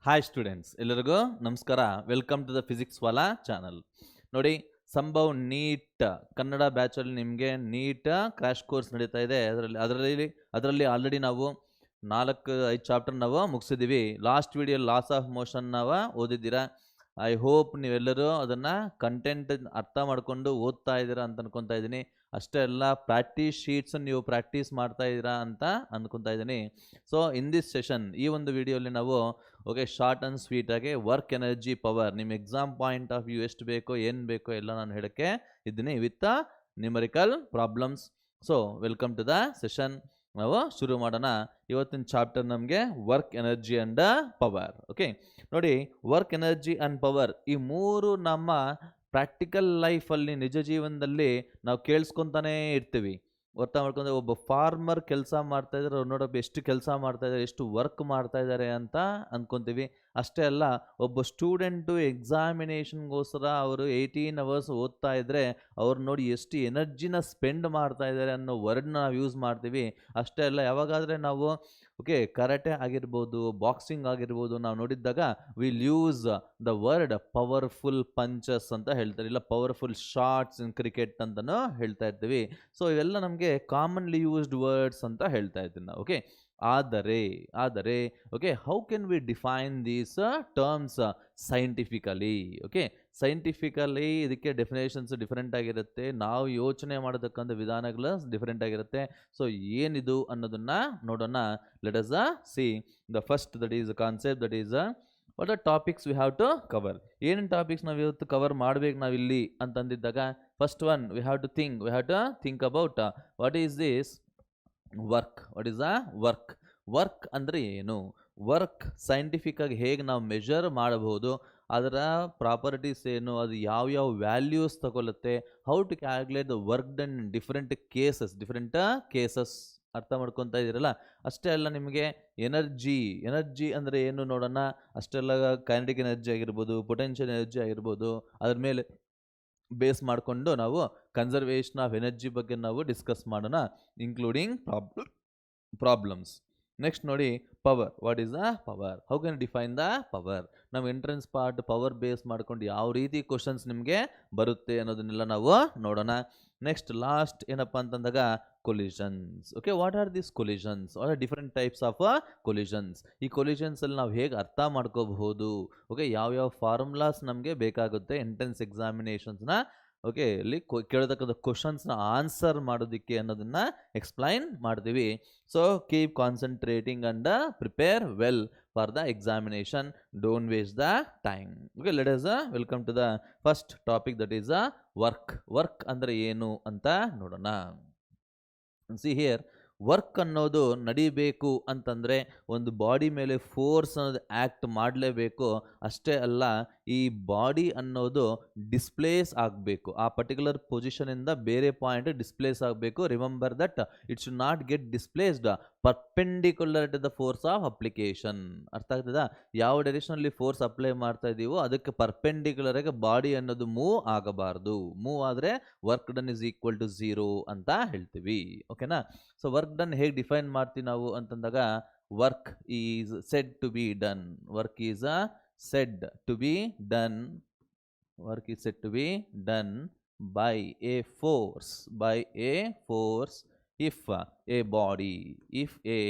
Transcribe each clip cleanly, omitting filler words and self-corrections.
Hi students, ಎಲ್ಲರಿಗೂ ನಮಸ್ಕಾರ. Welcome to the Physics Wallah channel. ನೋಡಿ, ಸಂಭವ್ ನೀಟ್ ಕನ್ನಡ ಬ್ಯಾಚಲ್ಲಿ ನಿಮಗೆ ನೀಟ್ ಕ್ರ್ಯಾಶ್ ಕೋರ್ಸ್ ನಡೀತಾ ಇದೆ. ಅದರಲ್ಲಿ ಆಲ್ರೆಡಿ ನಾವು 4-5 ಚಾಪ್ಟರ್ ನಾವು ಮುಗಿಸಿದ್ದೀವಿ. Last video laws of motion ನಾವು ಓದಿದ್ದೀರಾ. ಐ ಹೋಪ್ ನೀವೆಲ್ಲರೂ ಅದನ್ನು ಕಂಟೆಂಟ್ ಅರ್ಥ ಮಾಡಿಕೊಂಡು ಓದ್ತಾ ಇದ್ದೀರಾ ಅಂತ ಅನ್ಕೊತಾ ಇದ್ದೀನಿ. ಅಷ್ಟೇ ಅಲ್ಲ, ಪ್ರಾಕ್ಟೀಸ್ ಶೀಟ್ಸ್ ನೀವು ಪ್ರಾಕ್ಟೀಸ್ ಮಾಡ್ತಾ ಇದ್ದೀರಾ ಅಂತ ಅನ್ಕೊತಾ ಇದ್ದೀನಿ. ಸೊ ಇನ್ ದಿಸ್ ಸೆಷನ್, ಈ ಒಂದು ವಿಡಿಯೋಲಿ ನಾವು ಶಾರ್ಟ್ ಆ್ಯಂಡ್ ಸ್ವೀಟಾಗಿ ವರ್ಕ್ ಎನರ್ಜಿ ಪವರ್, ನಿಮ್ಮ ಎಕ್ಸಾಮ್ ಪಾಯಿಂಟ್ ಆಫ್ ವ್ಯೂ ಎಷ್ಟು ಬೇಕೋ ಏನು ಬೇಕೋ ಎಲ್ಲ ನಾನು ಹೇಳೋಕ್ಕೆ ಇದ್ದೀನಿ with numerical problems. So welcome to the session. ನಾವು ಶುರು ಮಾಡೋಣ. ಇವತ್ತಿನ ಚಾಪ್ಟರ್ ನಮಗೆ work energy and power. Okay, ನೋಡಿ, ವರ್ಕ್ ಎನರ್ಜಿ ಆ್ಯಂಡ್ ಪವರ್ ಈ ಮೂರು ನಮ್ಮ ಪ್ರಾಕ್ಟಿಕಲ್ ಲೈಫಲ್ಲಿ, ನಿಜ ಜೀವನದಲ್ಲಿ ನಾವು ಕೇಳಿಸ್ಕೊತಾನೇ ಇರ್ತೀವಿ. ಅರ್ಥ ಮಾಡ್ಕೊಂಡ್ರೆ ಒಬ್ಬ ಫಾರ್ಮರ್ ಕೆಲಸ ಮಾಡ್ತಾ ಇದ್ದಾರೆ, ಅವ್ರು ನೋಡೋಕೆ ಎಷ್ಟು ಕೆಲಸ ಮಾಡ್ತಾ ಇದ್ದಾರೆ, ಎಷ್ಟು ವರ್ಕ್ ಮಾಡ್ತಾ ಇದ್ದಾರೆ ಅಂತ ಅಂದ್ಕೊತೀವಿ. ಅಷ್ಟೇ ಅಲ್ಲ, ಒಬ್ಬ ಸ್ಟೂಡೆಂಟು ಎಕ್ಸಾಮಿನೇಷನ್ಗೋಸ್ಕರ ಅವರು 18 hours ಓದ್ತಾ ಇದ್ದರೆ ಅವ್ರು ನೋಡಿ ಎಷ್ಟು ಎನರ್ಜಿನ ಸ್ಪೆಂಡ್ ಮಾಡ್ತಾ ಇದ್ದಾರೆ ಅನ್ನೋ ವರ್ಡ್ನ ನಾವು ಯೂಸ್ ಮಾಡ್ತೀವಿ. ಅಷ್ಟೇ ಅಲ್ಲ, ಯಾವಾಗಾದರೆ ನಾವು ಕರಾಟೆ ಆಗಿರ್ಬೋದು, ಬಾಕ್ಸಿಂಗ್ ಆಗಿರ್ಬೋದು, ನಾವು ನೋಡಿದ್ದಾಗ will use the word powerful punches ಅಂತ ಹೇಳ್ತಾರೆ, ಇಲ್ಲ ಪವರ್ಫುಲ್ ಶಾಟ್ಸ್ ಇನ್ ಕ್ರಿಕೆಟ್ ಅಂತಲೂ ಹೇಳ್ತಾ ಇರ್ತೀವಿ. ಸೊ ಇವೆಲ್ಲ ನಮಗೆ ಕಾಮನ್ಲಿ ಯೂಸ್ಡ್ ವರ್ಡ್ಸ್ ಅಂತ ಹೇಳ್ತಾ ಇದ್ದೀನಿ ನಾವು. ಆದರೆ how can we define these terms scientifically? Scientifically ಇದಕ್ಕೆ ಡೆಫಿನೇಷನ್ಸ್ ಡಿಫ್ರೆಂಟ್ ಆಗಿರುತ್ತೆ, ನಾವು ಯೋಚನೆ ಮಾಡೋದಕ್ಕಂಥ ವಿಧಾನಗಳು ಡಿಫ್ರೆಂಟ್ ಆಗಿರುತ್ತೆ. ಸೊ ಏನಿದು ಅನ್ನೋದನ್ನು ನೋಡೋಣ. Let us see the first, that is concept, that is what are topics we have to cover. ಏನೇನು ಟಾಪಿಕ್ಸ್ ನಾವು ಇವತ್ತು ಕವರ್ ಮಾಡಬೇಕು ನಾವಿಲ್ಲಿ ಅಂತಂದಿದ್ದಾಗ, first one we have to think about what is this work. What is a work? Work ಅಂದರೆ ಏನು? Work ಸೈಂಟಿಫಿಕ್ಕಾಗಿ ಹೇಗೆ ನಾವು ಮೆಷರ್ ಮಾಡಬಹುದು, ಅದರ ಪ್ರಾಪರ್ಟೀಸ್ ಏನು, ಅದು ಯಾವ್ಯಾವ ವ್ಯಾಲ್ಯೂಸ್ ತಗೊಳುತ್ತೆ, how to calculate the work done in different cases ಅರ್ಥ ಮಾಡ್ಕೊತಾ ಇದ್ದೀರಲ್ಲ. ಅಷ್ಟೇ ಅಲ್ಲ, ನಿಮಗೆ ಎನರ್ಜಿ ಅಂದರೆ ಏನು ನೋಡೋಣ. ಅಷ್ಟೇ ಅಲ್ಲ, ಕೈನೆಟಿಕ್ ಎನರ್ಜಿ ಆಗಿರ್ಬೋದು, ಪೊಟೆನ್ಷಿಯಲ್ ಎನರ್ಜಿ ಆಗಿರ್ಬೋದು, ಅದ್ರ ಮೇಲೆ ಬೇಸ್ ಮಾಡಿಕೊಂಡು ನಾವು ಕನ್ಸರ್ವೇಷನ್ ಆಫ್ ಎನರ್ಜಿ ಬಗ್ಗೆ ನಾವು ಡಿಸ್ಕಸ್ ಮಾಡೋಣ, ಇನ್ಕ್ಲೂಡಿಂಗ್ ಪ್ರಾಬ್ಲಮ್ಸ್. ನೆಕ್ಸ್ಟ್ ನೋಡಿ, power. What is the power? How can define the power? ನಾವು ಎಂಟ್ರೆನ್ಸ್ ಪಾರ್ಟ್ ಪವರ್ ಬೇಸ್ ಮಾಡ್ಕೊಂಡು ಯಾವ ರೀತಿ ಕ್ವಶನ್ಸ್ ನಿಮಗೆ ಬರುತ್ತೆ ಅನ್ನೋದನ್ನೆಲ್ಲ ನಾವು ನೋಡೋಣ. ನೆಕ್ಸ್ಟ್ ಲಾಸ್ಟ್ ಏನಪ್ಪ ಅಂತಂದಾಗ collisions. What are this collisions? What are different types of collisions? ಈ ಕೊಲಿಷನ್ಸಲ್ಲಿ ನಾವು ಹೇಗೆ ಅರ್ಥ ಮಾಡ್ಕೋಬಹುದು? ಯಾವ್ಯಾವ ಫಾರ್ಮುಲಾಸ್ ನಮಗೆ ಬೇಕಾಗುತ್ತೆ ಎಂಟ್ರೆನ್ಸ್ ಎಕ್ಸಾಮಿನೇಷನ್ಸ್ನ ಅಲ್ಲಿ ಕೇಳತಕ್ಕಂಥ ಕ್ವಶನ್ಸ್ನ ಆನ್ಸರ್ ಮಾಡೋದಕ್ಕೆ ಅನ್ನೋದನ್ನು ಎಕ್ಸ್ಪ್ಲೈನ್ ಮಾಡ್ತೀವಿ. So keep concentrating and prepare well for the examination. Don't waste the time. Let us welcome to the first topic, that is work. Work ಅಂದರೆ ಏನು ಅಂತ ನೋಡೋಣ. ಸಿ ಹಿಯರ್, ವರ್ಕ್ ಅನ್ನೋದು ನಡಿಬೇಕು ಅಂತಂದರೆ ಒಂದು ಬಾಡಿ ಮೇಲೆ ಫೋರ್ಸ್ ಅನ್ನೋದು ಆ್ಯಕ್ಟ್ ಮಾಡಲೇಬೇಕು. ಅಷ್ಟೇ ಅಲ್ಲ, ಈ ಬಾಡಿ ಅನ್ನೋದು ಡಿಸ್ಪ್ಲೇಸ್ ಆಗಬೇಕು, ಆ ಪರ್ಟಿಕ್ಯುಲರ್ ಪೊಸಿಷನಿಂದ ಬೇರೆ ಪಾಯಿಂಟ್ ಡಿಸ್ಪ್ಲೇಸ್ ಆಗಬೇಕು. Remember that it should not get displaced perpendicular to the force of application. ಅರ್ಥ ಆಗ್ತದ? ಯಾವ ಡೈರೆಕ್ಷನಲ್ಲಿ ಫೋರ್ಸ್ ಅಪ್ಲೈ ಮಾಡ್ತಾ ಇದ್ದೀವೋ ಅದಕ್ಕೆ ಪರ್ಪೆಂಡಿಕ್ಯುಲರ್ ಆಗಿ ಬಾಡಿ ಅನ್ನೋದು ಮೂವ್ ಆಗಬಾರ್ದು. ಮೂವ್ ಆದರೆ work done is equal to 0 ಅಂತ ಹೇಳ್ತೀವಿ. ಓಕೆನಾ? ಸೊ ವರ್ಕ್ ಡನ್ ಹೇಗೆ ಡಿಫೈನ್ ಮಾಡ್ತೀವಿ ನಾವು ಅಂತಂದಾಗ, work is said to be done. Work is said to be done. Work is said to be done by a force if a body, if a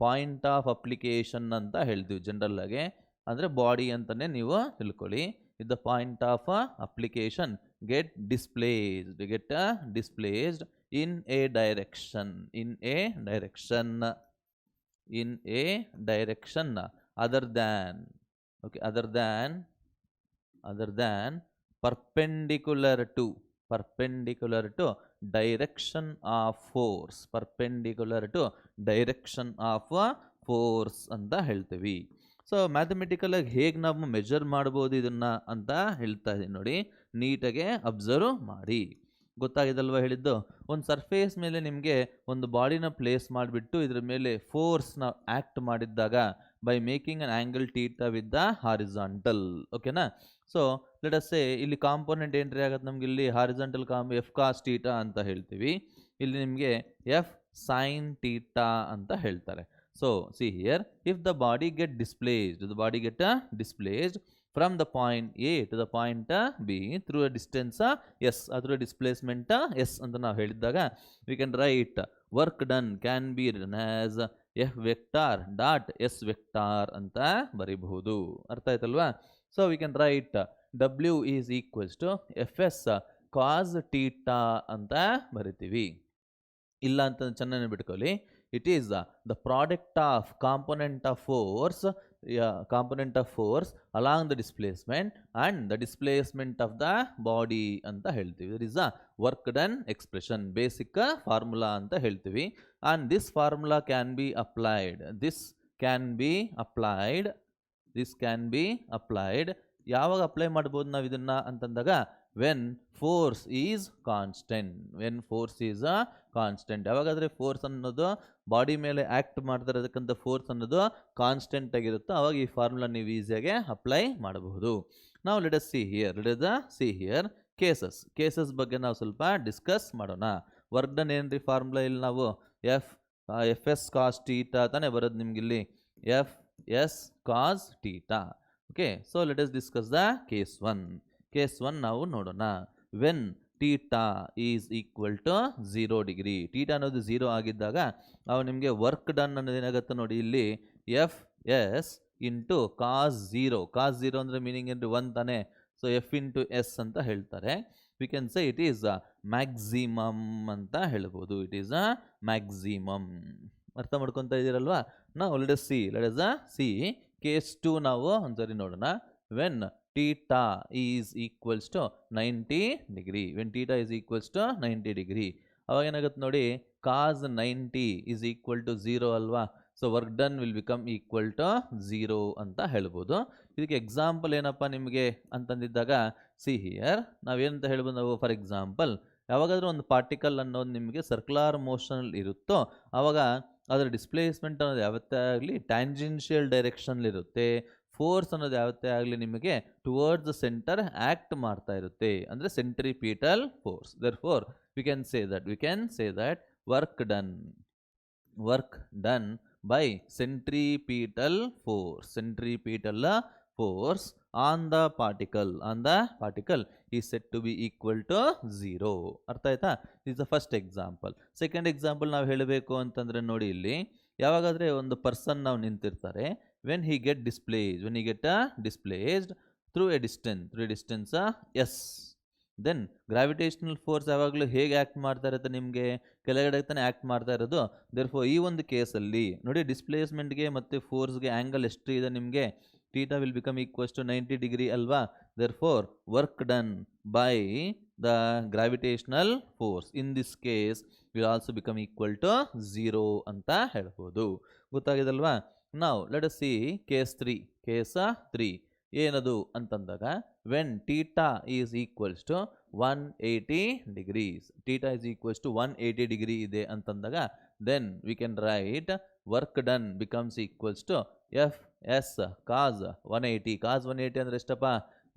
point of application ಅಂತ ಹೇಳ್ತೀವಿ general ಆಗಿ. ಅಂದರೆ body ಅಂತಲೇ ನೀವು ತಿಳ್ಕೊಳ್ಳಿ. if the point of application get displaced in a direction other than perpendicular to direction of force ಅಂತ ಹೇಳ್ತೀವಿ. So mathematical ಆಗಿ ಹೇಗೆ ನಾವು ಮೆಜರ್ ಮಾಡ್ಬೋದು ಇದನ್ನು ಅಂತ ಹೇಳ್ತಾ ಇದ್ದೀನಿ ನೋಡಿ. ನೀಟಾಗೆ ಅಬ್ಸರ್ವ್ ಮಾಡಿ. ಗೊತ್ತಾಗಿದಲ್ವ ಹೇಳಿದ್ದು? ಒಂದು ಸರ್ಫೇಸ್ ಮೇಲೆ ನಿಮಗೆ ಒಂದು ಬಾಡಿನ ಪ್ಲೇಸ್ ಮಾಡಿಬಿಟ್ಟು ಇದ್ರ ಮೇಲೆ ಫೋರ್ಸ್ನ ಆ್ಯಕ್ಟ್ ಮಾಡಿದ್ದಾಗ by making an angle theta with the horizontal. ಓಕೆನಾ? ಸೊ ಲೆಟ್ ಅಸ್ ಸೇ ಇಲ್ಲಿ ಕಾಂಪೋನೆಂಟ್ ಎಂಟ್ರಿ ಆಗುತ್ತೆ ನಮ್ಗೆ. ಇಲ್ಲಿ ಹಾರಿಜಾಂಟಲ್ ಎಫ್ ಕಾಸ್ ಥೀಟಾ ಅಂತ ಹೇಳ್ತೀವಿ, ಇಲ್ಲಿ ನಿಮಗೆ ಎಫ್ ಸೈನ್ ಥೀಟಾ ಅಂತ ಹೇಳ್ತಾರೆ. So see here, if the body get displaced from the point A to the point B through a distance S, through a displacement S ಅಂತ ನಾವು ಹೇಳಿದಾಗ we can write work done can be written as F vector dot S vector ಅಂತ ಬರೀಬಹುದು. ಅರ್ಥ ಆಯ್ತಲ್ವಾ? So we can write W is equals to Fs cos theta ಅಂತ ಬರಿತೀವಿ. ಇಲ್ಲ ಅಂತ ಚೆನ್ನಾಗಿ ಬಿಟ್ಕೊಳ್ಳಿ. It is the product of component of force along the displacement and the displacement of the body ಅಂತ ಹೇಳ್ತೀವಿ. There is a work done expression, basic formula ಅಂತ ಹೇಳ್ತೀವಿ. And this formula can be applied. This can be applied. ಯಾವಾಗ apply ಮಾಡ್ಬೋದು ನಾವು ಇದನ್ನ ಅಂತಂದಾಗ when force is constant. ಯಾವಾಗಾದ್ರೆ ಫೋರ್ಸ್ ಅನ್ನೋದು ಬಾಡಿ ಮೇಲೆ ಆಕ್ಟ್ ಮಾಡ್ತಾ ಇರೋದಕ್ಕಂಥ ಫೋರ್ಸ್ ಅನ್ನೋದು ಕಾನ್ಸ್ಟೆಂಟ್ ಆಗಿರುತ್ತೋ ಅವಾಗ ಈ ಫಾರ್ಮುಲಾ ನೀವು ಈಸಿಯಾಗಿ ಅಪ್ಲೈ ಮಾಡಬಹುದು. ನಾವು let us see here cases ಬಗ್ಗೆ ನಾವು ಸ್ವಲ್ಪ ಡಿಸ್ಕಸ್ ಮಾಡೋಣ. ವರ್ಕ್ ಡನ್ ಏನ್ರಿ ಫಾರ್ಮುಲಾ ಇಲ್ಲಿ ನಾವು ಎಫ್ ಎಸ್ ಕಾಸ್ ಟೀಟಾ ತಾನೇ ಬರೋದು ನಿಮ್ಗೆ ಇಲ್ಲಿ F S cos theta. Okay, so let us discuss the case one ನಾವು ನೋಡೋಣ. When theta is equal to 0 degree, theta ಅನ್ನೋದು 0 ಆಗಿದ್ದಾಗ ಅವು ನಿಮಗೆ ವರ್ಕ್ ಡನ್ ಅನ್ನೋದು ಏನಾಗುತ್ತೆ ನೋಡಿ ಇಲ್ಲಿ ಎಫ್ ಎಸ್ ಇಂಟು ಕಾಸ್ 0 ಅಂದರೆ ಮೀನಿಂಗ್ ಏನು 1 ತಾನೆ. ಸೊ ಎಫ್ ಇಂಟು ಎಸ್ ಅಂತ ಹೇಳ್ತಾರೆ. V can say it is maximum ಅಂತ ಹೇಳ್ಬೋದು. It is a maximum. ಅರ್ಥ ಮಾಡ್ಕೊತಾ ಇದ್ದೀರಲ್ವಾ? ನಾವು ಲೆಟ್ ಅಸ್ ಸಿ ಕೇಸ್ 2 ನಾವು ಒಂದ್ಸರಿ ನೋಡೋಣ. When theta is equals to 90 degree. When theta is equals to 90 degree, ಅವಾಗ ಏನಾಗುತ್ತೆ ನೋಡಿ, cos 90 is equal to 0 ಅಲ್ವಾ? So work done will become equal to 0 ಅಂತ ಹೇಳ್ಬೋದು. ಇದಕ್ಕೆ ಎಕ್ಸಾಂಪಲ್ ಏನಪ್ಪ ನಿಮಗೆ ಅಂತಂದಿದ್ದಾಗ ಸಿ ಹಿಯರ್ ನಾವೇನಂತ ಹೇಳ್ಬೋದು ನಾವು. ಫಾರ್ ಎಕ್ಸಾಂಪಲ್, ಯಾವಾಗಾದ್ರೂ ಒಂದು ಪಾರ್ಟಿಕಲ್ ಅನ್ನೋದು ನಿಮಗೆ ಸರ್ಕ್ಯುಲರ್ ಮೋಷನ್ ಇರುತ್ತೋ ಆವಾಗ ಅದರ ಡಿಸ್ಪ್ಲೇಸ್ಮೆಂಟ್ ಅನ್ನೋದು ಯಾವತ್ತೇ ಆಗಲಿ ಟ್ಯಾಂಜೆನ್ಷಿಯಲ್ ಡೈರೆಕ್ಷನ್ಲಿರುತ್ತೆ. ಫೋರ್ಸ್ ಅನ್ನೋದು ಯಾವತ್ತೇ ಆಗಲಿ ನಿಮಗೆ ಟುವರ್ಡ್ಸ್ ದ ಸೆಂಟರ್ ಆಕ್ಟ್ ಮಾಡ್ತಾ ಇರುತ್ತೆ, ಅಂದರೆ centripetal force. Therefore we can say that work done by centripetal force on the particle is set to be equal to 0. ಅರ್ಥ ಆಯ್ತಾ? Is the first example. Second example ನಾವು ಹೇಳಬೇಕು ಅಂತಂದ್ರೆ ನೋಡಿ, ಇಲ್ಲಿ ಯಾವಾಗಾದ್ರೆ ಒಂದು ಪರ್ಸನ್ ನಾವು ನಿಂತಿರ್ತಾರೆ, when he get displaced through a distance s, then gravitational force ಯಾವಾಗಲೂ ಹೇಗೆ ಆಕ್ಟ್ ಮಾಡ್ತಾ ಇರುತ್ತೆ, ನಿಮಗೆ ಕೆಳಗಡೆ ತಾನೆ ಆಕ್ಟ್ ಮಾಡ್ತಾ ಇರೋದು. ದೇರ್ಫೋರ್ ಈ ಒಂದು ಕೇಸಲ್ಲಿ ನೋಡಿ, ಡಿಸ್ಪ್ಲೇಸ್ಮೆಂಟ್ಗೆ ಮತ್ತು ಫೋರ್ಸ್ಗೆ ಆ್ಯಂಗಲ್ ಎಷ್ಟು ಇದೆ ನಿಮಗೆ, theta will become equals to 90 degree ಅಲ್ವಾ? Therefore work done by the gravitational force in this case will also become equal to 0 ಅಂತ ಹೇಳ್ಬೋದು. ಗೊತ್ತಾಗಿದಲ್ವಾ? Now let us see case 3. ಏನದು ಅಂತಂದಾಗ when theta is equals to 180 degrees, theta is equals to 180 degree ಇದೆ ಅಂತಂದಾಗ then we can write work done becomes equals to f s cos 180 ಅಂದರೆ ಎಷ್ಟಪ್ಪ,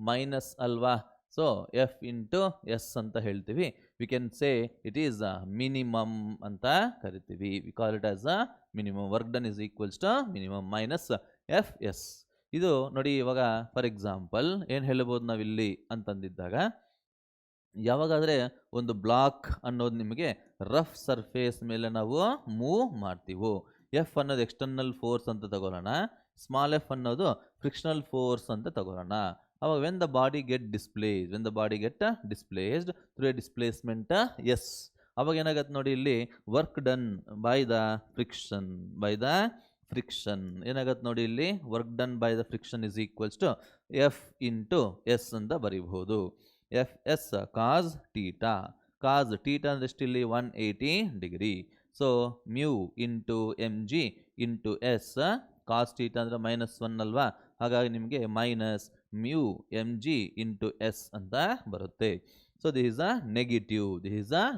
minus ಅಲ್ವಾ? So F into S ಅಂತ ಹೇಳ್ತೀವಿ. We can say it is minimum ಅಂತ ಕರಿತೀವಿ. We call it as a minimum. Work done is equals to minimum minus F S. ಇದು ನೋಡಿ, ಇವಾಗ ಫಾರ್ ಎಕ್ಸಾಂಪಲ್ ಏನು ಹೇಳ್ಬೋದು ನಾವಿಲ್ಲಿ ಅಂತಂದಿದ್ದಾಗ, ಯಾವಾಗಾದರೆ ಒಂದು ಬ್ಲಾಕ್ ಅನ್ನೋದು ನಿಮಗೆ ರಫ್ ಸರ್ಫೇಸ್ ಮೇಲೆ ನಾವು ಮೂವ್ ಮಾಡ್ತೀವೋ, ಎಫ್ ಅನ್ನೋದು ಎಕ್ಸ್ಟರ್ನಲ್ ಫೋರ್ಸ್ ಅಂತ ತಗೊಳ್ಳೋಣ, ಸ್ಮಾಲ್ ಎಫ್ ಅನ್ನೋದು ಫ್ರಿಕ್ಷನಲ್ ಫೋರ್ಸ್ ಅಂತ ತಗೊಳ್ಳೋಣ. ಅವಾಗ when the body get displaced through a displacement s, ಅವಾಗ ಏನಾಗತ್ತೆ ನೋಡಿ, ಇಲ್ಲಿ work done by the friction ಏನಾಗತ್ತೆ ನೋಡಿ, ಇಲ್ಲಿ work done by the friction is equals to F into S ಅಂತ ಬರೀಬಹುದು. ಎಫ್ ಎಸ್ ಕಾಸ್ ಟೀಟಾ ಅಂದ್ರೆ ಎಷ್ಟು ಇಲ್ಲಿ 180 degree. So mu into M G into S, cos theta ಅಂದರೆ -1 ಅಲ್ವಾ? ಹಾಗಾಗಿ ನಿಮಗೆ minus mu M G into S ಅಂತ ಬರುತ್ತೆ. So this is a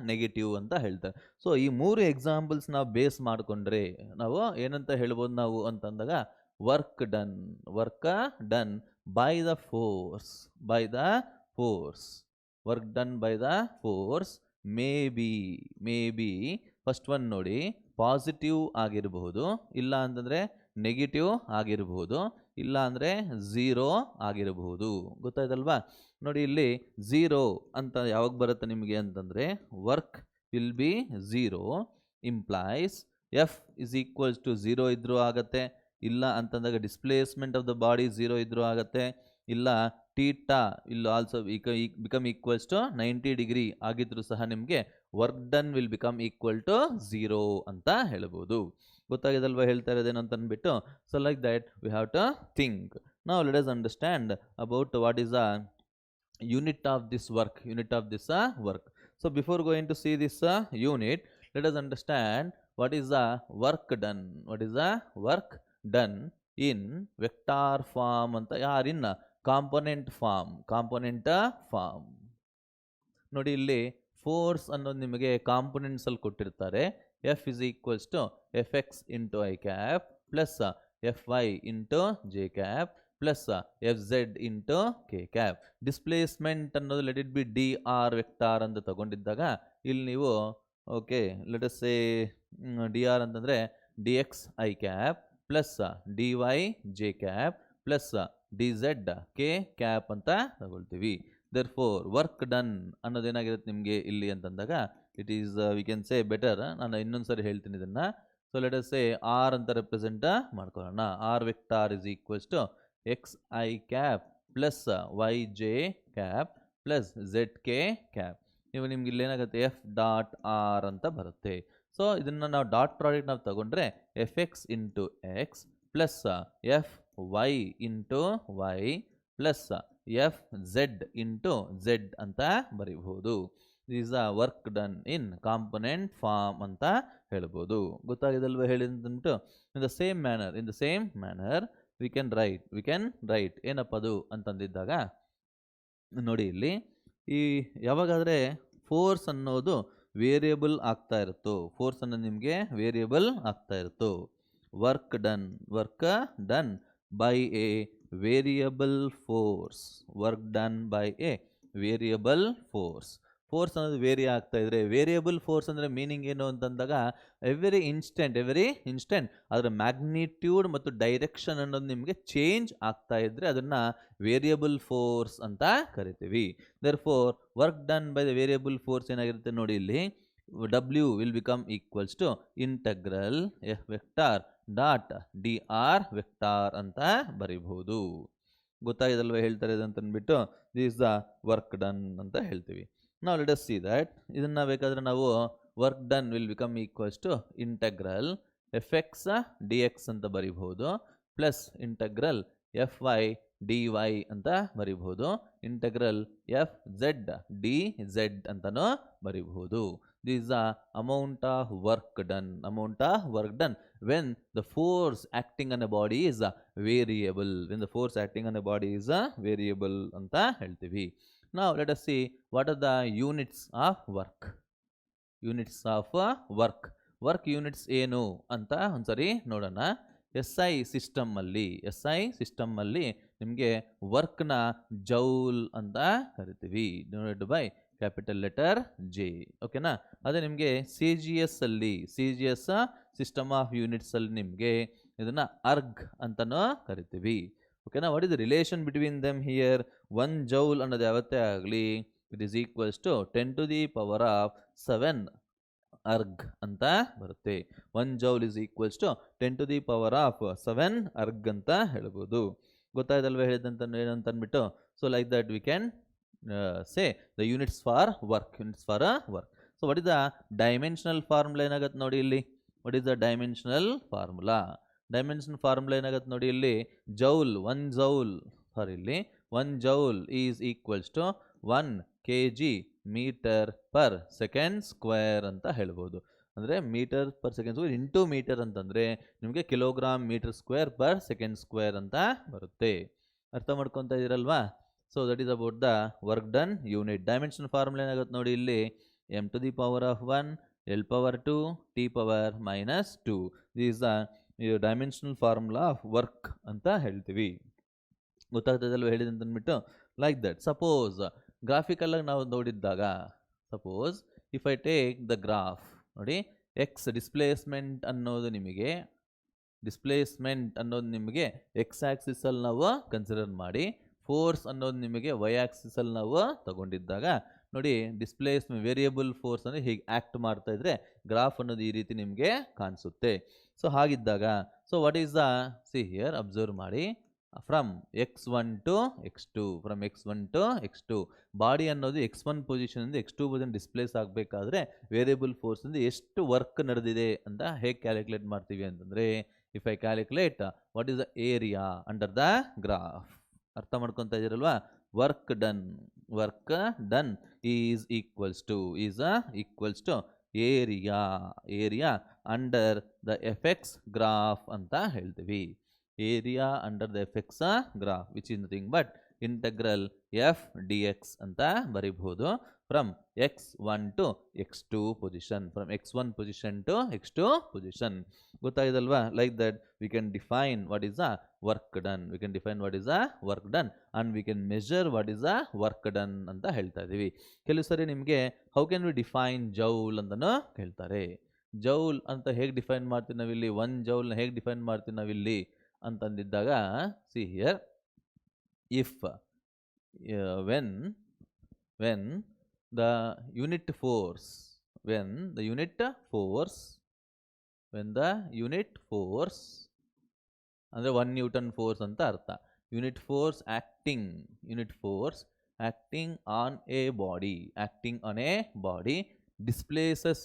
negative ಅಂತ ಹೇಳ್ತಾರೆ. ಸೊ ಈ 3 ಎಕ್ಸಾಂಪಲ್ಸ್ ನಾವು ಬೇಸ್ ಮಾಡಿಕೊಂಡ್ರೆ ನಾವು ಏನಂತ ಹೇಳ್ಬೋದು ನಾವು ಅಂತಂದಾಗ, work done by the force work done by the force may be first one ನೋಡಿ, ಪಾಸಿಟಿವ್ ಆಗಿರಬಹುದು, ಇಲ್ಲ ಅಂತಂದರೆ ನೆಗೆಟಿವ್ ಆಗಿರಬಹುದು, ಇಲ್ಲ ಅಂದರೆ ಝೀರೋ ಆಗಿರಬಹುದು. ಗೊತ್ತಾಯ್ತಲ್ವಾ? ನೋಡಿ ಇಲ್ಲಿ ಝೀರೋ ಅಂತ ಯಾವಾಗ ಬರುತ್ತೆ ನಿಮಗೆ ಅಂತಂದರೆ work will be zero implies F is equals to zero ಇದ್ರೂ ಆಗತ್ತೆ, ಇಲ್ಲ ಅಂತಂದಾಗ displacement of the body zero ಇದ್ರೂ ಆಗತ್ತೆ, ಇಲ್ಲ ಟೀಟಾ ಇಲ್ಲ also become equals to 90 degree ಆಗಿದ್ರೂ ಸಹ ನಿಮಗೆ work done will become equal to zero ಅಂತ ಹೇಳ್ಬೋದು. ಗೊತ್ತಾಗಿದಲ್ವಾ ಹೇಳ್ತಾ ಇರೋದೇನು ಅಂತ ಅಂದ್ಬಿಟ್ಟು. So like that we have to think. ನಾವು let us understand about what is a unit of this work. So before going to see this unit, let us understand what is the work done. What is the work done in vector form anta or in component form. ನೋಡಿ ಇಲ್ಲಿ force ಅನ್ನೋದು ನಿಮಗೆ components ಅಲ್ಲಿ ಕೊಟ್ಟಿರ್ತಾರೆ. F is equals to Fx into I cap plus Fy into J cap plus Fz into K cap. Displacement ಅನ್ನೋದು let it be D R vector ಅಂತ ತಗೊಂಡಿದ್ದಾಗ ಇಲ್ಲಿ ನೀವು okay let us say D R ಅಂತಂದರೆ D X I cap plus D Y J cap plus D Z K cap ಅಂತ ತಗೊಳ್ತೀವಿ. Therefore work done ಅನ್ನೋದೇನಾಗಿರುತ್ತೆ ನಿಮಗೆ ಇಲ್ಲಿ ಅಂತಂದಾಗ it is we can say better. ನಾನು ಇನ್ನೊಂದು ಸರಿ ಹೇಳ್ತೀನಿ ಇದನ್ನು. So let us say R ಅಂತ ರೆಪ್ರೆಸೆಂಟ್ ಮಾಡ್ಕೊಳ್ಳೋಣ. R vector is equals to X I cap plus Y J cap plus Z K cap. ನೀವು ನಿಮ್ಗೆ ಇಲ್ಲಿ ಏನಾಗುತ್ತೆ ಎಫ್ ಡಾಟ್ ಆರ್ ಅಂತ ಬರುತ್ತೆ. ಸೊ ಇದನ್ನು ನಾವು ಡಾಟ್ ಪ್ರಾಡಕ್ಟ್ ನಾವು ತಗೊಂಡ್ರೆ F X into X plus F Y into Y plus F Z into Z ಅಂತ ಬರೀಬಹುದು. Is a work done in component form ಅಂತ ಹೇಳ್ಬೋದು. ಗೊತ್ತಾಗಿದಲ್ವ ಹೇಳಿದಂಟು. In the same manner we can write ಏನಪ್ಪ ಅದು ಅಂತಂದಿದ್ದಾಗ ನೋಡಿ ಇಲ್ಲಿ ಈ ಯಾವಾಗಾದರೆ ಫೋರ್ಸ್ ಅನ್ನೋದು ವೇರಿಯಬಲ್ ಆಗ್ತಾ ಇರುತ್ತೋ, ಫೋರ್ಸ್ ಅನ್ನೋದು ನಿಮಗೆ ವೇರಿಯಬಲ್ ಆಗ್ತಾ ಇರುತ್ತೋ, work done by A variable force. Force ಅನ್ನೋದು ವೇರಿ ಆಗ್ತಾ ಇದ್ರೆ, ವೇರಿಯಬಲ್ ಫೋರ್ಸ್ ಅಂದರೆ ಮೀನಿಂಗ್ ಏನು ಅಂತಂದಾಗ ಎವ್ರಿ ಇನ್ಸ್ಟೆಂಟ್ ಅದರ ಮ್ಯಾಗ್ನಿಟ್ಯೂಡ್ ಮತ್ತು ಡೈರೆಕ್ಷನ್ ಅನ್ನೋದು ನಿಮಗೆ ಚೇಂಜ್ ಆಗ್ತಾ ಇದ್ರೆ ಅದನ್ನು ವೇರಿಯಬಲ್ ಫೋರ್ಸ್ ಅಂತ ಕರಿತೀವಿ. Therefore work done by the variable force ಏನಾಗಿರುತ್ತೆ ನೋಡಿ ಇಲ್ಲಿ W will become equals to integral F vector dot D R vector ಅಂತ ಬರೀಬಹುದು. ಗೊತ್ತಾಗಿದಲ್ವ ಹೇಳ್ತಾರೆ ಅಂತ ಅಂದ್ಬಿಟ್ಟು ದಿಸ್ ದ ವರ್ಕ್ ಡನ್ ಅಂತ ಹೇಳ್ತೀವಿ. ನಾವು ಲೆಟ್ ಅಸ್ ಸಿ ದಟ್ ಇದನ್ನು ಬೇಕಾದರೆ ನಾವು work done will become equals to integral F X D X ಅಂತ ಬರೀಬಹುದು plus integral F Y D Y ಅಂತ ಬರೀಬಹುದು, integral F Z D Z ಅಂತಲೂ ಬರೀಬಹುದು. This the amount of work done when the force acting on a body is variable. ಅಂತ ಹೇಳ್ತೀವಿ. Now let us see what are the units of work. Work units ಏನು ಅಂತ ಒಂದ್ಸರಿ ನೋಡೋಣ. SI ಸಿಸ್ಟಮಲ್ಲಿ ನಿಮಗೆ ವರ್ಕ್ನ joule ಅಂತ ಕರಿತೀವಿ, denoted by capital letter J. ಓಕೆನಾ? ಅದೇ ನಿಮಗೆ CGS ಸಿಸ್ಟಮ್ ಆಫ್ ಯೂನಿಟ್ಸ್ ಅಲ್ಲಿ ನಿಮಗೆ ಇದನ್ನು ಅರ್ಗ್ ಅಂತನೂ ಕರಿತೀವಿ. ಓಕೆನಾ? What is the relation between them here? 1 joule ಅನ್ನೋದು ಯಾವತ್ತೇ ಆಗಲಿ it is equals to 10 to the power of 7 erg ಅಂತ ಬರುತ್ತೆ. 1 joule is equals to 10 to the power of 7 erg ಅಂತ ಹೇಳ್ಬೋದು. ಗೊತ್ತಾಯ್ತಲ್ವ ಹೇಳಿದಂತ ಏನಂತ ಅಂದ್ಬಿಟ್ಟು. So like that we can say the units for work. So what is the dimensional formula ಏನಾಗುತ್ತೆ ನೋಡಿ ಇಲ್ಲಿ. What is the dimensional formula ಏನಾಗುತ್ತೆ ನೋಡಿ ಇಲ್ಲಿ. Joule 1 joule is equals to 1 kg metre per second square ಅಂತ ಹೇಳ್ಬೋದು. ಅಂದರೆ metre per second square into metre ಅಂತಂದರೆ ನಿಮಗೆ kilogram metre square per second square ಅಂತ ಬರುತ್ತೆ. ಅರ್ಥ ಮಾಡ್ಕೊತಾ ಇದ್ದೀರಲ್ವಾ? So that is about the work done unit. Dimension formula ಏನಾಗುತ್ತೆ ನೋಡಿ ಇಲ್ಲಿ. m to the power of 1 l power 2 t power minus 2. This is the dimensional formula of work ಅಂತ ಹೇಳ್ತೀವಿ. ಗೊತ್ತಾಗ್ತದಲ್ವ ಹೇಳಿದಂತ ಅಂದ್ಬಿಟ್ಟು. ಲೈಕ್ ದಟ್ ಸಪೋಸ್ ಗ್ರಾಫಿಕಲ್ ಆಗಿ ನಾವು ನೋಡಿದ್ದಾಗ, suppose if I take the graph ನೋಡಿ, ಎಕ್ಸ್ ಡಿಸ್ಪ್ಲೇಸ್ಮೆಂಟ್ ಅನ್ನೋದು ನಿಮಗೆ ಎಕ್ಸ್ ಆಕ್ಸಿಸಲ್ಲಿ ನಾವು ಕನ್ಸಿಡರ್ ಮಾಡಿ, ಫೋರ್ಸ್ ಅನ್ನೋದು ನಿಮಗೆ ವೈ ಆಕ್ಸಿಸಲ್ಲಿ ನಾವು ತಗೊಂಡಿದ್ದಾಗ ನೋಡಿ ಡಿಸ್ಪ್ಲೇಸ್ಮೆಂಟ್ ವೇರಿಯಬಲ್ ಫೋರ್ಸ್ ಅಂದರೆ ಹೀಗೆ ಆ್ಯಕ್ಟ್ ಮಾಡ್ತಾ ಇದ್ರೆ ಗ್ರಾಫ್ ಅನ್ನೋದು ಈ ರೀತಿ ನಿಮಗೆ ಕಾಣಿಸುತ್ತೆ. ಸೊ ಹಾಗಿದ್ದಾಗ so what is the see here observe ಮಾಡಿ, from x1 to x2, from x1 to x2 body ಅನ್ನೋದು x1 ಪೊಸಿಷನಿಂದ x2 ಪೊಸಿಷನ್ ಡಿಸ್ಪ್ಲೇಸ್ ಆಗಬೇಕಾದ್ರೆ ವೇರಿಯಬಲ್ ಫೋರ್ಸಿಂದ ಎಷ್ಟು ವರ್ಕ್ ನಡೆದಿದೆ ಅಂತ ಹೇಗೆ ಕ್ಯಾಲ್ಕುಲೇಟ್ ಮಾಡ್ತೀವಿ ಅಂತಂದರೆ, if I calculate what is the area under the graph, ಅರ್ಥ ಮಾಡ್ಕೊತಾ ಇದ್ದೀರಲ್ವಾ, work done is equals to area under the F X graph ಅಂತ ಹೇಳ್ತೀವಿ. Area under the F X graph which is nothing but integral F D X ಅಂತ ಬರೀಬಹುದು from x1 to x2 position, from x1 position to x2 position. ಗೊತ್ತಾಗಿದಲ್ವಾ? Like that we can define what is the work done, and we can measure what is the work done ಅಂತ ಹೇಳ್ತಾ ಇದ್ದೀವಿ. ಕೆಲವು ಸರಿ ನಿಮಗೆ how can we define joule ಅಂತಲೂ ಕೇಳ್ತಾರೆ. Joule ಅಂತ ಹೇಗೆ ಡಿಫೈನ್ ಮಾಡ್ತೀವಿ ನಾವಿಲ್ಲಿ, 1 ಜೌಲ್ನ ಹೇಗೆ ಡಿಫೈನ್ ಮಾಡ್ತೀವಿ ನಾವಿಲ್ಲಿ ಅಂತಂದಿದ್ದಾಗ, see here, if when the unit force ಅಂದರೆ 1 ನ್ಯೂಟನ್ ಫೋರ್ಸ್ ಅಂತ ಅರ್ಥ. Unit force acting on a body displaces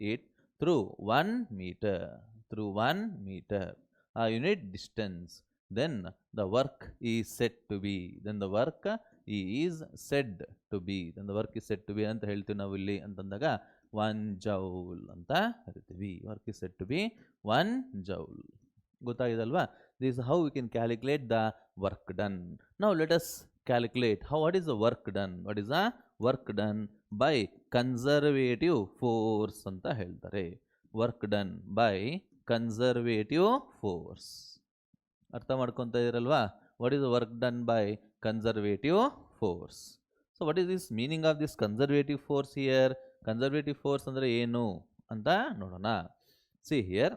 it through 1 meter unit distance, then the work is said to be ಅಂತ ಹೇಳ್ತೀವಿ ನಾವು ಇಲ್ಲಿ ಅಂತಂದಾಗ 1 joule ಅಂತ ಹೇಳ್ತೀವಿ. Work is said to be 1 joule. ಗೊತ್ತಾಗಿದಲ್ವಾ? This is how we can calculate the work done. Now let us calculate what is the work done. What is the work done by conservative force ಅಂತ ಹೇಳ್ತಾರೆ. work done by conservative force. ಅರ್ಥ ಮಾಡ್ಕೊತಾ ಇದ್ದೀರಲ್ವಾ? What is the work done by conservative force. So what is this meaning of this conservative force here? Conservative force ಅಂದರೆ ಏನು ಅಂತ ನೋಡೋಣ. See here,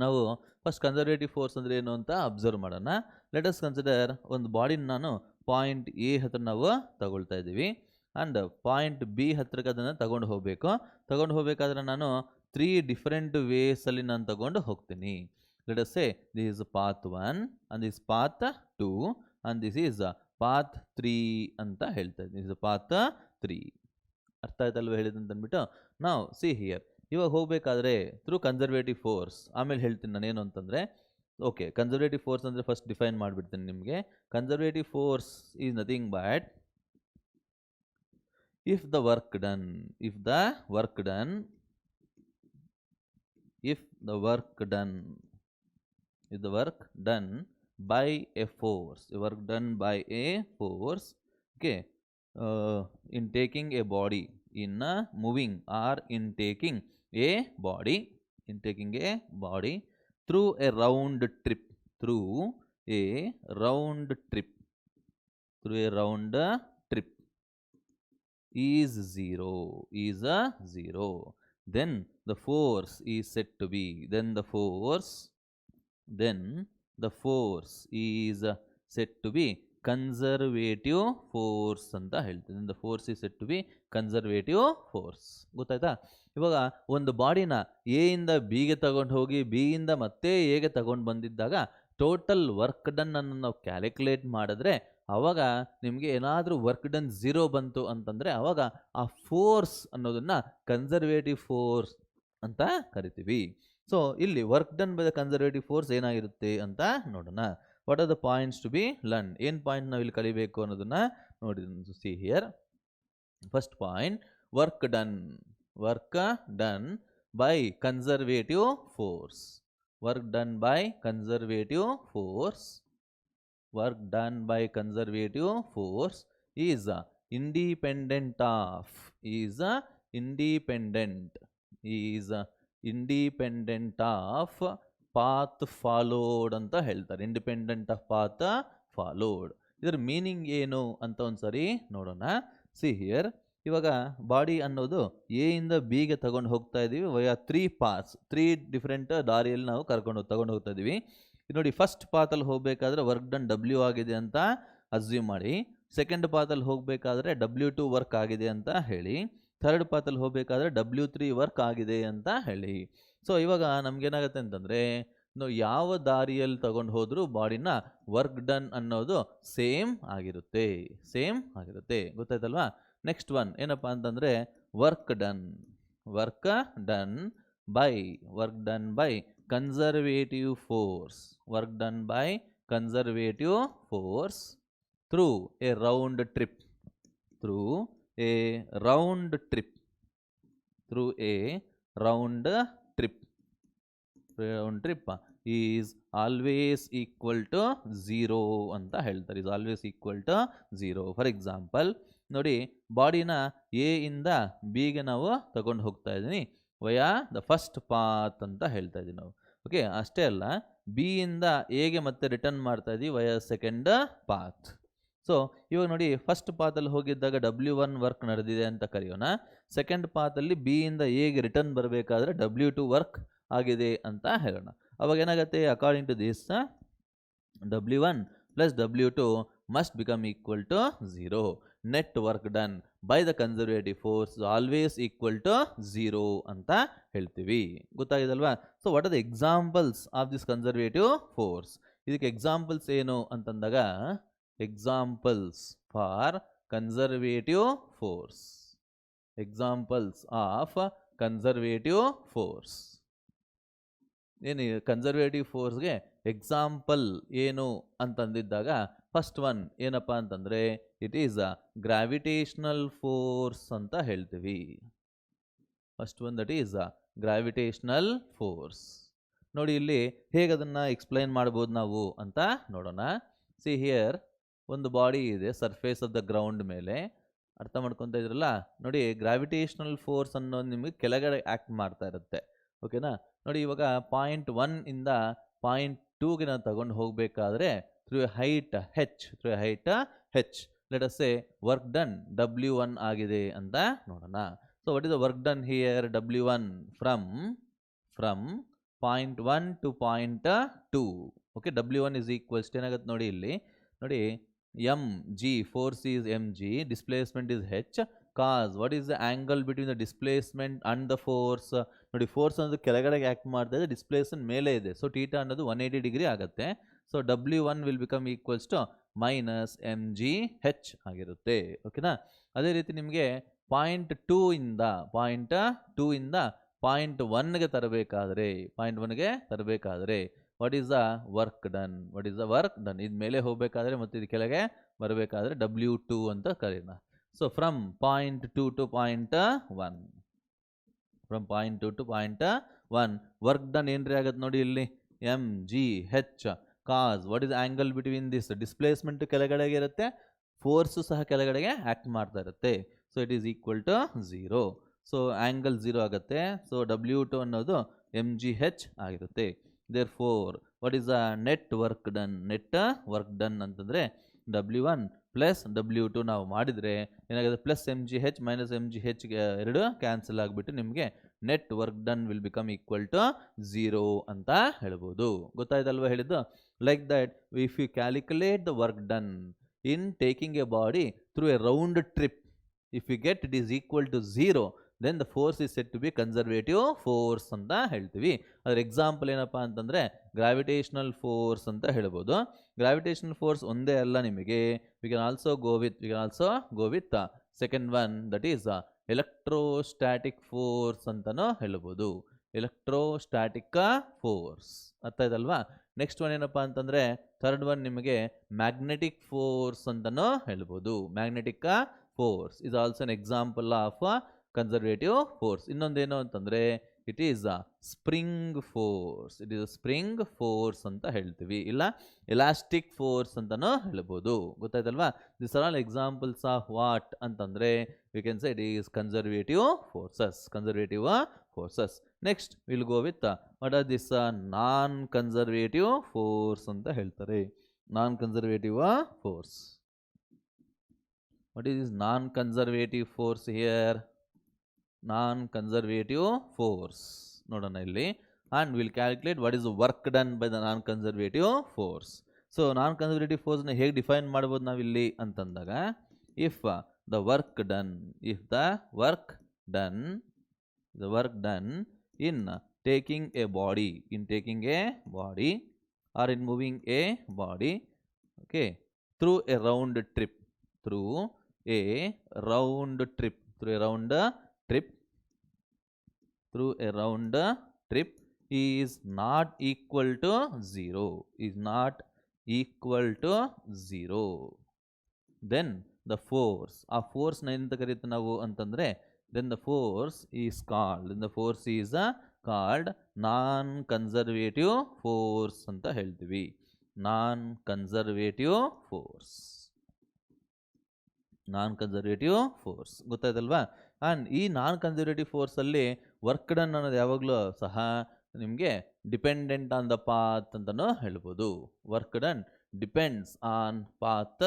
ನಾವು ಫಸ್ಟ್ ಕನ್ಸರ್ವೇಟಿವ್ ಫೋರ್ಸ್ ಅಂದರೆ ಏನು ಅಂತ ಅಬ್ಸರ್ವ್ ಮಾಡೋಣ. ಲೆಟ್ ಅಸ್ ಕನ್ಸಿಡರ್ ಒಂದು ಬಾಡಿನ ನಾನು ಪಾಯಿಂಟ್ ಎ ಹತ್ರ ನಾವು ತಗೊಳ್ತಾ ಇದ್ದೀವಿ ಆ್ಯಂಡ್ ಪಾಯಿಂಟ್ ಬಿ ಹತ್ರಕ್ಕೆ ಅದನ್ನು ತಗೊಂಡು ಹೋಗಬೇಕಾದ್ರೆ ನಾನು 3 ಡಿಫರೆಂಟ್ ವೇಸಲ್ಲಿ ನಾನು ತಗೊಂಡು ಹೋಗ್ತೀನಿ. Let us say this is path 1 and this is path 2 and this is path 3 ಅಂತ ಹೇಳ್ತಾ ಇದ್ದೀನಿ. this is path 3. ಅರ್ಥ ಆಯ್ತಲ್ವ ಹೇಳಿದಂತ ಅಂದ್ಬಿಟ್ಟು. ನಾವು ಸಿ ಹಿಯರ್, ಇವಾಗ ಹೋಗಬೇಕಾದ್ರೆ ಥ್ರೂ ಕನ್ಸರ್ವೇಟಿವ್ ಫೋರ್ಸ್, ಆಮೇಲೆ ಹೇಳ್ತೀನಿ ನಾನೇನು ಅಂತಂದರೆ, ಓಕೆ ಕನ್ಸರ್ವೇಟಿವ್ ಫೋರ್ಸ್ ಅಂದರೆ ಫಸ್ಟ್ ಡಿಫೈನ್ ಮಾಡಿಬಿಡ್ತೀನಿ ನಿಮಗೆ. Conservative force is nothing but if the work done by a force, okay, in taking a body, in moving or in taking a body through a round trip is zero, then the force is said to be conservative force ಅಂತ ಹೇಳ್ತೀನಿ. the force is said to be conservative force. ಗೊತ್ತಾಯ್ತಾ? ಇವಾಗ ಒಂದು ಬಾಡಿನ A ಇಂದ ಬಿಗೆ ತಗೊಂಡು ಹೋಗಿ ಬಿ ಇಂದ ಮತ್ತೆ ಎಗೆ ತಗೊಂಡು ಬಂದಿದ್ದಾಗ ಟೋಟಲ್ ವರ್ಕ್ ಡನ್ ಅನ್ನು ನಾವು ಕ್ಯಾಲ್ಕುಲೇಟ್ ಮಾಡಿದ್ರೆ ಆವಾಗ ನಿಮಗೆ ಏನಾದರೂ ವರ್ಕ್ ಡನ್ 0 ಬಂತು ಅಂತಂದರೆ ಆವಾಗ ಆ ಫೋರ್ಸ್ ಅನ್ನೋದನ್ನು ಕನ್ಸರ್ವೇಟಿವ್ ಫೋರ್ಸ್ ಅಂತ ಕರಿತೀವಿ. ಸೊ ಇಲ್ಲಿ work done by the conservative force ಏನಾಗಿರುತ್ತೆ ಅಂತ ನೋಡೋಣ. What are the points to be learn? ಏನು ಪಾಯಿಂಟ್ ನಾವು ಇಲ್ಲಿ ಕಲಿಬೇಕು ಅನ್ನೋದನ್ನು ನೋಡಿ. See here, first point, work done by conservative force. work done by conservative force is independent of path followed ಅಂತ ಹೇಳ್ತಾರೆ. independent of path followed. ಇದರ meaning ಏನು ಅಂತ ಒಂದ್ಸರಿ ನೋಡೋಣ. ಸಿ ಹಿಯರ್, ಇವಾಗ ಬಾಡಿ ಅನ್ನೋದು ಎ ಇಂದ ಬಿಗೆ ತಗೊಂಡು ಹೋಗ್ತಾ ಇದ್ದೀವಿ ವಯ 3 ಪಾತ್ಸ್, 3 ಡಿಫ್ರೆಂಟ್ ದಾರಿಯಲ್ಲಿ ನಾವು ತಗೊಂಡು ಹೋಗ್ತಾ ಇದ್ದೀವಿ. ನೋಡಿ ಫಸ್ಟ್ ಪಾತಲ್ಲಿ ಹೋಗಬೇಕಾದ್ರೆ ವರ್ಕ್ ಡನ್ W ಆಗಿದೆ ಅಂತ ಅಸ್ಯೂಮ್ ಮಾಡಿ, ಸೆಕೆಂಡ್ ಪಾತಲ್ಲಿ ಹೋಗಬೇಕಾದ್ರೆ W2 ವರ್ಕ್ ಆಗಿದೆ ಅಂತ ಹೇಳಿ, ಥರ್ಡ್ ಪಾತಲ್ಲಿ ಹೋಗಬೇಕಾದ್ರೆ W3 ವರ್ಕ್ ಆಗಿದೆ ಅಂತ ಹೇಳಿ. ಸೊ ಇವಾಗ ನಮ್ಗೇನಾಗುತ್ತೆ ಅಂತಂದರೆ ನಾವು ಯಾವ ದಾರಿಯಲ್ಲಿ ತಗೊಂಡು ಹೋದರೂ ಬಾಡಿನ ವರ್ಕ್ ಡನ್ ಅನ್ನೋದು ಸೇಮ್ ಆಗಿರುತ್ತೆ, ಗೊತ್ತಾಯ್ತಲ್ವಾ. ನೆಕ್ಸ್ಟ್ ಒನ್ ಏನಪ್ಪ ಅಂತಂದರೆ work done by conservative force through a round trip is always equal to 0 ಅಂತ ಹೇಳ್ತಾರೆ. Is always equal to 0. For example ನೋಡಿ, ಬಾಡಿನ ಎ ಇಂದ ಬಿಗೆ ನಾವು ತಗೊಂಡು ಹೋಗ್ತಾ ಇದ್ದೀನಿ ವಯಾ ದ ಫಸ್ಟ್ ಪಾತ್ ಅಂತ ಹೇಳ್ತಾ ಇದ್ದೀವಿ ನಾವು. ಓಕೆ, ಅಷ್ಟೇ ಅಲ್ಲ, ಬಿ ಇಂದ ಎಗೆ ಮತ್ತೆ ರಿಟರ್ನ್ ಮಾಡ್ತಾ ಇದ್ದೀವಿ ವಯಾ ಸೆಕೆಂಡ್ ಪಾತ್. ಸೊ ಇವಾಗ ನೋಡಿ, ಫಸ್ಟ್ ಪಾತಲ್ಲಿ ಹೋಗಿದ್ದಾಗ W1 ವರ್ಕ್ ನಡೆದಿದೆ ಅಂತ ಕರೆಯೋಣ. ಸೆಕೆಂಡ್ ಪಾತಲ್ಲಿ ಬಿ ಇಂದ ಎಗೆ ರಿಟರ್ನ್ ಬರಬೇಕಾದ್ರೆ W2 ವರ್ಕ್ ಆಗಿದೆ ಅಂತ ಹೇಳೋಣ. ಅವಾಗ ಏನಾಗುತ್ತೆ, according to this W1 plus W2 must become equal to 0. Net work done by the conservative force always equal to 0 ಅಂತ ಹೇಳ್ತೀವಿ. ಗೊತ್ತಾಗಿದಲ್ವಾ. So what are the examples of this conservative force? ಇದಕ್ಕೆ examples ಏನು ಅಂತಂದಾಗ, examples for conservative force, examples of conservative force ಏನು, conservative ಫೋರ್ಸ್ಗೆ example ಏನು ಅಂತಂದಿದ್ದಾಗ ಫಸ್ಟ್ ಒನ್ ಏನಪ್ಪ ಅಂತಂದರೆ it is a gravitational force ಅಂತ ಹೇಳ್ತೀವಿ. First one that is a gravitational force. ನೋಡಿ ಇಲ್ಲಿ ಹೇಗೆ ಅದನ್ನು ಎಕ್ಸ್ಪ್ಲೈನ್ ಮಾಡ್ಬೋದು ನಾವು ಅಂತ ನೋಡೋಣ. ಸಿ ಹಿಯರ್, ಒಂದು ಬಾಡಿ ಇದೆ ಸರ್ಫೇಸ್ ಆಫ್ ದ ಗ್ರೌಂಡ್ ಮೇಲೆ, ಅರ್ಥ ಮಾಡ್ಕೊತಾ ಇದ್ರಲ್ಲ. ನೋಡಿ, ಗ್ರಾವಿಟೇಷನಲ್ ಫೋರ್ಸ್ ಅನ್ನೋದು ನಿಮಗೆ ಕೆಳಗಡೆ ಆ್ಯಕ್ಟ್ ಮಾಡ್ತಾ ಇರುತ್ತೆ. ಓಕೆನಾ. ನೋಡಿ, ಇವಾಗ ಪಾಯಿಂಟ್ 1 ಇಂದ ಪಾಯಿಂಟ್ 2ಗೆ ನಾವು ತಗೊಂಡು ಹೋಗಬೇಕಾದ್ರೆ through a height H let us say work done W1 ಆಗಿದೆ ಅಂತ ನೋಡೋಣ. So what is the work done here? W1 from point 1 to point 2. Okay, W1 is equals ಏನಾಗುತ್ತೆ ನೋಡಿ, ಇಲ್ಲಿ ನೋಡಿ, mg, force is mg, displacement is h, cos what is the angle between the displacement and the force? ನೋಡಿ, force ಅನ್ನೋದು ಕೆಳಗಡೆ act ಮಾಡ್ತಾ ಇದೆ, displacement ಮೇಲೆ ಇದೆ. ಸೊ ಥೀಟಾ ಅನ್ನೋದು 180 ಡಿಗ್ರಿ ಆಗುತ್ತೆ. So W1 will become equals to minus mgh ಆಗಿರುತ್ತೆ. ಓಕೆನಾ. ಅದೇ ರೀತಿ ನಿಮಗೆ ಪಾಯಿಂಟ್ 2 ಇಂದ ಪಾಯಿಂಟ್ 1ಗೆ ತರಬೇಕಾದ್ರೆ what is the work done? ಇದು ಮೇಲೆ ಹೋಗಬೇಕಾದ್ರೆ ಮತ್ತು ಇದು ಕೆಳಗೆ ಬರಬೇಕಾದ್ರೆ W2 ಅಂತ ಕರೆಯೋಣ. So from point 2 to point 1, work done ಏನ್ರಿ ಆಗುತ್ತೆ ನೋಡಿ, ಇಲ್ಲಿ mgh cos what is angle between this? Displacement ಕೆಳಗಡೆಗೆ ಇರುತ್ತೆ, ಫೋರ್ಸು ಸಹ ಕೆಳಗಡೆಗೆ ಆ್ಯಕ್ಟ್ ಮಾಡ್ತಾ ಇರುತ್ತೆ. So it is equal to 0. So angle 0 ಆಗುತ್ತೆ. ಸೊ W2 ಅನ್ನೋದು mgh ಆಗಿರುತ್ತೆ. Therefore, what is the net work done ಅಂತಂದರೆ W1 ಪ್ಲಸ್ W2 ನಾವು ಮಾಡಿದರೆ ಏನಾಗುತ್ತೆ, ಪ್ಲಸ್ mgh ಮೈನಸ್ mgh ಎರಡು ಕ್ಯಾನ್ಸಲ್ ಆಗಿಬಿಟ್ಟು ನಿಮಗೆ net work done will become equal to 0 ಅಂತ ಹೇಳ್ಬೋದು. ಗೊತ್ತಾಯ್ತಲ್ವ ಹೇಳಿದ್ದು? Like that if you calculate the work done in taking a body through a round trip, if you get it is equal to 0, then the force is set to be conservative force ಅಂತ ಹೇಳ್ತೀವಿ. ಅದರ example ಏನಪ್ಪ ಅಂತಂದರೆ gravitational force ಅಂತ ಹೇಳ್ಬೋದು. Gravitational force ಒಂದೇ ಅಲ್ಲ ನಿಮಗೆ, we can also go with second one, that is electrostatic force ಅಂತಲೂ ಹೇಳ್ಬೋದು. ಎಲೆಕ್ಟ್ರೋಸ್ಟ್ಯಾಟಿಕ್ ಫೋರ್ಸ್ ಅರ್ಥ ಆಯ್ತಲ್ವಾ. ನೆಕ್ಸ್ಟ್ ಒನ್ ಏನಪ್ಪ ಅಂತಂದರೆ ಥರ್ಡ್ ಒನ್ ನಿಮಗೆ ಮ್ಯಾಗ್ನೆಟಿಕ್ ಫೋರ್ಸ್ ಅಂತಲೂ ಹೇಳ್ಬೋದು. Magnetic force is also an example of conservative force. ಇನ್ನೊಂದೇನು ಅಂತಂದರೆ it is a spring force ಅಂತ ಹೇಳ್ತೀವಿ, ಇಲ್ಲ ಎಲಾಸ್ಟಿಕ್ ಫೋರ್ಸ್ ಅಂತಲೂ ಹೇಳ್ಬೋದು. ಗೊತ್ತಾಯ್ತಲ್ವಾ. This are all examples of what ಅಂತಂದರೆ we can say it is conservative forces. Next will go with what are this non conservative force ಅಂತ ಹೇಳ್ತಾರೆ. Non conservative force What is this non-conservative force here? Non-conservative force. ನೋಡೋಣ ಇಲ್ಲಿ. And we'll calculate what is the work done by the non-conservative force. So non-conservative force ನ ಹೇಗೆ define ಮಾಡ್ಬೋದು ನಾವಿಲ್ಲಿ ಅಂತಂದಾಗ, if the work done in taking a body or in moving a body, okay, through a round trip is not equal to 0, then the force, ಆ force ನ ಎಂತ ಕರೀತೀವಿ ನಾವು ಅಂತಂದ್ರೆ, then the force is called non-conservative force ಅಂತ ಹೇಳ್ತೀವಿ. non-conservative force ಗೊತ್ತಾಯ್ತಲ್ವಾ? And ಈ non-conservative force ಅಲ್ಲಿ ವರ್ಕ್ ಡನ್ ಅನ್ನೋದು ಯಾವಾಗಲೂ ಸಹ ನಿಮಗೆ ಡಿಪೆಂಡೆಂಟ್ ಆನ್ ದ ಪಾತ್ ಅಂತಲೂ ಹೇಳ್ಬೋದು. Work done depends on path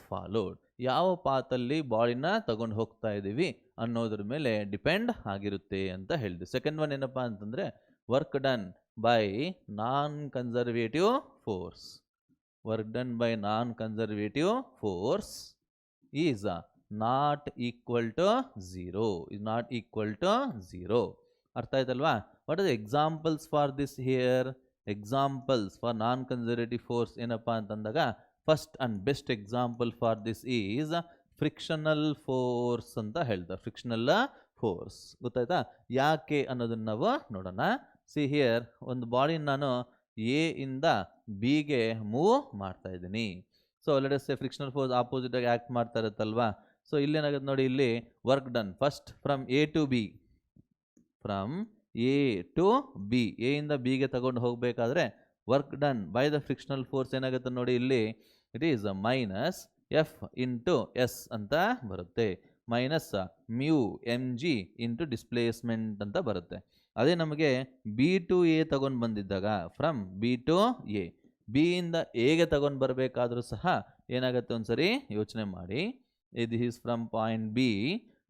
followed. ಯಾವ ಪಾತಲ್ಲಿ ಬಾಡಿನ ತಗೊಂಡು ಹೋಗ್ತಾ ಇದ್ದೀವಿ ಅನ್ನೋದ್ರ ಮೇಲೆ ಡಿಪೆಂಡ್ ಆಗಿರುತ್ತೆ ಅಂತ ಹೇಳಿದ್ವಿ. ಸೆಕೆಂಡ್ ಒನ್ ಏನಪ್ಪ ಅಂತಂದರೆ, work done by non-conservative force is not equal to 0. ಅರ್ಥ ಆಯ್ತಲ್ವಾ? What are the examples for this here? Examples for non-conservative force ಏನಪ್ಪ ಅಂತಂದಾಗ, first and best example for this is frictional force ಅಂತ ಹೇಳ್ತಾರೆ. Frictional force ಗೊತ್ತಾಯ್ತಾ? ಯಾಕೆ ಅನ್ನೋದನ್ನ ನಾವು ನೋಡೋಣ. ಸಿ ಹಿಯರ್, ಒಂದು ಬಾಡಿ ನಾನು ಎ ಇಂದ ಬಿಗೆ ಮೂವ್ ಮಾಡ್ತಾ ಇದ್ದೀನಿ. ಸೊ ಲೆಟ್ ಅಸ್ ಸೇ ಫ್ರಿಕ್ಷನಲ್ ಫೋರ್ಸ್ ಆಪೋಸಿಟ್ ಆಗಿ ಆಕ್ಟ್ ಮಾಡ್ತಾ ಇರುತ್ತಲ್ವಾ? ಸೊ ಇಲ್ಲೇನಾಗುತ್ತೆ ನೋಡಿ, ಇಲ್ಲಿ work done first from A to B, A ಇಂದ ಬಿಗೆ ತಗೊಂಡು ಹೋಗಬೇಕಾದ್ರೆ work done by the frictional force ಏನಾಗುತ್ತೆ ನೋಡಿ, ಇಲ್ಲಿ it is minus F into S ಅಂತ ಬರುತ್ತೆ. Minus mu mg into displacement ಅಂತ ಬರುತ್ತೆ. ಅದೇ ನಮಗೆ ಬಿ ಟು ಎ ತಗೊಂಡು ಬಂದಿದ್ದಾಗ, from B to A, B ಇಂದ ಎಗೆ ತಗೊಂಡು ಬರಬೇಕಾದ್ರೂ ಸಹ ಏನಾಗುತ್ತೆ ಒಂದ್ಸರಿ ಯೋಚನೆ ಮಾಡಿ. This is from point B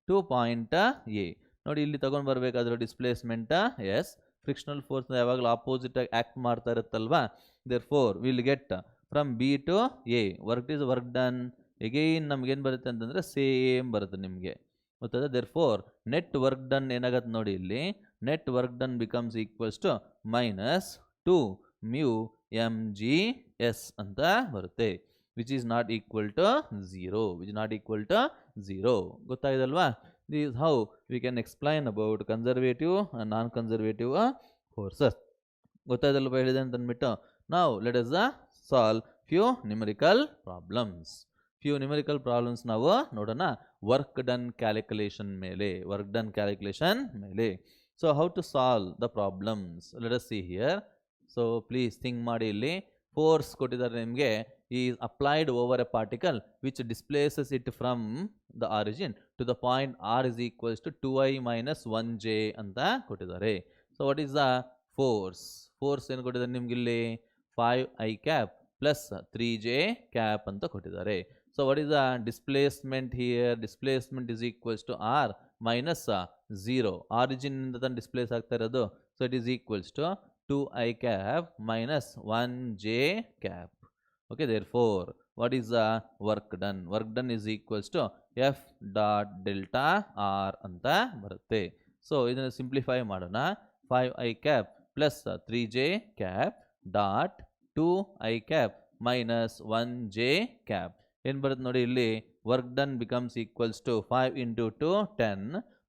to point A. ನೋಡಿ, ಇಲ್ಲಿ ತಗೊಂಡು ಬರಬೇಕಾದ್ರೂ ಡಿಸ್ಪ್ಲೇಸ್ಮೆಂಟ್ ಎಸ್, ಫ್ರಿಕ್ಷನಲ್ ಫೋರ್ಸ್ ಯಾವಾಗಲೂ ಆಪೋಸಿಟ್ ಆಗಿ ಆಕ್ಟ್ ಮಾಡ್ತಾ ಇರುತ್ತಲ್ವಾ? Therefore will get from B to A work done. Again ನಮ್ಗೇನು ಬರುತ್ತೆ ಅಂತಂದರೆ ಸೇಮ್ ಬರುತ್ತೆ ನಿಮಗೆ, ಗೊತ್ತಾದ? Therefore net work done ಏನಾಗುತ್ತೆ ನೋಡಿ, ಇಲ್ಲಿ net work done becomes equals to minus 2 mu mg s ಅಂತ ಬರುತ್ತೆ, which is not equal to 0. ಗೊತ್ತಾಗಿದಲ್ವಾ? This is how we can explain about conservative and non conservative forces. ಗೊತ್ತಾಯ್ತಲ್ವ ಹೇಳಿದೆ ಅಂತ ಅಂದ್ಬಿಟ್ಟು, ನಾವು let us solve few numerical problems ನಾವು ನೋಡೋಣ work done calculation ಮೇಲೆ. So how to solve the problems, let us see here. So please think ಮಾಡಿ. ಇಲ್ಲಿ force ಕೊಟ್ಟಿದ್ದಾರೆ ನಿಮಗೆ, is applied over a particle which displaces it from the origin to the point r is equals to 2i minus 1j ಅಂತ ಕೊಟ್ಟಿದ್ದಾರೆ. So what is the force ಏನು ಕೊಟ್ಟಿದ್ದಾರೆ ನಿಮ್ಗೆ ಇಲ್ಲಿ? 5i cap plus 3j cap ಅಂತ ಕೊಟ್ಟಿದ್ದಾರೆ. So what is the displacement here? Displacement is equals to r minus 0. Origin ಇಂದ ತಾನು ಡಿಸ್ಪ್ಲೇಸ್ ಆಗ್ತಾ ಇರೋದು. So it is equals to 2i cap minus 1j cap. Okay, therefore what is the work done? Work done is equals to f dot delta r ಅಂತ ಬರುತ್ತೆ. So ಇದನ್ನು simplify ಮಾಡೋಣ. 5i cap plus 3j cap dot 2i cap minus 1j cap ಏನು ಬರುತ್ತೆ ನೋಡಿ, ಇಲ್ಲಿ work done becomes equals to 5 into 2 10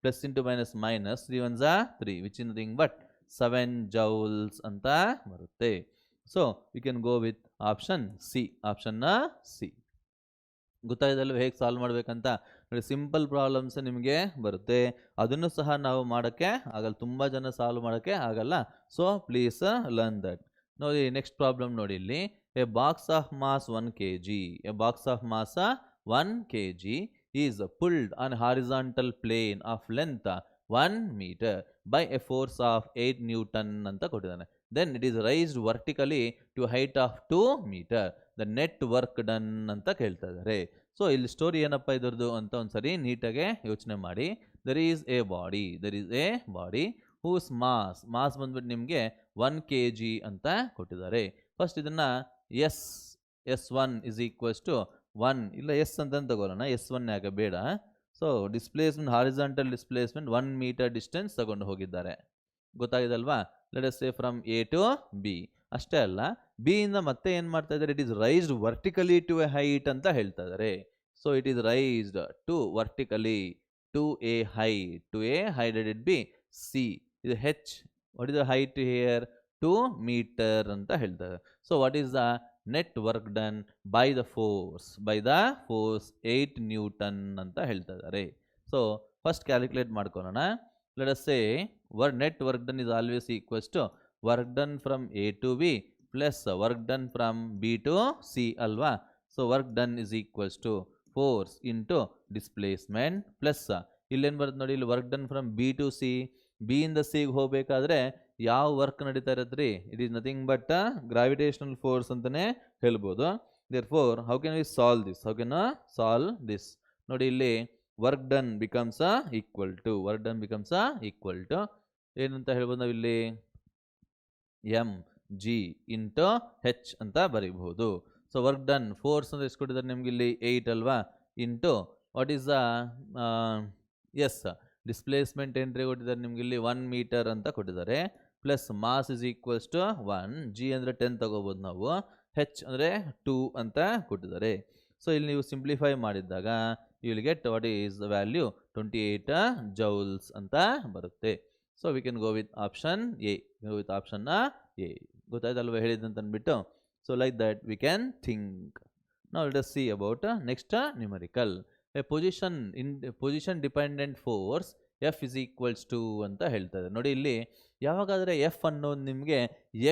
plus into minus minus 3 1s 3 which is nothing but 7 joules ಅಂತ ಬರುತ್ತೆ. So we can go with option C. ಗೊತ್ತಾಯ್ತಲ್ವ ಹೇಗೆ solve ಮಾಡಬೇಕಂತ? ನೋಡಿ, ಸಿಂಪಲ್ ಪ್ರಾಬ್ಲಮ್ಸ್ ನಿಮಗೆ ಬರುತ್ತೆ, ಅದನ್ನು ಸಹ ನಾವು ಮಾಡೋಕ್ಕೆ ಆಗಲ್ಲ, ತುಂಬ ಜನ ಸಾಲ್ವ್ ಮಾಡೋಕ್ಕೆ ಆಗಲ್ಲ. So please learn that. ನೋಡಿ ನೆಕ್ಸ್ಟ್ ಪ್ರಾಬ್ಲಮ್ ನೋಡಿ, ಇಲ್ಲಿ a box of mass 1 kg is pulled on horizontal plane of length 1 meter by a force of 8 Newton ಅಂತ ಕೊಟ್ಟಿದ್ದಾನೆ. then it is raised vertically to a height of 2 meter. The net work done ಅಂತ ಕೇಳ್ತಾ ಇದ್ದಾರೆ. So ಇಲ್ಲಿ story ಏನಪ್ಪ ಇದ್ರದ್ದು ಅಂತ ಒಂದ್ಸರಿ ನೀಟಾಗೆ ಯೋಚನೆ ಮಾಡಿ. there is a body whose mass ಬಂದ್ಬಿಟ್ಟು ನಿಮಗೆ 1 kg ಅಂತ ಕೊಟ್ಟಿದ್ದಾರೆ. ಫಸ್ಟ್ ಇದನ್ನ S1 is equals to 1 ಇಲ್ಲ ಎಸ್ ಅಂತ ತಗೊಳ್ಳೋಣ. S1 ಯಾಕೆ ಬೇಡ. So displacement horizontal displacement 1 metre distance ತಗೊಂಡು ಹೋಗಿದ್ದಾರೆ. ಗೊತ್ತಾಗಿದಲ್ವಾ. Let us say from A to B. ಅಷ್ಟೇ ಅಲ್ಲ, ಬಿ ಇಂದ ಮತ್ತೆ ಏನು ಮಾಡ್ತಾ ಇದ್ದಾರೆ, it is raised vertically to a height ಅಂತ ಹೇಳ್ತಾ ಇದ್ದಾರೆ. So it is raised to vertically to a height let it be C. ಇದು H. What is the height here? 2 metre ಅಂತ ಹೇಳ್ತಾರೆ. So what is the net work done by the force 8 newton ಅಂತ ಹೇಳ್ತಾ ಇದ್ದಾರೆ. So first calculate ಮಾಡ್ಕೊಳ್ಳೋಣ. Let us say net work done is always equals to work done from A to B plus work done from B to C alva. So work done is equals to force into displacement plus ಇಲ್ಲಿ ಏನು ಬರುತ್ತೆ ನೋಡಿ, ಇಲ್ಲಿ work done from B to C. B ಇಂದ C ಗೆ ಹೋಗಬೇಕಾದ್ರೆ ಯಾವ work ನಡೀತಾ ಇರತ್ರಿ? It is nothing but gravitational force ಅಂತಾನೆ ಹೇಳ್ಬೋದು. therefore how can we solve this? ನೋಡಿ ಇಲ್ಲಿ work done becomes equal to ಏನಂತ ಹೇಳ್ಬೋದು ನಾವಿಲ್ಲಿ mg ಇಂಟು ಹೆಚ್ ಅಂತ ಬರೀಬಹುದು. ಸೊ ವರ್ಕ್ ಡನ್ ಫೋರ್ಸ್ ಅಂದ್ರೆ ಎಷ್ಟು ಕೊಟ್ಟಿದ್ದಾರೆ ನಿಮ್ಗೆ ಇಲ್ಲಿ 8 ಅಲ್ವಾ, into what is the displacement entry ಕೊಟ್ಟಿದ್ದಾರೆ ನಿಮ್ಗೆ ಇಲ್ಲಿ 1 ಮೀಟರ್ ಅಂತ ಕೊಟ್ಟಿದ್ದಾರೆ, plus mass is equals to 1, g ಅಂದರೆ 10 ತಗೋಬೋದು ನಾವು, ಹೆಚ್ ಅಂದರೆ 2 ಅಂತ ಕೊಟ್ಟಿದ್ದಾರೆ. ಸೊ ಇಲ್ಲಿ ನೀವು ಸಿಂಪ್ಲಿಫೈ ಮಾಡಿದಾಗ you will get what is the value 28 joules ಅಂತ ಬರುತ್ತೆ. So we can go with option A. ಗೊತ್ತಾಯ್ತಲ್ವ ಹೇಳಿದಂತ ಅಂದ್ಬಿಟ್ಟು. So like that we can think. Now let us see about next numerical. A position dependent force F is equals to ಅಂತ ಹೇಳ್ತಾರೆ. ನೋಡಿ ಇಲ್ಲಿ ಯಾವಾಗಾದರೆ F ಅನ್ನೋದು ನಿಮಗೆ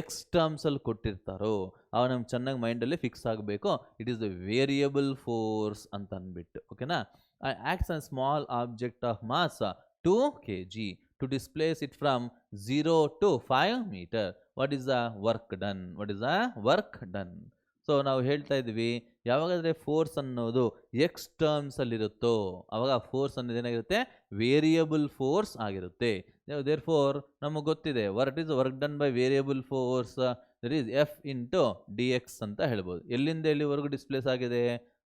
ಎಕ್ಸ್ ಟರ್ಮ್ಸಲ್ಲಿ ಕೊಟ್ಟಿರ್ತಾರೋ ಅವಾಗ ನಮ್ಗೆ ಚೆನ್ನಾಗಿ ಮೈಂಡಲ್ಲಿ ಫಿಕ್ಸ್ ಆಗಬೇಕು. It is the variable force ಅಂತ ಅಂದ್ಬಿಟ್ಟು. ಓಕೆನಾ. Acts on small object of mass 2 kg to displace it from 0 to 5 meter. What is the work done? So ನಾವು ಹೇಳ್ತಾ ಇದ್ವಿ, ಯಾವಾಗಾದರೆ ಫೋರ್ಸ್ ಅನ್ನೋದು ಎಕ್ಸ್ ಟರ್ಮ್ಸಲ್ಲಿರುತ್ತೋ ಆವಾಗ ಫೋರ್ಸ್ ಅನ್ನೋದು ಏನಾಗಿರುತ್ತೆ, ವೇರಿಯಬಲ್ ಫೋರ್ಸ್ ಆಗಿರುತ್ತೆ. ದೇರ್ಫೋರ್ ನಮಗೆ ಗೊತ್ತಿದೆ work done by variable force that is F into D X ಅಂತ ಹೇಳ್ಬೋದು. ಎಲ್ಲಿಂದ ಎಲ್ಲಿವರೆಗೂ ಡಿಸ್ಪ್ಲೇಸ್ ಆಗಿದೆ?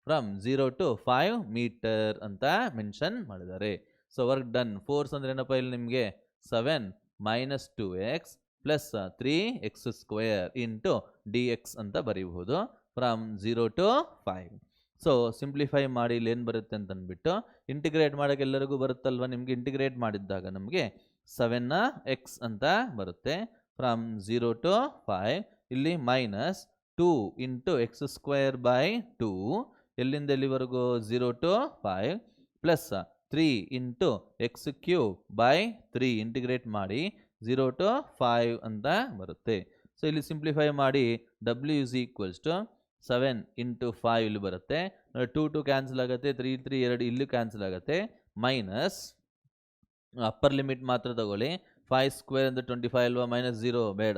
ಫ್ರಮ್ 0 to 5 ಮೀಟರ್ ಅಂತ ಮೆನ್ಷನ್ ಮಾಡಿದ್ದಾರೆ. ಸೊ ವರ್ಕ್ ಡನ್ ಫೋರ್ಸ್ ಅಂದರೆ ಏನಪ್ಪ, ಇಲ್ಲಿ ನಿಮಗೆ 7 - 2x plus 3x² into D X ಅಂತ ಬರೀಬಹುದು ಫ್ರಮ್ 0 to 5. ಸೊ ಸಿಂಪ್ಲಿಫೈ ಮಾಡಿ ಇಲ್ಲಿ ಏನು ಬರುತ್ತೆ ಅಂತ ಅಂದ್ಬಿಟ್ಟು ಇಂಟಿಗ್ರೇಟ್ ಮಾಡೋಕೆ ಎಲ್ಲರಿಗೂ ಬರುತ್ತಲ್ವ ನಿಮಗೆ. ಇಂಟಿಗ್ರೇಟ್ ಮಾಡಿದ್ದಾಗ ನಮಗೆ 7x ಅಂತ ಬರುತ್ತೆ ಫ್ರಮ್ 0 to 5. ಇಲ್ಲಿ -2 ಇಂಟು x² 2 ಎಲ್ಲಿಂದ ಎಲ್ಲಿವರೆಗೂ 0 to 5 plus 3 into x³ 3 integrate ಮಾಡಿ 0 to 5 ಅಂತ ಬರುತ್ತೆ. ಸೊ ಇಲ್ಲಿ ಸಿಂಪ್ಲಿಫೈ ಮಾಡಿ w is equals to 7 into 5 ಇಲ್ಲಿ ಬರುತ್ತೆ. 2 ಕ್ಯಾನ್ಸಲ್ ಆಗುತ್ತೆ, 3 2 ಇಲ್ಲೂ ಕ್ಯಾನ್ಸಲ್ ಆಗುತ್ತೆ, ಮೈನಸ್ ಅಪ್ಪರ್ ಲಿಮಿಟ್ ಮಾತ್ರ ತಗೊಳ್ಳಿ. 5² ಅಂದರೆ 25 ಅಲ್ವಾ, -0 ಬೇಡ.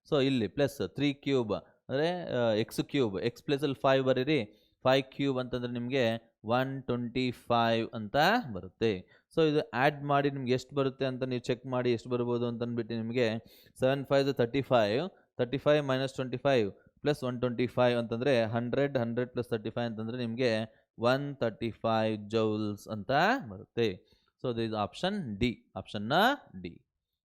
ಸೊ ಇಲ್ಲಿ ಪ್ಲಸ್ 3³ ಅಂದರೆ x³ x ಪ್ಲೇಸಲ್ಲಿ 5 ಬರೀರಿ, 5³ ಅಂತಂದರೆ ನಿಮಗೆ 125 ಅಂತ ಬರುತ್ತೆ. ಸೊ ಇದು ಆ್ಯಡ್ ಮಾಡಿ ನಿಮ್ಗೆ ಎಷ್ಟು ಬರುತ್ತೆ ಅಂತ ನೀವು ಚೆಕ್ ಮಾಡಿ ಎಷ್ಟು ಬರ್ಬೋದು ಅಂತ ಅಂದ್ಬಿಟ್ಟು ನಿಮಗೆ 7 5 35 35 - 25 ಪ್ಲಸ್ 125 ಅಂತಂದರೆ 100 ಪ್ಲಸ್ 35 ಅಂತಂದರೆ ನಿಮಗೆ 135 ಜೌಲ್ಸ್ ಅಂತ ಬರುತ್ತೆ. So this option D.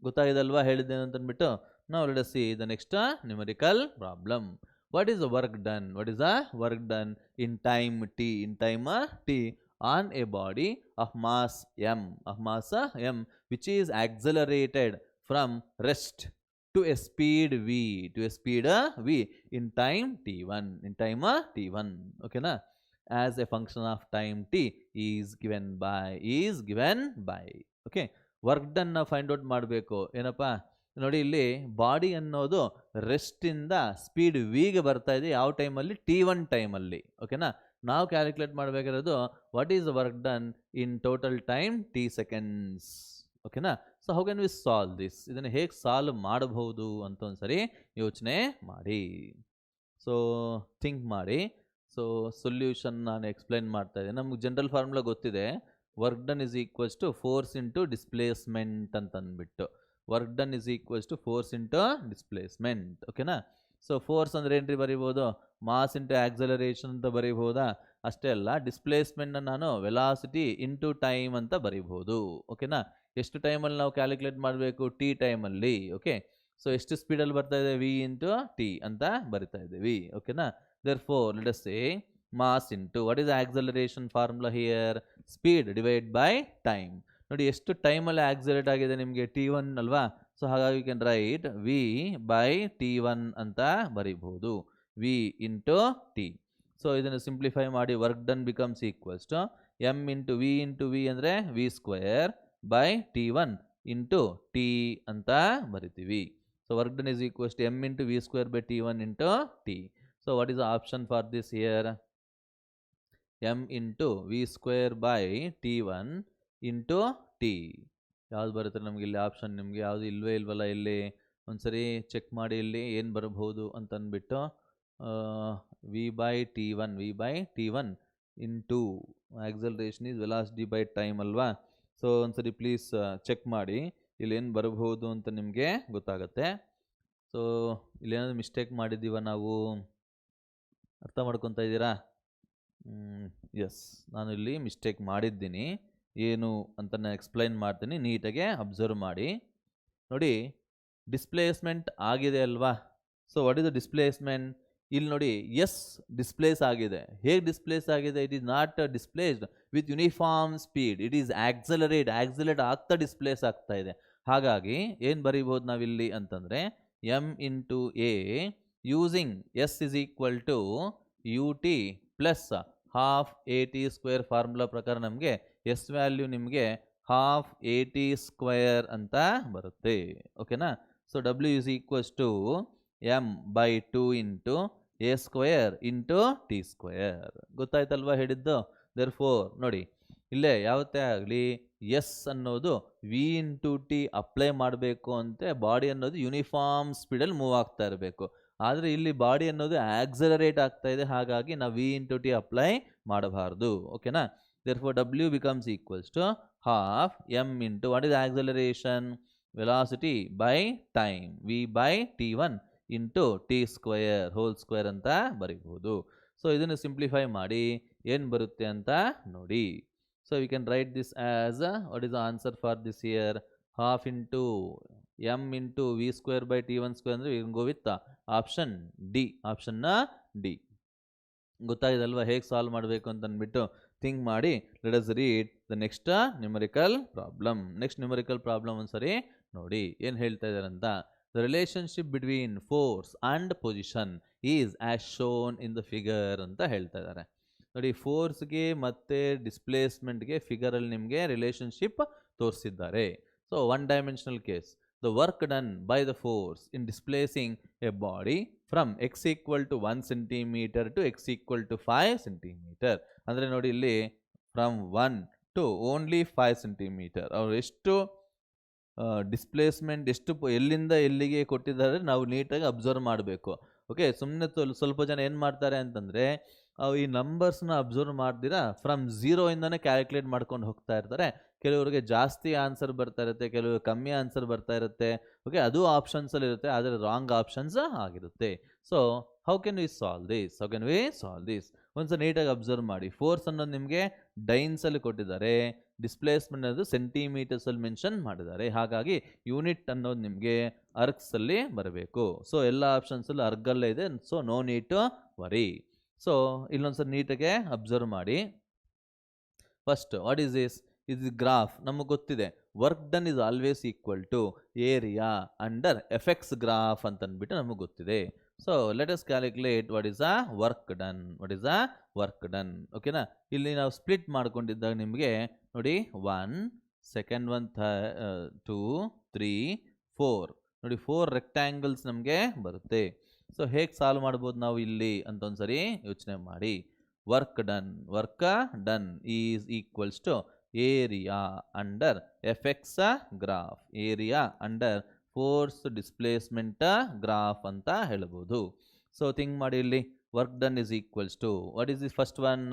ಗೊತ್ತಾಗಿದಲ್ವಾ ಹೇಳಿದ್ದೇನೆ ಅಂತ ಅಂದ್ಬಿಟ್ಟು. ನಾವು let us see the next numerical problem. What is the work done in time t on a body of mass m which is accelerated from rest to a speed v in time t1 okay na, as a function of time t is given by okay. Work done ನಾವು find out ಮಾಡಬೇಕು. ಏನಪ್ಪ ನೋಡಿ, ಇಲ್ಲಿ body ಅನ್ನೋದು ರೆಸ್ಟಿಂದ speed ವಿಗೆ ಬರ್ತಾ ಇದೆ. ಯಾವ ಟೈಮಲ್ಲಿ? T1 ಟೈಮಲ್ಲಿ. ಓಕೆನಾ. ನಾವು ಕ್ಯಾಲ್ಕುಲೇಟ್ ಮಾಡಬೇಕಾಗಿರೋದು what is the work done in total time T seconds. ಓಕೆನಾ. So how can we solve this, ಇದನ್ನು ಹೇಗೆ ಸಾಲ್ವ್ ಮಾಡಬಹುದು ಅಂತ ಒಂದ್ಸರಿ ಯೋಚನೆ ಮಾಡಿ. ಸೊ ಥಿಂಕ್ ಮಾಡಿ. ಸೊ ಸೊಲ್ಯೂಷನ್ ನಾನು ಎಕ್ಸ್ಪ್ಲೈನ್ ಮಾಡ್ತಾ ಇದ್ದೀನಿ. ನಮ್ಗೆ ಜನರಲ್ ಫಾರ್ಮುಲಾ ಗೊತ್ತಿದೆ, work done is equals to force into displacement ಅಂತ ಅಂದ್ಬಿಟ್ಟು. Work done is equals to force into displacement. ಓಕೆನಾ. ಸೊ ಫೋರ್ಸ್ ಅಂದರೆ ಏನ್ರಿ ಬರೀಬೋದು, ಮಾಸ್ ಇಂಟು ಆಕ್ಸಲರೇಷನ್ ಅಂತ ಬರೀಬೋದಾ. ಅಷ್ಟೇ ಅಲ್ಲ, ಡಿಸ್ಪ್ಲೇಸ್ಮೆಂಟ್ನ ನಾನು ವೆಲಾಸಿಟಿ ಇಂಟು ಟೈಮ್ ಅಂತ ಬರೀಬೋದು. ಓಕೆನಾ. ಎಷ್ಟು ಟೈಮಲ್ಲಿ ನಾವು ಕ್ಯಾಲ್ಕುಲೇಟ್ ಮಾಡಬೇಕು, ಟಿ ಟೈಮಲ್ಲಿ. ಓಕೆ. ಸೊ ಎಷ್ಟು ಸ್ಪೀಡಲ್ಲಿ ಬರ್ತಾ ಇದೆ, ವಿ ಇಂಟು ಟಿ ಅಂತ ಬರಿತಾ ಇದ್ದೀವಿ. ಓಕೆನಾ. therefore let us say mass into what is the acceleration formula here, speed divided by time. ನೋಡಿ ಎಷ್ಟು ಟೈಮಲ್ಲಿ ಆಕ್ಸಲೇಟ್ ಆಗಿದೆ ನಿಮಗೆ, t1 ಅಲ್ವಾ. ಸೊ ಹಾಗಾಗಿ you can write v by t1 ಅಂತ ಬರೀಬಹುದು, v ಇಂಟು ಟಿ. ಸೊ ಇದನ್ನು ಸಿಂಪ್ಲಿಫೈ ಮಾಡಿ work done becomes equals to m into v ಅಂದರೆ v square by t1 into T ಅಂತ ಬರಿತೀವಿ. So work done is equals to m into v square by t1 into T. So what is the option for this here? m into v square by t1 into t. ಯಾವ್ದು ಬರುತ್ತೆ ನಮಗೆ ಇಲ್ಲಿ option, ನಿಮಗೆ ಯಾವುದು ಇಲ್ವಲ್ಲ ಇಲ್ಲಿ ಒಂದ್ಸರಿ check ಮಾಡಿ ಇಲ್ಲಿ ಏನು ಬರಬಹುದು ಅಂತ ಅಂದ್ಬಿಟ್ಟು. v by t1 into acceleration is velocity by time ಅಲ್ವಾ. ಸೊ ಒಂದ್ಸರಿ ಪ್ಲೀಸ್ ಚೆಕ್ ಮಾಡಿ ಇಲ್ಲಿ ಏನು ಬರಬಹುದು ಅಂತ ನಿಮಗೆ ಗೊತ್ತಾಗುತ್ತೆ. ಸೊ ಇಲ್ಲೇನಾದ್ರು ಮಿಸ್ಟೇಕ್ ಮಾಡಿದ್ದೀವ ನಾವು, ಅರ್ಥ ಮಾಡ್ಕೊತಾ ಇದ್ದೀರಾ? ಎಸ್, ನಾನು ಇಲ್ಲಿ ಮಿಸ್ಟೇಕ್ ಮಾಡಿದ್ದೀನಿ. ಏನು ಅಂತ ನಾನು ಎಕ್ಸ್ಪ್ಲೈನ್ ಮಾಡ್ತೀನಿ, ನೀಟಾಗೆ ಅಬ್ಸರ್ವ್ ಮಾಡಿ. ನೋಡಿ, ಡಿಸ್ಪ್ಲೇಸ್ಮೆಂಟ್ ಆಗಿದೆ ಅಲ್ವಾ. So what is the displacement? ಇಲ್ಲಿ ನೋಡಿ, ಎಸ್ ಡಿಸ್ಪ್ಲೇಸ್ ಆಗಿದೆ. ಹೇಗೆ ಡಿಸ್ಪ್ಲೇಸ್ ಆಗಿದೆ? It is not displaced with uniform speed, it is accelerate ಆಗ್ತಾ ಡಿಸ್ಪ್ಲೇಸ್ ಆಗ್ತಾ ಇದೆ. ಹಾಗಾಗಿ ಏನು ಬರೀಬೋದು ನಾವಿಲ್ಲಿ ಅಂತಂದರೆ, M into A using s is equal to ut plus half at square formula ಪ್ರಕಾರ ನಮಗೆ s ವ್ಯಾಲ್ಯೂ ನಿಮಗೆ ಹಾಫ್ at ಸ್ಕ್ವೇರ್ ಅಂತ ಬರುತ್ತೆ. ಓಕೆನಾ. So w is equals to m by 2 into a square into T square. ಗೊತ್ತಾಯ್ತಲ್ವಾ ಹೇಳಿದ್ದು? therefore ನೋಡಿ, ಇಲ್ಲೇ ಯಾವತ್ತೇ ಆಗಲಿ ಎಸ್ ಅನ್ನೋದು ವಿ ಇಂಟು ಟಿ ಅಪ್ಲೈ ಮಾಡಬೇಕು ಅಂತೆ. ಬಾಡಿ ಅನ್ನೋದು ಯೂನಿಫಾರ್ಮ್ ಸ್ಪೀಡಲ್ಲಿ ಮೂವ್ ಆಗ್ತಾ ಇರಬೇಕು. ಆದರೆ ಇಲ್ಲಿ ಬಾಡಿ ಅನ್ನೋದು ಆಕ್ಸಲರೇಟ್ ಆಗ್ತಾ ಇದೆ, ಹಾಗಾಗಿ ನಾವು ವಿ ಇಂಟು ಟಿ ಅಪ್ಲೈ ಮಾಡಬಾರ್ದು. ಓಕೆನಾ. therefore w becomes equals to half m into what is acceleration, velocity by time, v by t1 into t square whole square ಅಂತ ಬರೀಬಹುದು. ಸೊ ಇದನ್ನು ಸಿಂಪ್ಲಿಫೈ ಮಾಡಿ ಏನು ಬರುತ್ತೆ ಅಂತ ನೋಡಿ. So we can write this as what is the answer for this here, half into m into v square by t1 square ಅಂದರೆ we can go with option D. ಆಪ್ಷನ್ನ ಡಿ. ಗೊತ್ತಾಗಿದೆ ಅಲ್ವಾ ಹೇಗೆ ಸಾಲ್ವ್ ಮಾಡಬೇಕು ಅಂತ ಅಂದ್ಬಿಟ್ಟು ಥಿಂಕ್ ಮಾಡಿ. Let us read the next numerical problem. Next numerical problem ಒಂದ್ಸರಿ ನೋಡಿ ಏನು ಹೇಳ್ತಾ ಇದ್ದಾರೆ ಅಂತ. The relationship between force and position is as shown in the figure ಅಂತ ಹೇಳ್ತಾ ಇದ್ದಾರೆ. ನೋಡಿ, ಫೋರ್ಸ್ಗೆ ಮತ್ತು ಡಿಸ್ಪ್ಲೇಸ್ಮೆಂಟ್ಗೆ ಫಿಗರಲ್ಲಿ ನಿಮಗೆ ರಿಲೇಶನ್ಶಿಪ್ ತೋರಿಸಿದ್ದಾರೆ. So one dimensional case, the work done by the force in displacing a body from x equal to 1 centimeter to x equal to 5 centimeter. ಅಂದರೆ ನೋಡಿ ಇಲ್ಲಿ ಫ್ರಮ್ 1 to only 5 centimeter ಅವ್ರು ಎಷ್ಟು ಡಿಸ್ಪ್ಲೇಸ್ಮೆಂಟ್ ಎಷ್ಟು ಎಲ್ಲಿಂದ ಎಲ್ಲಿಗೆ ಕೊಟ್ಟಿದ್ದಾರೆ ನಾವು ನೀಟಾಗಿ ಅಬ್ಸರ್ವ್ ಮಾಡಬೇಕು. ಓಕೆ. ಸುಮ್ಮನೆ ಸ್ವಲ್ಪ ಜನ ಏನು ಮಾಡ್ತಾರೆ ಅಂತಂದರೆ ಈ ನಂಬರ್ಸ್ನ ಅಬ್ಸರ್ವ್ ಮಾಡ್ದಿರಾ ಫ್ರಮ್ ಝೀರೋಯಿಂದನೇ ಕ್ಯಾಲ್ಕುಲೇಟ್ ಮಾಡ್ಕೊಂಡು ಹೋಗ್ತಾ ಇರ್ತಾರೆ. ಕೆಲವರಿಗೆ ಜಾಸ್ತಿ ಆನ್ಸರ್ ಬರ್ತಾ ಇರುತ್ತೆ, ಕೆಲವರು ಕಮ್ಮಿ ಆನ್ಸರ್ ಬರ್ತಾ ಇರುತ್ತೆ. ಓಕೆ, ಅದು ಆಪ್ಷನ್ಸಲ್ಲಿ ಇರುತ್ತೆ, ಆದರೆ ರಾಂಗ್ ಆಪ್ಷನ್ಸ್ ಆಗಿರುತ್ತೆ. So how can we solve this? ಒಂದ್ಸಲ ನೀಟಾಗಿ ಅಬ್ಸರ್ವ್ ಮಾಡಿ. ಫೋರ್ಸ್ ಅನ್ನೋದು ನಿಮಗೆ ಡೈನ್ಸಲ್ಲಿ ಕೊಟ್ಟಿದ್ದಾರೆ, ಡಿಸ್ಪ್ಲೇಸ್ಮೆಂಟ್ ಅನ್ನೋದು ಸೆಂಟಿಮೀಟರ್ಸಲ್ಲಿ ಮೆನ್ಷನ್ ಮಾಡಿದ್ದಾರೆ. ಹಾಗಾಗಿ ಯೂನಿಟ್ ಅನ್ನೋದು ನಿಮಗೆ ಅರ್ಕ್ಸಲ್ಲಿ ಬರಬೇಕು. ಸೊ ಎಲ್ಲ ಆಪ್ಷನ್ಸಲ್ಲಿ ಅರ್ಗಲ್ಲೇ ಇದೆ. So no need to worry. So ಇಲ್ಲೊಂದ್ಸಲ ನೀಟಾಗೆ ಅಬ್ಸರ್ವ್ ಮಾಡಿ. First what is this? ಇದು ಗ್ರಾಫ್ ನಮಗೆ ಗೊತ್ತಿದೆ. Work done is always equal to area under effects graph ಅಂತ ಅಂದ್ಬಿಟ್ಟು ನಮಗೆ ಗೊತ್ತಿದೆ. So let us calculate what is a work done. ಓಕೆನಾ. ಇಲ್ಲಿ ನಾವು ಸ್ಪ್ಲಿಟ್ ಮಾಡ್ಕೊಂಡಿದ್ದಾಗ ನಿಮಗೆ ನೋಡಿ 1 ಸೆಕೆಂಡ್ 1 2 3 4 ನೋಡಿ 4 ರೆಕ್ಟ್ಯಾಂಗಲ್ಸ್ ನಮಗೆ ಬರುತ್ತೆ. ಸೊ ಹೇಗೆ ಸಾಲ್ವ್ ಮಾಡ್ಬೋದು ನಾವು ಇಲ್ಲಿ ಅಂತ ಒಂದ್ಸರಿ ಯೋಚನೆ ಮಾಡಿ. Work done is equals to area under effects graph, area under force displacement graph ಅಂತ ಹೇಳ್ಬೋದು. ಸೊ ಥಿಂಕ್ ಮಾಡಿ, ಇಲ್ಲಿ work done is equals to what is the first one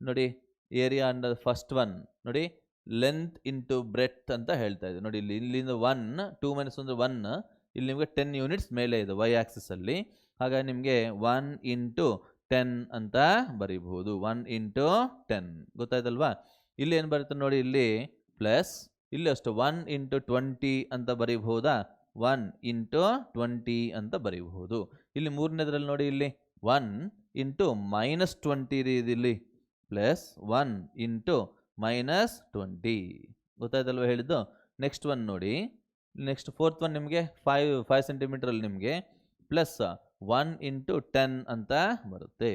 ನೋಡಿ, ಏರಿಯಾ ಅಂಡರ್ ಫಸ್ಟ್ ಒನ್ ನೋಡಿ ಲೆಂತ್ ಇಂಟು ಬ್ರೆತ್ ಅಂತ ಹೇಳ್ತಾ ಇದೆ ನೋಡಿ. ಇಲ್ಲಿಂದ 1 2 - 1 1, ಇಲ್ಲಿ ನಿಮಗೆ 10 ಯೂನಿಟ್ಸ್ ಮೇಲೆ ಇದೆ ವೈ ಆಕ್ಸಿಸ್ ಅಲ್ಲಿ. ಹಾಗಾಗಿ ನಿಮಗೆ 1 × 10 ಅಂತ ಬರೀಬಹುದು. 1 × 10 ಗೊತ್ತಾಯ್ತಲ್ವಾ? ಇಲ್ಲಿ ಏನು ಬರುತ್ತೆ ನೋಡಿ, ಇಲ್ಲಿ ಪ್ಲಸ್, ಇಲ್ಲಿ ಅಷ್ಟು 1 × 20 ಅಂತ ಬರೀಬಹುದಾ? 1 × 20 ಅಂತ ಬರೀಬಹುದು. ಇಲ್ಲಿ ಮೂರನೇದ್ರಲ್ಲಿ ನೋಡಿ, ಇಲ್ಲಿ 1 × -20 ಇಲ್ಲಿ ಪ್ಲಸ್ 1 × -20 ಗೊತ್ತಾಯ್ತಲ್ವ ಹೇಳಿದ್ದು. ನೆಕ್ಸ್ಟ್ ಒನ್ ನೋಡಿ, ನೆಕ್ಸ್ಟ್ ಫೋರ್ತ್ ಒನ್ ನಿಮಗೆ 5 ಸೆಂಟಿಮೀಟ್ರಲ್ಲಿ ನಿಮಗೆ ಪ್ಲಸ್ 1 × 10 ಅಂತ ಬರುತ್ತೆ.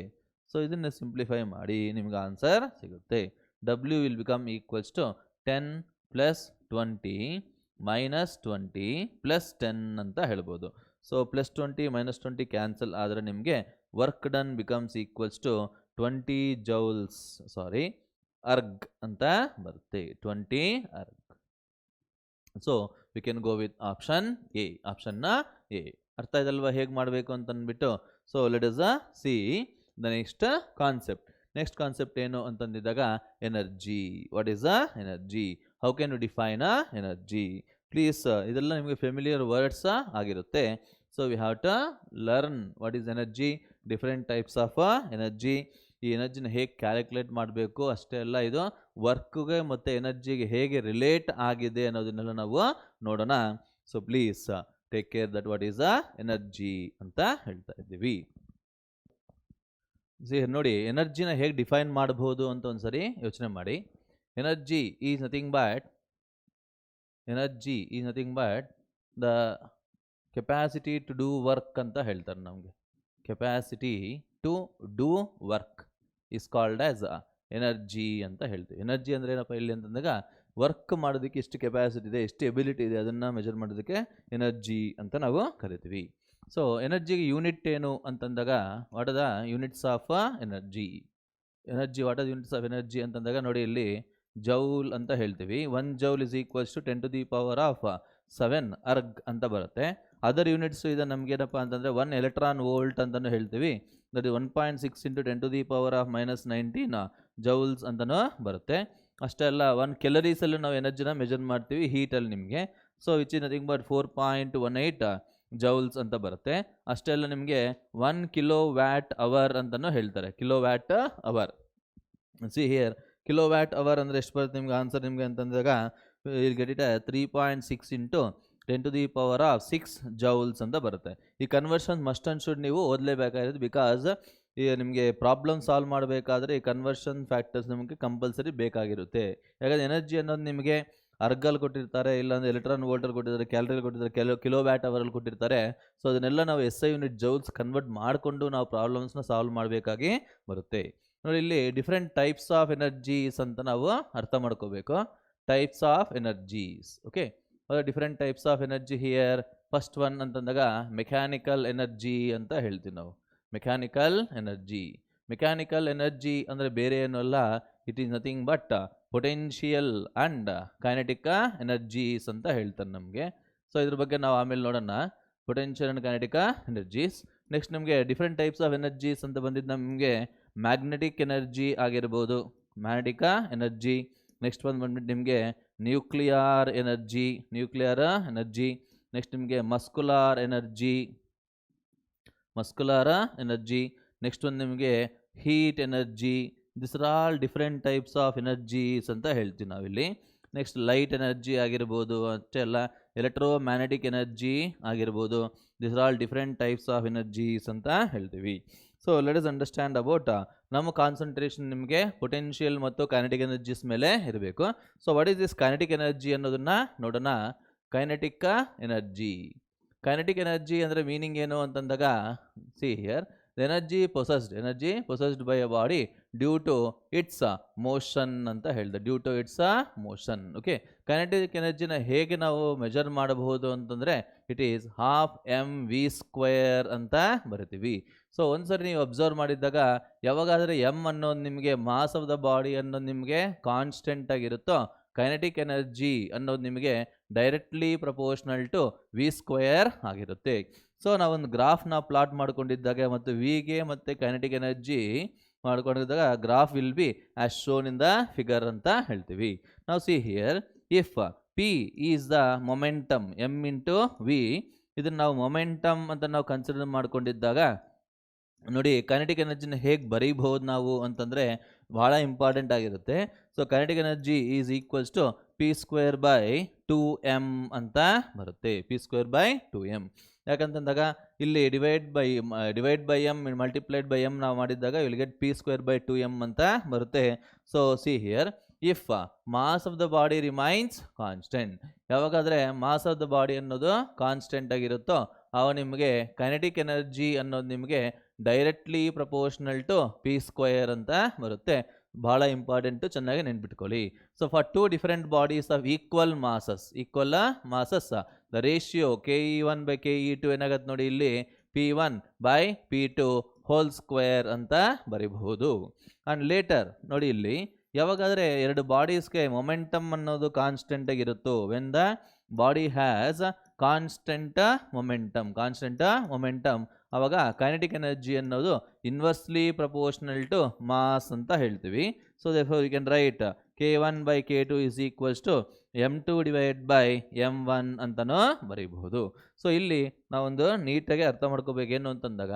ಸೊ ಇದನ್ನು ಸಿಂಪ್ಲಿಫೈ ಮಾಡಿ ನಿಮ್ಗೆ ಆನ್ಸರ್ ಸಿಗುತ್ತೆ. W will become equals to 10 + 20 - 20 + 10 ಅಂತ ಹೇಳ್ಬೋದು. ಸೊ +20 - 20 ಕ್ಯಾನ್ಸಲ್ ಆದರೆ ನಿಮಗೆ work done becomes equals to 20 joules erg ಅಂತ ಬರುತ್ತೆ. 20 erg. So we can go with option A. ಆಪ್ಷನ್ನ ಎ. ಅರ್ಥ ಇದಲ್ವಾ ಹೇಗೆ ಮಾಡಬೇಕು ಅಂತ ಅಂದ್ಬಿಟ್ಟು. So let us see the next concept. Next concept ಏನು ಅಂತಂದಿದ್ದಾಗ energy. What is a energy? How can you define a energy? Please ಇದೆಲ್ಲ ನಿಮಗೆ ಫೆಮಿಲಿಯರ್ ವರ್ಡ್ಸ್ ಆಗಿರುತ್ತೆ. So we have to learn what is energy, different types of energy, ಈ ಎನರ್ಜಿನ ಹೇಗೆ calculate ಮಾಡಬೇಕು, ಅಷ್ಟೇ ಅಲ್ಲ ಇದು ವರ್ಕ್ಗೆ ಮತ್ತು ಎನರ್ಜಿಗೆ ಹೇಗೆ ರಿಲೇಟ್ ಆಗಿದೆ ಅನ್ನೋದನ್ನೆಲ್ಲ ನಾವು ನೋಡೋಣ. So please take care that what is a energy ಅಂತ ಹೇಳ್ತಾ ಇದ್ದೀವಿ. ನೋಡಿ, ಎನರ್ಜಿನ ಹೇಗೆ ಡಿಫೈನ್ ಮಾಡಬಹುದು ಅಂತ ಒಂದ್ಸರಿ ಯೋಚನೆ ಮಾಡಿ. Energy is nothing but the capacity to do work ಅಂತ ಹೇಳ್ತಾರೆ ನಮಗೆ. Capacity to do work is called as energy ಅಂತ ಹೇಳ್ತೀವಿ. ಎನರ್ಜಿ ಅಂದರೆ ಏನಪ್ಪ ಇಲ್ಲಿ ಅಂತಂದಾಗ ವರ್ಕ್ ಮಾಡೋದಕ್ಕೆ ಎಷ್ಟು ಕೆಪಾಸಿಟಿ ಇದೆ, ಎಷ್ಟು ಎಬಿಲಿಟಿ ಇದೆ, ಅದನ್ನು ಮೆಜರ್ ಮಾಡೋದಕ್ಕೆ ಎನರ್ಜಿ ಅಂತ ನಾವು ಕರಿತೀವಿ. ಸೊ ಎನರ್ಜಿಗೆ ಯೂನಿಟ್ ಏನು ಅಂತಂದಾಗ what are the units of energy? What are units of energy ಅಂತಂದಾಗ ನೋಡಿ, ಇಲ್ಲಿ ಜೌಲ್ ಅಂತ ಹೇಳ್ತೀವಿ. 1 ಜೌಲ್ ಇಸ್ ಈಕ್ವಲ್ಸ್ ಟು 10⁻⁷ ಅರ್ಗ್ ಅಂತ ಬರುತ್ತೆ. ಅದರ್ ಯೂನಿಟ್ಸ್ ಇದೆ ನಮಗೇನಪ್ಪ ಅಂತಂದರೆ 1 ಎಲೆಕ್ಟ್ರಾನ್ ವೋಲ್ಟ್ ಅಂತಲೂ ಹೇಳ್ತೀವಿ. ದಟ್ ಇಸ್ 1.6 × 10⁻⁹ ಜೌಲ್ಸ್ ಅಂತಲೂ ಬರುತ್ತೆ. ಅಷ್ಟೇ ಅಲ್ಲ, 1 ಕ್ಯಾಲರೀಸಲ್ಲೂ ನಾವು ಎನರ್ಜಿನ ಮೆಜರ್ ಮಾಡ್ತೀವಿ ಹೀಟಲ್ಲಿ ನಿಮಗೆ. So which is nothing but 4.18 joules ಅಂತ ಬರುತ್ತೆ. ಅಷ್ಟೇ ಅಲ್ಲ, ನಿಮಗೆ 1 kWh ಅಂತಲೂ ಹೇಳ್ತಾರೆ. kWh. ಸಿ ಹಿಯರ್, kWh ಅಂದರೆ ಎಷ್ಟು ಬರುತ್ತೆ ನಿಮ್ಗೆ ಆನ್ಸರ್ ನಿಮಗೆ ಅಂತಂದಾಗ ಇಲ್ಲಿ ಗೆಟ್ ಇಟ್ 3.6 × 10⁻⁶ ಜೌಲ್ಸ್ ಅಂತ ಬರುತ್ತೆ. ಈ ಕನ್ವರ್ಷನ್ ಮಸ್ಟ್ ಆ್ಯಂಡ್ ಶುಡ್ ನೀವು ಓದಲೇಬೇಕಾಗಿರೋದು. ಬಿಕಾಸ್ ಈ ನಿಮಗೆ ಪ್ರಾಬ್ಲಮ್ ಸಾಲ್ವ್ ಮಾಡಬೇಕಾದ್ರೆ ಈ ಕನ್ವರ್ಷನ್ ಫ್ಯಾಕ್ಟರ್ಸ್ ನಿಮಗೆ ಕಂಪಲ್ಸರಿ ಬೇಕಾಗಿರುತ್ತೆ. ಯಾಕಂದರೆ ಎನರ್ಜಿ ಅನ್ನೋದು ನಿಮಗೆ ಅರ್ಗಲ್ಲಿ ಕೊಟ್ಟಿರ್ತಾರೆ, ಇಲ್ಲಾಂದರೆ ಎಲೆಕ್ಟ್ರಾನ್ ವೋಲ್ಟಲ್ಲಿ ಕೊಟ್ಟಿರ್ತಾರೆ, ಕ್ಯಾಲರಿಯಲ್ಲಿ ಕೊಟ್ಟಿರ್ತಾರೆ, kWh ಕೊಟ್ಟಿರ್ತಾರೆ. ಸೊ ಅದನ್ನೆಲ್ಲ ನಾವು SI ಯೂನಿಟ್ ಜೌಲ್ಸ್ ಕನ್ವರ್ಟ್ ಮಾಡಿಕೊಂಡು ನಾವು ಪ್ರಾಬ್ಲಮ್ಸ್ನ ಸಾಲ್ವ್ ಮಾಡಬೇಕಾಗಿ ಬರುತ್ತೆ. ನೋಡಿ, ಇಲ್ಲಿ ಡಿಫ್ರೆಂಟ್ ಟೈಪ್ಸ್ ಆಫ್ ಎನರ್ಜೀಸ್ ಅಂತ ನಾವು ಅರ್ಥ ಮಾಡ್ಕೋಬೇಕು. Types of energies. Okay, different types of energy here. First one ಅಂತಂದಾಗ ಮೆಕ್ಯಾನಿಕಲ್ ಎನರ್ಜಿ ಅಂತ ಹೇಳ್ತೀವಿ ನಾವು. ಮೆಕ್ಯಾನಿಕಲ್ ಎನರ್ಜಿ ಅಂದರೆ ಬೇರೆ ಏನೂ ಅಲ್ಲ, it is nothing but potential and kinetic energies ಅಂತ ಹೇಳ್ತಾರೆ ನಮಗೆ. ಸೊ ಇದ್ರ ಬಗ್ಗೆ ನಾವು ಆಮೇಲೆ ನೋಡೋಣ, potential and kinetic energies. Next ನಿಮಗೆ ಡಿಫ್ರೆಂಟ್ ಟೈಪ್ಸ್ ಆಫ್ ಎನರ್ಜೀಸ್ ಅಂತ ಬಂದಿದ್ದು ನಮಗೆ ಮ್ಯಾಗ್ನೆಟಿಕ್ ಎನರ್ಜಿ ಆಗಿರ್ಬೋದು, ಮ್ಯಾಗ್ನೆಟಿಕ್ ಎನರ್ಜಿ. ನೆಕ್ಸ್ಟ್ ಬಂದ್ಬಿಟ್ಟು ನಿಮಗೆ ನ್ಯೂಕ್ಲಿಯರ್ ಎನರ್ಜಿ. ನೆಕ್ಸ್ಟ್ ನಿಮಗೆ ಮಸ್ಕುಲಾರ್ ಎನರ್ಜಿ. ನೆಕ್ಸ್ಟ್ ಒಂದು ನಿಮಗೆ heat energy. This are all different types of energies ಅಂತ ಹೇಳ್ತೀವಿ ನಾವಿಲ್ಲಿ. ನೆಕ್ಸ್ಟ್ ಲೈಟ್ ಎನರ್ಜಿ ಆಗಿರ್ಬೋದು, ಅಷ್ಟೇ ಅಲ್ಲ ಎಲೆಕ್ಟ್ರೋಮ್ಯಾಗ್ನೆಟಿಕ್ ಎನರ್ಜಿ ಆಗಿರ್ಬೋದು. This are all different types of energies ಅಂತ ಹೇಳ್ತೀವಿ. So let us understand about ನಮ್ಮ ಕಾನ್ಸಂಟ್ರೇಷನ್ ನಿಮಗೆ ಪೊಟೆನ್ಷಿಯಲ್ ಮತ್ತು ಕೈನೆಟಿಕ್ ಎನರ್ಜೀಸ್ ಮೇಲೆ ಇರಬೇಕು. So what is this kinetic energy ಅನ್ನೋದನ್ನು ನೋಡೋಣ. ಕೈನೆಟಿಕ್ ಎನರ್ಜಿ ಅಂದರೆ ಮೀನಿಂಗ್ ಏನು ಅಂತಂದಾಗ, see here, energy possessed by a body due to its motion ಅಂತ ಹೇಳಿದೆ, due to its motion. Okay, kinetic ಎನರ್ಜಿನ ಹೇಗೆ ನಾವು ಮೆಜರ್ ಮಾಡಬಹುದು ಅಂತಂದರೆ ಇಟ್ ಈಸ್ ಹಾಫ್ mv² ಅಂತ ಬರಿತೀವಿ. ಸೊ ಒಂದ್ಸರಿ ನೀವು ಅಬ್ಸರ್ವ್ ಮಾಡಿದ್ದಾಗ ಯಾವಾಗಾದರೆ ಎಮ್ ಅನ್ನೋದು ನಿಮಗೆ ಮಾಸ್ ಆಫ್ ದ ಬಾಡಿ ಅನ್ನೋದು ನಿಮಗೆ ಕಾನ್ಸ್ಟೆಂಟ್ ಆಗಿರುತ್ತೋ, ಕೈನೆಟಿಕ್ ಎನರ್ಜಿ ಅನ್ನೋದು ನಿಮಗೆ ಡೈರೆಕ್ಟ್ಲಿ ಪ್ರಪೋರ್ಷನಲ್ ಟು v² ಆಗಿರುತ್ತೆ. ಸೊ ನಾವೊಂದು ಗ್ರಾಫ್ನ ಪ್ಲಾಟ್ ಮಾಡ್ಕೊಂಡಿದ್ದಾಗ ಮತ್ತು ವಿಗೆ ಮತ್ತು ಕೈನೆಟಿಕ್ ಎನರ್ಜಿ ಮಾಡ್ಕೊಂಡಿದ್ದಾಗ graph will be as shown in the figure ಅಂತ ಹೇಳ್ತೀವಿ. ನಾವು see here, if P is the momentum M into V, ಇದನ್ನು ನಾವು ಮೊಮೆಂಟಮ್ ಅಂತ ನಾವು ಕನ್ಸಿಡರ್ ಮಾಡ್ಕೊಂಡಿದ್ದಾಗ ನೋಡಿ ಕೈನೆಟಿಕ್ ಎನರ್ಜಿನ ಹೇಗೆ ಬರೀಬಹುದು ನಾವು ಅಂತಂದರೆ ಭಾಳ ಇಂಪಾರ್ಟೆಂಟ್ ಆಗಿರುತ್ತೆ. So kinetic energy is equals to p²/2m ಅಂತ ಬರುತ್ತೆ, p²/2m. ಯಾಕಂತಂದಾಗ ಇಲ್ಲಿ divide by M multiplied by M ನಾವು ಮಾಡಿದ್ದಾಗ ವಿಲ್ ಗೆಟ್ p²/2m ಅಂತ ಬರುತ್ತೆ. So see here, if mass of the body remains constant, ಯಾವಾಗಾದರೆ ಮಾಸ್ ಆಫ್ ದ ಬಾಡಿ ಅನ್ನೋದು ಕಾನ್ಸ್ಟೆಂಟ್ ಆಗಿರುತ್ತೋ ಆವಾಗ ನಿಮಗೆ ಕೈನೆಟಿಕ್ ಎನರ್ಜಿ ಅನ್ನೋದು ನಿಮಗೆ ಡೈರೆಕ್ಟ್ಲಿ ಪ್ರಪೋರ್ಷನಲ್ ಟು p² ಅಂತ ಬರುತ್ತೆ. ಭಾಳ ಇಂಪಾರ್ಟೆಂಟು, ಚೆನ್ನಾಗಿ ನೆನ್ಪಿಟ್ಕೊಳ್ಳಿ. So for 2 different bodies of equal masses the ratio ke1/ke2 ಏನಾಗತ್ತೆ ನೋಡಿ, ಇಲ್ಲಿ p1/p2 ಹೋಲ್² ಅಂತ ಬರಿಬಹುದು. ಆ್ಯಂಡ್ ಲೇಟರ್ ನೋಡಿ ಇಲ್ಲಿ ಯಾವಾಗಾದರೆ ಎರಡು ಬಾಡೀಸ್ಗೆ ಮೊಮೆಂಟಮ್ ಅನ್ನೋದು ಕಾನ್ಸ್ಟೆಂಟ್ ಆಗಿರುತ್ತೋ, when the body has constant momentum ಆವಾಗ ಕೈನೆಟಿಕ್ ಎನರ್ಜಿ ಅನ್ನೋದು ಇನ್ವರ್ಸ್ಲಿ ಪ್ರಪೋರ್ಷನಲ್ ಟು ಮಾಸ್ ಅಂತ ಹೇಳ್ತೀವಿ. So therefore you can write k1/k2 is equals to m2/m1 ಅಂತನೂ ಬರೀಬಹುದು. ಸೊ ಇಲ್ಲಿ ನಾವೊಂದು ನೀಟಾಗಿ ಅರ್ಥ ಮಾಡ್ಕೋಬೇಕೇನು ಅಂತಂದಾಗ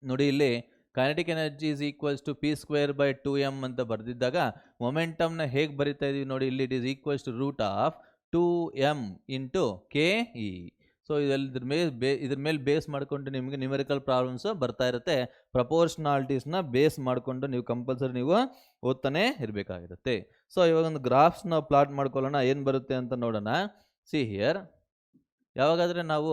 ನೋಡಿ, ಇಲ್ಲಿ kinetic energy is equals to p²/2m ಅಂತ ಬರೆದಿದ್ದಾಗ ಮೊಮೆಂಟಮ್ನ ಹೇಗೆ ಬರಿತಾ ಇದೀವಿ ನೋಡಿ, ಇಲ್ಲಿ it is equals to √2m into ke. So ಇದ್ರ ಮೇಲೆ ಬೇಸ್ ಮಾಡಿಕೊಂಡು ನಿಮಗೆ ನ್ಯೂಮೆರಿಕಲ್ ಪ್ರಾಬ್ಲಮ್ಸ್ ಬರ್ತಾ ಇರುತ್ತೆ. ಪ್ರಪೋರ್ಷನಾಲಿಟೀಸ್ನ ಬೇಸ್ ಮಾಡಿಕೊಂಡು ನೀವು ಕಂಪಲ್ಸರಿ ನೀವು ಓದ್ತಾನೆ ಇರಬೇಕಾಗಿರುತ್ತೆ. ಸೊ ಇವಾಗ ಒಂದು ಗ್ರಾಫ್ಸ್ ನಾವು ಪ್ಲಾಟ್ ಮಾಡ್ಕೊಳ್ಳೋಣ, ಏನು ಬರುತ್ತೆ ಅಂತ ನೋಡೋಣ. ಸಿ ಹಿಯರ್, ಯಾವಾಗಾದರೆ ನಾವು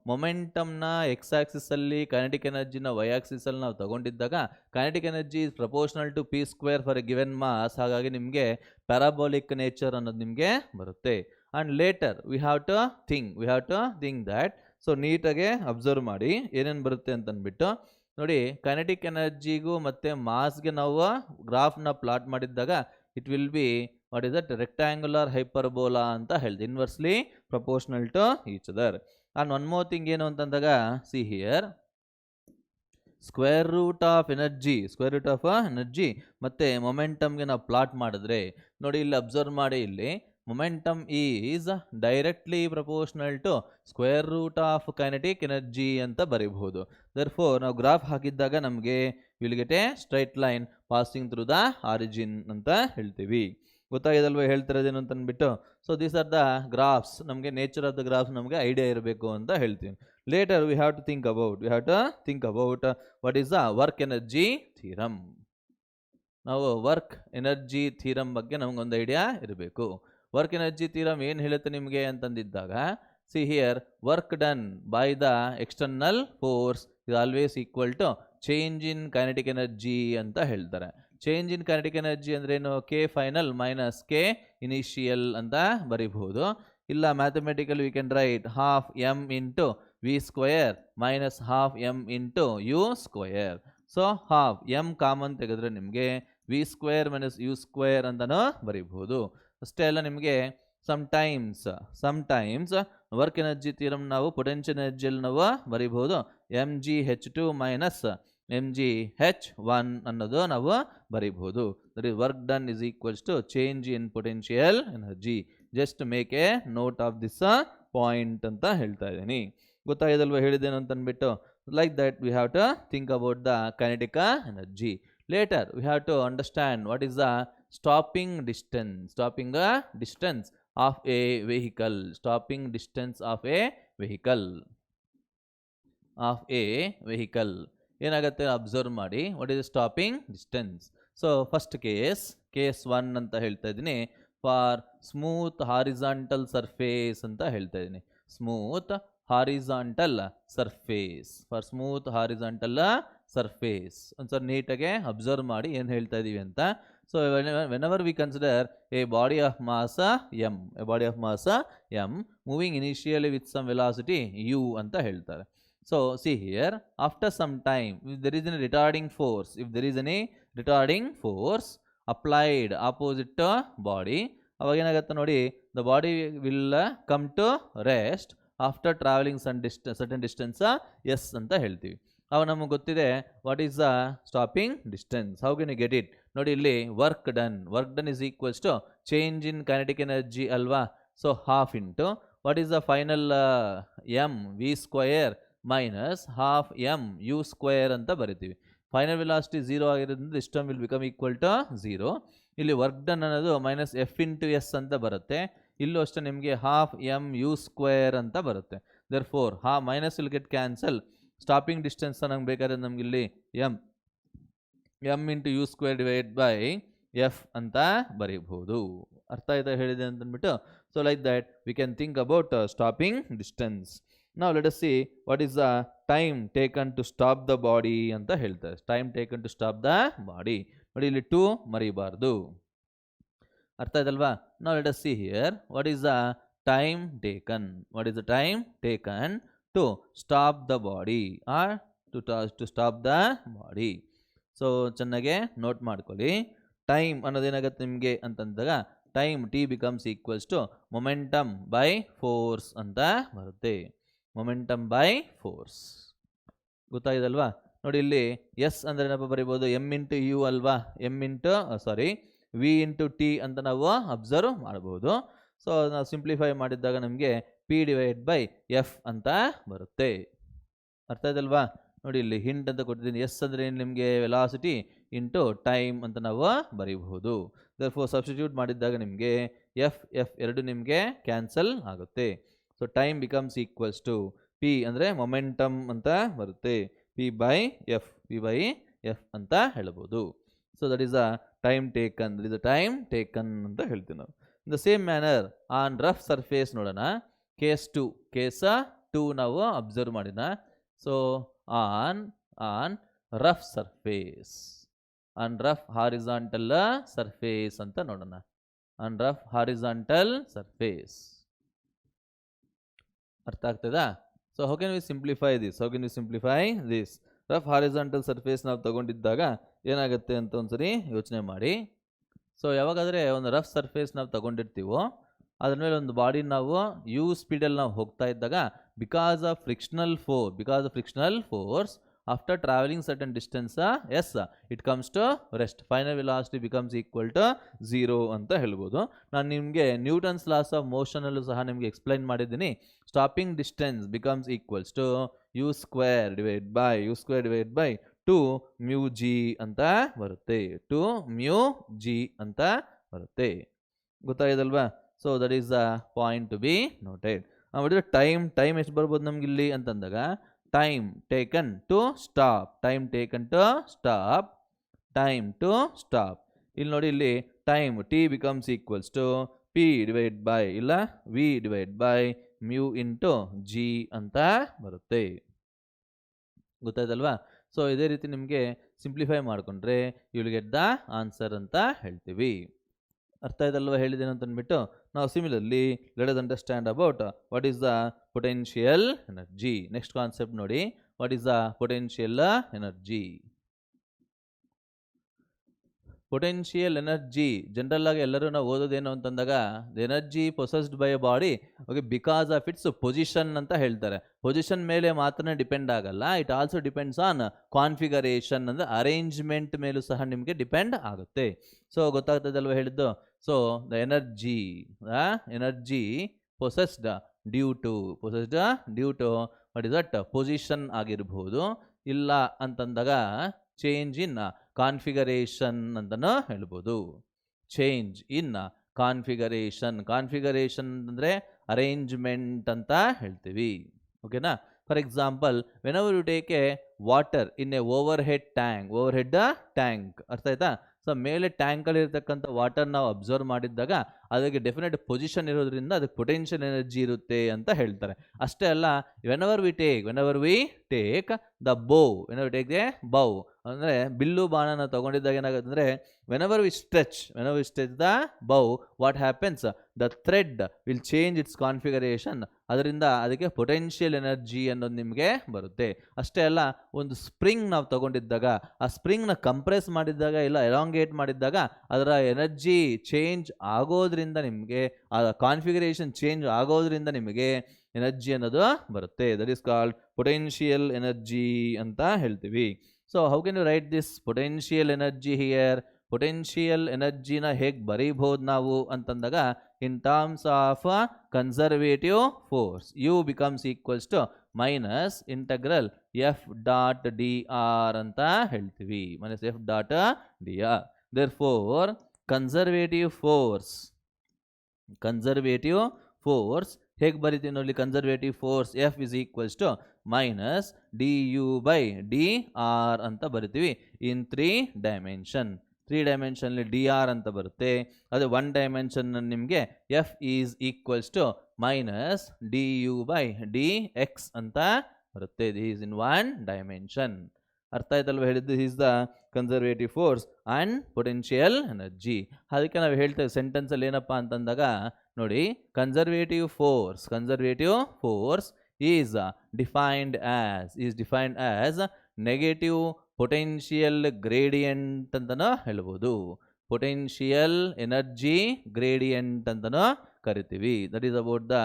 ಮೊಮೆಂಟಮ್ನ ಎಕ್ಸ್ ಆಕ್ಸಿಸಲ್ಲಿ ಕೈನೆಟಿಕ್ ಎನರ್ಜಿನ ವೈ ಆಕ್ಸಿಸಲ್ಲಿ ನಾವು ತಗೊಂಡಿದ್ದಾಗ kinetic energy is proportional to p² for a given mass, ಹಾಗಾಗಿ ನಿಮಗೆ ಪ್ಯಾರಾಬೋಲಿಕ್ ನೇಚರ್ ಅನ್ನೋದು ನಿಮಗೆ ಬರುತ್ತೆ. And later we have to think that. So ನೀಟಾಗೆ ಅಬ್ಸರ್ವ್ ಮಾಡಿ ಏನೇನು ಬರುತ್ತೆ ಅಂತಂದ್ಬಿಟ್ಟು ನೋಡಿ, ಕೈನೆಟಿಕ್ ಎನರ್ಜಿಗೂ ಮತ್ತು ಮಾಸ್ಗೆ ನಾವು ಗ್ರಾಫ್ನ ಪ್ಲಾಟ್ ಮಾಡಿದ್ದಾಗ it will be what is that rectangular hyperbola ಅಂತ ಹೇಳ್ದೆ, inversely proportional to each other. And one more thing ಏನು ಅಂತಂದಾಗ see here, square root of energy ಮತ್ತು ಮೊಮೆಂಟಮ್ಗೆ ನಾವು ಪ್ಲಾಟ್ ಮಾಡಿದ್ರೆ ನೋಡಿ, ಇಲ್ಲಿ ಅಬ್ಸರ್ವ್ ಮಾಡಿ, ಇಲ್ಲಿ momentum is directly proportional to square root of kinetic energy ಅಂತ ಬರೀಬಹುದು. ದರ್ಫೋರ್ ನಾವು ಗ್ರಾಫ್ ಹಾಕಿದ್ದಾಗ ನಮಗೆ will get a straight line passing through the origin ಅಂತ ಹೇಳ್ತೀವಿ. ಗೊತ್ತಾಗಿದಲ್ವ ಹೇಳ್ತಿರೋದೇನು ಅಂತಂದ್ಬಿಟ್ಟು. So these are the graphs, ನಮಗೆ ನೇಚರ್ ಆಫ್ ದ ಗ್ರಾಫ್ಸ್ ನಮಗೆ ಐಡಿಯಾ ಇರಬೇಕು ಅಂತ ಹೇಳ್ತೀವಿ. Later we have to think about what is the work energy theorem. ನಾವು ವರ್ಕ್ ಎನರ್ಜಿ ಥಿಯರಮ್ ಬಗ್ಗೆ ನಮಗೊಂದು ಐಡಿಯಾ ಇರಬೇಕು. ವರ್ಕ್ ಎನರ್ಜಿ ಥಿಯರಮ್ ಏನು ಹೇಳುತ್ತೆ ನಿಮಗೆ ಅಂತಂದಿದ್ದಾಗ, see here, work done by the external force is always equal to change in kinetic energy ಅಂತ ಹೇಳ್ತಾರೆ. ಚೇಂಜ್ ಇನ್ ಕೈನೆಟಿಕ್ ಎನರ್ಜಿ ಅಂದ್ರೇನು, K final minus K initial ಅಂತ ಬರೀಬಹುದು. ಇಲ್ಲ mathematical we can write half M into v² minus half M into u². So half M common ತೆಗೆದ್ರೆ ನಿಮಗೆ v² minus u² ಅಂತನೂ ಬರೀಬಹುದು. ಅಷ್ಟೇ ಅಲ್ಲ, ನಿಮಗೆ ಸಮಟೈಮ್ಸ್ ವರ್ಕ್ ಎನರ್ಜಿ ಥಿಯರಮ್ ನಾವು ಪೊಟೆನ್ಷಿಯಲ್ ಎನರ್ಜಿಯಲ್ಲಿ ನಾವು ಬರೀಬಹುದು mgh2 ಮೈನಸ್ mgh1 ಅನ್ನೋದು ನಾವು ಬರೀಬಹುದು. That is work done is equals to change in potential energy. Just make a note of this point ಅಂತ ಹೇಳ್ತಾ ಇದ್ದೀನಿ. ಗೊತ್ತಾಗಿದಲ್ವ ಹೇಳಿದ್ದೇನು ಅಂತಂದ್ಬಿಟ್ಟು. Like that we have to think about the kinetic energy. Later we have to understand what is the stopping distance of a vehicle. ಏನಾಗುತ್ತೆ observe ಮಾಡಿ, what is stopping distance. So first case 1 ಅಂತ ಹೇಳ್ತಾ ಇದ್ದೀನಿ, for smooth horizontal surface ಅಂತ ಹೇಳ್ತಾ ಇದ್ದೀನಿ. Smooth horizontal surface, for smooth horizontal surface. ಒಂದ್ಸರಿ ನೀಟಾಗೆ ಅಬ್ಸರ್ವ್ ಮಾಡಿ ಏನು ಹೇಳ್ತಾ ಇದೀವಿ ಅಂತ. So whenever we consider a body of mass m, a body of mass m moving initially with some velocity u ಅಂತ ಹೇಳ್ತಾರೆ. So see here, after some time if there is any retarding force, if there is any retarding force applied opposite to body, ಅವಾಗ ಏನಾಗುತ್ತೆ ನೋಡಿ, the body will come to rest after traveling certain distance S ಅಂತ ಹೇಳ್ತೀವಿ. ಅವಾಗ ನಮಗೆ ಗೊತ್ತಿದೆ what is the stopping distance. How can you get it? ನೋಡಿ ಇಲ್ಲಿ work done is equals to change in kinetic energy ಅಲ್ವಾ. So half into what is the final M V square minus half M U square ಅಂತ ಬರಿತೀವಿ. Final velocity 0 ಆಗಿರೋದ್ರಿಂದ system will become equal to 0. ಇಲ್ಲಿ work done ಅನ್ನೋದು minus F into S ಅಂತ ಬರುತ್ತೆ. ಇಲ್ಲೂ ಅಷ್ಟೇ ನಿಮಗೆ ಹಾಫ್ ಎಮ್ ಯು ಸ್ಕ್ವೇರ್ ಅಂತ ಬರುತ್ತೆ. Therefore minus will get cancel. Stopping distance ನಮ್ಗೆ ಬೇಕಾದ್ರೆ ನಮ್ಗೆ ಇಲ್ಲಿ M into u square divide by F ಅಂತ ಬರೀಬಹುದು. ಅರ್ಥ ಆಯ್ತಾ ಹೇಳಿದೆ ಅಂತಂದ್ಬಿಟ್ಟು. So like that we can think about stopping distance. Now let us see what is the time taken to stop the body ಅಂತ ಹೇಳ್ತಾರೆ. Time taken to stop the body. ನೋಡಿ ಇಲ್ಲಿ 2 ಮರಿಬಾರ್ದು. ಅರ್ಥ ಆಯ್ತಲ್ವಾ? Now let us see here what is the time taken. What is the time taken to stop the body or to stop the body. So ಚೆನ್ನಾಗೆ note ಮಾಡ್ಕೊಳ್ಳಿ. Time ಅನ್ನೋದೇನಾಗುತ್ತೆ ನಿಮಗೆ ಅಂತಂದಾಗ time T becomes equals to momentum by force ಅಂತ ಬರುತ್ತೆ. Momentum by force ಗೊತ್ತಾಗಿದಲ್ವಾ? ನೋಡಿ ಇಲ್ಲಿ ಎಸ್ ಅಂದರೆ ಏನಪ್ಪ ಬರಿಬೋದು, ಎಮ್ ಇಂಟು ಯು ಅಲ್ವಾ, ವಿ ಇಂಟು ಟಿ ಅಂತ ನಾವು ಅಬ್ಸರ್ವ್ ಮಾಡ್ಬೋದು. ಸೊ ನಾವು ಸಿಂಪ್ಲಿಫೈ ಮಾಡಿದ್ದಾಗ ನಮಗೆ ಪಿ ಡಿವೈಡ್ ಬೈ ಎಫ್ ಅಂತ ಬರುತ್ತೆ. ಅರ್ಥ ಆಯ್ತಲ್ವಾ? ನೋಡಿ ಇಲ್ಲಿ ಹಿಂಟ್ ಅಂತ ಕೊಟ್ಟಿದ್ದೀನಿ. ಎಸ್ ಅಂದರೆ ಏನು ನಿಮಗೆ ವೆಲಾಸಿಟಿ ಇಂಟು ಟೈಮ್ ಅಂತ ನಾವು ಬರೀಬಹುದು. ದೇರ್ಫೋರ್ ಸಬ್ಸ್ಟಿಟ್ಯೂಟ್ ಮಾಡಿದ್ದಾಗ ನಿಮಗೆ ಎಫ್ ಎರಡು ನಿಮಗೆ ಕ್ಯಾನ್ಸಲ್ ಆಗುತ್ತೆ. So time becomes equals to P ಅಂದರೆ ಮೊಮೆಂಟಮ್ ಅಂತ ಬರುತ್ತೆ, ಪಿ ಬೈ ಎಫ್ ಅಂತ ಹೇಳ್ಬೋದು. So that is a time taken ಅಂತ ಹೇಳ್ತೀವಿ ನಾವು. In the same manner on rough surface ನೋಡೋಣ. ಕೇಸ್ 2 ನಾವು ಅಬ್ಸರ್ವ್ ಮಾಡಿನ. So on rough surface, on rough horizontal surface ಅಂತ ನೋಡೋಣ. ಆನ್ ರಫ್ ಹಾರಿಜಾಂಟಲ್ ಸರ್ಫೇಸ್ ಅರ್ಥ ಆಗ್ತದಾ? So how can we simplify this? Rough horizontal surface ನಾವು ತಗೊಂಡಿದ್ದಾಗ ಏನಾಗುತ್ತೆ ಅಂತ ಒಂದ್ಸರಿ ಯೋಚನೆ ಮಾಡಿ. ಸೊ ಯಾವಾಗಾದರೆ ಒಂದು ರಫ್ ಸರ್ಫೇಸ್ ನಾವು ತಗೊಂಡಿರ್ತೀವೋ ಅದ್ರ ಮೇಲೆ ಒಂದು ಬಾಡಿ ನಾವು ಯು ಸ್ಪೀಡಲ್ಲಿ ನಾವು ಹೋಗ್ತಾ ಇದ್ದಾಗ because of frictional force after traveling certain distance yes it comes to rest. Final velocity becomes equal to 0 ಅಂತ ಹೇಳ್ಬೋದು. ನಾನು ನಿಮಗೆ ನ್ಯೂಟನ್ಸ್ ಲಾಸ್ ಆಫ್ ಮೋಷನ್ ಅಲ್ಲೂ ಸಹ ನಿಮಗೆ ಎಕ್ಸ್ಪ್ಲೈನ್ ಮಾಡಿದ್ದೀನಿ. Stopping distance becomes equals to U square divide by 2 mu G ಅಂತ ಬರುತ್ತೆ. 2 ಮ್ಯೂ ಜಿ ಅಂತ ಬರುತ್ತೆ. ಗೊತ್ತಾಗಿದಲ್ವಾ? So that is the point to be noted. ನೋಡಿದ್ರೆ ಟೈಮ್ ಎಷ್ಟು ಬರ್ಬೋದು ನಮ್ಗೆ ಇಲ್ಲಿ ಅಂತಂದಾಗ time taken to stop ಇಲ್ಲಿ ನೋಡಿ, ಇಲ್ಲಿ time T becomes equals to P divide by ಇಲ್ಲ V divide by mu into G ಅಂತ ಬರುತ್ತೆ. ಗೊತ್ತಾಯ್ತಲ್ವಾ? ಸೊ ಇದೇ ರೀತಿ ನಿಮಗೆ ಸಿಂಪ್ಲಿಫೈ ಮಾಡಿಕೊಂಡ್ರೆ you will get the answer ಅಂತ ಹೇಳ್ತೀವಿ. ಅರ್ಥ ಆಯ್ತಲ್ವ ಹೇಳಿದ್ದೇನೆ ಅಂತ ಅಂದ್ಬಿಟ್ಟು. ನಾವು similarly let us understand about what is the potential energy. Next concept ನೋಡಿ, what is the potential energy. Potential energy general ಆಗಿ ಎಲ್ಲರೂ ನಾವು ಓದೋದೇನು ಅಂತಂದಾಗ the energy possessed by a body okay because of its position ಅಂತ ಹೇಳ್ತಾರೆ. Position ಮೇಲೆ ಮಾತ್ರ ಡಿಪೆಂಡ್ ಆಗಲ್ಲ, it also depends on configuration ಅಂದರೆ ಅರೇಂಜ್ಮೆಂಟ್ ಮೇಲೂ ಸಹ ನಿಮಗೆ ಡಿಪೆಂಡ್ ಆಗುತ್ತೆ. ಸೊ ಗೊತ್ತಾಗ್ತದಲ್ವ ಹೇಳಿದ್ದು. So the energy possessed due to what is that position ಆಗಿರ್ಬೋದು, ಇಲ್ಲ ಅಂತಂದಾಗ ಚೇಂಜ್ ಇನ್ ಕಾನ್ಫಿಗರೇಷನ್ ಅಂತನೂ ಹೇಳ್ಬೋದು. ಚೇಂಜ್ ಇನ್ ಕಾನ್ಫಿಗರೇಷನ್ ಅಂದರೆ ಅರೇಂಜ್ಮೆಂಟ್ ಅಂತ ಹೇಳ್ತೀವಿ. ಓಕೆನಾ? For example, whenever you take a water in a overhead tank, ಅರ್ಥ ಆಯ್ತಾ? ಸೊ ಮೇಲೆ ಟ್ಯಾಂಕಲ್ಲಿ ಇರ್ತಕ್ಕಂಥ ವಾಟರ್ ನಾವು ಅಬ್ಸರ್ವ್ ಮಾಡಿದ್ದಾಗ ಅದಕ್ಕೆ ಡೆಫಿನೆಟ್ ಪೊಸಿಷನ್ ಇರೋದ್ರಿಂದ ಅದಕ್ಕೆ ಪೊಟೆನ್ಷಿಯಲ್ ಎನರ್ಜಿ ಇರುತ್ತೆ ಅಂತ ಹೇಳ್ತಾರೆ. ಅಷ್ಟೇ ಅಲ್ಲ, whenever we take the bow, take the bow ಅಂದರೆ ಬಿಲ್ಲು ಬಾಣನ ತಗೊಂಡಿದ್ದಾಗ ಏನಾಗುತ್ತೆ ಅಂದರೆ whenever we stretch the bow, what happens, the thread will change its configuration. ಅದರಿಂದ ಅದಕ್ಕೆ ಪೊಟೆನ್ಷಿಯಲ್ ಎನರ್ಜಿ ಅನ್ನೋದು ನಿಮಗೆ ಬರುತ್ತೆ. ಅಷ್ಟೇ ಅಲ್ಲ, ಒಂದು ಸ್ಪ್ರಿಂಗ್ ನಾವು ತಗೊಂಡಿದ್ದಾಗ ಆ ಸ್ಪ್ರಿಂಗ್ನ ಕಂಪ್ರೆಸ್ ಮಾಡಿದ್ದಾಗ ಇಲ್ಲ ಎಲಾಂಗೇಟ್ ಮಾಡಿದ್ದಾಗ ಅದರ ಎನರ್ಜಿ ಚೇಂಜ್ ಆಗೋದ್ರಿಂದ ನಿಮಗೆ ಆ ಕಾನ್ಫಿಗರೇಷನ್ ಚೇಂಜ್ ಆಗೋದ್ರಿಂದ ನಿಮಗೆ ಎನರ್ಜಿ ಅನ್ನೋದು ಬರುತ್ತೆ. That is called potential energy ಅಂತ ಹೇಳ್ತೀವಿ. So how can you write this potential energy here? Potential ಎನರ್ಜಿನ ಹೇಗೆ ಬರೀಬಹುದು ನಾವು ಅಂತಂದಾಗ in terms of conservative force, U becomes equals to minus integral F dot D R ಅಂತ ಹೇಳ್ತೀವಿ. Minus F dot D R. Therefore conservative force ಹೇಗೆ ಬರಿತೀವಿ ನೋಡಿ? Conservative force F is equals to minus D you by D R ಅಂತ ಬರಿತೀವಿ ಇನ್ 3 dimension. 3 ಡೈಮೆನ್ಷನ್ಲಿ d R ಅಂತ ಬರುತ್ತೆ. ಅದೇ 1 ಡೈಮೆನ್ಷನ್ ನಿಮಗೆ F is equals to minus D you by d X ಅಂತ ಬರುತ್ತೆ. This is in 1 dimension. ಅರ್ಥ ಆಯ್ತಲ್ವ ಹೇಳಿದ್ದು? Is the conservative force and potential energy. ಅದಕ್ಕೆ ನಾವು ಹೇಳ್ತೇವೆ ಸೆಂಟೆನ್ಸಲ್ಲಿ ಏನಪ್ಪ ಅಂತಂದಾಗ ನೋಡಿ, conservative force is defined as negative potential gradient ಅಂತನೂ ಹೇಳ್ಬೋದು. ಪೊಟೆನ್ಷಿಯಲ್ ಎನರ್ಜಿ ಗ್ರೇಡಿಯಂಟ್ ಅಂತನೂ ಕರಿತೀವಿ. That is about the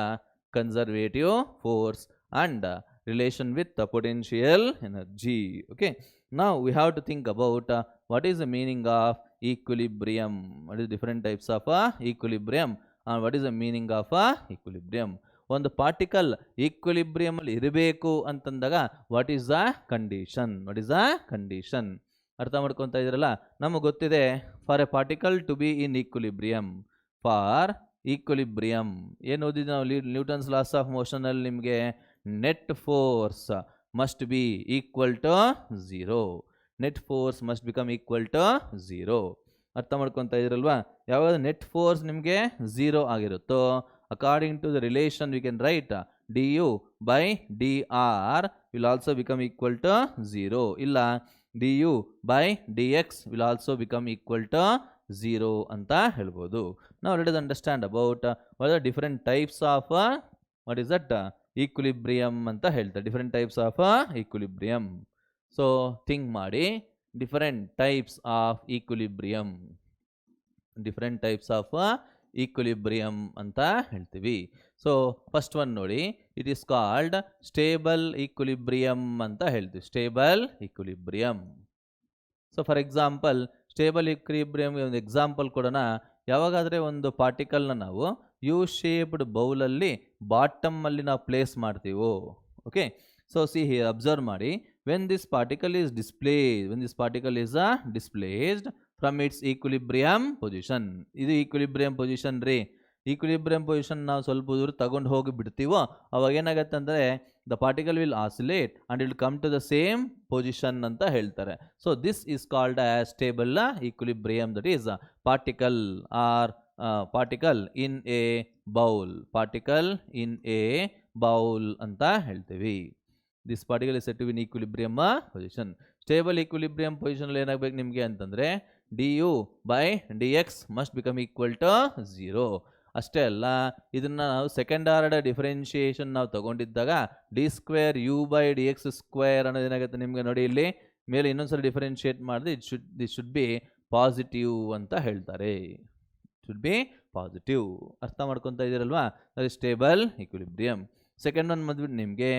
conservative force and relation with the potential energy. Okay, now we have to think about what is the meaning of equilibrium. What is different types of equilibrium and what is the meaning of equilibrium? ಒಂದು particle equilibrium ಅಲ್ಲಿ ಇರಬೇಕು ಅಂತಂದಾಗ what is the condition? ಅರ್ಥ ಮಾಡ್ಕೊತಾ ಇದ್ರಲ್ಲ? ನಮಗೆ ಗೊತ್ತಿದೆ, for a particle to be in equilibrium, ಏನು ಓದಿದ್ವಿ ನಾವು? ನ್ಯೂಟನ್ಸ್ ಲಾಸ್ ಆಫ್ ಮೋಷನ್ ಅಲ್ಲಿ ನಿಮಗೆ net force must be equal to 0. Net force must become equal to 0. ಅರ್ಥ ಮಾಡ್ಕೊತಾ ಇದ್ರಲ್ವಾ? ಯಾವಾಗ ನೆಟ್ ಫೋರ್ಸ್ ನಿಮಗೆ 0 ಆಗಿರುತ್ತೋ, according to the relation we can write d you by D r will also become equal to 0. ಇಲ್ಲ, d you by d x will also become equal to 0 ಅಂತ ಹೇಳ್ಬೋದು. ನಾವು let us understand about what are different types of what is that equilibrium ಅಂತ ಹೇಳ್ತಾರೆ. Different types of equilibrium. So think ಮಾಡಿ, different types of equilibrium ಅಂತ ಹೇಳ್ತೀವಿ. So first one ನೋಡಿ, it is called stable equilibrium ಅಂತ ಹೇಳ್ತೀವಿ. Stable equilibrium. So for example, stable ಈಕ್ವಿಲಿಬ್ರಿಯಮ್ಗೆ ಒಂದು ಎಕ್ಸಾಂಪಲ್ ಕೊಡೋಣ. ಯಾವಾಗಾದರೆ ಒಂದು ಪಾರ್ಟಿಕಲ್ನ ನಾವು ಯು ಶೇಪ್ಡ್ ಬೌಲಲ್ಲಿ ಬಾಟಮಲ್ಲಿ ನಾವು ಪ್ಲೇಸ್ ಮಾಡ್ತೀವೋ, okay. So see here, observe ಮಾಡಿ, when this particle is displaced from its equilibrium position. ಇದು ಈಕ್ವಿಲಿಬ್ರಿಯಮ್ ಪೊಸಿಷನ್ ರೀ. ಈಕ್ವಿಲಿಬ್ರಿಯಮ್ ಪೊಸಿಷನ್ ನಾವು ಸ್ವಲ್ಪ ದೂರ ತಗೊಂಡು ಹೋಗಿ ಬಿಡ್ತೀವೋ ಅವಾಗ ಏನಾಗುತ್ತೆ ಅಂದರೆ the particle will oscillate and it will come to the same position ಅಂತ ಹೇಳ್ತಾರೆ. So this is called as stable equilibrium. That is particle in a bowl ಅಂತ ಹೇಳ್ತೀವಿ. This particle is set to be in equilibrium position. Stable equilibrium position ಏನಾಗಬೇಕು ನಿಮಗೆ ಅಂತಂದರೆ d you by d x must become equal to 0. ಅಷ್ಟೇ ಅಲ್ಲ, ಇದನ್ನು ನಾವು second order differentiation ನಾವು ತಗೊಂಡಿದ್ದಾಗ d² u by d x square ಅನ್ನೋದು ಏನಾಗುತ್ತೆ ನಿಮಗೆ ನೋಡಿ, ಇಲ್ಲಿ ಮೇಲೆ ಇನ್ನೊಂದ್ಸಲ ಡಿಫರೆನ್ಷಿಯೇಟ್ ಮಾಡಿದ್ರೆ ದಿಸ್ ಶುಡ್ ಬಿ ಪಾಸಿಟಿವ್ ಅಂತ ಹೇಳ್ತಾರೆ. Should be positive. ಅರ್ಥ ಮಾಡ್ಕೊತಾ ಇದ್ದೀರಲ್ವಾ? ಅದು ಸ್ಟೇಬಲ್ ಈಕ್ವಿಲಿಬ್ರಿಯಮ್. ಸೆಕೆಂಡ್ ಒನ್ ಬಂದ್ಬಿಟ್ಟು ನಿಮಗೆ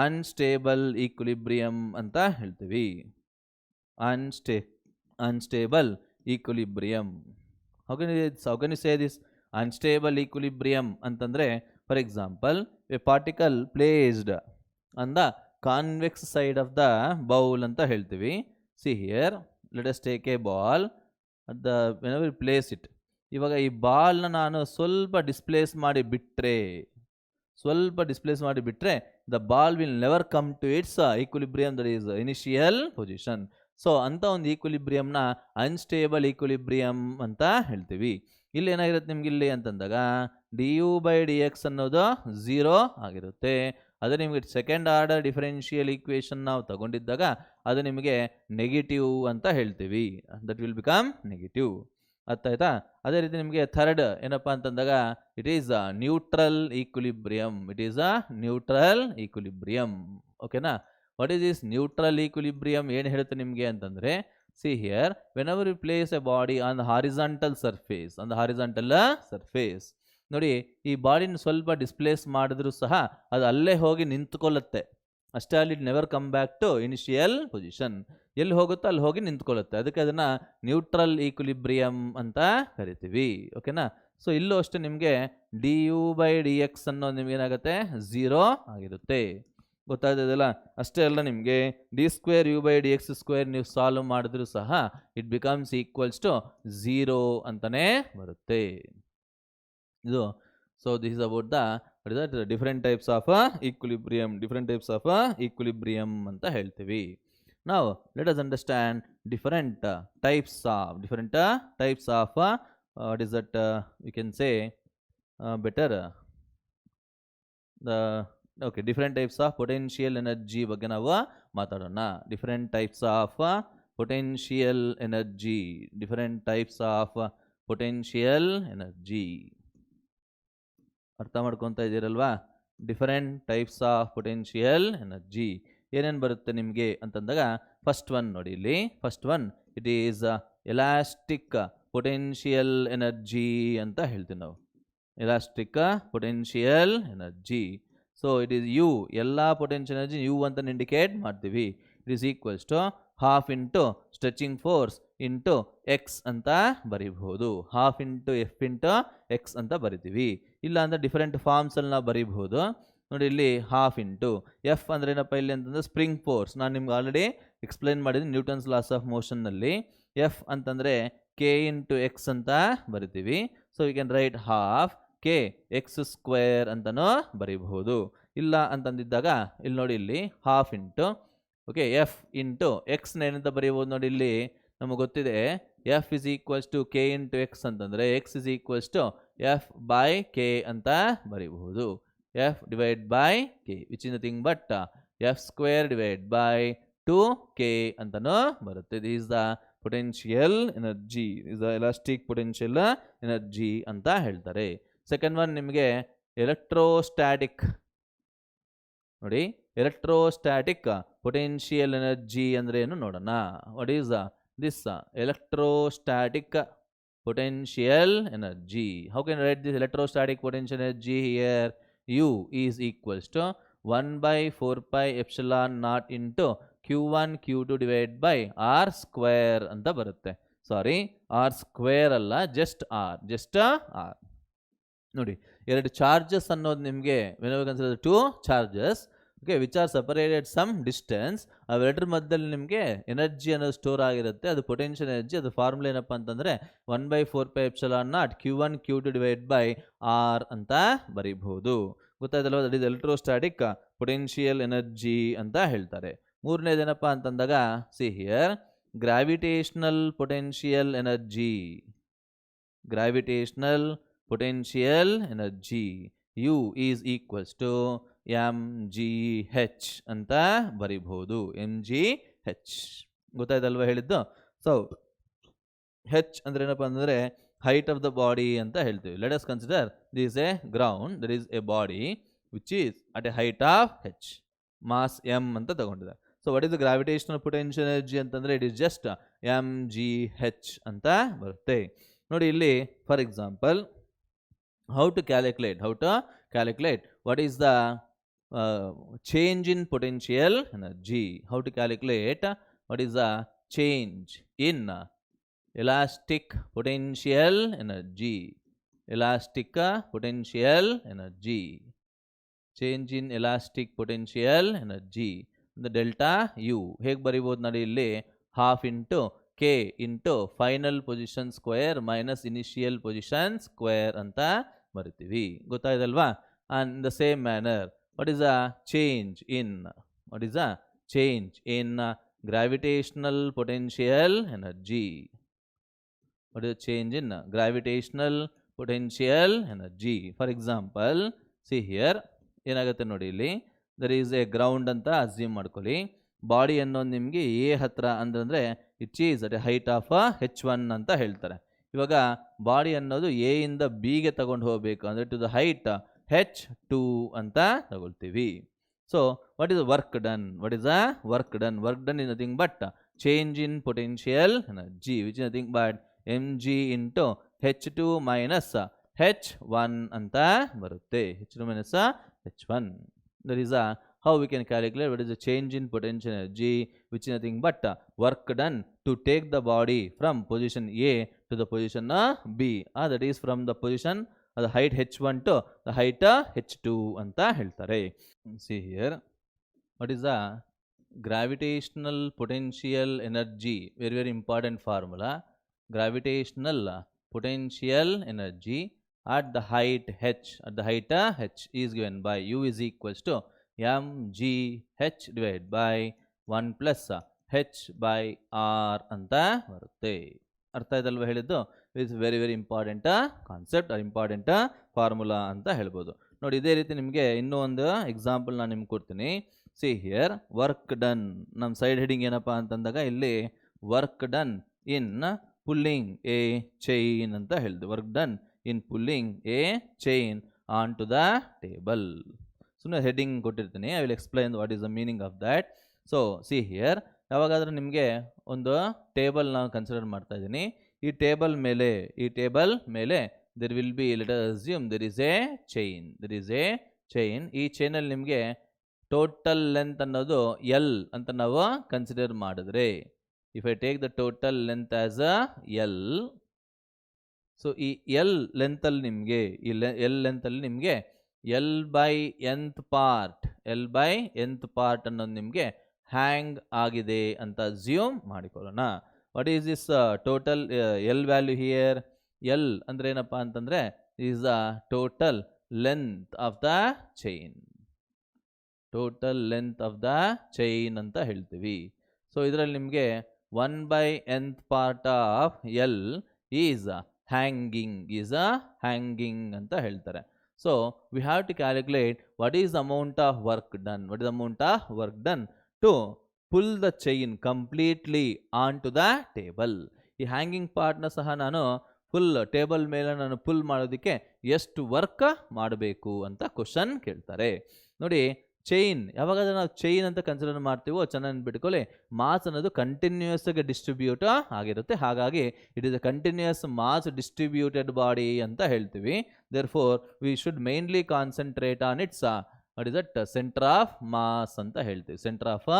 ಅನ್ಸ್ಟೇಬಲ್ ಈಕ್ವಿಲಿಬ್ರಿಯಮ್ ಅಂತ ಹೇಳ್ತೀವಿ. Unstable equilibrium. How can you say this unstable equilibrium ಅಂತಂದರೆ, for example, a particle placed on the convex side of the bowl ಅಂತ ಹೇಳ್ತೀವಿ. See here, let us take a ball whenever we place it. ಇವಾಗ ಈ ಬಾಲ್ನ ನಾನು ಸ್ವಲ್ಪ displace ಮಾಡಿ ಬಿಟ್ಟರೆ the ball will never come to its equilibrium, that is initial position. So ಅಂಥ ಒಂದು ಈಕ್ವಿಲಿಬ್ರಿಯಮ್ನ ಅನ್ಸ್ಟೇಬಲ್ ಈಕ್ವಿಲಿಬ್ರಿಯಮ್ ಅಂತ ಹೇಳ್ತೀವಿ. ಇಲ್ಲಿ ಏನಾಗಿರುತ್ತೆ ನಿಮ್ಗೆ ಇಲ್ಲಿ ಅಂತಂದಾಗ du/dx ಅನ್ನೋದು 0 ಆಗಿರುತ್ತೆ. ಅದು ನಿಮಗೆ ಸೆಕೆಂಡ್ ಆರ್ಡರ್ ಡಿಫರೆನ್ಷಿಯಲ್ ಈಕ್ವೇಷನ್ ನಾವು ತಗೊಂಡಿದ್ದಾಗ ಅದು ನಿಮಗೆ ನೆಗೆಟಿವ್ ಅಂತ ಹೇಳ್ತೀವಿ. That will become negative. ಅರ್ಥ ಆಯ್ತಾ? ಅದೇ ರೀತಿ ನಿಮಗೆ ಥರ್ಡ್ ಏನಪ್ಪ ಅಂತಂದಾಗ it is a neutral equilibrium. It is a neutral equilibrium. ಓಕೆನಾ? What is this neutral equilibrium? ಏನು ಹೇಳುತ್ತೆ ನಿಮಗೆ ಅಂತಂದರೆ, see here, whenever you place a body on the horizontal surface, ನೋಡಿ ಈ ಬಾಡಿನ ಸ್ವಲ್ಪ ಡಿಸ್ಪ್ಲೇಸ್ ಮಾಡಿದ್ರೂ ಸಹ ಅದು ಅಲ್ಲೇ ಹೋಗಿ ನಿಂತ್ಕೊಳ್ಳುತ್ತೆ ಅಷ್ಟೇ. ಅಲ್ಲಿ never come back to initial position. ಎಲ್ಲಿ ಹೋಗುತ್ತೋ ಅಲ್ಲಿ ಹೋಗಿ ನಿಂತ್ಕೊಳ್ಳುತ್ತೆ. ಅದಕ್ಕೆ ಅದನ್ನು ನ್ಯೂಟ್ರಲ್ ಈಕ್ವಿಲಿಬ್ರಿಯಮ್ ಅಂತ ಕರಿತೀವಿ. ಓಕೆನಾ? ಸೊ ಇಲ್ಲೂ ಅಷ್ಟೇ ನಿಮಗೆ du/dx ಅನ್ನೋದು ನಿಮ್ಗೆ ಏನಾಗುತ್ತೆ 0 ಆಗಿರುತ್ತೆ. ಗೊತ್ತಾಗ್ತದಲ್ಲ? ಅಷ್ಟೇ ಅಲ್ಲ, ನಿಮಗೆ d²u/dx² ನೀವು ಸಾಲ್ವ್ ಮಾಡಿದ್ರೂ ಸಹ ಇಟ್ ಬಿಕಮ್ಸ್ ಈಕ್ವಲ್ಸ್ ಟು 0 ಅಂತಲೇ ಬರುತ್ತೆ ಇದು. So this is about the different types of equilibrium ಅಂತ ಹೇಳ್ತೀವಿ. ನಾವು let us understand different types of what is that we can say better the okay different types of potential energy ಬಗ್ಗೆ ನಾವು ಮಾತಾಡೋಣ. different types of potential energy ಅರ್ಥ ಮಾಡ್ಕೊತಾ ಇದ್ದೀರಲ್ವಾ? Different types of potential energy ಏನೇನು ಬರುತ್ತೆ ನಿಮಗೆ ಅಂತಂದಾಗ, ಫಸ್ಟ್ ಒನ್ ನೋಡಿ ಇಲ್ಲಿ. First one it is elastic potential energy ಅಂತ ಹೇಳ್ತೀವಿ ನಾವು. Elastic potential energy. So it is U, ಎಲ್ಲ ಪೊಟೆನ್ಷಿಯಲ್ ಎನರ್ಜಿ ಯು ಅಂತ ಇಂಡಿಕೇಟ್ ಮಾಡ್ತೀವಿ. It is equals to half into stretching force into x ಅಂತ ಬರೀಬಹುದು. Half into f into x ಅಂತ ಬರಿತೀವಿ. ಇಲ್ಲ ಅಂದರೆ ಡಿಫರೆಂಟ್ ಫಾರ್ಮ್ಸಲ್ಲಿ ನಾವು ಬರೀಬಹುದು. ನೋಡಿ ಇಲ್ಲಿ ಹಾಫ್ ಇಂಟು ಎಫ್ ಅಂದರೆ ಏನಪ್ಪ ಇಲ್ಲಿ ಅಂತಂದರೆ ಸ್ಪ್ರಿಂಗ್ ಫೋರ್ಸ್. ನಾನು ನಿಮ್ಗೆ ಆಲ್ರೆಡಿ ಎಕ್ಸ್ಪ್ಲೈನ್ ಮಾಡಿದ್ದೀನಿ ನ್ಯೂಟನ್ಸ್ ಲಾಸ್ ಆಫ್ ಮೋಷನ್ನಲ್ಲಿ. ಎಫ್ ಅಂತಂದರೆ ಕೆ ಇಂಟು ಎಕ್ಸ್ ಅಂತ ಬರಿತೀವಿ. So we can write half k x² ಅಂತನೂ ಬರೀಬಹುದು. ಇಲ್ಲ ಅಂತಂದಿದ್ದಾಗ ಇಲ್ಲಿ ನೋಡಿ ಇಲ್ಲಿ half into okay f into ಎಕ್ಸ್ನ ಏನಂತ ಬರೀಬೋದು ನೋಡಿ ಇಲ್ಲಿ ನಮಗೆ ಗೊತ್ತಿದೆ. F is equals to k into x ಅಂತಂದರೆ x is equals to f by k ಅಂತ ಬರೀಬಹುದು. F divide by k which is nothing but f² divide by 2k ಅಂತನೂ ಬರುತ್ತೆ. This is the potential energy, is the elastic potential energy ಅಂತ ಹೇಳ್ತಾರೆ. Second one ನಿಮಗೆ electrostatic. ನೋಡಿ electrostatic potential energy ಅಂದರೆ ಏನು ನೋಡೋಣ. What is this electrostatic potential energy? How can I write this electrostatic potential energy here? U is equals to 1 by 4 pi epsilon naught into q1 q2 divided by r square ಅಂತ ಬರುತ್ತೆ. ಸಾರಿ, r square ಅಲ್ಲ, just r. ನೋಡಿ, ಎರಡು charges ಅನ್ನೋದು ನಿಮಗೆ whenever consider two charges, okay, which are separated some distance, ಅವೆರಡರ ಮಧ್ಯದಲ್ಲಿ ನಿಮಗೆ energy ಅನ್ನೋದು ಸ್ಟೋರ್ ಆಗಿರುತ್ತೆ. ಅದು ಪೊಟೆನ್ಷಿಯಲ್ ಎನರ್ಜಿ. ಅದು ಫಾರ್ಮುಲಾ ಏನಪ್ಪ ಅಂತಂದರೆ 1 by 4 pi epsilon naught q1 q2 divided by r ಅಂತ ಬರೀಬಹುದು. ಗೊತ್ತಾಯ್ತಲ್ವ? That is electrostatic potential energy ಅಂತ ಹೇಳ್ತಾರೆ. ಮೂರನೇದೇನಪ್ಪ ಅಂತಂದಾಗ see here gravitational potential energy. Gravitational potential energy U is equals to mgh ಅಂತ ಬರೀಬಹುದು. mgh ಗೊತ್ತಾಯ್ತಲ್ವ ಹೇಳಿದ್ದು? ಸೊ h ಅಂದ್ರೆ ಏನಪ್ಪ ಅಂದರೆ height of the body ಅಂತ ಹೇಳ್ತೀವಿ. Let us consider this is a ground, there is a body which is at a height of h, mass m ಅಂತ ತಗೊಂಡಿದ್ದಾರೆ. So what is the gravitational potential energy ಅಂತಂದರೆ it is just mgh ಅಂತ ಬರುತ್ತೆ. ನೋಡಿ ಇಲ್ಲಿ for example how to calculate what is the change in potential energy. How to calculate what is the change in elastic potential energy. Elastic potential energy, change in elastic potential energy, the delta U ಹೇಗೆ ಬರೀಬಹುದು ನೋಡಿ ಇಲ್ಲಿ half into k into final position square minus initial position square ಅಂತ ಬರಿತೀವಿ. ಗೊತ್ತಾಯ್ತಲ್ವಾ? and in the same manner what is the change in gravitational potential energy. What is the change in gravitational potential energy? For example, see here, ಏನಾಗುತ್ತೆ ನೋಡಿ ಇಲ್ಲಿ, there is a ground ಅಂತ assume ಮಾಡ್ಕೊಳ್ಳಿ. Body ಅನ್ನೋದು ನಿಮಗೆ A ಹತ್ರ ಅಂದರೆ it is at A height of h1 ಅಂತ ಹೇಳ್ತಾರೆ. ಇವಾಗ ಬಾಡಿ ಅನ್ನೋದು ಎ ಇಂದ ಬಿಗೆ ತಗೊಂಡು ಹೋಗಬೇಕು ಅಂದರೆ ಟು ದ ಹೈಟ್ h2 ಅಂತ ತಗೊಳ್ತೀವಿ. So what is work done? What is the work done? Work done is nothing but change in potential energy which is nothing but mg into h2 minus h1 ಅಂತ ಬರುತ್ತೆ. h2 minus h1. That is how we can calculate what is the change in potential energy, which is nothing but work done to take the body from position A to the position B. That is from the position the height h1 to the height h2 ಅಂತ ಹೇಳ್ತಾರೆ. See here, what is the gravitational potential energy? Very very important formula. Gravitational potential energy at the height h, at the height h is given by u is equals to mgh divided by 1 plus h by r ಅಂತ ಬರುತ್ತೆ. ಅರ್ಥ ಆಯ್ತಲ್ವ ಹೇಳಿದ್ದು? It's very very important concept, important formula ಅಂತ ಹೇಳ್ಬೋದು. ನೋಡಿ ಇದೇ ರೀತಿ ನಿಮಗೆ ಇನ್ನೂ ಒಂದು ಎಕ್ಸಾಂಪಲ್ ನಾನು ನಿಮ್ಗೆ ಕೊಡ್ತೀನಿ. See here, work done. ನಮ್ಮ ಸೈಡ್ ಹೆಡಿಂಗ್ ಏನಪ್ಪ ಅಂತಂದಾಗ ಇಲ್ಲಿ work done in pulling a chain ಅಂತ ಹೇಳಿದೆ. Work done in pulling a chain on to the table. ಸುಮ್ಮನೆ ಹೆಡ್ಡಿಂಗ್ ಕೊಟ್ಟಿರ್ತೀನಿ. I will explain what is the meaning of that. So see here, ಯಾವಾಗಾದರೂ ನಿಮಗೆ ಒಂದು ಟೇಬಲ್ ನಾವು ಕನ್ಸಿಡರ್ ಮಾಡ್ತಾ ಇದ್ದೀನಿ. ಈ ಟೇಬಲ್ ಮೇಲೆ there will be, let us assume there is A chain. ಈ ಚೈನಲ್ಲಿ ನಿಮಗೆ ಟೋಟಲ್ ಲೆಂತ್ ಅನ್ನೋದು ಎಲ್ ಅಂತ ನಾವು ಕನ್ಸಿಡರ್ ಮಾಡಿದ್ರೆ, if I take the total length as a L, so ಈ ಎಲ್ ಲೆಂತಲ್ಲಿ ನಿಮಗೆ ಎಲ್ ಬೈ nth ಪಾರ್ಟ್ ಅನ್ನೋದು ನಿಮಗೆ ಹ್ಯಾಂಗ್ ಆಗಿದೆ ಅಂತ ಅಸ್ಯೂಮ್ ಮಾಡಿಕೊಳ್ಳೋಣ. What is this total L value here? L ಅಂದರೆ ಏನಪ್ಪ ಅಂತಂದರೆ is the total length of the chain. Total length of the chain ಅಂತ ಹೇಳ್ತೀವಿ. ಸೊ ಇದರಲ್ಲಿ ನಿಮಗೆ 1 by nth part of L is hanging ಅಂತ ಹೇಳ್ತಾರೆ. So we have to calculate what is the amount of work done. What is the amount of work done to pull the chain completely onto the table. ಈ hanging ಪಾರ್ಟ್ನ ಸಹ ನಾನು full table ಮೇಲೆ ನಾನು full ಮಾಡೋದಕ್ಕೆ ಎಷ್ಟು work ಮಾಡಬೇಕು ಅಂತ question ಕೇಳ್ತಾರೆ. ನೋಡಿ, ಚೈನ್ ಯಾವಾಗಾದ್ರೂ ನಾವು ಚೈನ್ ಅಂತ ಕನ್ಸಿಡರ್ ಮಾಡ್ತೀವೋ ಚೆನ್ನಾಗಿ ಬಿಟ್ಕೊಳ್ಳಿ, ಮಾಸ್ ಅನ್ನೋದು ಕಂಟಿನ್ಯೂಸ್ ಆಗಿ ಡಿಸ್ಟ್ರಿಬ್ಯೂಟ್ ಆಗಿರುತ್ತೆ. ಹಾಗಾಗಿ it is a continuous mass distributed body ಅಂತ ಹೇಳ್ತೀವಿ. Therefore we should mainly concentrate on its what is that centre of mass ಅಂತ ಹೇಳ್ತೀವಿ. Centre of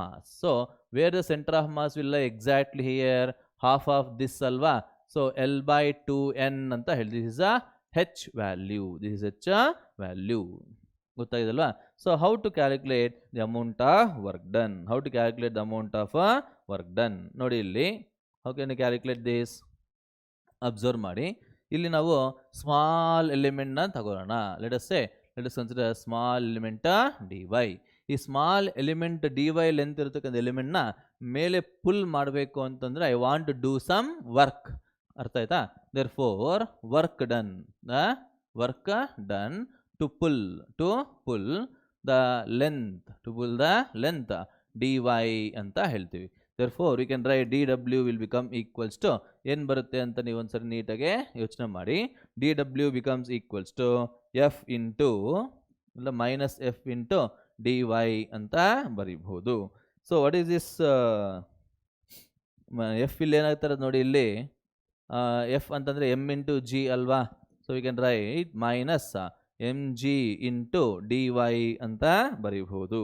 mass. So where the centre of mass will exactly here half of this ಅಲ್ವಾ. So l by 2n ಅಂತ ಹೇಳಿ this is a h value. ಗೊತ್ತಾಗಿದಲ್ವಾ? So how to calculate the amount of work done? ನೋಡಿ ಇಲ್ಲಿ, how can you calculate this? Observe ಮಾಡಿ, ಇಲ್ಲಿ ನಾವು small ಎಲಿಮೆಂಟ್ನ ತಗೊಳ್ಳೋಣ. Let us consider small element dy. ಈ ಸ್ಮಾಲ್ ಎಲಿಮೆಂಟ್ dy ಲೆಂತ್ ಇರತಕ್ಕಂಥ ಎಲಿಮೆಂಟ್ನ ಮೇಲೆ ಪುಲ್ ಮಾಡಬೇಕು ಅಂತಂದರೆ I want to do some work. ಅರ್ಥ ಆಯ್ತಾ? Therefore work done to pull the length dy ಅಂತ ಹೇಳ್ತೀವಿ. Therefore we can write dw will become equals to ಏನು ಬರುತ್ತೆ ಅಂತ ನೀವು ಒಂದ್ಸರಿ ನೀಟಾಗಿ ಯೋಚನೆ ಮಾಡಿ. dw becomes equals to f into ಇಲ್ಲ ಮೈನಸ್ f into dy ಅಂತ ಬರೀಬಹುದು. So what is this f? ಇಲ್ಲಿ ಏನಾಗ್ತಾರೆ ನೋಡಿ, ಇಲ್ಲಿ ಎಫ್ ಅಂತಂದರೆ m into g ಅಲ್ವಾ. So we can right minus mg into dy ಅಂತ ಬರೀಬಹುದು.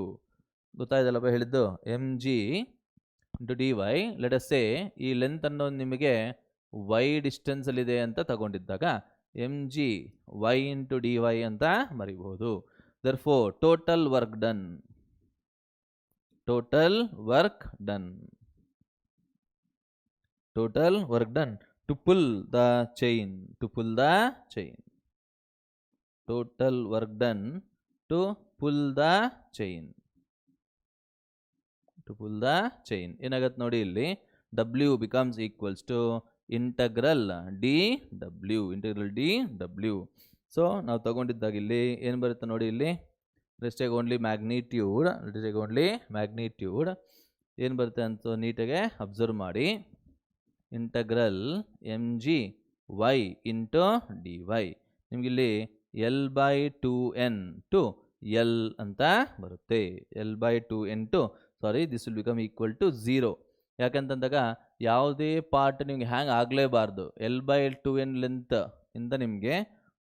ಗೊತ್ತಾಯ್ತಲ್ಲಪ್ಪ ಹೇಳಿದ್ದು? mg into dy. Let us ಸೇ ಈ ಲೆಂತ್ ಅನ್ನೋದು ನಿಮಗೆ y ಡಿಸ್ಟೆನ್ಸಲ್ಲಿದೆ ಅಂತ ತಗೊಂಡಿದ್ದಾಗ mg y ಇಂಟು dy ಅಂತ ಬರೀಬಹುದು. Therefore total work done to pull the chain. Total work done to pull the chain. To pull the chain ಏನಾಗುತ್ತೆ ನೋಡಿ ಇಲ್ಲಿ W becomes equals to integral dw. So ನಾವು ತಗೊಂಡಿದ್ದಾಗ ಇಲ್ಲಿ ಏನು ಬರುತ್ತೆ ನೋಡಿ ಇಲ್ಲಿ ಲೆಟ್ಸ್ ಟೇಕ್ ಓನ್ಲಿ ಮ್ಯಾಗ್ನಿಟ್ಯೂಡ್ ಏನು ಬರುತ್ತೆ ಅಂತ ನೀಟಾಗೆ ಅಬ್ಸರ್ವ್ ಮಾಡಿ integral mg y into dy ನಿಮಗಿಲ್ಲಿ L/2n ಟು L ಅಂತ ಬರುತ್ತೆ L/2n to this will become equal to 0 ಯಾಕಂತಂದಾಗ ಯಾವುದೇ ಪಾರ್ಟ್ ನಿಮ್ಗೆ ಹ್ಯಾಂಗ್ ಆಗಲೇಬಾರ್ದು L/2n ಲೆಂತ್ ಇಂದ ನಿಮಗೆ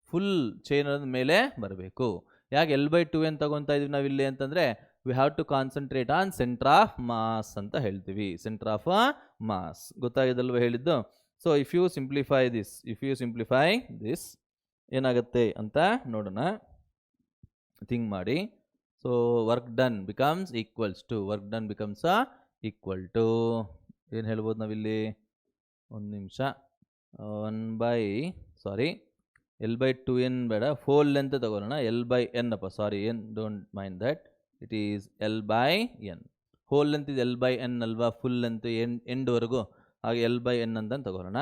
ಫುಲ್ ಚೈನ್ ಮೇಲೆ ಬರಬೇಕು. ಯಾಕೆ L/2n ತಗೊತಾ ಇದೀವಿ ನಾವಿಲ್ಲಿ ಅಂತಂದರೆ we have to concentrate on centre of mass ಅಂತ ಹೇಳ್ತೀವಿ. ಸೆಂಟರ್ ಆಫ್ ಮಾಸ್ ಗೊತ್ತಾಗಿದಲ್ವ ಹೇಳಿದ್ದು. So if you simplify this ಏನಾಗುತ್ತೆ ಅಂತ ನೋಡೋಣ, ಥಿಂಕ್ ಮಾಡಿ. So work done becomes equal to ಏನು ಹೇಳ್ಬೋದು ನಾವಿಲ್ಲಿ ಒಂದು ನಿಮಿಷ L/2n ಬೇಡ, ಫೋಲ್ ಲೆಂತ್ ತಗೊಳ್ಳೋಣ. L/n ಅಪ್ಪ, sorry, n don't mind that, it is L/n. Whole length ಇದು L/n ಅಲ್ವಾ, ಫುಲ್ ಲೆಂತ್ ಎಂಡ್ವರೆಗೂ, ಹಾಗೆ L/n ಅಂತ ತಗೊಳ್ಳೋಣ.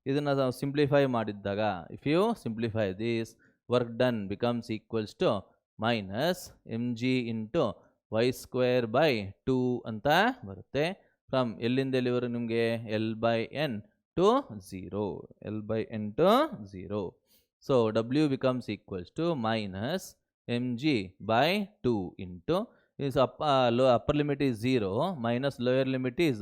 ಇದನ್ನು ನಾವು ಸಿಂಪ್ಲಿಫೈ ಮಾಡಿದ್ದಾಗ if you simplify this work done becomes equals to minus mg into y²/2 ಅಂತ ಬರುತ್ತೆ. ಫ್ರಮ್ ಎಲ್ಲಿಂದ ಎಲ್ಲಿವರೆಗೂ ನಿಮಗೆ L/n to 0. So W becomes equals to minus mg/2 into this upper limit is 0 minus lower limit is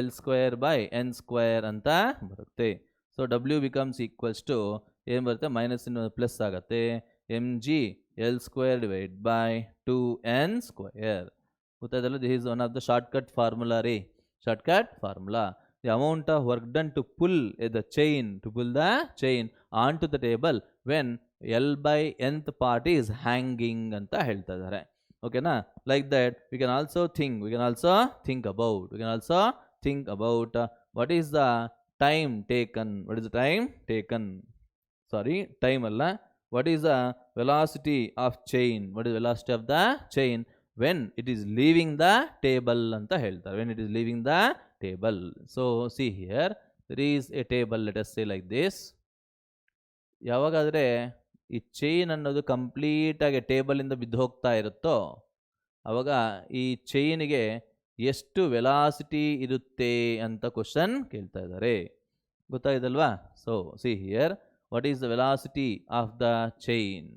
L²/n² ಅಂತ ಬರುತ್ತೆ. So W becomes equals to ಏನು ಬರುತ್ತೆ, minus ಇನ್ನು ಪ್ಲಸ್ ಆಗುತ್ತೆ, mg L²/2n². ಗೊತ್ತಾಯ್ತಲ್ಲ, this is one of the shortcut formula ರೀ, shortcut formula. The amount of work done to pull the chain onto the table when L/nth part is hanging ಅಂತ ಹೇಳ್ತಾ ಇದ್ದಾರೆ. ಓಕೆನಾ? Like that we can also think about what is the time taken. Time ಅಲ್ಲ, what is the velocity of chain, when it is leaving the table ಅಂತ ಹೇಳ್ತಾರೆ. when it is leaving the table. So see here, there is a table, let us say like this. ಯಾವಾಗಾದರೆ ಈ chain ಅನ್ನೋದು ಕಂಪ್ಲೀಟಾಗಿ ಟೇಬಲಿಂದ ಬಿದ್ದು ಹೋಗ್ತಾ ಇರುತ್ತೋ ಆವಾಗ ಈ ಚೈನಿಗೆ ಎಷ್ಟು ವೆಲಾಸಿಟಿ ಇರುತ್ತೆ ಅಂತ ಕ್ವಶನ್ ಕೇಳ್ತಾ ಇದ್ದಾರೆ. ಗೊತ್ತಾಗಿದಲ್ವಾ? So see here, what is the velocity of the chain?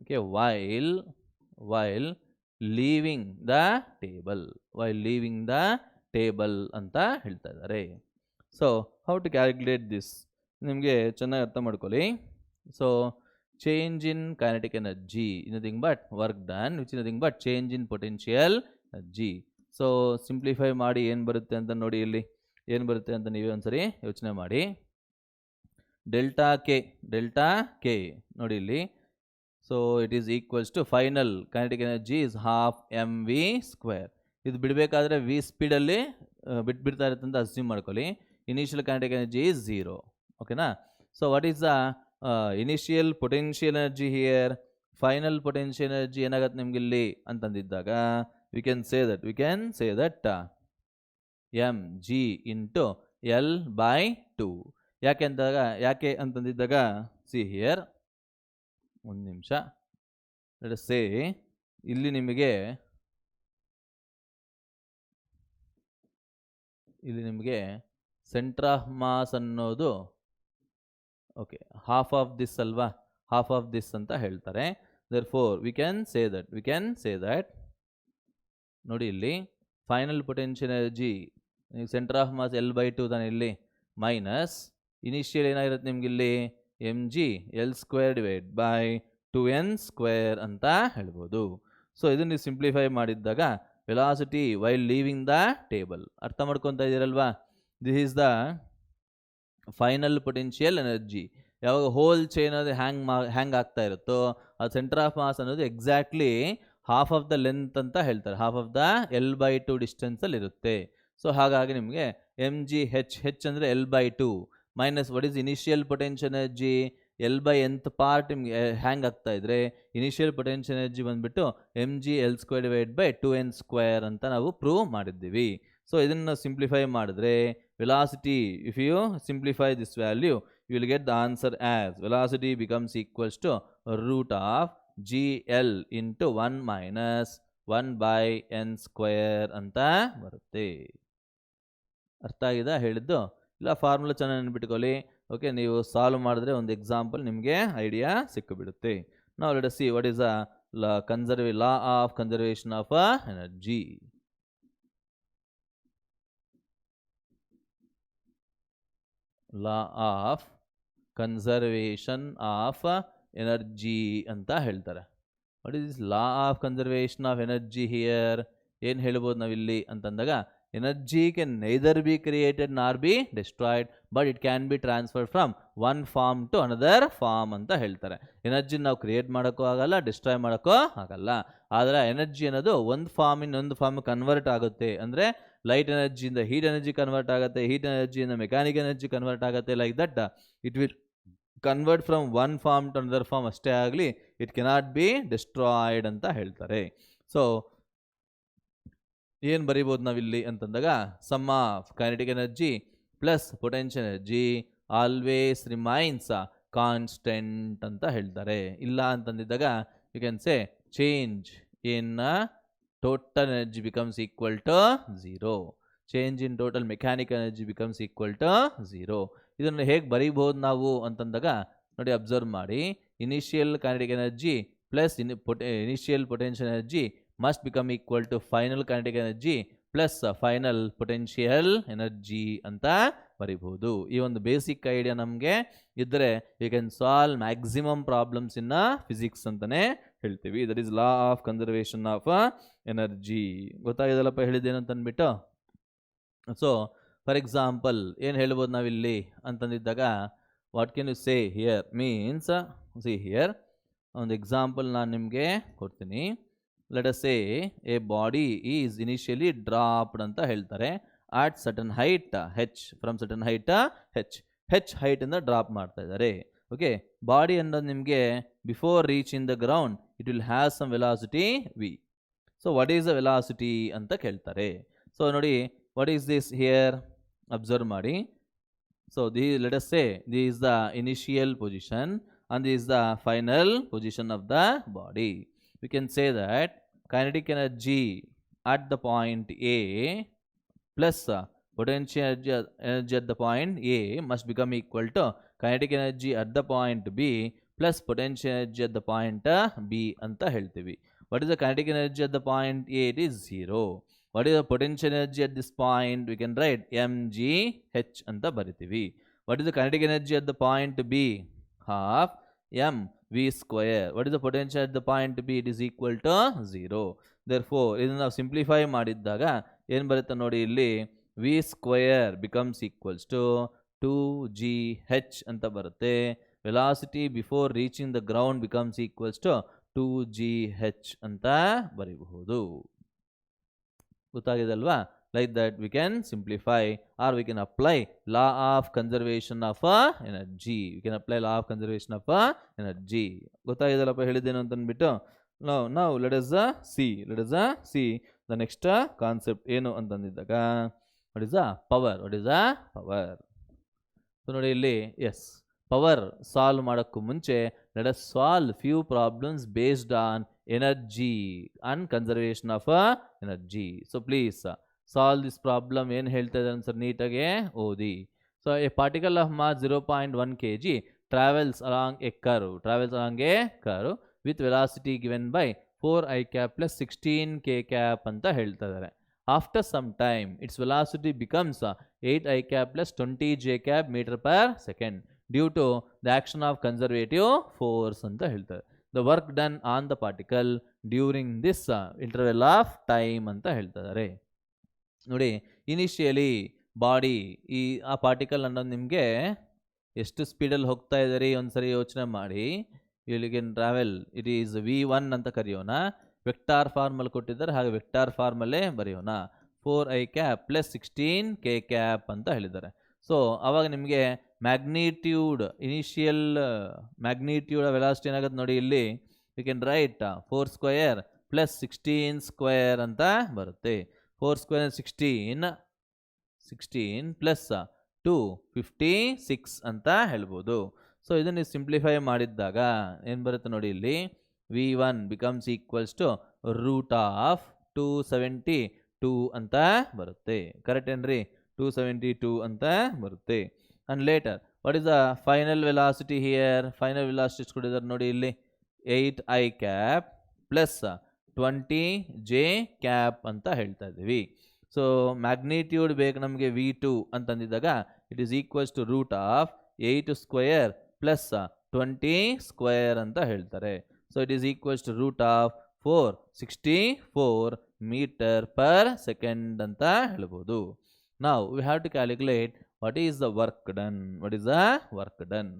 Okay, while leaving the table ಅಂತ ಹೇಳ್ತಾ ಇದ್ದಾರೆ. So how to calculate this ನಿಮಗೆ ಚೆನ್ನಾಗಿ ಅರ್ಥ ಮಾಡ್ಕೊಳ್ಳಿ. So change in kinetic energy nothing but work done which is nothing but change in potential energy. So simplify ಮಾಡಿ ಏನು ಬರುತ್ತೆ ಅಂತ ನೋಡಿ, ಇಲ್ಲಿ ಏನು ಬರುತ್ತೆ ಅಂತ ನೀವೇ ಒಂದ್ಸರಿ ಯೋಚನೆ ಮಾಡಿ. ಡೆಲ್ಟಾ ಕೆ ನೋಡಿ ಇಲ್ಲಿ. So it is equals to final kinetic energy is half mv². ಇದು ಬಿಡಬೇಕಾದ್ರೆ v ಸ್ಪೀಡಲ್ಲಿ ಬಿಡ್ತಾ ಇರುತ್ತೆ ಅಂತ ಅಸ್ಯೂಮ್ ಮಾಡ್ಕೊಳ್ಳಿ. Initial kinetic energy is 0. ಓಕೆನಾ? So what is the initial potential energy here? Final potential energy ಏನಾಗುತ್ತೆ ನಿಮ್ಗೆ ಇಲ್ಲಿ ಅಂತಂದಿದ್ದಾಗ we can say that mg into L/2. ಯಾಕೆ ಅಂತಂದಿದ್ದಾಗ ಸಿ ಹಿಯರ್, ಒಂದು ನಿಮಿಷ, ಲೆಟ್ ಅಸ್ ಸೇ ಇಲ್ಲಿ ನಿಮಗೆ ಸೆಂಟರ್ ಆಫ್ ಮಾಸ್ ಅನ್ನೋದು ಓಕೆ ಹಾಫ್ ಆಫ್ ದಿಸ್ ಅಲ್ವಾ, ಹಾಫ್ ಆಫ್ ದಿಸ್ ಅಂತ ಹೇಳ್ತಾರೆ. Therefore we can say that ನೋಡಿ ಇಲ್ಲಿ final potential energy centre of mass L/2 ತಾನೆ ಇಲ್ಲಿ, ಮೈನಸ್ ಇನಿಷಿಯಲ್ ಏನಾಗಿರುತ್ತೆ ನಿಮ್ಗೆ ಇಲ್ಲಿ mg L²/2n² ಅಂತ ಹೇಳ್ಬೋದು. ಸೊ ಇದನ್ನು ನೀವು ಸಿಂಪ್ಲಿಫೈ ಮಾಡಿದ್ದಾಗ velocity while leaving the table ಅರ್ಥ ಮಾಡ್ಕೊತಾ ಇದ್ದೀರಲ್ವಾ? This is the final potential energy. ಯಾವಾಗ ಹೋಲ್ ಚೈನ್ ಅದು ಹ್ಯಾಂಗ್ ಆಗ್ತಾ ಇರುತ್ತೋ ಅದು ಸೆಂಟರ್ ಆಫ್ ಮಾಸ್ ಅನ್ನೋದು exactly half of the length ಅಂತ ಹೇಳ್ತಾರೆ, ಹಾಫ್ ಆಫ್ ದ L/2 ಡಿಸ್ಟೆನ್ಸಲ್ಲಿ ಇರುತ್ತೆ. ಸೊ ಹಾಗಾಗಿ ನಿಮಗೆ mg h ಅಂದರೆ L/2 minus what is initial potential energy L/nth part ನಿಮಗೆ ಹ್ಯಾಂಗ್ ಆಗ್ತಾ ಇದ್ರೆ ಇನಿಷಿಯಲ್ ಪೊಟೆನ್ಷಿಯಲ್ ಎನರ್ಜಿ ಬಂದ್ಬಿಟ್ಟು mg_L² ಅಂತ ನಾವು ಪ್ರೂವ್ ಮಾಡಿದ್ದೀವಿ. ಸೊ ಇದನ್ನು ಸಿಂಪ್ಲಿಫೈ ಮಾಡಿದ್ರೆ velocity, if you simplify this value you will get the answer as velocity becomes equals to √gl × 1 - 1/n² ಅಂತ ಬರುತ್ತೆ. ಅರ್ಥ ಆಗಿದೆ ಹೇಳಿದ್ದು? ಇಲ್ಲ ಫಾರ್ಮುಲಾ ಚೆನ್ನಾಗಿ ನೆನ್ಪಿಟ್ಕೊಳ್ಳಿ. ಓಕೆ, ನೀವು ಸಾಲ್ವ್ ಮಾಡಿದ್ರೆ ಒಂದು ಎಕ್ಸಾಂಪಲ್ ನಿಮಗೆ ಐಡಿಯಾ ಸಿಕ್ಕಿಬಿಡುತ್ತೆ. ನಾವು let us see what is law of conservation of energy. Law of conservation of energy ಅಂತ ಹೇಳ್ತಾರೆ. What is this law of conservation of energy here? ಏನು ಹೇಳ್ಬೋದು ನಾವಿಲ್ಲಿ ಅಂತಂದಾಗ energy can neither be created nor be destroyed, but it can be transferred from one form to another form ಅಂತ ಹೇಳ್ತಾರೆ. Energy ನಾವು create ಮಾಡೋಕ್ಕೂ ಆಗಲ್ಲ, ಡಿಸ್ಟ್ರಾಯ್ ಮಾಡೋಕ್ಕೂ ಆಗಲ್ಲ. ಆದರೆ ಎನರ್ಜಿ ಅನ್ನೋದು ಒಂದು ಫಾರ್ಮಿಂದ ಒಂದು ಫಾರ್ಮ್ ಕನ್ವರ್ಟ್ ಆಗುತ್ತೆ. ಅಂದರೆ ಲೈಟ್ ಎನರ್ಜಿಯಿಂದ ಹೀಟ್ ಎನರ್ಜಿ ಕನ್ವರ್ಟ್ ಆಗುತ್ತೆ, ಹೀಟ್ ಎನರ್ಜಿಯಿಂದ ಮೆಕ್ಯಾನಿಕ್ ಎನರ್ಜಿ ಕನ್ವರ್ಟ್ ಆಗುತ್ತೆ. Like that it will convert from one form to another form ಅಷ್ಟೇ ಆಗಲಿ, ಇಟ್ ಕೆನಾಟ್ ಬಿ ಡಿಸ್ಟ್ರಾಯ್ಡ್ ಅಂತ ಹೇಳ್ತಾರೆ. ಸೊ ಏನು ಬರೀಬೋದು ನಾವಿಲ್ಲಿ ಅಂತಂದಾಗ sum of kinetic energy plus potential energy always remains constant ಅಂತ ಹೇಳ್ತಾರೆ. ಇಲ್ಲ ಅಂತಂದಿದ್ದಾಗ you can say change in total energy becomes equal to 0. Change in total mechanical energy becomes equal to 0. ಇದನ್ನು ಹೇಗೆ ಬರೀಬೋದು ನಾವು ಅಂತಂದಾಗ ನೋಡಿ, ಅಬ್ಸರ್ವ್ ಮಾಡಿ. Initial kinetic energy plus initial potential energy must become equal to final kinetic energy plus final potential energy ಅಂತ ಬರಿಬಹುದು. ಈ ಒಂದು ಬೇಸಿಕ್ ಐಡಿಯಾ ನಮಗೆ ಇದ್ದರೆ you can solve maximum problems in physics ಅಂತಲೇ ಹೇಳ್ತೀವಿ. That is law of conservation of energy. ಗೊತ್ತಾಗಿದಲ್ಲಪ್ಪ ಹೇಳಿದ್ದೇನು ಅಂತ ಅಂದ್ಬಿಟ್ಟು. ಸೊ ಫಾರ್ ಎಕ್ಸಾಂಪಲ್ ಏನು ಹೇಳ್ಬೋದು ನಾವಿಲ್ಲಿ ಅಂತಂದಿದ್ದಾಗ what can you say here means, see here ಒಂದು ಎಕ್ಸಾಂಪಲ್ ನಾನು ನಿಮಗೆ ಕೊಡ್ತೀನಿ. Let us say a body is initially dropped ಅಂತ ಹೇಳ್ತಾರೆ at certain height h, from certain height h ಹೈಟಿಂದ ಡ್ರಾಪ್ ಮಾಡ್ತಾ ಇದ್ದಾರೆ. ಓಕೆ, ಬಾಡಿ ಅನ್ನೋದು ನಿಮಗೆ before reach in the ground it will have some velocity v. So what is the velocity ಅಂತ ಕೇಳ್ತಾರೆ. So ನೋಡಿ, what is this here? Observe ಮಾಡಿ. So let us say this is the initial position and this is the final position of the body. We can say that kinetic energy at the point A plus potential energy at the point A must become equal to kinetic energy at the point B plus potential energy at the point B anta heltivi. What is the kinetic energy at the point A? It is 0. What is the potential energy at this point? We can write mgh anta baritivi. What is the kinetic energy at the point B? Half mv². What is the potential at the point B? It is equal to 0. Therefore ಇದನ್ನು ನಾವು simplify ಮಾಡಿದ್ದಾಗ ಏನು ಬರುತ್ತೆ ನೋಡಿ, ಇಲ್ಲಿ v² becomes equals to 2gh ಅಂತ ಬರುತ್ತೆ. Velocity before reaching the ground becomes equals to 2gh ಅಂತ ಬರೀಬಹುದು. ಗೊತ್ತಾಗಿದೆ ಅಲ್ವಾ? Like that we can simplify or we can apply law of conservation of energy. We can apply law of conservation of energy. ಗೊತ್ತಾಗಿದೆಲ್ಲಪ್ಪ ಹೇಳಿದ್ದೇನು ಅಂತ ಅಂದ್ಬಿಟ್ಟು. Now let us see the next concept ಏನು ಅಂತಂದಿದ್ದಾಗ what is the power? What is the power? So ನೋಡಿ ಇಲ್ಲಿ S, power solve ಮಾಡೋಕ್ಕೂ ಮುಂಚೆ let us solve few problems based on energy and conservation of energy. So please solve this problem. ಏನು ಹೇಳ್ತಾ ಇದ್ದಾರೆ sir ನೀಟಾಗೆ ಓದಿ. So a particle of mass 0.1 kg travels along a curve with velocity given by 4i plus 16k ಅಂತ ಹೇಳ್ತಾ ಇದ್ದಾರೆ. After some time its velocity becomes 8i plus 20j meter per second due to the action of conservative force ಅಂತ ಹೇಳ್ತಾರೆ. The work done on the particle during this interval of time ಅಂತ ಹೇಳ್ತಾ ಇದ್ದಾರೆ. ನೋಡಿ, initially body ಆ particle ಅನ್ನೋದು ನಿಮಗೆ ಎಷ್ಟು ಸ್ಪೀಡಲ್ಲಿ ಹೋಗ್ತಾ ಇದ್ದಾರೆ ಒಂದ್ಸರಿ ಯೋಚನೆ ಮಾಡಿ. ಇಲ್ಲಿ can travel, it is v1 ಅಂತ ಕರೆಯೋಣ. ವೆಕ್ಟಾರ್ ಫಾರ್ಮಲ್ಲಿ ಕೊಟ್ಟಿದ್ದಾರೆ, ಹಾಗೆ ವೆಕ್ಟಾರ್ ಫಾರ್ಮಲ್ಲೇ ಬರೆಯೋಣ. 4i plus 16k ಅಂತ ಹೇಳಿದ್ದಾರೆ. ಸೊ ಅವಾಗ ನಿಮಗೆ ಮ್ಯಾಗ್ನಿಟ್ಯೂಡ್ ಇನಿಷಿಯಲ್ ಮ್ಯಾಗ್ನಿಟ್ಯೂಡ್ ವೆಲಾಸಿಟಿ ಏನಾಗುತ್ತೆ ನೋಡಿ ಇಲ್ಲಿ V can right 4 square plus 16 square ಅಂತ ಬರುತ್ತೆ. 4 ಸ್ಕ್ವೇರ್ 16 ಪ್ಲಸ್ 2 56 ಅಂತ ಹೇಳ್ಬೋದು. ಸೊ ಇದನ್ನು ಸಿಂಪ್ಲಿಫೈ ಮಾಡಿದ್ದಾಗ ಏನು ಬರುತ್ತೆ ನೋಡಿ ಇಲ್ಲಿ v1 becomes equals to root of 272 ಅಂತ ಬರುತ್ತೆ. ಕರೆಕ್ಟ್ ಏನ್ರಿ? 272 ಅಂತ ಬರುತ್ತೆ. And later what is the final velocity here? Final velocity ಎಷ್ಟು ಕೊಟ್ಟಿದ್ದಾರೆ ನೋಡಿ ಇಲ್ಲಿ 8i cap plus 20j cap ಅಂತ ಹೇಳ್ತಾ ಇದ್ದೀವಿ. ಸೊ ಮ್ಯಾಗ್ನಿಟ್ಯೂಡ್ ಬೇಕು ನಮಗೆ v2 ಅಂತಂದಿದ್ದಾಗ it is equals to root of 8 square plus 20 square ಅಂತ ಹೇಳ್ತಾರೆ. So it is equals to root of 464 metre per second ಅಂತ ಹೇಳ್ಬೋದು. ನಾವು we have to calculate what is the work done. What is the work done?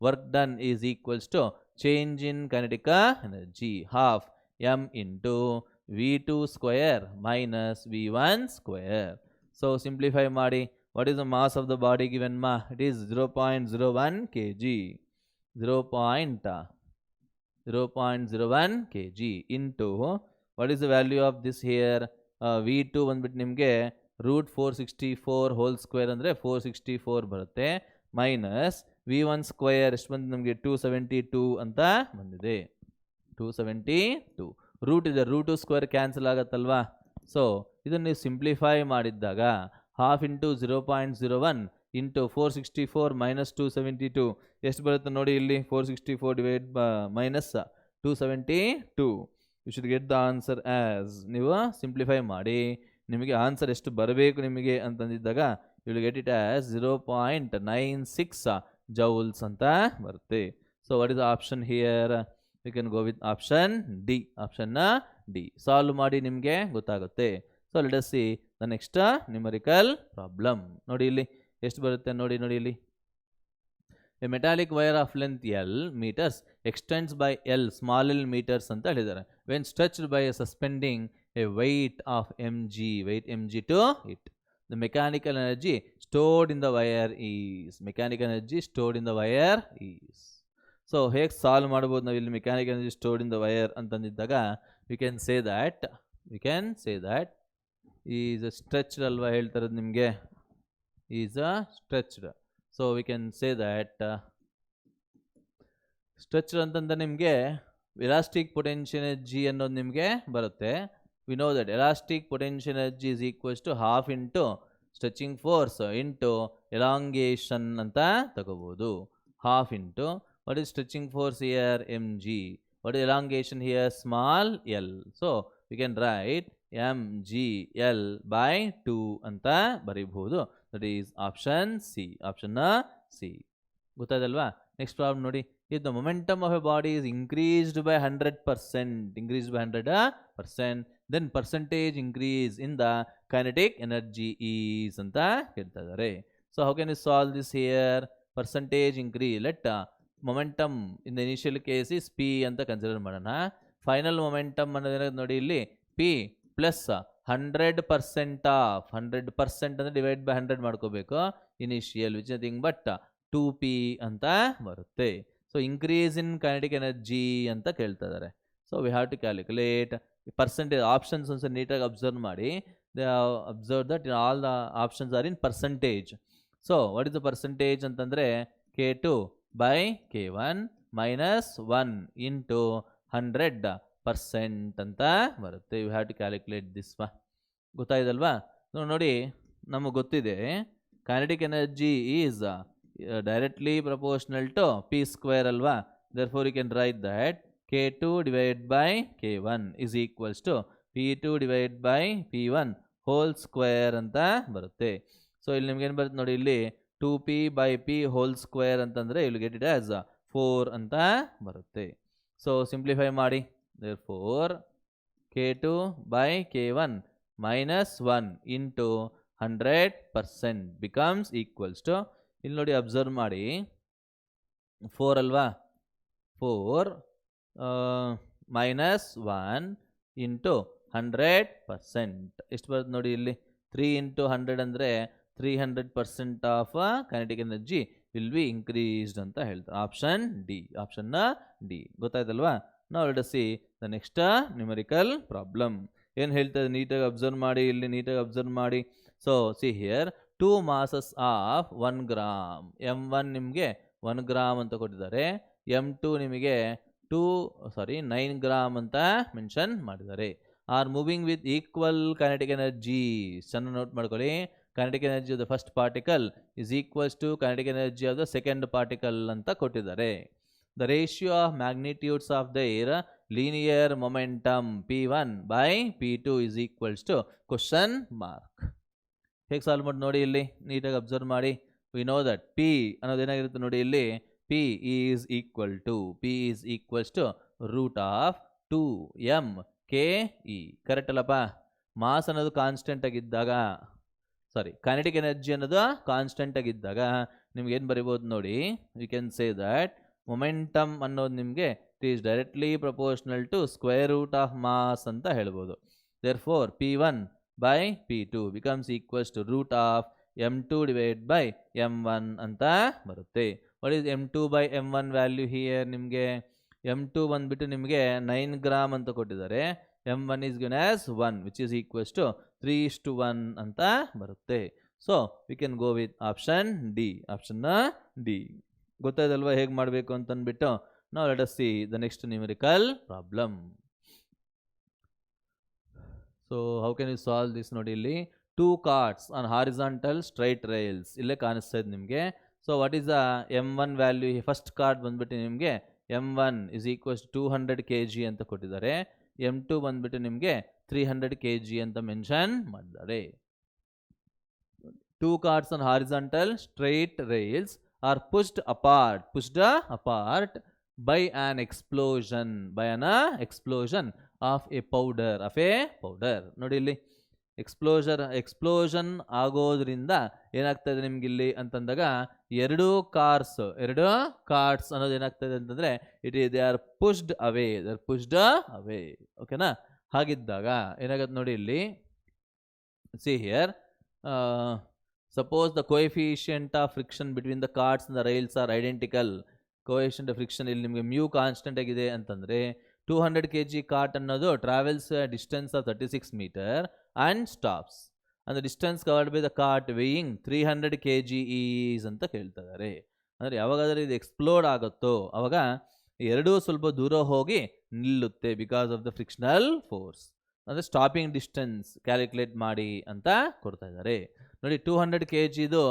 Work done is equals to change in kinetic energy half m into v2 square minus v1 square. So simplify ಮಾಡಿ. What is the mass of the body given ma? It is 0.01 kg. 0.01 kg into what is the value of this here? v2 ಬಂದ್ಬಿಟ್ಟು ನಿಮಗೆ root 464 whole square ಅಂದರೆ 464 ಬರುತ್ತೆ. Minus v1 square ಎಷ್ಟು ಬಂದಿದೆ ನಮಗೆ 272 ಅಂತ ಬಂದಿದೆ. 272 ರೂಟ್ ಇದೆ, ರೂಟು ಸ್ಕ್ವೇರ್ ಕ್ಯಾನ್ಸಲ್ ಆಗುತ್ತಲ್ವಾ. ಸೊ ಇದನ್ನು ನೀವು ಸಿಂಪ್ಲಿಫೈ ಮಾಡಿದ್ದಾಗ ಹಾಫ್ ಇಂಟು 0.01 ಇಂಟು 464 ಮೈನಸ್ 272 ಎಷ್ಟು ಬರುತ್ತೆ ನೋಡಿ ಇಲ್ಲಿ 464 divide minus 272. You should get the answer as. ನೀವು ಸಿಂಪ್ಲಿಫೈ ಮಾಡಿ ನಿಮಗೆ ಆನ್ಸರ್ ಎಷ್ಟು ಬರಬೇಕು ನಿಮಗೆ ಅಂತಂದಿದ್ದಾಗ you will get it as 0.96 joules ಅಂತ ಬರುತ್ತೆ. So what is the option here? You can go with option D. ಆಪ್ಷನ್ನ ಡಿ ಸಾಲ್ವ್ ಮಾಡಿ ನಿಮಗೆ ಗೊತ್ತಾಗುತ್ತೆ. So let us see the next numerical problem. ನೋಡಿ ಇಲ್ಲಿ ಎಷ್ಟು ಬರುತ್ತೆ ನೋಡಿ ಇಲ್ಲಿ a metallic wire of length L metres extends by L small L metres ಅಂತ ಹೇಳಿದ್ದಾರೆ. When stretched by suspending a weight of mg to it, the mechanical energy stored in the wire is so ಹೇಗೆ solve ಮಾಡ್ಬೋದು ನಾವು ಇಲ್ಲಿ mechanical energy stored in the wire ಅಂತಂದಿದ್ದಾಗ we can say that is a stretched ಅಲ್ವಾ ಹೇಳ್ತಾರದು ನಿಮಗೆ, is a stretched. So we can say that stretched ಅಂತಂದ್ರೆ ನಿಮಗೆ ಎಲಾಸ್ಟಿಕ್ ಪೊಟೆನ್ಷಿಯಲ್ ಎನರ್ಜಿ ಅನ್ನೋದು ನಿಮಗೆ ಬರುತ್ತೆ. We know that elastic potential energy is equals to half into stretching force into elongation ಅಂತ ತಗೋಬೋದು. Half into what is stretching force here? mg. What is elongation here? small l. So we can write mgl by 2 anta ಬರೀಬಹುದು. That is option C. Option C. ಗೊತ್ತಾಯ್ತಲ್ವಾ? Next problem ನೋಡಿ. If the momentum of a body is increased by 100%, then percentage increase in the kinetic energy is ಅಂತ ಹೇಳ್ತಾ ಇದ್ದಾರೆ. So how can you solve this here? Percentage increase. Let momentum in the initial case is p ಅಂತ consider ಮಾಡೋಣ. Final momentum ಅನ್ನೋದು ನೋಡಿ ಇಲ್ಲಿ p plus 100% of 100% ಅಂದರೆ divide by 100 ಮಾಡ್ಕೋಬೇಕು. Initial which nothing but 2p ಅಂತ ಬರುತ್ತೆ. So increase in kinetic energy ಅಂತ ಕೇಳ್ತಾ ಇದ್ದಾರೆ. So we have to calculate percentage. Options ಒಂದ್ಸಲ ನೀಟಾಗಿ ಅಬ್ಸರ್ವ್ ಮಾಡಿ. They observe that all the options are in percentage. So what is the percentage ಅಂತಂದರೆ k2 by k1 minus 1 into 100% ಅಂತ ಬರುತ್ತೆ. You have to calculate this ವಾ. ಗೊತ್ತಾಯ್ತಲ್ವಾ? ನೋಡಿ ನಮಗೆ ಗೊತ್ತಿದೆ kinetic energy is directly proportional to p square ಅಲ್ವಾ. therefore you can write that k2 divided by k1 is equals to p2 divided by p1 whole square ಅಂತ ಬರುತ್ತೆ. So ಇಲ್ಲಿ ನಿಮ್ಗೆ ಏನು ಬರುತ್ತೆ ನೋಡಿ ಇಲ್ಲಿ 2p by p whole square ಅಂತಂದರೆ you will get it as 4 ಅಂತ ಬರುತ್ತೆ. ಸೊ ಸಿಂಪ್ಲಿಫೈ ಮಾಡಿ. therefore k2 by k1 minus 1 into 100% becomes equals to ಇಲ್ಲಿ ನೋಡಿ ಅಬ್ಸರ್ವ್ ಮಾಡಿ 4 ಅಲ್ವಾ. 4 minus 1 into 100% ಎಷ್ಟು ಬರುತ್ತೆ ನೋಡಿ ಇಲ್ಲಿ 3 into 100 ಅಂದರೆ 300% of kinetic energy will be increased ಅಂತ ಹೇಳ್ತಾರೆ. ಆಪ್ಷನ್ ಡಿ ಗೊತ್ತಾಯ್ತಲ್ವಾ? ನಾವು let us see the next numerical problem. ಏನು ಹೇಳ್ತಾರೆ ನೀಟಾಗಿ ಅಬ್ಸರ್ವ್ ಮಾಡಿ, ಇಲ್ಲಿ ನೀಟಾಗಿ ಅಬ್ಸರ್ವ್ ಮಾಡಿ. So see here 2 masses of 1 gram. m1 ನಿಮಗೆ 1 ಗ್ರಾಮ್ ಅಂತ ಕೊಟ್ಟಿದ್ದಾರೆ, m2 ನಿಮಗೆ 9 ಗ್ರಾಮ್ ಅಂತ ಮೆನ್ಷನ್ ಮಾಡಿದ್ದಾರೆ. Are moving with equal kinetic energy. ಚೆನ್ನಾಗಿ ನೋಟ್ ಮಾಡ್ಕೊಳ್ಳಿ. Kinetic energy of the first particle is equals to kinetic energy of the second particle ಅಂತ ಕೊಟ್ಟಿದ್ದಾರೆ. The ratio of magnitudes of their linear momentum P1 by P2 is equals to question mark. ಹೇಗೆ solve ಮಾಡಿ ನೋಡಿ, ಇಲ್ಲಿ ನೀಟಾಗಿ observe ಮಾಡಿ. We know that P ಅನ್ನೋದೇನಾಗಿರುತ್ತೆ ನೋಡಿ, ಇಲ್ಲಿ P is equals to root of 2m KE. Correct ಅಲ್ಲಪ್ಪ? ಮಾಸ್ ಅನ್ನೋದು ಕಾನ್ಸ್ಟೆಂಟ್ ಆಗಿದ್ದಾಗ, ಕೈನೆಟಿಕ್ ಎನರ್ಜಿ ಅನ್ನೋದು ಕಾನ್ಸ್ಟೆಂಟ್ ಆಗಿದ್ದಾಗ ನಿಮ್ಗೆ ಏನು ಬರಿಬೋದು ನೋಡಿ, you can say that momentum ಅನ್ನೋದು ನಿಮಗೆ it is directly proportional to square root of mass ಅಂತ ಹೇಳ್ಬೋದು. Therefore P1 by P2 becomes equals to root of m2 divided by m1 ಅಂತ ಬರುತ್ತೆ. What is m2 by m1 value here? ನಿಮಗೆ m2 ಬಂದುಬಿಟ್ಟು ನಿಮಗೆ 9 gram ಅಂತ ಕೊಟ್ಟಿದ್ದಾರೆ, m1 is given as 1 which is equals to 3:1 ಅಂತ ಬರುತ್ತೆ. So we can go with option D. ಗೊತ್ತಾಯ್ತಲ್ವಾ ಹೇಗೆ ಮಾಡಬೇಕು ಅಂತ ಅಂದ್ಬಿಟ್ಟು? ನಾವು let us see the next numerical problem. So how can you solve this? ನೋಡಿ, ಇಲ್ಲಿ 2 carts on horizontal straight rails ಇಲ್ಲೇ ಕಾಣಿಸ್ತಾ ಇದೆ ನಿಮಗೆ. So what is the m1 value? First cart ಬಂದ್ಬಿಟ್ಟು ನಿಮಗೆ m1 is equals to 200 kg ಅಂತ ಕೊಟ್ಟಿದ್ದಾರೆ, m2 ಬಂದ್ಬಿಟ್ಟು ನಿಮಗೆ 300 kg ಅಂತ ಮೆನ್ಷನ್ ಮಾಡಿದ್ದಾರೆ. 2 carts on horizontal straight rails are pushed apart by an explosion of a powder. ನೋಡಿ, ಇಲ್ಲಿ ಎಕ್ಸ್ಪ್ಲೋಷನ್ ಆಗೋದ್ರಿಂದ ಏನಾಗ್ತಾ ಇದೆ ನಿಮ್ಗೆ ಇಲ್ಲಿ ಅಂತಂದಾಗ, ಎರಡು ಕಾರ್ಟ್ಸ್ ಅನ್ನೋದು ಏನಾಗ್ತಾ ಇದೆ ಅಂತಂದ್ರೆ ದೇ ಆರ್ ಪುಷ್ಡ್ ಅವೇ. ಓಕೆನಾ? ಹಾಗಿದ್ದಾಗ ಏನಾಗುತ್ತೆ ನೋಡಿ, ಇಲ್ಲಿ see here, suppose the coefficient of friction between the carts and the rails are identical. Coefficient of friction ಇಲ್ಲಿ ನಿಮಗೆ ಮ್ಯೂ ಕಾನ್ಸ್ಟೆಂಟ್ ಆಗಿದೆ ಅಂತಂದರೆ 200 kg ಕಾರ್ಟ್ ಅನ್ನೋದು travels distance of 36 meter and stops ಅಂದರೆ distance covered by the cart weighing 300 kg is ಅಂತ ಕೇಳ್ತಾ ಇದ್ದಾರೆ. ಅಂದರೆ ಯಾವಾಗಾದರೂ ಇದು ಎಕ್ಸ್ಪ್ಲೋಡ್ ಆಗುತ್ತೋ ಆವಾಗ ಎರಡೂ ಸ್ವಲ್ಪ ದೂರ ಹೋಗಿ ನಿಲ್ಲುತ್ತೆ because of the frictional force. ಅಂದರೆ ಸ್ಟಾಪಿಂಗ್ ಡಿಸ್ಟೆನ್ಸ್ ಕ್ಯಾಲ್ಕುಲೇಟ್ ಮಾಡಿ ಅಂತ ಕೊಡ್ತಾ ಇದ್ದಾರೆ. ನೋಡಿ, 200 kgದು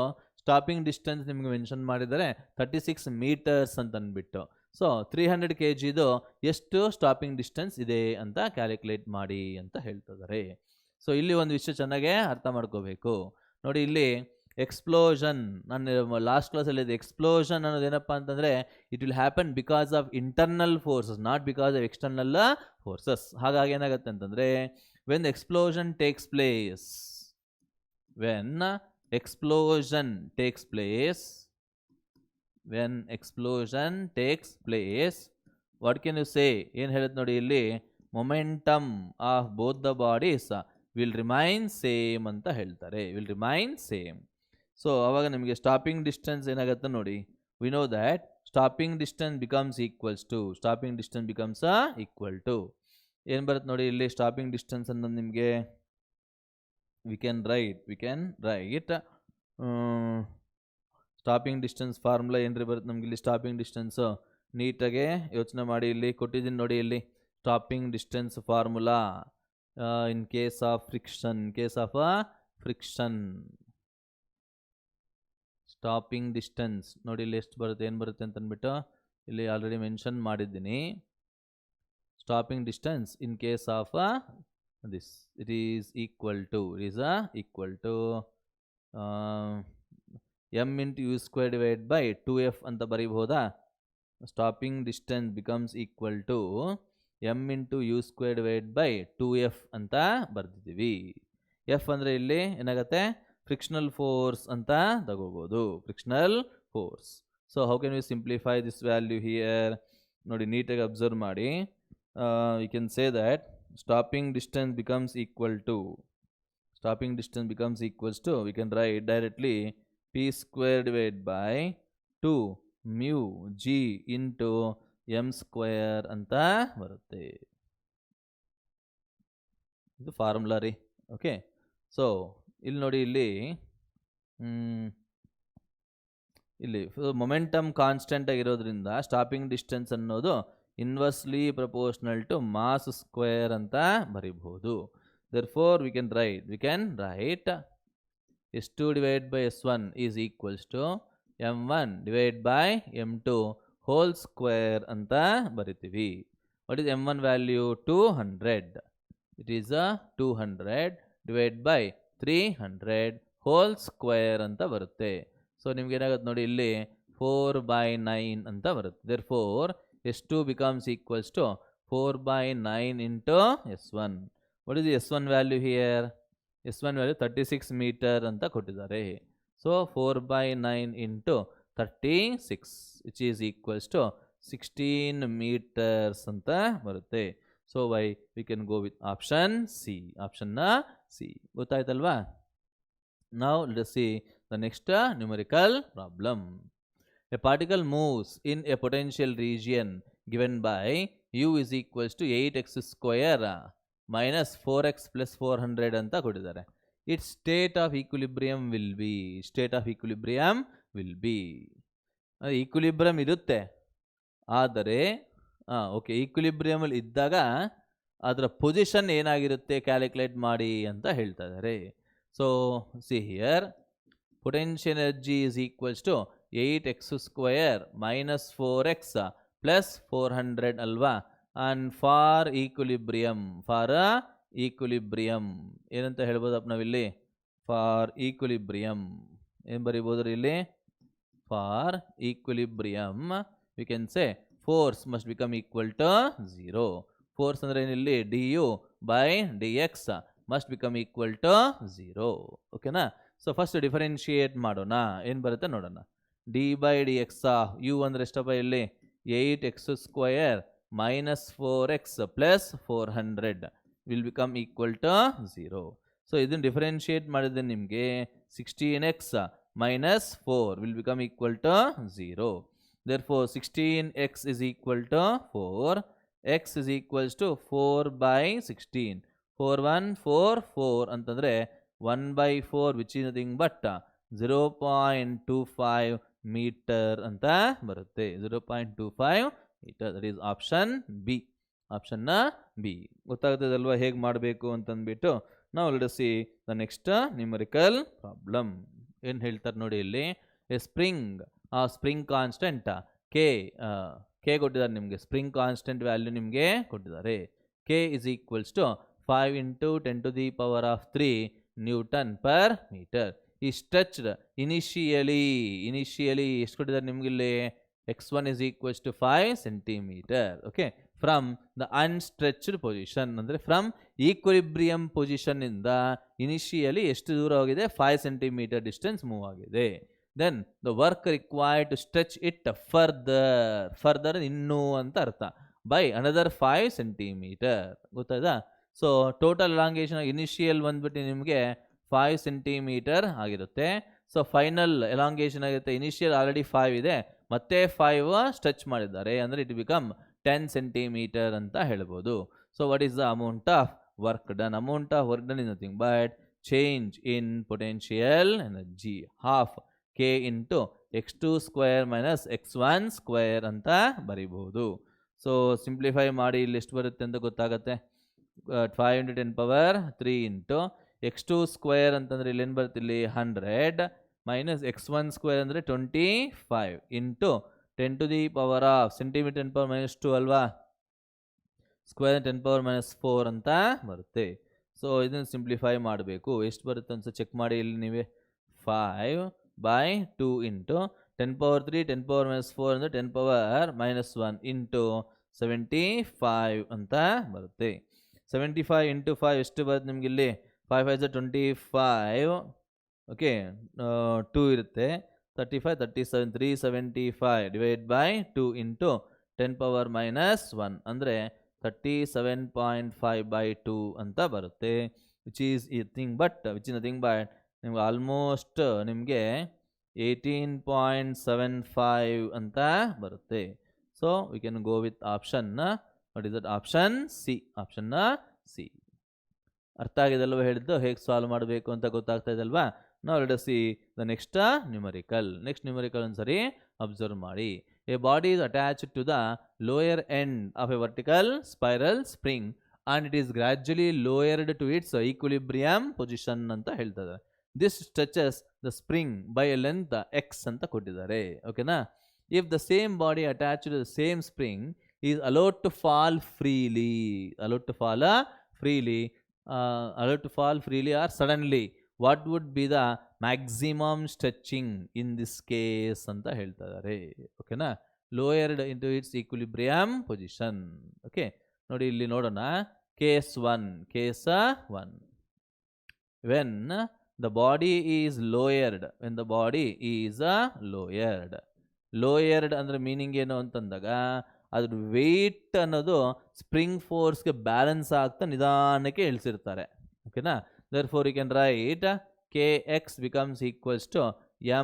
ಸ್ಟಾಪಿಂಗ್ ಡಿಸ್ಟೆನ್ಸ್ ನಿಮಗೆ ಮೆನ್ಷನ್ ಮಾಡಿದರೆ 36 ಮೀಟರ್ಸ್ ಅಂತ ಅಂದ್ಬಿಟ್ಟು. ಸೊ 300 kgದು ಎಷ್ಟು ಸ್ಟಾಪಿಂಗ್ ಡಿಸ್ಟೆನ್ಸ್ ಇದೆ ಅಂತ ಕ್ಯಾಲ್ಕುಲೇಟ್ ಮಾಡಿ ಅಂತ ಹೇಳ್ತಿದ್ದಾರೆ. ಸೊ ಇಲ್ಲಿ ಒಂದು ವಿಷಯ ಚೆನ್ನಾಗೇ ಅರ್ಥ ಮಾಡ್ಕೋಬೇಕು. ನೋಡಿ, ಇಲ್ಲಿ ಎಕ್ಸ್ಪ್ಲೋಷನ್, ನಾನು ಲಾಸ್ಟ್ ಕ್ಲಾಸಲ್ಲಿ ಎಕ್ಸ್ಪ್ಲೋಷನ್ ಅನ್ನೋದೇನಪ್ಪ ಅಂತಂದರೆ it will happen because of internal forces, not because of external forces. ಹಾಗಾಗಿ ಏನಾಗುತ್ತೆ ಅಂತಂದರೆ when explosion takes place, when explosion takes place, what can you say? ಏನು ಹೇಳುತ್ತೆ ನೋಡಿ, ಇಲ್ಲಿ momentum of both the bodies will remain same ಅಂತ ಹೇಳ್ತಾರೆ. So ಅವಾಗ ನಿಮಗೆ ಸ್ಟಾಪಿಂಗ್ ಡಿಸ್ಟೆನ್ಸ್ ಏನಾಗುತ್ತೆ ನೋಡಿ, we know that stopping distance becomes equal to ಏನು ಬರುತ್ತೆ ನೋಡಿ, ಇಲ್ಲಿ ಸ್ಟಾಪಿಂಗ್ ಡಿಸ್ಟೆನ್ಸ್ ಅನ್ನೋದು ನಿಮಗೆ we can write stopping distance formula ಏನ್ರಿ ಬರುತ್ತೆ ನಮ್ಗೆ ಇಲ್ಲಿ. ಸ್ಟಾಪಿಂಗ್ ಡಿಸ್ಟೆನ್ಸ್ ನೀಟಾಗೆ ಯೋಚನೆ ಮಾಡಿ, ಇಲ್ಲಿ ಕೊಟ್ಟಿದ್ದೀನಿ ನೋಡಿ, ಇಲ್ಲಿ stopping distance formula in case of friction stopping distance ನೋಡಿ ಇಲ್ಲಿ ಎಷ್ಟು ಬರುತ್ತೆ, ಏನು ಬರುತ್ತೆ ಅಂತ ಅಂದ್ಬಿಟ್ಟು ಇಲ್ಲಿ ಆಲ್ರೆಡಿ ಮೆನ್ಷನ್ ಮಾಡಿದ್ದೀನಿ. Stopping distance in case of this, it is equal to m into u square divided by 2f ಅಂತ ಬರೀಬಹುದಾ? Stopping distance becomes equal to m into u square divided by 2f ಅಂತ ಬರ್ದಿದ್ದೀವಿ. F ಅಂದರೆ ಇಲ್ಲಿ ಏನಾಗುತ್ತೆ, frictional force ಅಂತ ತಗೋಬೋದು, frictional force. So how can you simplify this value here? ನೋಡಿ, ನೀಟಾಗಿ ಅಬ್ಸರ್ವ್ ಮಾಡಿ. You can say that stopping distance becomes equal to we can write directly p square divided by two mu g into m square ಅಂತ ಬರುತ್ತೆ. ಇದು formula ರೀ. Okay, so ಇಲ್ಲಿ ನೋಡಿ, ಇಲ್ಲಿ ಮೊಮೆಂಟಮ್ ಕಾನ್ಸ್ಟೆಂಟ್ ಆಗಿರೋದ್ರಿಂದ ಸ್ಟಾಪಿಂಗ್ ಡಿಸ್ಟೆನ್ಸ್ ಅನ್ನೋದು inversely proportional to mass square ಅಂತ ಬರಿಬಹುದು. Therefore we can write S2 divided by S1 is equals to M1 divided by M2 whole square ಅಂತ ಬರಿತೀವಿ. What is M1 value? 200. It is a 200 divided by 300 whole square ಅಂತ ಬರುತ್ತೆ. So ನಿಮ್ಗೆ ಏನಾಗುತ್ತೆ ನೋಡಿ, ಇಲ್ಲಿ 4/9 ಅಂತ ಬರುತ್ತೆ. Therefore S2 becomes equals to 4/9 into S1. What is the S1 value here? S1 value 36 meter ಅಂತ ಕೊಟ್ಟಿದ್ದಾರೆ. So 4/9 into 36 which is equals to 16 meters ಅಂತ ಬರುತ್ತೆ. So we can go with option C. Option C. ಗೊತ್ತಾಯ್ತಲ್ವಾ? Now let's see the next numerical problem. A particle moves in a potential region given by u is equals to 8x square minus 4x plus 400 ಅಂತ ಕೊಟ್ಟಿದ್ದಾರೆ. Its state of equilibrium will be, equilibrium ಇರುತ್ತೆ, ಆದರೆ ಈಕ್ವಿಲಿಬ್ರಿಯಮಲ್ಲಿ ಇದ್ದಾಗ ಅದರ position ಏನಾಗಿರುತ್ತೆ calculate ಮಾಡಿ ಅಂತ ಹೇಳ್ತಾ ಇದ್ದಾರೆ. So see here, potential energy is equals to 8x square minus 4x plus 400 ಅಲ್ವಾ. and for equilibrium ಏನಂತ ಹೇಳ್ಬೋದಪ್ಪ ನಾವಿಲ್ಲಿ? ಫಾರ್ ಈಕ್ವಿಲಿಬ್ರಿಯಮ್ ಏನು ಬರಿಬೋದ್ರಿ ಇಲ್ಲಿ? For equilibrium we can say force must become equal to 0. Force ಅಂದರೆ ಏನಿಲ್ಲಿ? du by dx must become equal to 0. ಓಕೆನಾ? So first differentiate ಮಾಡೋಣ, ಏನು ಬರುತ್ತೆ ನೋಡೋಣ. D by d X U ಅಂದರೆ ಎಷ್ಟಪ್ಪ ಇಲ್ಲಿ? 8x square minus 4x plus 400 will become equal to 0. So ಇದನ್ನು ಡಿಫರೆನ್ಶಿಯೇಟ್ ಮಾಡಿದ್ರೆ ನಿಮಗೆ 16x minus 4 will become equal to 0. Therefore 16x is equal to 4. x is equals to 4/16. 4 1 4 4 ಅಂತಂದರೆ 1/4 which is nothing but 0.25 meter ಅಂತ ಬರುತ್ತೆ. 0.25 meter. that is option B. Option B. ಗೊತ್ತಾಗ್ತದಲ್ವಾ ಹೇಗೆ ಮಾಡಬೇಕು ಅಂತಂದ್ಬಿಟ್ಟು. ನಾವು let us see the next numerical problem. ಏನು ಹೇಳ್ತಾರೆ ನೋಡಿ ಇಲ್ಲಿ. ಎ ಸ್ಪ್ರಿಂಗ್, ಆ ಸ್ಪ್ರಿಂಗ್ ಕಾನ್ಸ್ಟೆಂಟ್ ಕೆ ಕೊಟ್ಟಿದ್ದಾರೆ ನಿಮಗೆ. ಸ್ಪ್ರಿಂಗ್ ಕಾನ್ಸ್ಟೆಂಟ್ ವ್ಯಾಲ್ಯೂ ನಿಮಗೆ ಕೊಟ್ಟಿದ್ದಾರೆ. K is equals to 5 into 10 to the power of 3 Newton per meter. ಈ ಸ್ಟ್ರೆಚ್ಡ್ ಇನಿಷಿಯಲಿ ಎಷ್ಟು ಕೊಟ್ಟಿದ್ದಾರೆ ನಿಮಗಿಲ್ಲಿ? x1 is equals to 5 centimeter. Okay, from the unstretched position ಅಂದರೆ ಫ್ರಮ್ ಈಕ್ವಿಲಿಬ್ರಿಯಂ ಪೊಸಿಷನ್ ಇಂದ ಇನಿಷಿಯಲಿ ಎಷ್ಟು ದೂರ ಹೋಗಿದೆ? 5 centimeter ಡಿಸ್ಟೆನ್ಸ್ ಮೂವ್ ಆಗಿದೆ. Then the work required to stretch it further ಇನ್ನೂ ಅಂತ ಅರ್ಥ, ಬೈ ಅನದರ್ 5 centimeter. ಗೊತ್ತಾಯ್ತಾ? ಸೊ ಟೋಟಲ್ ಎಲಾಂಗೇಷನ್ ಇನಿಷಿಯಲ್ ಬಂದ್ಬಿಟ್ಟು ನಿಮಗೆ 5 centimeter ಆಗಿರುತ್ತೆ. ಸೊ ಫೈನಲ್ ಎಲಾಂಗೇಷನ್ ಆಗಿರುತ್ತೆ. ಇನಿಷಿಯಲ್ ಆಲ್ರೆಡಿ 5 ಇದೆ, ಮತ್ತೆ 5 ಸ್ಟ್ರೆಚ್ ಮಾಡಿದ್ದಾರೆ ಅಂದರೆ ಇಟ್ ಬಿಕಮ್ 10 centimeter ಅಂತ ಹೇಳ್ಬೋದು. So what is the amount of work done? Amount of work done is nothing but change in potential energy, half K into x2 square minus x1 square ಅಂತ ಬರೀಬಹುದು. So simplify ಮಾಡಿ ಇಲ್ಲಿ ಎಷ್ಟು ಬರುತ್ತೆ ಅಂತ ಗೊತ್ತಾಗುತ್ತೆ. 5 into 10 power 3 into x2 square ಅಂತಂದರೆ ಇಲ್ಲಿ ಏನು ಬರುತ್ತೆ? ಇಲ್ಲಿ 100 ಮೈನಸ್ x1 square ಅಂದರೆ 25 into 10 to the power of centimeter 10 power minus 2 ಅಲ್ವಾ, ಸ್ಕ್ವೇರ್ 10 power minus 4 ಅಂತ ಬರುತ್ತೆ. ಸೊ ಇದನ್ನು ಸಿಂಪ್ಲಿಫೈ ಮಾಡಬೇಕು. ಎಷ್ಟು ಬರುತ್ತೆ ಅಂತ ಚೆಕ್ ಮಾಡಿ ಇಲ್ಲಿ ನೀವೇ. 5/2 ಇಂಟು 10 power 3 10 power minus 4 ಅಂದರೆ 10 power minus 1 ಇಂಟು 75 ಅಂತ ಬರುತ್ತೆ. 75 ಇಂಟು 5 ಎಷ್ಟು ಬರುತ್ತೆ ನಿಮ್ಗೆ ಇಲ್ಲಿ? 5 5 25. ಓಕೆ, 2 ಇರುತ್ತೆ. 35 37 375 divide by 2 into 10 power minus 1 ಅಂದರೆ 37.5/2 ಅಂತ ಬರುತ್ತೆ. ವಿಚ್ ಈಸ್ ನಥಿಂಗ್ ಬಟ್ ನಿಮ್ಗೆ ಆಲ್ಮೋಸ್ಟ್ ನಿಮಗೆ 18.75 ಅಂತ ಬರುತ್ತೆ. So we can go with option, what is that, option C. Option C. ಅರ್ಥ ಆಗಿದಲ್ವ ಹೇಳಿದ್ದು, ಹೇಗೆ ಸಾಲ್ವ್ ಮಾಡಬೇಕು ಅಂತ ಗೊತ್ತಾಗ್ತಾ ಇದಲ್ವಾ? ನಾವು let us see the next numerical. Next numerical ಒಂದ್ಸರಿ ಅಬ್ಸರ್ವ್ ಮಾಡಿ. A body is attached to the lower end of a vertical spiral spring and it is gradually lowered to its equilibrium position ಅಂತ ಹೇಳ್ತಾರೆ. This stretches the spring by a length x ಅಂತ ಕೊಟ್ಟಿದ್ದಾರೆ. ಓಕೆನಾ? If the same body attached to the same spring is allowed to fall freely, allowed to fall freely or suddenly, what would be the maximum stretching in this case ಅಂತ ಹೇಳ್ತಾ ಇದ್ದಾರೆ. ಓಕೆನಾ? lowered into its equilibrium position. Okay, ನೋಡಿ ಇಲ್ಲಿ ನೋಡೋಣ. Case 1. when the body is lowered, lowered ಅಂದ್ರೆ meaning ಏನು ಅಂತಂದಾಗ ಅದ್ರ ವೆಯ್ಟ್ ಅನ್ನೋದು ಸ್ಪ್ರಿಂಗ್ ಫೋರ್ಸ್ಗೆ ಬ್ಯಾಲೆನ್ಸ್ ಆಗ್ತಾ ನಿಧಾನಕ್ಕೆ ಇಳಿಸಿರ್ತಾರೆ. ಓಕೆನಾ? therefore you can write kx becomes equals to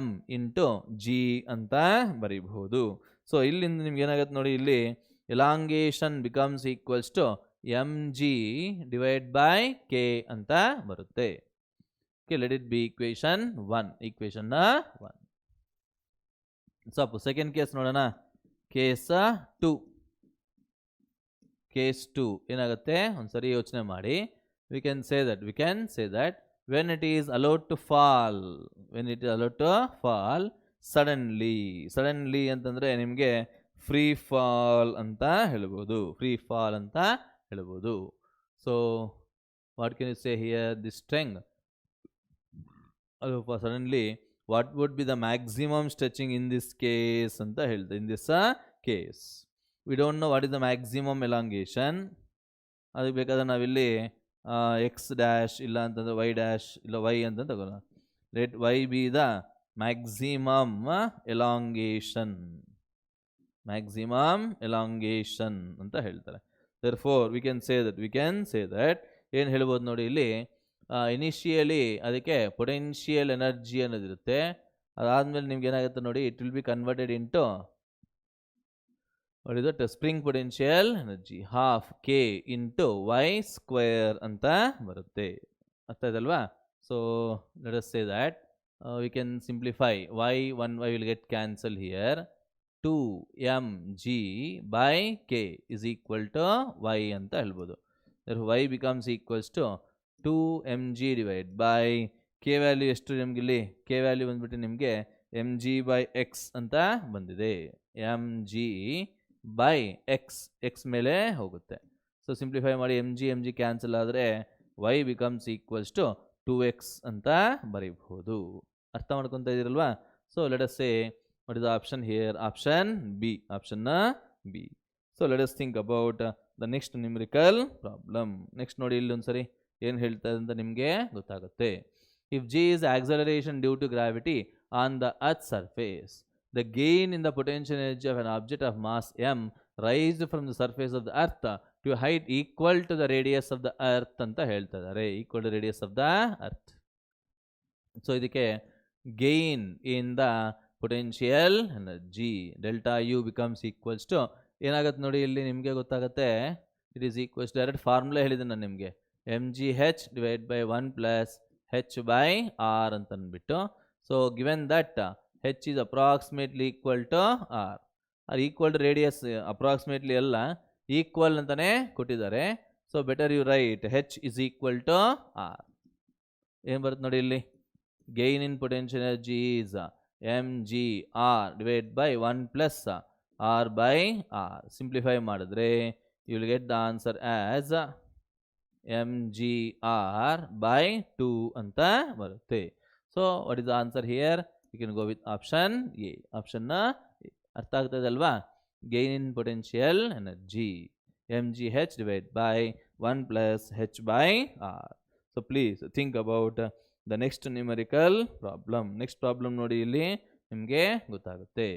m into g ಅಂತ ಬರೀಬಹುದು. ಸೊ ಇಲ್ಲಿಂದ ನಿಮ್ಗೆ ಏನಾಗುತ್ತೆ ನೋಡಿ, ಇಲ್ಲಿ elongation becomes equals to m g divide by k ಅಂತ ಬರುತ್ತೆ. Okay, let it be equation 1. ಸ್ವಲ್ಪ ಸೆಕೆಂಡ್ ಕೇಸ್ ನೋಡೋಣ. ಕೇಸ್ 2 ಏನಾಗುತ್ತೆ ಒಂದ್ಸರಿ ಯೋಚನೆ ಮಾಡಿ. we can say that when it is allowed to fall suddenly ಅಂತಂದ್ರೆ ನಿಮಗೆ ಫ್ರೀ ಫಾಲ್ ಅಂತ ಹೇಳ್ಬೋದು. So what can you say here? This strength suddenly what would be the maximum stretching in this case ಅಂತ ಹೇಳ್ತಾರೆ. in this case we don't know what is the maximum elongation. ಅದಕ್ಕೆ ಬೇಕಾದ್ರೆ ನಾವಿಲ್ಲಿ X dash ಇಲ್ಲ ಅಂತಂದ್ರೆ Y dash ಇಲ್ಲ y ಅಂತ ತಗೋಣ. Let y be the maximum elongation ಅಂತ ಹೇಳ್ತಾರೆ. therefore we can say that ಏನು ಹೇಳ್ಬೋದು ನೋಡಿ, ಇಲ್ಲಿ ಇನಿಷಿಯಲಿ ಅದಕ್ಕೆ ಪೊಟೆನ್ಷಿಯಲ್ ಎನರ್ಜಿ ಅನ್ನೋದಿರುತ್ತೆ. ಅದಾದ್ಮೇಲೆ ನಿಮ್ಗೆ ಏನಾಗುತ್ತೆ ನೋಡಿ, it will B converted into what is that, spring potential energy half k into y square ಅಂತ ಬರುತ್ತೆ. ಅರ್ಥ ಆಯ್ತಲ್ವಾ? So let us say that we can simplify one y will get cancel here. 2mg by k is equal to y ಅಂತ ಹೇಳ್ಬೋದು. therefore y becomes equals to 2mg divided by k value ಎಷ್ಟು ನಿಮ್ಗೆ ಇಲ್ಲಿ? k value ಬಂದ್ಬಿಟ್ಟು ನಿಮಗೆ mg by x ಅಂತ ಬಂದಿದೆ. mg by x ಮೇಲೆ ಹೋಗುತ್ತೆ. ಸೊ ಸಿಂಪ್ಲಿಫೈ ಮಾಡಿ mg ಕ್ಯಾನ್ಸಲ್ ಆದರೆ y becomes equals to 2x ಅಂತ ಬರೀಬಹುದು. ಅರ್ಥ ಮಾಡ್ಕೊತಾ ಇದ್ದೀರಲ್ವಾ? So let us say what is the option here? option b. So let us think about the next numerical problem. next ನೋಡಿ, ಇಲ್ಲಿ ಒಂದ್ಸರಿ ಏನು ಹೇಳ್ತಾ ಇದೆ ಅಂತ ನಿಮಗೆ ಗೊತ್ತಾಗುತ್ತೆ. if g is acceleration due to gravity on the earth's surface, the gain in the potential energy of an object of mass m raised from the surface of the earth to a height equal to the radius of the earth ಅಂತ ಹೇಳ್ತಾ ಇದ್ದಾರೆ. equal to radius of the earth. So ಇದಕ್ಕೆ gain in the potential energy delta u becomes equals to ಏನಾಗುತ್ತೆ ನೋಡಿ, ಇಲ್ಲಿ ನಿಮಗೆ ಗೊತ್ತಾಗುತ್ತೆ. It is equals direct formula ಹೇಳಿದೆ ನಾನು ನಿಮಗೆ, mgh divide by 1 plus h by r ಅಂತ ಅಂದ್ಬಿಟ್ಟು. So given that h is approximately equal to r or equal to radius, approximately ಎಲ್ಲ ಈಕ್ವಲ್ ಅಂತಾನೆ ಕೊಟ್ಟಿದ್ದಾರೆ. So better you write h is equal to r. ಏನು ಬರುತ್ತೆ ನೋಡಿ ಇಲ್ಲಿ, gain in potential energy is mgr divided by 1 plus r by r. simplify ಮಾಡಿದ್ರೆ you will get the answer as mgr by 2 ಅಂತ ಬರುತ್ತೆ. So what is the answer here? you can go with option A. Option ಅರ್ಥ ಆಗ್ತದೆ ಅಲ್ವಾ? gain in potential energy mgh divided by 1 plus h by r. so please think about the next numerical problem. next problem ನೋಡಿ, ಇಲ್ಲಿ ನಿಮಗೆ ಗೊತ್ತಾಗುತ್ತೆ.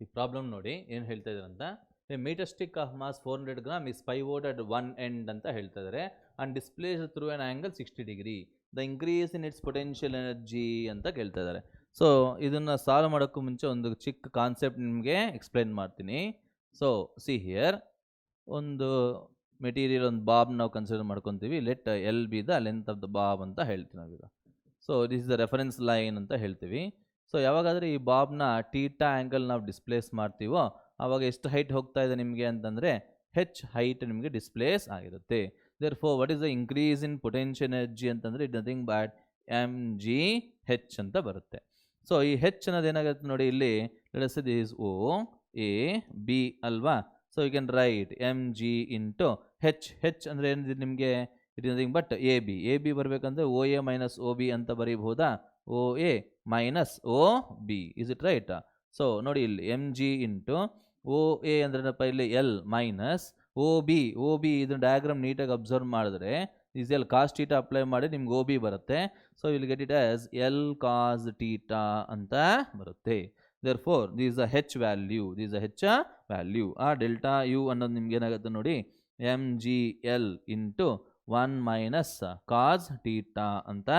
ಈ problem ನೋಡಿ ಏನು ಹೇಳ್ತಾ ಇದ್ದಾರೆ ಅಂತ, a metre stick of mass 400 grams is pivoted at one end ಅಂತ ಹೇಳ್ತಾ ಇದ್ದಾರೆ and displaced through an angle 60 degree. the increase in its potential energy ಅಂತ ಕೇಳ್ತಾ ಇದ್ದಾರೆ. ಸೊ ಇದನ್ನು ಸಾಲ್ವ್ ಮಾಡೋಕ್ಕೂ ಮುಂಚೆ ಒಂದು ಚಿಕ್ಕ ಕಾನ್ಸೆಪ್ಟ್ ನಿಮಗೆ ಎಕ್ಸ್ಪ್ಲೈನ್ ಮಾಡ್ತೀನಿ. ಸೊ ಸಿ ಹಿಯರ್, ಒಂದು ಮೆಟೀರಿಯಲ್, ಒಂದು ಬಾಬ್ ನಾವು ಕನ್ಸಿಡರ್ ಮಾಡ್ಕೊತೀವಿ. Let L be the length of the bob ಅಂತ ಹೇಳ್ತೀವಿ ನಾವೀಗ. So this is the reference line ಅಂತ ಹೇಳ್ತೀವಿ. ಸೊ ಯಾವಾಗಾದರೆ ಈ ಬಾಬ್ನ ಟೀಟಾ ಆ್ಯಂಗಲ್ ನಾವು ಡಿಸ್ಪ್ಲೇಸ್ ಮಾಡ್ತೀವೋ ಆವಾಗ ಎಷ್ಟು ಹೈಟ್ ಹೋಗ್ತಾ ಇದೆ ನಿಮಗೆ ಅಂತಂದರೆ ಹೆಚ್ ಹೈಟ್ ನಿಮಗೆ ಡಿಸ್ಪ್ಲೇಸ್ ಆಗಿರುತ್ತೆ. Therefore what is the increase in potential energy ಅಂತಂದರೆ it nothing but M G ಹೆಚ್ ಅಂತ ಬರುತ್ತೆ. ಸೊ ಈ ಹೆಚ್ ಅನ್ನೋದು ಏನಾಗುತ್ತೆ ನೋಡಿ, ಇಲ್ಲಿ ದಿಸ್ ಓ ಎ ಬಿ ಅಲ್ವಾ. So you can write M G into H. H ಅಂದರೆ ಏನಿದೆ ನಿಮಗೆ, it is nothing but A B. A B ಬರಬೇಕಂದ್ರೆ O A minus O B ಅಂತ ಬರೀಬಹುದಾ, O A minus O B, is it right? So ನೋಡಿ ಇಲ್ಲಿ M G into O A ಅಂದ್ರೇನಪ್ಪ, ಇಲ್ಲಿ L minus O B. O B ಇದನ್ನು diagram ನೀಟಾಗಿ observe ಮಾಡಿದ್ರೆ is l cos theta apply ಮಾಡಿ ನಿಮ್ಗೆ ಓ ಬಿ ಬರುತ್ತೆ. So will get it as l cos theta ಅಂತ ಬರುತ್ತೆ. Therefore this uh h value, this uh h value. ಆ delta u ಅನ್ನೋದು ನಿಮ್ಗೆ ಏನಾಗುತ್ತೆ ನೋಡಿ, m G l into 1 minus cos theta ಅಂತ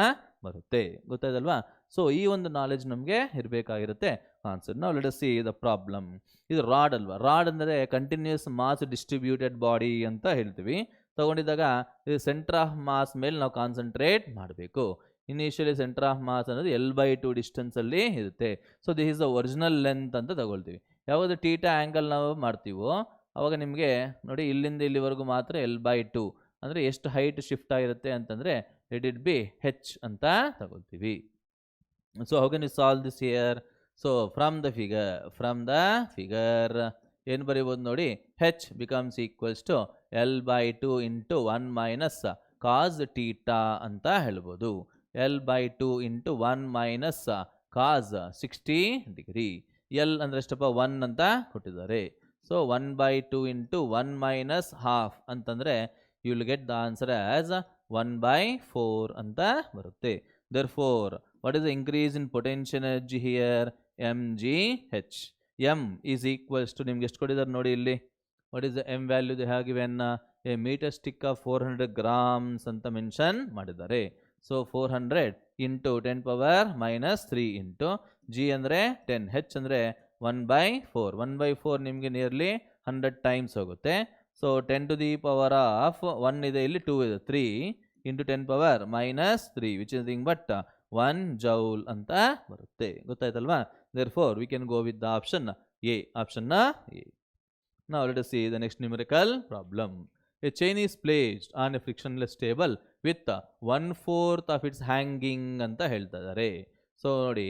ಬರುತ್ತೆ. ಗೊತ್ತಾಯ್ತಲ್ವಾ? ಸೊ ಈ ಒಂದು ನಾಲೆಜ್ ನಮಗೆ ಇರಬೇಕಾಗಿರುತ್ತೆ ಆನ್ಸರ್. ನಾವು let us see the problem. ಇದು ರಾಡ್ ಅಲ್ವಾ. ರಾಡ್ ಅಂದರೆ ಕಂಟಿನ್ಯೂಸ್ ಮಾಸ್ ಡಿಸ್ಟ್ರಿಬ್ಯೂಟೆಡ್ ಬಾಡಿ ಅಂತ ಹೇಳ್ತೀವಿ. ತಗೊಂಡಿದ್ದಾಗ ಇದು ಸೆಂಟರ್ ಆಫ್ ಮಾಸ್ ಮೇಲೆ ನಾವು ಕಾನ್ಸಂಟ್ರೇಟ್ ಮಾಡಬೇಕು. ಇನಿಷಿಯಲಿ ಸೆಂಟರ್ ಆಫ್ ಮಾಸ್ ಅನ್ನೋದು L/2 ಡಿಸ್ಟೆನ್ಸಲ್ಲಿ ಇರುತ್ತೆ. So this is the original length ಅಂತ ತಗೊಳ್ತೀವಿ. ಯಾವಾಗ ಟೀಟಾ ಆ್ಯಂಗಲ್ ನಾವು ಮಾಡ್ತೀವೋ ಅವಾಗ ನಿಮಗೆ ನೋಡಿ ಇಲ್ಲಿಂದ ಇಲ್ಲಿವರೆಗೂ ಮಾತ್ರ L/2 ಅಂದರೆ ಎಷ್ಟು ಹೈಟ್ ಶಿಫ್ಟ್ ಆಗಿರುತ್ತೆ ಅಂತಂದರೆ ಲೆಟ್ ಇಟ್ ಬಿ ಹೆಚ್ ಅಂತ ತಗೊಳ್ತೀವಿ. So how can you solve this here? So from the figure ಏನು ಬರೀಬೋದು ನೋಡಿ, H becomes equals to L/2 into 1 minus cos theta ಅಂತ ಹೇಳ್ಬೋದು. L/2 into 1 minus cos 60 degree. L ಅಂದರೆ ಎಷ್ಟಪ್ಪ, 1 ಅಂತ ಕೊಟ್ಟಿದ್ದಾರೆ. ಸೊ 1/2 ಇಂಟು 1 ಮೈನಸ್ ಹಾಫ್ ಅಂತಂದರೆ you will get the answer as 1/4 ಅಂತ ಬರುತ್ತೆ. Therefore, what is the increase in potential energy here? mgh. M is equals to, ನಿಮ್ಗೆ ಎಷ್ಟು ಕೊಟ್ಟಿದ್ದಾರೆ ನೋಡಿ ಇಲ್ಲಿ, what is the m value they have given? A meter stick of 400 grams ಅಂತ mention ಮಾಡಿದ್ದಾರೆ. So 400 into 10⁻³ into g ಅಂದರೆ 10, h ಅಂದರೆ 1/4. 1/4 ನಿಮಗೆ ನಿಯರ್ಲಿ 100 ಟೈಮ್ಸ್ ಹೋಗುತ್ತೆ. So 10 to the power of 1 ಇದೆ, ಇಲ್ಲಿ 2 ಇದೆ, 3 into 10⁻³ which is nothing but 1 joule ಅಂತ ಬರುತ್ತೆ. ಗೊತ್ತಾಯ್ತಲ್ವಾ? Therefore we can go with the option A. Option A. Now let us see the next numerical problem. A chain is placed on a frictionless table with 1/4 of its hanging ಅಂತ ಹೇಳ್ತಾ ಇದ್ದಾರೆ. So ನೋಡಿ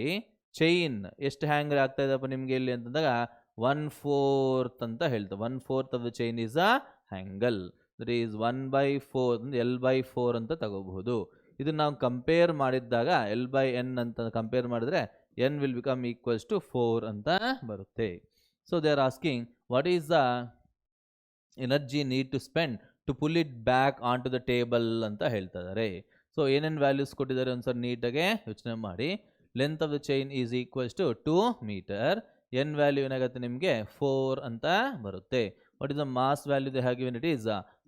chain ಎಷ್ಟು ಹ್ಯಾಂಗ್ ಆಗ್ತಾ ಇದೆಪ್ಪ ನಿಮಗೆ ಇಲ್ಲಿ ಅಂತಂದಾಗ 1/4 ಅಂತ ಹೇಳ್ತಾರೆ. 1/4 of the chain is a hangel. That is 1/4 L/4 ಅಂತ ತಗೋಬಹುದು. ಇದನ್ನು ನಾವು ಕಂಪೇರ್ ಮಾಡಿದ್ದಾಗ L/n ಅಂತ ಕಂಪೇರ್ ಮಾಡಿದ್ರೆ n will become equals to 4 ಅಂತ ಬರುತ್ತೆ. So they are asking what is the energy need to spend to pull it back on to the table ಅಂತ ಹೇಳ್ತಾ ಇದ್ದಾರೆ. ಸೊ ಏನೇನು ವ್ಯಾಲ್ಯೂಸ್ ಕೊಟ್ಟಿದ್ದಾರೆ ಒಂದ್ಸರಿ ನೀಟಾಗೆ ಯೋಚನೆ ಮಾಡಿ. Length of the chain is equals to 2 metre. N value ಏನಾಗುತ್ತೆ ನಿಮಗೆ 4 ಅಂತ ಬರುತ್ತೆ. What is the mass value they have given? It is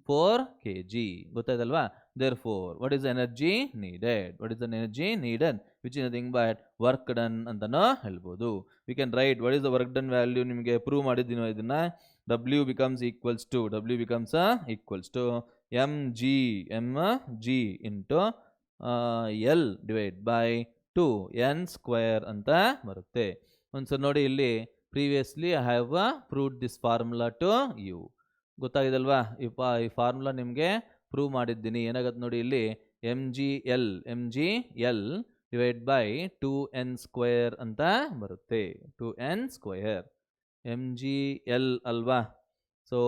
4 kg. ಗೊತ್ತಾಯ್ತಲ್ವಾ? Therefore, what is the energy needed? What is the energy needed? Which is nothing but work done ಅಂತನೂ ಹೇಳ್ಬೋದು. We can write what is the work done value. ನಿಮಗೆ prove ಮಾಡಿದ್ದೀನೋ ಇದನ್ನ. W becomes equals to mg into L divided by 2n square ಅಂತ ಬರುತ್ತೆ. ಒಂದ್ಸರಿ ನೋಡಿ ಇಲ್ಲಿ previously I have proved this formula to you. ಗೊತ್ತಾಗಿದಲ್ವಾ? ಈ ಫಾರ್ಮುಲಾ ನಿಮಗೆ ಪ್ರೂವ್ ಮಾಡಿದ್ದೀನಿ. ಏನಾಗುತ್ತೆ ನೋಡಿ ಇಲ್ಲಿ mg L divide by 2n square ಅಂತ ಬರುತ್ತೆ. 2n ಸ್ಕ್ವೇರ್ mg L ಅಲ್ವಾ? ಸೊ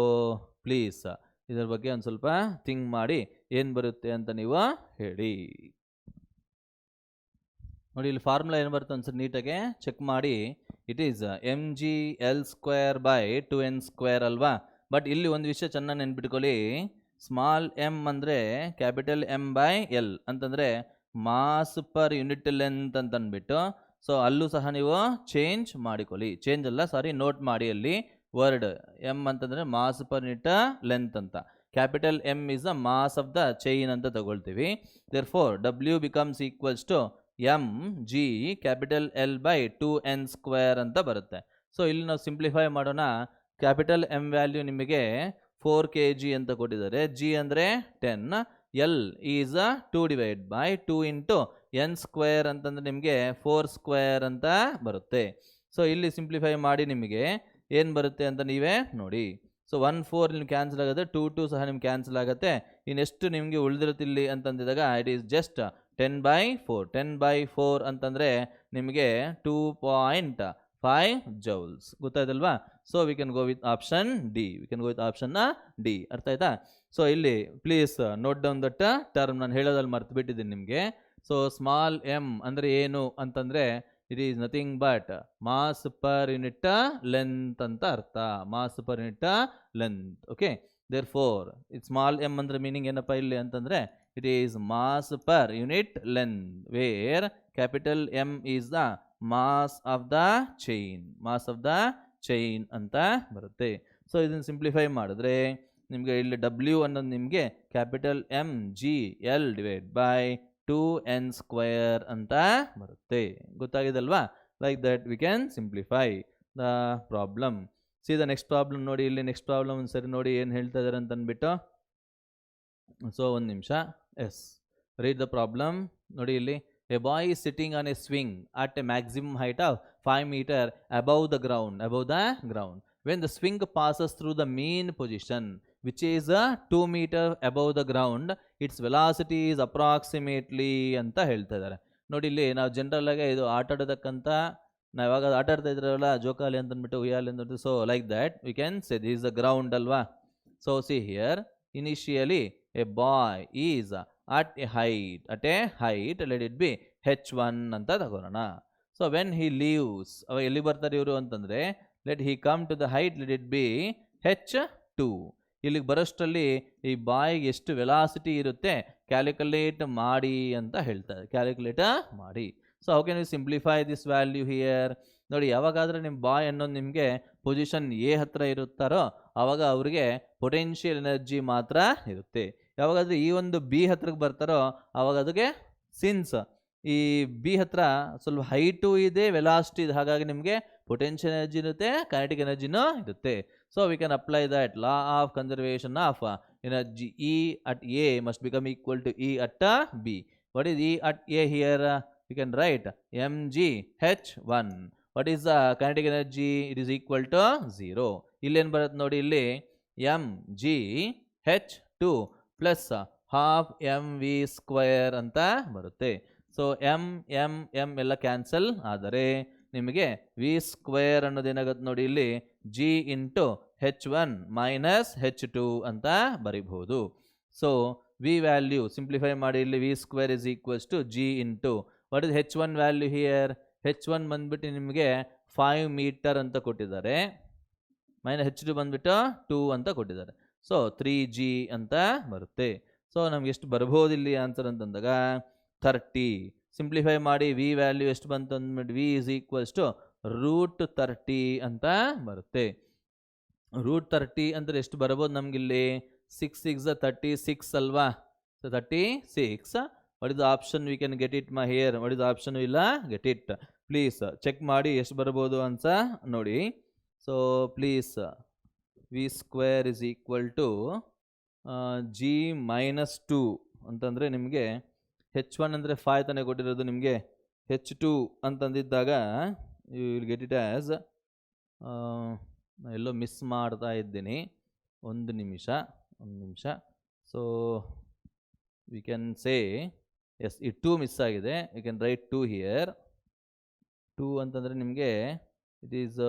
ಪ್ಲೀಸ್ ಇದರ ಬಗ್ಗೆ ಒಂದು ಸ್ವಲ್ಪ ಥಿಂಕ್ ಮಾಡಿ ಏನು ಬರುತ್ತೆ ಅಂತ ನೀವು ಹೇಳಿ. ನೋಡಿ ಇಲ್ಲಿ ಫಾರ್ಮುಲಾ ಏನು ಬರುತ್ತೆ ಒಂದ್ಸರಿ ನೀಟಾಗೆ ಚೆಕ್ ಮಾಡಿ. It is mg/L² by 2n square ಅಲ್ವಾ? ಬಟ್ ಇಲ್ಲಿ ಒಂದು ವಿಷಯ ಚೆನ್ನಾಗಿ ನೆನ್ಪಿಟ್ಕೊಳ್ಳಿ. ಸ್ಮಾಲ್ ಎಮ್ ಅಂದರೆ ಕ್ಯಾಪಿಟಲ್ M/L ಅಂತಂದರೆ ಮಾಸ್ ಪರ್ ಯೂನಿಟ್ ಲೆಂತ್ ಅಂತ ಅಂದ್ಬಿಟ್ಟು. ಸೊ ಅಲ್ಲೂ ಸಹ ನೀವು ಚೇಂಜ್ ಮಾಡಿಕೊಳ್ಳಿ. ಚೇಂಜ್ ಅಲ್ಲ, ಸಾರಿ, ನೋಟ್ ಮಾಡಿ ಅಲ್ಲಿ ವರ್ಡ್. ಎಮ್ ಅಂತಂದರೆ ಮಾಸ್ ಪರ್ ಯೂನಿಟ್ ಲೆಂತ್ ಅಂತ. Capital M is the mass of the chain ಅಂತ ತಗೊಳ್ತೀವಿ. Therefore W becomes equals to M G capital L by 2n² ಅಂತ ಬರುತ್ತೆ. ಸೊ ಇಲ್ಲಿ ನಾವು ಸಿಂಪ್ಲಿಫೈ ಮಾಡೋಣ. ಕ್ಯಾಪಿಟಲ್ ಎಮ್ ವ್ಯಾಲ್ಯೂ ನಿಮಗೆ 4 kg ಅಂತ ಕೊಟ್ಟಿದ್ದಾರೆ. ಜಿ ಅಂದರೆ 10, L is 2 divide by 2 into n² ಅಂತಂದರೆ ನಿಮಗೆ 4² ಅಂತ ಬರುತ್ತೆ. ಸೊ ಇಲ್ಲಿ ಸಿಂಪ್ಲಿಫೈ ಮಾಡಿ ನಿಮಗೆ ಏನು ಬರುತ್ತೆ ಅಂತ ನೀವೇ ನೋಡಿ. ಸೊ 1 4 ನಿಮ್ಗೆ ಕ್ಯಾನ್ಸಲ್ ಆಗುತ್ತೆ, 2 2 ಸಹ ನಿಮ್ಗೆ ಕ್ಯಾನ್ಸಲ್ ಆಗುತ್ತೆ. ಇನ್ನೆಷ್ಟು ನಿಮಗೆ ಉಳಿದಿರುತ್ತಿಲ್ಲಿ ಅಂತಂದಿದಾಗ ಇಟ್ ಈಸ್ ಜಸ್ಟ್ 10/4. 10/4 ಅಂತಂದರೆ ನಿಮಗೆ 2.5 ಜೌಲ್ಸ್. ಗೊತ್ತಾಯ್ತಲ್ವಾ? So we can go with option D. D. ಅರ್ಥ ಆಯ್ತಾ? ಸೊ ಇಲ್ಲಿ please note down that term. ನಾನು ಹೇಳೋದ್ರಲ್ಲಿ ಮರ್ತು ಬಿಟ್ಟಿದ್ದೀನಿ ನಿಮಗೆ. ಸೊ ಸ್ಮಾಲ್ ಎಮ್ ಅಂದರೆ ಏನು ಅಂತಂದರೆ it is nothing but mass per unit length ಅಂತ ಅರ್ಥ. Mass per unit length. Okay, therefore ಇದು ಸ್ಮಾಲ್ ಎಮ್ ಅಂದರೆ ಮೀನಿಂಗ್ ಏನಪ್ಪ ಇಲ್ಲಿ ಅಂತಂದರೆ it is mass per unit length, where capital m is the mass of the chain ಅಂತ ಬರುತ್ತೆ. So ಇದನ್ನು ಸಿಂಪ್ಲಿಫೈ ಮಾಡಿದ್ರೆ ನಿಮಗೆ ಇಲ್ಲಿ ಡಬ್ಲ್ಯೂ ಅನ್ನೋದು ನಿಮಗೆ capital M G L divide by 2n² ಅಂತ ಬರುತ್ತೆ. ಗೊತ್ತಾಗಿದಲ್ವಾ? Like that we can simplify the problem. See the next problem ನೋಡಿ. ಇಲ್ಲಿ ನೆಕ್ಸ್ಟ್ ಪ್ರಾಬ್ಲಮ್ ಒಂದು ಸರಿ ನೋಡಿ ಏನು ಹೇಳ್ತಾ ಇದ್ದಾರೆ ಅಂತ ಅಂದ್ಬಿಟ್ಟು. ಸೊ ಒಂದು ನಿಮಿಷ. Yes, read the problem. ನೋಡಿ ಇಲ್ಲಿ a boy is sitting on a swing at a maximum height of 5 meters above the ground. When the swing passes through the mean position, which is 2 meters above the ground, its velocity is approximately ಅಂತ ಹೇಳ್ತಾ ಇದ್ದಾರೆ. ನೋಡಿ ಇಲ್ಲಿ ನಾವು general ಆಗಿ ಇದು ಆಟ ಆಡೋದಕ್ಕಂತ ನಾವು ಯಾವಾಗ ಆಟ ಆಡ್ತಾ ಇದ್ರಲ್ಲ ಜೋಕಾಲಿ ಅಂತ ಅಂದ್ಬಿಟ್ಟು ಉಯ್ಯಾಲೆ ಅಂತ. So like that we can say this is the ground ಅಲ್ವಾ. So see here initially a boy is at a height let it be h1 ಅಂತ ತಗೋಣ. ಸೊ ವೆನ್ ಹಿ ಲೀವ್ಸ್, ಅವಾಗ ಎಲ್ಲಿ ಬರ್ತಾರೆ ಇವರು ಅಂತಂದರೆ let he come to the height let it be h2. ಇಲ್ಲಿಗೆ ಬರೋಷ್ಟರಲ್ಲಿ ಈ ಬಾಯಿಗೆ ಎಷ್ಟು ವೆಲಾಸಿಟಿ ಇರುತ್ತೆ ಕ್ಯಾಲ್ಕುಲೇಟ್ ಮಾಡಿ ಅಂತ ಹೇಳ್ತಾರೆ. ಕ್ಯಾಲ್ಕುಲೇಟ್ ಮಾಡಿ. So how can you simplify this value here? ನೋಡಿ, ಯಾವಾಗಾದರೆ ನಿಮ್ಮ ಬಾಯ್ ಅನ್ನೋದು ನಿಮಗೆ ಪೊಸಿಷನ್ ಎ ಹತ್ರ ಇರುತ್ತಾರೋ ಆವಾಗ ಅವ್ರಿಗೆ ಪೊಟೆನ್ಷಿಯಲ್ ಎನರ್ಜಿ ಮಾತ್ರ ಇರುತ್ತೆ. ಯಾವಾಗಾದರೆ ಈ ಒಂದು ಬಿ ಹತ್ರಕ್ಕೆ ಬರ್ತಾರೋ ಆವಾಗ ಅದಕ್ಕೆ ಸಿನ್ಸ್ ಈ ಬಿ ಹತ್ರ ಸ್ವಲ್ಪ ಹೈಟು ಇದೆ, ವೆಲಾಸಿಟಿ ಇದೆ, ಹಾಗಾಗಿ ನಿಮಗೆ ಪೊಟೆನ್ಷಿಯಲ್ ಎನರ್ಜಿ ಇರುತ್ತೆ, ಕೈನೆಟಿಕ್ ಎನರ್ಜಿನೂ ಇರುತ್ತೆ. So we can apply that law of conservation of energy. E at A must become equal to E at B. What is E at A here? We can write mgh1. What is the kinetic energy? It is equal to 0. ಇಲ್ಲೇನು ಬರುತ್ತೆ ನೋಡಿ, ಇಲ್ಲಿ mgh2 plus half mv² ಅಂತ ಬರುತ್ತೆ. So M ಎಲ್ಲ cancel ಆದರೆ ನಿಮಗೆ v² ಅನ್ನೋದೇನಾಗುತ್ತೆ ನೋಡಿ, ಇಲ್ಲಿ g into h1 minus h2 ಅಂತ ಬರಿಬಹುದು. ಸೊ ವಿ ವ್ಯಾಲ್ಯೂ ಸಿಂಪ್ಲಿಫೈ ಮಾಡಿ ಇಲ್ಲಿ v² is equals to g into what is h1 value here? h1 ಬಂದ್ಬಿಟ್ಟು ನಿಮಗೆ 5 ಮೀಟರ್ ಅಂತ ಕೊಟ್ಟಿದ್ದಾರೆ, ಮೈನಸ್ h2 ಬಂದ್ಬಿಟ್ಟು 2 ಅಂತ ಕೊಟ್ಟಿದ್ದಾರೆ. ಸೊ 3g ಅಂತ ಬರುತ್ತೆ. ಸೊ ನಮ್ಗೆ ಎಷ್ಟು ಬರ್ಬೋದು ಇಲ್ಲಿ ಆನ್ಸರ್ ಅಂತಂದಾಗ 30. ಸಿಂಪ್ಲಿಫೈ ಮಾಡಿ ವಿ ವ್ಯಾಲ್ಯೂ ಎಷ್ಟು ಬಂತು ಅಂದ್ಬಿಟ್ಟು ವಿ ಈಸ್ ಈಕ್ವಲ್ಸ್ ಟು √30 ಅಂತ ಬರುತ್ತೆ. √30 ಅಂದರೆ ಎಷ್ಟು ಬರ್ಬೋದು ನಮಗಿಲ್ಲಿ? 6 6 36 ಅಲ್ವಾ? So 36. What is the option? We can get it my here. What is the option? ಇಲ್ಲ ಗೆಟ್ ಇಟ್. ಪ್ಲೀಸ್ ಚೆಕ್ ಮಾಡಿ ಎಷ್ಟು ಬರ್ಬೋದು ಅಂತ ನೋಡಿ. So please v² is equal to g minus 2 ಅಂತಂದರೆ ನಿಮಗೆ h1 ಅಂದರೆ 5 ತಾನೇ ಕೊಟ್ಟಿರೋದು, ನಿಮಗೆ h2 ಅಂತಂದಿದ್ದಾಗ you will get it as ಎಲ್ಲೋ ಮಿಸ್ ಮಾಡ್ತಾ ಇದ್ದೀನಿ. ಒಂದು ನಿಮಿಷ. So we can say S, ಈ 2 ಮಿಸ್ ಆಗಿದೆ. You can right 2 here. 2 ಅಂತಂದರೆ ನಿಮಗೆ ಇಟ್ ಈಸ್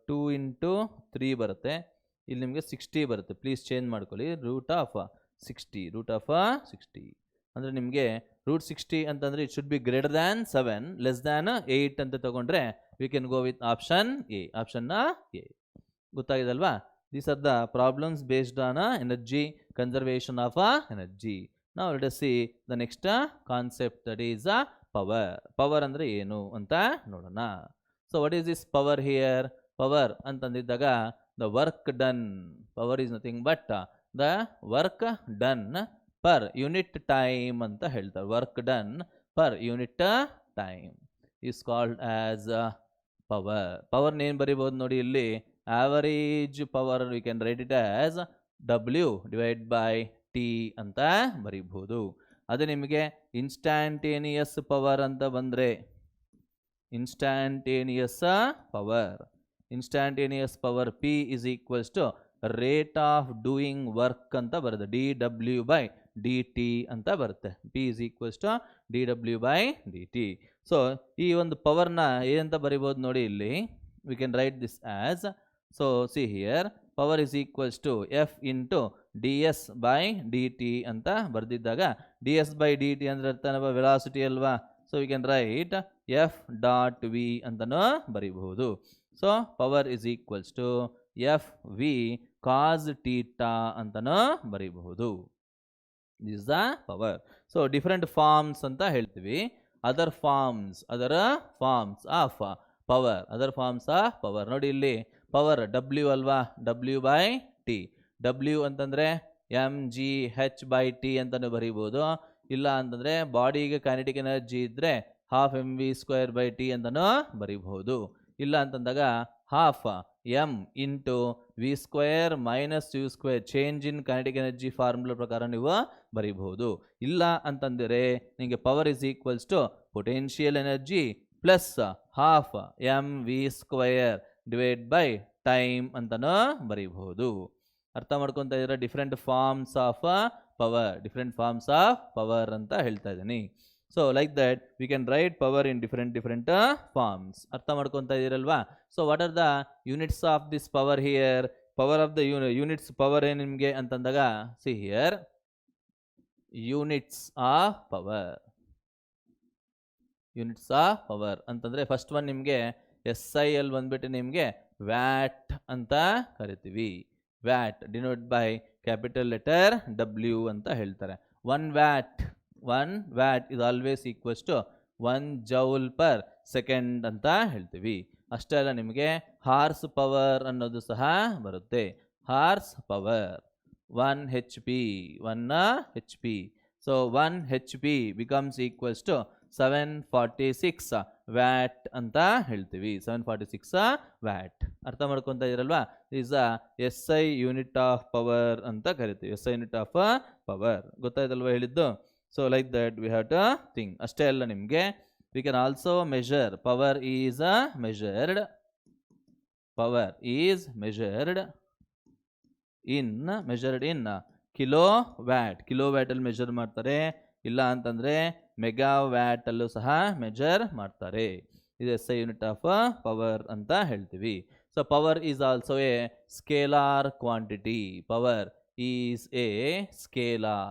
2 ಇಂಟು 3 ಬರುತ್ತೆ. ಇಲ್ಲಿ ನಿಮಗೆ 60 ಬರುತ್ತೆ. ಪ್ಲೀಸ್ ಚೇಂಜ್ ಮಾಡ್ಕೊಳ್ಳಿ. √60 ಅಂದರೆ ನಿಮಗೆ √60 ಅಂತಂದರೆ it should be greater than 7 less than 8 ಅಂತ ತಗೊಂಡ್ರೆ we can go with option A. ಗೊತ್ತಾಗಿದೆ ಅಲ್ವಾ? These are the problems based on energy conservation of energy. ನಾವು let us see the next concept, that is power. Power ಅಂದರೆ ಏನು ಅಂತ ನೋಡೋಣ. So what is this power here? Power ಅಂತಂದಿದ್ದಾಗ the work done. Power is nothing but the work done per unit time ಅಂತ ಹೇಳ್ತಾರೆ. Work done per unit time is called as power. Power ಏನು ಬರಿಬೋದು ನೋಡಿ ಇಲ್ಲಿ, average power we can write it as W divided by T ಅಂತ ಬರಿಬೋದು. ಅದೇ ನಿಮಗೆ ಇನ್ಸ್ಟ್ಯಾಂಟೇನಿಯಸ್ ಪವರ್ ಅಂತ ಬಂದರೆ, instantaneous power P is equals to rate of doing work ಅಂತ ಬರುತ್ತೆ, dW/dt ಅಂತ ಬರುತ್ತೆ. P is equals to dW/dt. So ಈ ಒಂದು ಪವರ್ನ ಏನಂತ ಬರಿಬೋದು ನೋಡಿ ಇಲ್ಲಿ, we can write this as, so see here, power is equals to F into ds/dt ಅಂತ ಬರೆದಿದ್ದಾಗ, ds/dt ಅಂದ್ರೆ ಅರ್ಥ ವೆಲಾಸಿಟಿ ಅಲ್ವಾ, so we can write F.v ಅಂತನೂ ಬರಿಬಹುದು. So power is equals to FV cos theta ಅಂತನೂ ಬರಿಬಹುದು. This is the power. So different forms ಅಂತ ಹೇಳ್ತೀವಿ. ಅದರ್ ಫಾರ್ಮ್ಸ್ ಆಫ್ ಪವರ್ ನೋಡಿ ಇಲ್ಲಿ, ಪವರ್ W ಅಲ್ವಾ, W/T. W ಅಂತಂದರೆ mgh/T ಅಂತಲೂ ಬರೀಬೋದು. ಇಲ್ಲ ಅಂತಂದರೆ ಬಾಡಿಗೆ ಕೈನೆಟಿಕ್ ಎನರ್ಜಿ ಇದ್ದರೆ ½mv²/T ಅಂತಲೂ ಬರೀಬಹುದು. ಇಲ್ಲ ಅಂತಂದಾಗ half m into v² minus u², change in kinetic energy formula ಪ್ರಕಾರ ನೀವು ಬರೀಬಹುದು. ಇಲ್ಲ ಅಂತಂದರೆ ನಿಮಗೆ power is equals to potential energy plus ½ mv² / time ಅಂತನೂ ಬರೀಬಹುದು. ಅರ್ಥ ಮಾಡ್ಕೊತಾ ಇದ್ರೆ ಡಿಫ್ರೆಂಟ್ ಫಾರ್ಮ್ಸ್ ಆಫ್ ಪವರ್ ಅಂತ ಹೇಳ್ತಾ ಇದ್ದೀನಿ. So like that we can write power in different forms. ಅರ್ಥ ಮಾಡ್ಕೊತಾ ಇದ್ದೀರಲ್ವಾ. So what are the units of this power here? Power of the units power ಏನು ನಿಮಗೆ ಅಂತಂದಾಗ, see here, units of power ಅಂತಂದರೆ ಫಸ್ಟ್ ಒನ್ ನಿಮಗೆ SI ಅಲ್ಲಿ ಬಂದ್ಬಿಟ್ಟು ನಿಮಗೆ ವ್ಯಾಟ್ ಅಂತ ಕರಿತೀವಿ. Watt denote by capital letter W ಅಂತ ಹೇಳ್ತಾರೆ. One watt is always equals to 1 joule per second ಅಂತ ಹೇಳ್ತೀವಿ. ಅಷ್ಟೇ ಅಲ್ಲ, ನಿಮಗೆ ಹಾರ್ಸ್ ಪವರ್ ಅನ್ನೋದು ಸಹ ಬರುತ್ತೆ. Horse power 1 HP. ಸೊ 1 HP becomes equals to 746 watt ಅಂತ ಹೇಳ್ತೀವಿ. 746 ವ್ಯಾಟ್. ಅರ್ಥ ಮಾಡ್ಕೊತಾ ಇದ್ದೀರಲ್ವಾ. Is SI unit of power ಅಂತ ಕರಿತೀವಿ. SI ಯೂನಿಟ್ ಆಫ್ ಪವರ್ ಗೊತ್ತಾಯ್ತಲ್ವಾ ಹೇಳಿದ್ದು. So like that we have to think. ಅಷ್ಟೇ ಅಲ್ಲ, ನಿಮಗೆ we can also measure. Power is measured in kilowatt ಅಲ್ಲಿ ಮೆಷರ್ ಮಾಡ್ತಾರೆ. ಇಲ್ಲ ಅಂತಂದರೆ ಮೆಗಾವ್ಯಾಟ್ ಅಲ್ಲೂ ಸಹ ಮೆಜರ್ ಮಾಡ್ತಾರೆ. ಇದು SI ಯೂನಿಟ್ ಆಫ್ ಪವರ್ ಅಂತ ಹೇಳ್ತೀವಿ. So power is also A scalar quantity. Power is a scalar.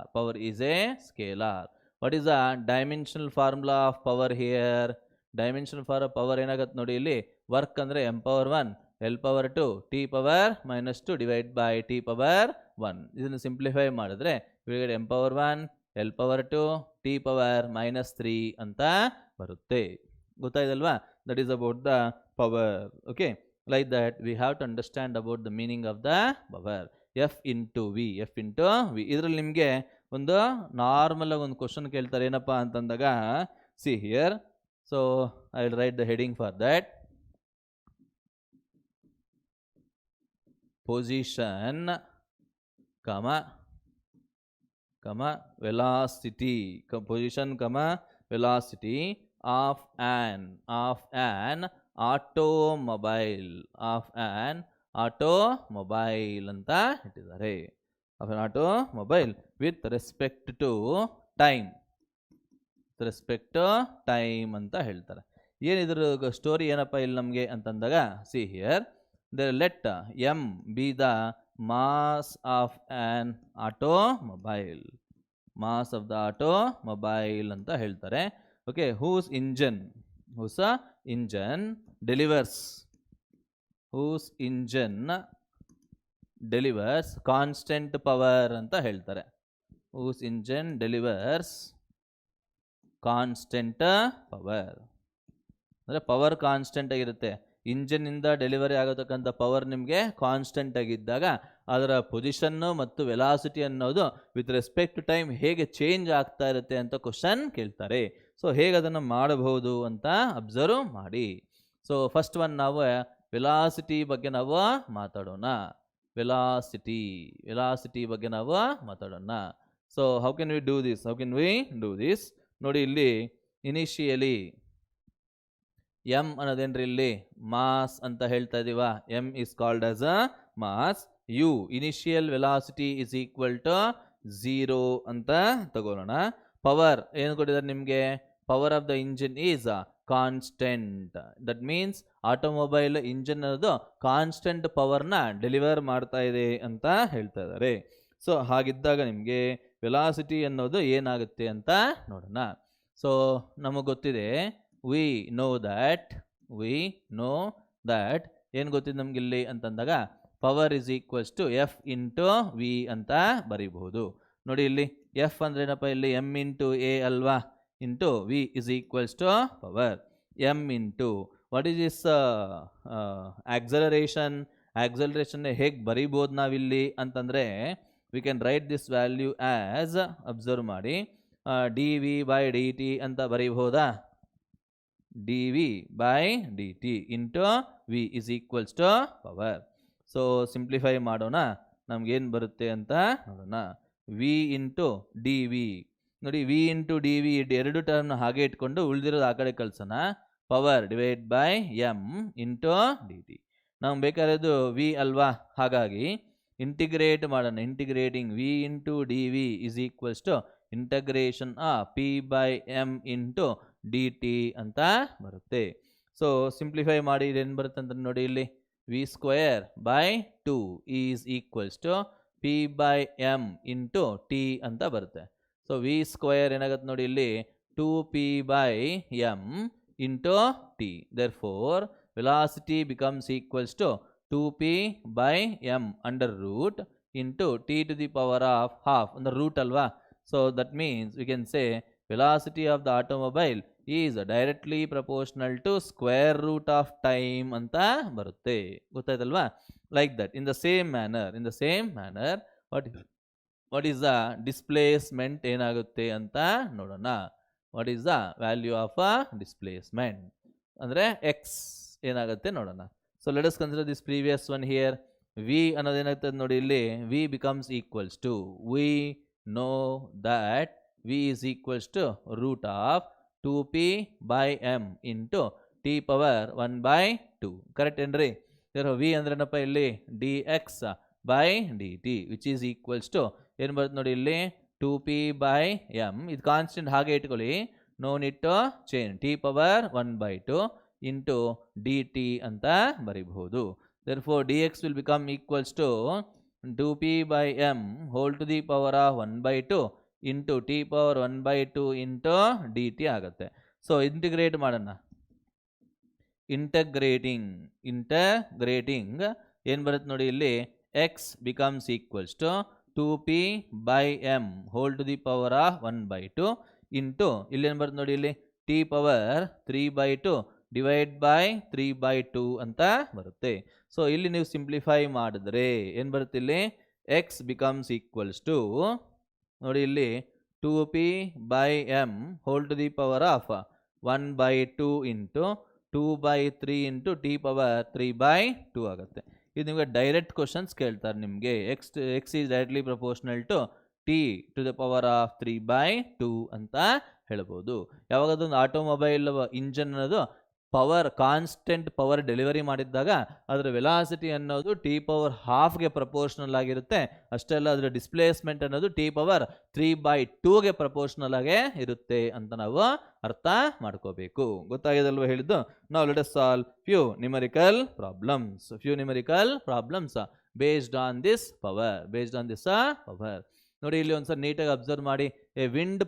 What is the dimensional formula of power here? Dimensional for power ಏನಾಗುತ್ತೆ ನೋಡಿ ಇಲ್ಲಿ, ವರ್ಕ್ ಅಂದರೆ m⁴1 l⁴2 t⁻−2 divide by t⁻1. ಇದನ್ನು simplify ಮಾಡಿದ್ರೆ m⁴1 l⁴2 t⁻−3 ಅಂತ ಬರುತ್ತೆ. ಗೊತ್ತಾಯ್ತಲ್ವಾ. That is about the power. Okay, like that we have to understand about the meaning of the power. F into V. ಇದರಲ್ಲಿ ನಿಮಗೆ ಒಂದು normal ಆಗಿ ಒಂದು ಕ್ವಶನ್ ಕೇಳ್ತಾರೆ. ಏನಪ್ಪ ಅಂತಂದಾಗ, see here, so I will write the heading for that. Position velocity. Position velocity of an automobile ಅಂತ ಇಟ್ಟಿದ್ದಾರೆ. Automobile with respect to time ಅಂತ ಹೇಳ್ತಾರೆ. ಏನಿದ್ರ ಸ್ಟೋರಿ ಏನಪ್ಪ ಇಲ್ಲಿ ನಮಗೆ ಅಂತಂದಾಗ, see here, let m be the mass of an automobile. ಅಂತ ಹೇಳ್ತಾರೆ. Okay, whose engine delivers constant power ಅಂತ ಹೇಳ್ತಾರೆ. whose engine delivers constant power ಅಂದರೆ ಪವರ್ ಕಾನ್ಸ್ಟೆಂಟ್ ಆಗಿರುತ್ತೆ. ಇಂಜಿನಿಂದ ಡೆಲಿವರಿ ಆಗತಕ್ಕಂಥ ಪವರ್ ನಿಮಗೆ ಕಾನ್ಸ್ಟೆಂಟ್ ಆಗಿದ್ದಾಗ ಅದರ ಪೊಸಿಷನ್ನು ಮತ್ತು ವೆಲಾಸಿಟಿ ಅನ್ನೋದು ವಿತ್ ರೆಸ್ಪೆಕ್ಟ್ ಟು ಟೈಮ್ ಹೇಗೆ ಚೇಂಜ್ ಆಗ್ತಾ ಇರುತ್ತೆ ಅಂತ ಕ್ವಶನ್ ಕೇಳ್ತಾರೆ. ಸೊ ಹೇಗೆ ಅದನ್ನು ಮಾಡಬಹುದು ಅಂತ ಅಬ್ಸರ್ವ್ ಮಾಡಿ. ಸೊ ಫಸ್ಟ್ ಒನ್ ನಾವು ವೆಲಾಸಿಟಿ ಬಗ್ಗೆ ನಾವು ಮಾತಾಡೋಣ. ವೆಲಾಸಿಟಿ ಬಗ್ಗೆ ನಾವು ಮಾತಾಡೋಣ. So how can we do this? ನೋಡಿ ಇಲ್ಲಿ ಇನಿಷಿಯಲಿ ಎಮ್ ಅನ್ನೋದೇನ್ರಿ ಇಲ್ಲಿ ಮಾಸ್ ಅಂತ ಹೇಳ್ತಾ ಇದೀವ. M is called as a mass. U initial velocity is equal to 0 ಅಂತ ತಗೊಳ್ಳೋಣ. ಪವರ್ ಏನು ಕೊಟ್ಟಿದ್ದಾರೆ ನಿಮಗೆ? Power of the engine is constant. That means automobile engine ಅನ್ನೋದು ಕಾನ್ಸ್ಟೆಂಟ್ ಪವರ್ನ ಡೆಲಿವರ್ ಮಾಡ್ತಾ ಇದೆ ಅಂತ ಹೇಳ್ತಾ ಇದ್ದಾರೆ. ಸೊ ಹಾಗಿದ್ದಾಗ ನಿಮಗೆ ವೆಲಾಸಿಟಿ ಅನ್ನೋದು ಏನಾಗುತ್ತೆ ಅಂತ ನೋಡೋಣ. ಸೊ ನಮಗೆ ಗೊತ್ತಿದೆ, ವಿ ನೋ ದ್ಯಾಟ್ ಏನು ಗೊತ್ತಿದೆ ನಮ್ಗೆ ಇಲ್ಲಿ ಅಂತಂದಾಗ power is equals to F into V ಅಂತ ಬರೀಬಹುದು. ನೋಡಿ ಇಲ್ಲಿ ಎಫ್ ಅಂದ್ರೆ ಏನಪ್ಪ? ಇಲ್ಲಿ ಎಮ್ ಇಂಟು ಎ ಅಲ್ವಾ, into V is equals to power M into what is this acceleration ಹೇಗೆ ಬರೀಬೋದು ನಾವಿಲ್ಲಿ ಅಂತಂದರೆ we can write this value as, observe ಮಾಡಿ, D V by D T ಅಂತ ಬರೀಬಹುದಾ? D V by D T into V is equals to power. So simplify ಮಾಡೋಣ, ನಮ್ಗೇನು ಬರುತ್ತೆ ಅಂತ ನೋಡೋಣ. V into D V. ನೋಡಿ ವಿ ಇಂಟು ಡಿ ವಿ ಎರಡು ಟರ್ಮ್ನ ಹಾಗೆ ಇಟ್ಕೊಂಡು ಉಳಿದಿರೋದು ಆ ಕಡೆ ಕಳ್ಸೋಣ. Power divide by M into D T. ನಮ್ಗೆ ಬೇಕಾಗಿರೋದು ವಿ ಅಲ್ವಾ, ಹಾಗಾಗಿ ಇಂಟಿಗ್ರೇಟ್ ಮಾಡೋಣ. Integrating V into D V is equals to integration P by M into D T ಅಂತ ಬರುತ್ತೆ. ಸೊ ಸಿಂಪ್ಲಿಫೈ ಮಾಡಿ ಇದೇನು ಬರುತ್ತೆ ಅಂತ ನೋಡಿ ಇಲ್ಲಿ v square by 2 is equals to p by M into T ಅಂತ ಬರುತ್ತೆ. ಸೊ ವಿ ಸ್ಕ್ವೇರ್ ಏನಾಗುತ್ತೆ ನೋಡಿ ಇಲ್ಲಿ 2p by M into t. Therefore velocity becomes equals to 2p by m under root into t to the power of half ಅಂದ್ರೆ root ಅಲ್ವಾ. So that means we can say velocity of the automobile is directly proportional to square root of time ಅಂತ ಬರುತ್ತೆ. ಗೊತ್ತಾಯ್ತಲ್ವಾ? Like that in the same manner what is the displacement ಏನಾಗುತ್ತೆ ಅಂತ ನೋಡೋಣ. What is the value of a displacement ಅಂದರೆ X ಏನಾಗುತ್ತೆ ನೋಡೋಣ. So let us consider this previous one here. V ಅನ್ನೋದೇನಾಗ್ತದೆ ನೋಡಿ ಇಲ್ಲಿ V becomes equals to, we know that v is equals to root of 2p by m into t power 1 by 2. Correct ಏನ್ರಿ? v ಅಂದ್ರೆ ಏನಪ್ಪ ಇಲ್ಲಿ dx by dt which is equals to ಏನು ಬರುತ್ತೆ ನೋಡಿ ಇಲ್ಲಿ 2p by m. ಇದು constant ಹಾಗೆ ಇಟ್ಕೊಳ್ಳಿ, no need to change. t power 1 by 2 into dt ಅಂತ ಬರೀಬಹುದು. therefore dx will become equals to 2p by m whole to the power of 1 by 2 into t power 1 by 2 into D t ಆಗುತ್ತೆ. So integrate ಮಾಡೋಣ. Integrating ಏನು ಬರುತ್ತೆ ನೋಡಿ ಇಲ್ಲಿ x becomes equals to 2p by m whole to the power of 1 by 2 into ಇಲ್ಲೇನು ಬರುತ್ತೆ ನೋಡಿ ಇಲ್ಲಿ t power 3 by 2 divide by 3 by 2 ಅಂತ ಬರುತ್ತೆ. ಸೊ ಇಲ್ಲಿ ನೀವು ಸಿಂಪ್ಲಿಫೈ ಮಾಡಿದ್ರೆ ಏನು ಬರುತ್ತೆ ಇಲ್ಲಿ ಎಕ್ಸ್ ಬಿಕಮ್ಸ್ ಈಕ್ವಲ್ಸ್ ಟು ನೋಡಿ ಇಲ್ಲಿ 2p by m whole to the power of 1 by 2 into 2 by 3 into t power 3 by 2 ಆಗುತ್ತೆ. ಇದು ನಿಮಗೆ ಡೈರೆಕ್ಟ್ ಕ್ವಶನ್ಸ್ ಕೇಳ್ತಾರೆ ನಿಮಗೆ. X is directly proportional to t to the power of 3 by 2 ಅಂತ ಹೇಳ್ಬೋದು. ಯಾವಾಗದೊಂದು ಆಟೋಮೊಬೈಲ್ ಇಂಜನ್ ಅನ್ನೋದು ಕಾನ್ಸ್ಟೆಂಟ್ ಪವರ್ ಡೆಲಿವರಿ ಮಾಡಿದ್ದಾಗ ಅದರ ವೆಲಾಸಿಟಿ ಅನ್ನೋದು ಟಿ ಪವರ್ ಹಾಫ್ಗೆ ಪ್ರಪೋರ್ಷನಲ್ ಆಗಿರುತ್ತೆ. ಅಷ್ಟೇ ಅಲ್ಲ, ಅದರ ಡಿಸ್ಪ್ಲೇಸ್ಮೆಂಟ್ ಅನ್ನೋದು ಟಿ ಪವರ್ 3 by 2ಗೆ ಪ್ರಪೋರ್ಷನಲ್ ಆಗೇ ಇರುತ್ತೆ ಅಂತ ನಾವು ಅರ್ಥ ಮಾಡ್ಕೋಬೇಕು. ಗೊತ್ತಾಗಿದಲ್ವ ಹೇಳಿದ್ದು? ನಾವು let us solve few numerical problems based on this power. ನೋಡಿ ಇಲ್ಲಿ ಒಂದ್ಸಲ ನೀಟಾಗಿ ಅಬ್ಸರ್ವ್ ಮಾಡಿ. A wind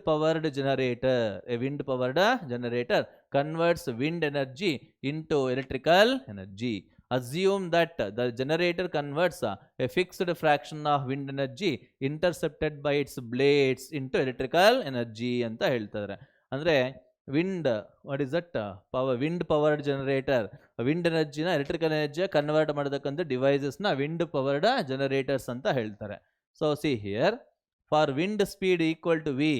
powered generator converts wind energy into electrical energy. Assume that the generator converts a fixed fraction of wind energy intercepted by its blades into electrical energy ಅಂತ ಹೇಳ್ತಾರೆ. ಅಂದರೆ wind powered generator wind ಎನರ್ಜಿನ electrical ಎನರ್ಜಿಯ convert ಮಾಡತಕ್ಕಂಥ ಡಿವೈಸಸ್ನ wind powered generators ಅಂತ ಹೇಳ್ತಾರೆ. So see here, for wind speed equal to V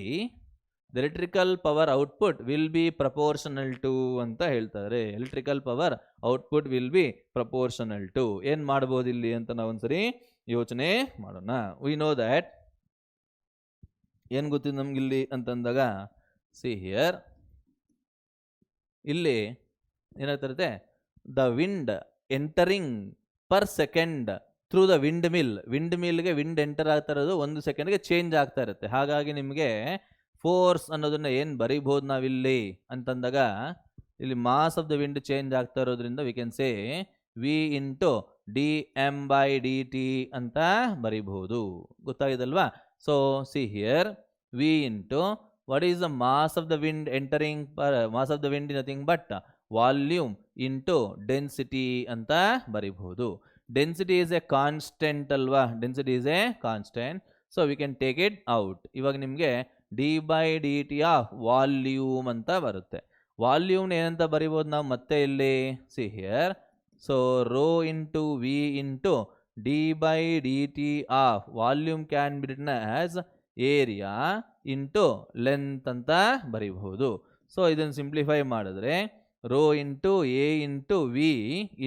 the electrical power output will be proportional to ಅಂತ ಹೇಳ್ತಾರೆ. Electrical power output will be proportional to. ಏನು ಮಾಡ್ಬೋದು ಇಲ್ಲಿ ಅಂತ ನಾವು ಒಂದ್ಸರಿ ಯೋಚನೆ ಮಾಡೋಣ. ವಿ ನೋ ದ್ಯಾಟ್, ಏನು ಗೊತ್ತಿದೆ ನಮ್ಗಿಲ್ಲಿ ಅಂತಂದಾಗ, ಸಿ ಹಿಯರ್, ಇಲ್ಲಿ ಏನಾಗ್ತಿರುತ್ತೆ, the wind entering per second through the wind ಮಿಲ್ಗೆ ವಿಂಡ್ ಎಂಟರ್ ಆಗ್ತಾ ಇರೋದು 1 ಸೆಕೆಂಡ್ಗೆ ಚೇಂಜ್ ಆಗ್ತಾ ಇರುತ್ತೆ. ಹಾಗಾಗಿ ನಿಮಗೆ ಫೋರ್ಸ್ ಅನ್ನೋದನ್ನ ಏನು ಬರೀಬಹುದು ನಾವಿಲ್ಲಿ ಅಂತಂದಾಗ, ಇಲ್ಲಿ mass of the wind change ಆಗ್ತಾ ಇರೋದ್ರಿಂದ we can say V into D M by D T ಅಂತ ಬರೀಬಹುದು. ಗೊತ್ತಾಗಿದಲ್ವಾ? So see here, V into what is the mass of the wind entering mass of the wind is nothing but volume into density ಅಂತ ಬರೀಬಹುದು. Density is a constant ಅಲ್ವಾ, density is a constant. So we can take it out. ಇವಾಗ ನಿಮಗೆ d by D t of volume ಅಂತ ಬರುತ್ತೆ. Volume ಏನಂತ ಬರಿಬೋದು ನಾವು ಮತ್ತೆ ಇಲ್ಲಿ, see here, so rho into v into d by D t of volume can be written as area into length ಅಂತ ಬರೀಬಹುದು. ಸೊ ಇದನ್ನು ಸಿಂಪ್ಲಿಫೈ ಮಾಡಿದ್ರೆ rho into a into v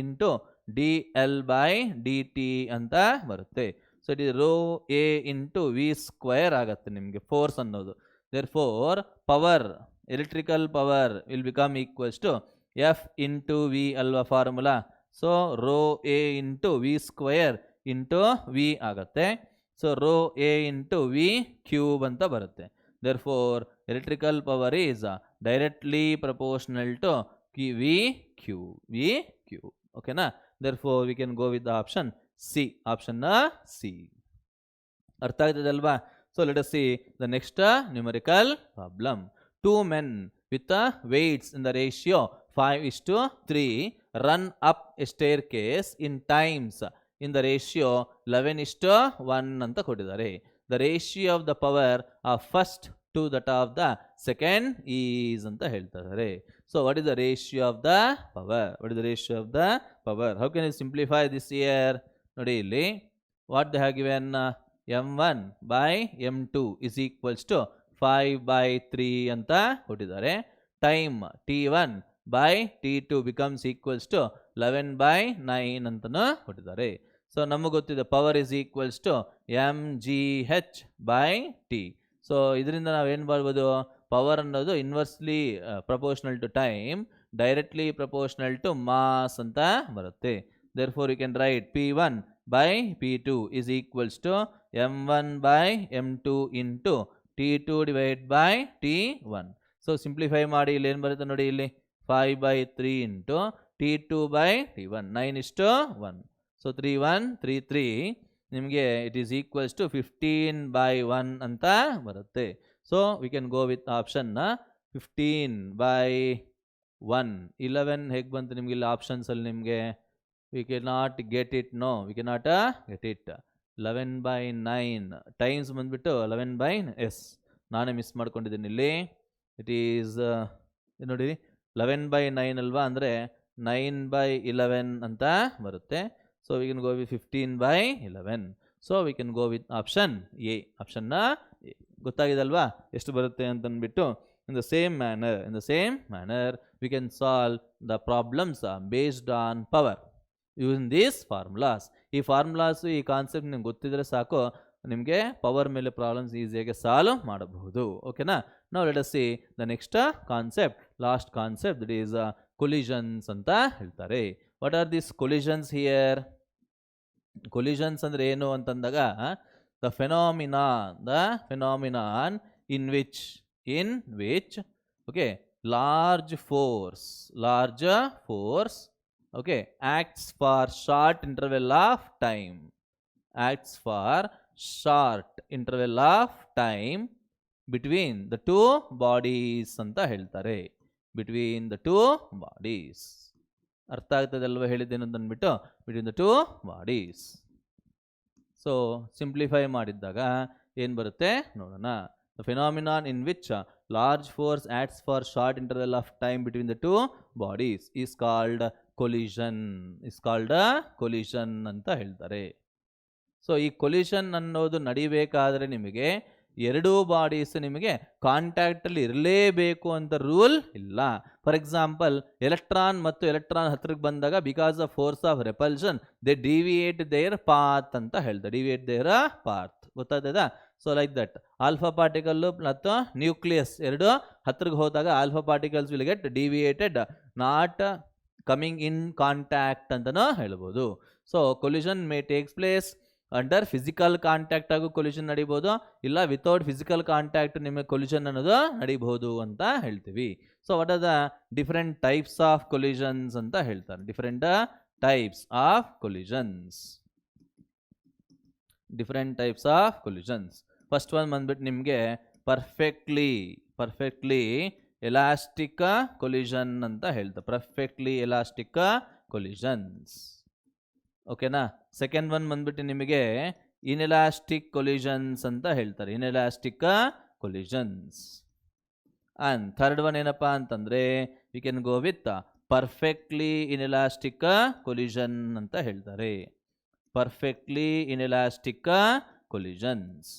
into D L by D T ಅಂತ ಬರುತ್ತೆ. So it is rho A into V square ಆಗುತ್ತೆ ನಿಮಗೆ force ಅನ್ನೋದು. Therefore power, electrical power will become equals to F into V ಅಲ್ವಾ formula. So rho A into V square into V ಆಗುತ್ತೆ. So rho A into V cube ಅಂತ ಬರುತ್ತೆ. Therefore, electrical power is directly proportional to VQ. Okay na? Therefore, we can go with the option C. Option C. ಅರ್ಥ ಆಗ್ತದಲ್ವಾ? So let us see the next numerical problem. Two men with weights in the ratio 5:3 run up a staircase in times in the ratio 11:1 ಅಂತ ಕೊಟ್ಟಿದ್ದಾರೆ. The ratio of the power of first to that of the second is ಅಂತ ಹೇಳ್ತಾರೆ. So what is the ratio of the power? What is the ratio of the power? How can you simplify this here? ನೋಡಿ ಇಲ್ಲಿ what they have given, m1 by m2 is equals to 5/3 ಅಂತ ಕೊಟ್ಟಿದ್ದಾರೆ. Time t1 by t2 becomes equals to 11/9 ಅಂತನೂ ಕೊಟ್ಟಿದ್ದಾರೆ. So ನಮಗೆ ಗೊತ್ತಿದೆ power is equals to m G h by t. So ಇದರಿಂದ ನಾವೇನು ಮಾಡ್ಬೋದು, ಪವರ್ ಅನ್ನೋದು inversely proportional to time, directly proportional to mass ಅಂತ ಬರುತ್ತೆ. Therefore you can write P1 by P2 is equals to M1 by M2 into T2 divided by T1. So simplify ಮಾಡಿ ಇಲ್ಲಿ ಏನು ಬರುತ್ತೆ ನೋಡಿ, ಇಲ್ಲಿ 5/3 into T2 by T1, 9:1. So 3:1 ನಿಮಗೆ it is equals to 15/1 ಅಂತ ಬರುತ್ತೆ. So we can go with option 15/1. 11 ಹೇಗೆ ಬಂತು ನಿಮಗೆ ಇಲ್ಲಿ ಆಪ್ಷನ್ಸಲ್ಲಿ? ನಿಮಗೆ we cannot get it, no we cannot get it. 11/9 times ಬಂದುಬಿಟ್ಟು 11/9. ಎಸ್, ನಾನೇ ಮಿಸ್ ಮಾಡ್ಕೊಂಡಿದ್ದೀನಿ ಇಲ್ಲಿ. ಇಟ್ ಈಸ್ ನೋಡಿ 11/9 ಅಲ್ವಾ, ಅಂದರೆ 9/11 ಅಂತ ಬರುತ್ತೆ. So we can go with 15/11. So we can go with option A. Option A. ಗೊತ್ತಾಗಿದಲ್ವಾ ಎಷ್ಟು ಬರುತ್ತೆ ಅಂತಂದ್ಬಿಟ್ಟು. In the same manner we can solve the problems based on power using these formulas. ಈ formulas, ಈ ಕಾನ್ಸೆಪ್ಟ್ ನಿಮ್ಗೆ ಗೊತ್ತಿದ್ರೆ ಸಾಕು, ನಿಮಗೆ power ಮೇಲೆ ಪ್ರಾಬ್ಲಮ್ಸ್ ಈಸಿಯಾಗಿ ಸಾಲ್ವ್ ಮಾಡಬಹುದು. ಓಕೆನಾ? ನಾವು let us see the next concept, last concept, that is collisions ಅಂತ ಹೇಳ್ತಾರೆ. What are this collisions here? Collisions ಅಂದ್ರೆ ಏನು ಅಂತಂದಾಗ, the phenomenon in which okay large force okay acts for short interval of time between the two bodies ಅಂತ ಹೇಳ್ತಾರೆ. between the two bodies. ಅರ್ಥ ಆಗ್ತದಲ್ವ ಹೇಳಿದ್ದೇನು ಅಂದ್ಬಿಟ್ಟು? Between the two bodies. So simplify ಮಾಡಿದ್ದಾಗ ಏನು ಬರುತ್ತೆ ನೋಡೋಣ. The phenomenon in which large force acts for short interval of time between the two bodies is called collision ಅಂತ ಹೇಳ್ತಾರೆ. ಸೊ ಈ ಕೊಲಿಷನ್ ಅನ್ನೋದು ನಡಿಬೇಕಾದ್ರೆ ನಿಮಗೆ ಎರಡೂ ಬಾಡೀಸ್ ನಿಮಗೆ ಕಾಂಟ್ಯಾಕ್ಟಲ್ಲಿ ಇರಲೇಬೇಕು ಅಂತ ರೂಲ್ ಇಲ್ಲ. ಫಾರ್ ಎಕ್ಸಾಂಪಲ್ ಎಲೆಕ್ಟ್ರಾನ್ ಮತ್ತು ಎಲೆಕ್ಟ್ರಾನ್ ಹತ್ರಕ್ಕೆ ಬಂದಾಗ because of force of repulsion they deviate their path ಅಂತ ಹೇಳ್ತಾರೆ, ಡಿವಿಯೇಟ್ ದೇರ್ ಪಾತ್. ಗೊತ್ತಾಗ್ತದ? So like that alpha particle ಮತ್ತು ನ್ಯೂಕ್ಲಿಯಸ್ ಎರಡು ಹತ್ರಕ್ಕೆ ಹೋದಾಗ alpha particles will get deviated, not coming in contact ಅಂತಲೂ ಹೇಳ್ಬೋದು. So collision may takes place under physical contact ಆಗು ಕೊಲ್ಯೂಷನ್ ನಡಿಬೋದು, ಇಲ್ಲ ವಿತೌಟ್ ಫಿಸಿಕಲ್ ಕಾಂಟ್ಯಾಕ್ಟ್ ನಿಮಗೆ ಕೊಲ್ಯೂಷನ್ ಅನ್ನೋದು ನಡಿಬಹುದು ಅಂತ ಹೇಳ್ತೀವಿ. So what are the different types of collisions ಅಂತ ಹೇಳ್ತಾರೆ. Different types of collisions, different types of collisions. First one ಬಂದ್ಬಿಟ್ಟು ನಿಮಗೆ ಪರ್ಫೆಕ್ಟ್ಲಿ ಎಲಾಸ್ಟಿಕ್ ಕೊಲ್ಯೂಷನ್ ಅಂತ ಹೇಳ್ತಾರೆ. Perfectly elastic collisions. ಓಕೆನಾ? ಸೆಕೆಂಡ್ ಒನ್ ಬಂದ್ಬಿಟ್ಟು ನಿಮಗೆ ಇನ್ಎಲಾಸ್ಟಿಕ್ ಕೊಲ್ಯೂಷನ್ಸ್ ಅಂತ ಹೇಳ್ತಾರೆ, inelastic collisions. And third one ಏನಪ್ಪ ಅಂತಂದರೆ we can go with perfectly inelastic collision ಅಂತ ಹೇಳ್ತಾರೆ. Perfectly inelastic collisions.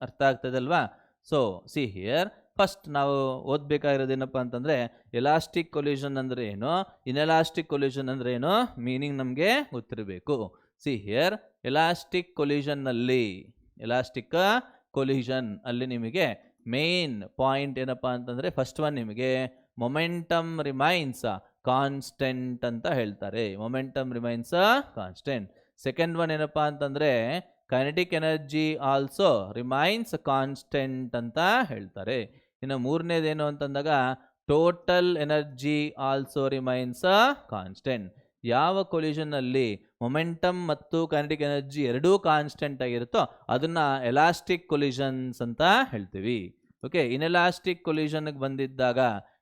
ಅರ್ಥ ಆಗ್ತದಲ್ವಾ? ಸೊ ಸಿ ಹಿಯರ್, ಫಸ್ಟ್ ನಾವು ಓದಬೇಕಾಗಿರೋದೇನಪ್ಪ ಅಂತಂದರೆ ಎಲಾಸ್ಟಿಕ್ ಕೊಲ್ಯೂಷನ್ ಅಂದರೆ ಏನು, ಇನ್ಎಲಾಸ್ಟಿಕ್ ಕೊಲ್ಯೂಷನ್ ಅಂದರೆ ಏನು, ಮೀನಿಂಗ್ ನಮಗೆ ಗೊತ್ತಿರಬೇಕು. ಸಿ ಹಿಯರ್, ಎಲಾಸ್ಟಿಕ್ ಕೊಲ್ಯೂಷನ್ ಅಲ್ಲಿ ನಿಮಗೆ ಮೇನ್ ಪಾಯಿಂಟ್ ಏನಪ್ಪ ಅಂತಂದರೆ ಫಸ್ಟ್ ಒನ್ ನಿಮಗೆ ಮೊಮೆಂಟಮ್ ರಿಮೈನ್ಸ್ ಕಾನ್ಸ್ಟೆಂಟ್ ಅಂತ ಹೇಳ್ತಾರೆ. Momentum remains constant. Second one ಏನಪ್ಪ ಅಂತಂದರೆ kinetic energy also remains constant ಅಂತ ಹೇಳ್ತಾರೆ. ಇನ್ನು ಮೂರನೇದೇನು ಅಂತಂದಾಗ total energy also remains constant. ಯಾವ ಕೊಲ್ಯೂಷನ್ನಲ್ಲಿ ಮೊಮೆಂಟಮ್ ಮತ್ತು ಕೈನೆಟಿಕ್ ಎನರ್ಜಿ ಎರಡೂ ಕಾನ್ಸ್ಟೆಂಟ್ ಆಗಿರುತ್ತೋ ಅದನ್ನು ಎಲಾಸ್ಟಿಕ್ ಕೊಲ್ಯೂಷನ್ಸ್ ಅಂತ ಹೇಳ್ತೀವಿ. ಓಕೆ, ಇನ್ಎಲಾಸ್ಟಿಕ್ ಕೊಲ್ಯೂಷನ್ಗೆ ಬಂದಿದ್ದಾಗ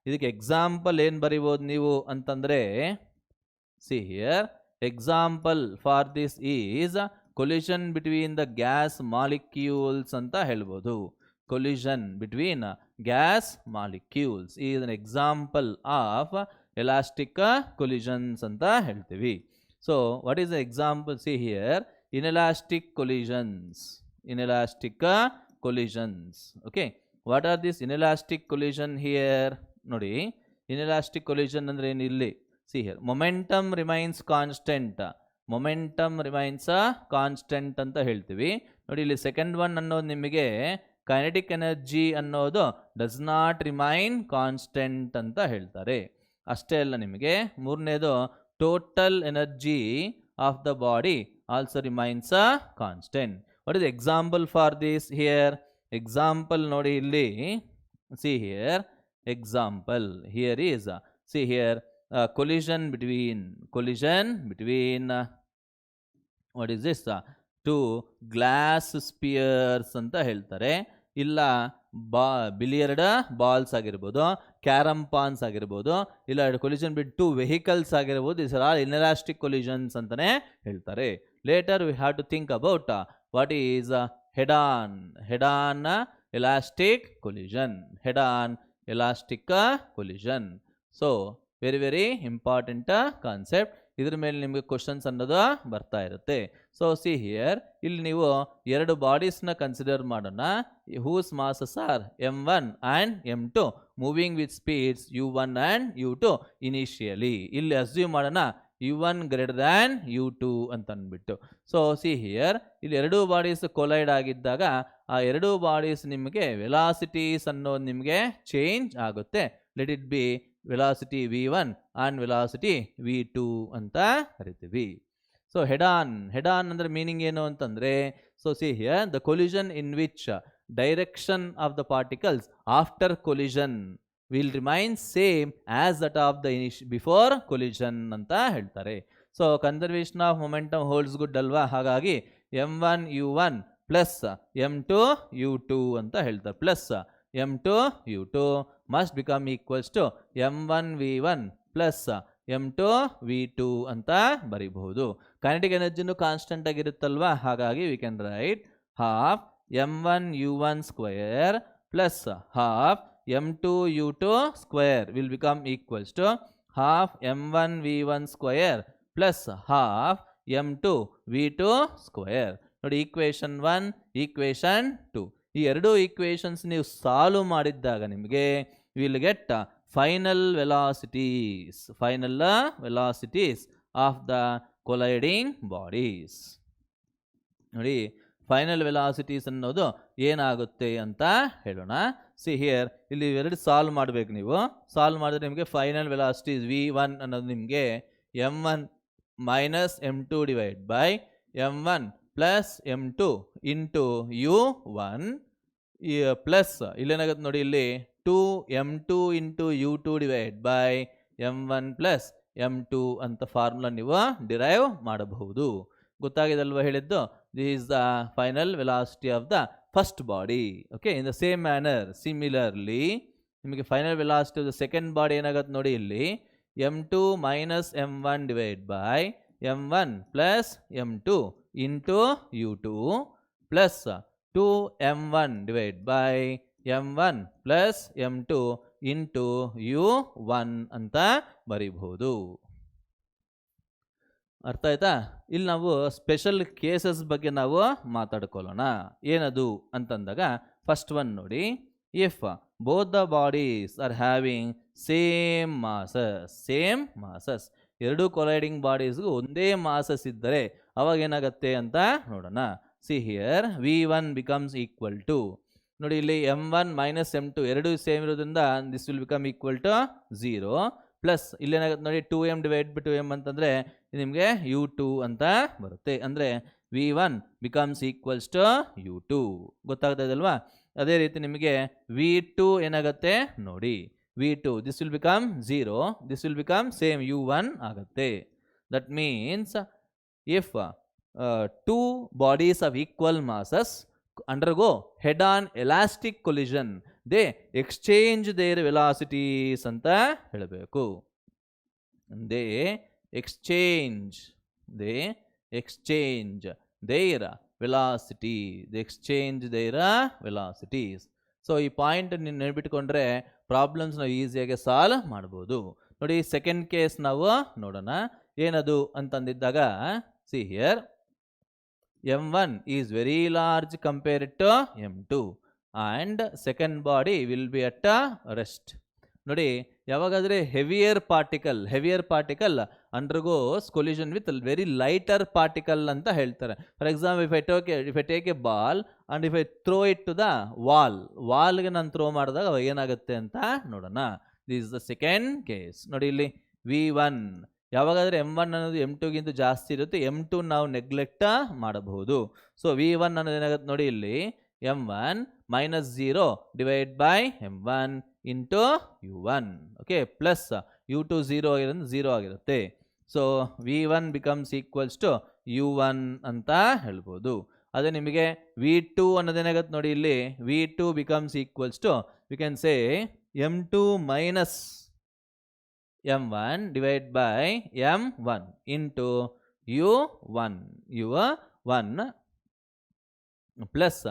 ಇದಕ್ಕೆ ಎಕ್ಸಾಂಪಲ್ ಏನು ಬರಿಬೋದು ನೀವು ಅಂತಂದರೆ, see here, example for this is collusion between the gas molecules ಅಂತ ಹೇಳ್ಬೋದು. collision between gas molecules is an example of elastic collisions anta heltivi. So what is the example? See here, inelastic collisions, okay. What are these inelastic collision here? Nodi, inelastic collision andre ಏನು ಇಲ್ಲಿ? See here, momentum remains constant ಅಂತ ಹೇಳ್ತೀವಿ. ನೋಡಿ ಇಲ್ಲಿ second one ಅನ್ನೋದು ನಿಮಗೆ kinetic energy ಅನ್ನೋದು does not remain constant ಅಂತ ಹೇಳ್ತಾರೆ. ಅಷ್ಟೇ ಅಲ್ಲ, ನಿಮಗೆ ಮೂರನೇದು total energy of the body also remains constant. What is example for this here? Example ನೋಡಿ ಇಲ್ಲಿ, see here, example here is, see here, collision between what is this, two glass spheres ಅಂತ ಹೇಳ್ತಾರೆ. ಇಲ್ಲ ಬಿಲಿಯರ್ಡ್ ಬಾಲ್ಸ್ ಆಗಿರ್ಬೋದು, carrom pawns ಆಗಿರ್ಬೋದು, ಇಲ್ಲ collision between vehicles ಆಗಿರ್ಬೋದು. Is are all inelastic collisions ಅಂತಾನೆ ಹೇಳ್ತಾರೆ. Later we have to think about what is head on elastic collision. So very important concept. ಇದ್ರ ಮೇಲೆ ನಿಮಗೆ ಕ್ವಶನ್ಸ್ ಅನ್ನೋದು ಬರ್ತಾ ಇರುತ್ತೆ. ಸೊ ಸಿ ಹಿಯರ್, ಇಲ್ಲಿ ನೀವು ಎರಡು ಬಾಡೀಸ್ನ ಕನ್ಸಿಡರ್ ಮಾಡೋಣ. Whose masses are m1 and m2 moving with speeds u1 and u2 initially. ಇಲ್ಲಿ ಅಸ್ಯೂಮ್ ಮಾಡೋಣ u1 ಗ್ರೇಟರ್ ದ್ಯಾನ್ u2 ಅಂತ ಅಂದ್ಬಿಟ್ಟು. ಸೊ ಸಿ ಹಿಯರ್, ಇಲ್ಲಿ ಎರಡೂ ಬಾಡೀಸ್ ಕೊಲೈಡ್ ಆಗಿದ್ದಾಗ ಆ ಎರಡೂ ಬಾಡೀಸ್ ನಿಮಗೆ ವೆಲಾಸಿಟೀಸ್ ಅನ್ನೋದು ನಿಮಗೆ ಚೇಂಜ್ ಆಗುತ್ತೆ. Let it B velocity v1 and velocity v2 ಅಂತ ಕರಿತೀವಿ. ಸೊ ಹೆಡ್ ಆನ್ ಅಂದ್ರೆ ಮೀನಿಂಗ್ ಏನು ಅಂತಂದರೆ, so see here, the collision in which direction of the particles after collision will remain same as that of the before collision ಅಂತ ಹೇಳ್ತಾರೆ. So conservation of momentum holds good ಅಲ್ವಾ, ಹಾಗಾಗಿ m1 u1 plus m2 u2 ಅಂತ ಹೇಳ್ತಾರೆ. Plus m2 u2 must become equals to m1 v1 plus m2 v2 ಅಂತ ಬರೀಬಹುದು. Kinetic ಎನರ್ಜಿನೂ constant ಆಗಿರುತ್ತಲ್ವಾ, ಹಾಗಾಗಿ we can write half m1 u1 square plus half m2 u2 square will become equals to half m1 v1 square plus half m2 v2 square. ನೋಡಿ, equation 1, equation 2. ಈ ಎರಡು equations ನೀವು solve ಮಾಡಿದ್ದಾಗ ನಿಮಗೆ will get final velocities of the colliding bodies. ನೋಡಿ, final velocities ಅನ್ನೋದು ಏನಾಗುತ್ತೆ ಅಂತ ಹೇಳೋಣ. ಸಿ ಹಿಯರ್, ಇಲ್ಲಿ ಎರಡು ಸಾಲ್ವ್ ಮಾಡಬೇಕು. ನೀವು ಸಾಲ್ವ್ ಮಾಡಿದ್ರೆ ನಿಮಗೆ ಫೈನಲ್ ವೆಲಾಸಿಟೀಸ್ v1 ಅನ್ನೋದು ನಿಮಗೆ m1 minus m2 divide by m1 plus m2 into u1 plus ಇಲ್ಲೇನಾಗುತ್ತೆ ನೋಡಿ, ಇಲ್ಲಿ 2m2 into u2 divide by m1 plus m2 ಅಂತ ಫಾರ್ಮುಲಾ ನೀವು ಡಿರೈವ್ ಮಾಡಬಹುದು. ಗೊತ್ತಾಗಿದಲ್ವ ಹೇಳಿದ್ದು? This is the final velocity of the first body. Okay, in the same manner similarly ನಿಮಗೆ final velocity of the second body ಏನಾಗುತ್ತೆ ನೋಡಿ, ಇಲ್ಲಿ m2 minus m1 divide by m1 plus m2 into u2 plus 2m1 divide by m1 plus m2 into u1 ಅಂತ ಬರೀಬಹುದು. ಅರ್ಥ ಆಯ್ತಾ? ಇಲ್ಲಿ ನಾವು ಸ್ಪೆಷಲ್ ಕೇಸಸ್ ಬಗ್ಗೆ ನಾವು ಮಾತಾಡ್ಕೊಳ್ಳೋಣ. ಏನದು ಅಂತಂದಾಗ ಫಸ್ಟ್ ಒನ್ ನೋಡಿ, if both the bodies are having same masses, ಎರಡು ಕೊಲೈಡಿಂಗ್ ಬಾಡೀಸ್ಗೂ ಒಂದೇ ಮಾಸಸ್ ಇದ್ದರೆ ಅವಾಗ ಏನಾಗುತ್ತೆ ಅಂತ ನೋಡೋಣ. See here, v1 becomes equal to ನೋಡಿ, ಇಲ್ಲಿ m1 ಮೈನಸ್ m2 ಎರಡು ಸೇಮ್ ಇರೋದ್ರಿಂದ this will become equal to 0 plus ಇಲ್ಲೇನಾಗುತ್ತೆ ನೋಡಿ, 2m ಡಿವೈಡ್ ಬೈ 2m ಅಂತಂದರೆ ನಿಮಗೆ u2 ಅಂತ ಬರುತ್ತೆ. ಅಂದರೆ v1 becomes equals to u2. ಗೊತ್ತಾಗ್ತಾ ಇದಲ್ವಾ? ಅದೇ ರೀತಿ ನಿಮಗೆ v2 ಏನಾಗುತ್ತೆ ನೋಡಿ, v2 this will become 0, this will become same u1 ಆಗುತ್ತೆ. That means if two bodies of equal masses undergo head-on elastic collision, they exchange their velocities ಅಂತ ಹೇಳಬೇಕು. they exchange their velocities. So ಈ point ನೀವು ನೆನಪಿಟ್ಕೊಂಡ್ರೆ problems ನಾವು ಈಸಿಯಾಗಿ solve ಮಾಡ್ಬೋದು. ನೋಡಿ, second case ನಾವು ನೋಡೋಣ. ಏನದು ಅಂತಂದಿದ್ದಾಗ, see here, m1 is very large compared to m2 and second body will be at rest. ನೋಡಿ, ಯಾವಾಗಾದರೆ heavier particle undergoes collision with very lighter particle ಅಂತ ಹೇಳ್ತಾರೆ. For example, if I take a ball and if I throw it to the ವಾಲ್ಗೆ ನಾನು throw ಮಾಡಿದಾಗ ಅವಾಗ ಏನಾಗುತ್ತೆ ಅಂತ ನೋಡೋಣ. This is the second case. ನೋಡಿ, ಇಲ್ಲಿ v1 ಯಾವಾಗಾದರೆ m1 ಅನ್ನೋದು m2ಗಿಂತ ಜಾಸ್ತಿ ಇರುತ್ತೆ, m2 ನಾವು ನೆಗ್ಲೆಕ್ಟ್ ಮಾಡಬಹುದು. ಸೊ v1 ಅನ್ನೋದು ಏನಾಗುತ್ತೆ ನೋಡಿ, ಇಲ್ಲಿ m1 minus 0 divide by m1 into u1. Okay, plus u2 0 ಆಗಿರುತ್ತೆ. So v1 becomes equals to u1 ಅಂತ ಹೇಳ್ಬೋದು. ಅದೇ ನಿಮಗೆ v2 ಅನ್ನೋದೇನಾಗುತ್ತೆ ನೋಡಿ, ಇಲ್ಲಿ v2 becomes equals to we can say m2 minus m1 divide by m1 into u1 plus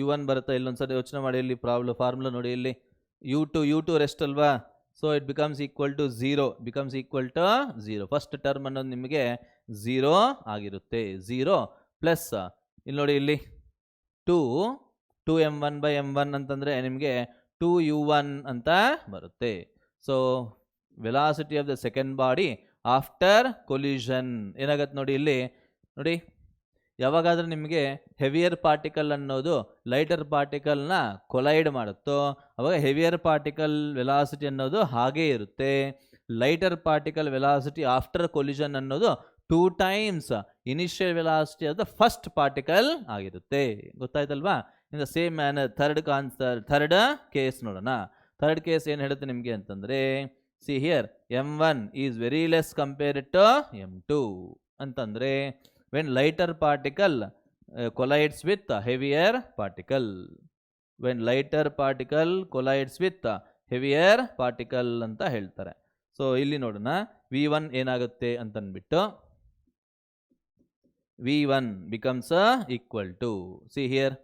u1 ಬರುತ್ತೆ. ಇಲ್ಲೊಂದ್ಸರಿ ಯೋಚನೆ ಮಾಡಿ, ಇಲ್ಲಿ ಫಾರ್ಮುಲಾ ನೋಡಿ, ಇಲ್ಲಿ u2 ರೆಸ್ಟ್ ಅಲ್ವಾ. So it becomes equal to 0 first term ಅನ್ನೋದು ನಿಮಗೆ 0 ಆಗಿರುತ್ತೆ. 0 ಪ್ಲಸ್ ಇಲ್ಲಿ ನೋಡಿ, ಇಲ್ಲಿ 2m1 ಬೈ m1 ಅಂತಂದರೆ ನಿಮಗೆ 2u1 ಅಂತ ಬರುತ್ತೆ. So velocity of the second body after collision ಏನಾಗತ್ತೆ ನೋಡಿ, ಇಲ್ಲಿ ನೋಡಿ, ಯಾವಾಗಾದ್ರೂ ನಿಮಗೆ ಹೆವಿಯರ್ ಪಾರ್ಟಿಕಲ್ ಅನ್ನೋದು ಲೈಟರ್ ಪಾರ್ಟಿಕಲ್ನ ಕೊಲೈಡ್ ಮಾಡುತ್ತೋ ಅವಾಗ ಹೆವಿಯರ್ ಪಾರ್ಟಿಕಲ್ ವೆಲಾಸಿಟಿ ಅನ್ನೋದು ಹಾಗೇ ಇರುತ್ತೆ. Lighter particle velocity after collision ಅನ್ನೋದು 2 times initial velocity of the first particle ಆಗಿರುತ್ತೆ. ಗೊತ್ತಾಯ್ತಲ್ವಾ? In the same manner third case ನೋಡೋಣ. ಥರ್ಡ್ ಕೇಸ್ ಏನು ಹೇಳುತ್ತೆ ನಿಮಗೆ ಅಂತಂದರೆ, see here, m1 is very less compared to m2 ಅಂತಂದರೆ when lighter particle collides with heavier particle. When lighter particle collides with heavier particle ಅಂತ ಹೇಳ್ತಾರೆ. So ಇಲ್ಲಿ ನೋಡೋಣ, v1 ಏನಾಗುತ್ತೆ ಅಂತಂದ್ಬಿಟ್ಟು v1 becomes equal to, see here,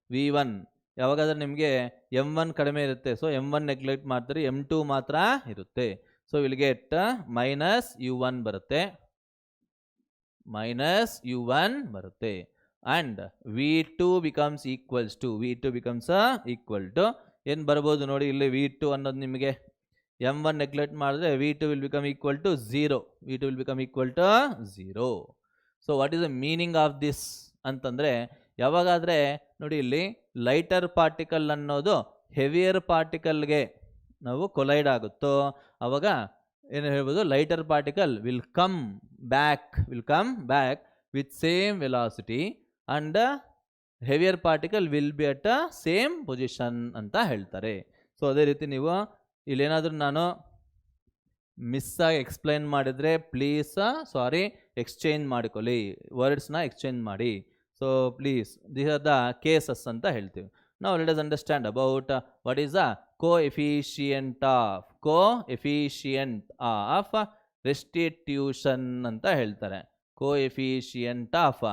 v1 ಯಾವಾಗಾದ್ರೆ ನಿಮಗೆ m1 ಕಡಿಮೆ ಇರುತ್ತೆ, ಸೊ m1 ನೆಗ್ಲೆಕ್ಟ್ ಮಾಡ್ತಾರೆ, m2 ಮಾತ್ರ ಇರುತ್ತೆ. So will get minus u1 ಬರುತ್ತೆ, and V2 becomes equals to equal to ಏನು ಬರ್ಬೋದು ನೋಡಿ ಇಲ್ಲಿ V2 ಅನ್ನೋದು ನಿಮಗೆ m1 ನೆಗ್ಲೆಕ್ಟ್ ಮಾಡಿದ್ರೆ V2 will become equal to 0. V2 will become equal to 0. So what is the meaning of this ಅಂತಂದರೆ, ಯಾವಾಗಾದರೆ ನೋಡಿ ಇಲ್ಲಿ ಲೈಟರ್ ಪಾರ್ಟಿಕಲ್ ಅನ್ನೋದು ಹೆವಿಯರ್ ಪಾರ್ಟಿಕಲ್ಗೆ ನಾವು ಕೊಲೈಡ್ ಆಗುತ್ತೋ ಆವಾಗ ಏನು ಹೇಳ್ಬೋದು, lighter particle will come back with same velocity and heavier particle will be at a same position ಅಂತ ಹೇಳ್ತಾರೆ. ಸೊ ಅದೇ ರೀತಿ ನೀವು ಇಲ್ಲೇನಾದರೂ ನಾನು ಮಿಸ್ಸಾಗಿ ಎಕ್ಸ್ಪ್ಲೈನ್ ಮಾಡಿದರೆ ಪ್ಲೀಸ್ ಎಕ್ಸ್ಚೇಂಜ್ ಮಾಡಿಕೊಳ್ಳಿ, ವರ್ಡ್ಸ್ನ ಎಕ್ಸ್ಚೇಂಜ್ ಮಾಡಿ. So please these are the cases ಅಂತ ಹೇಳ್ತೀವಿ. ನಾವು let us understand about what is the coefficient of restitution ಅಂತ ಹೇಳ್ತಾರೆ. Coefficient of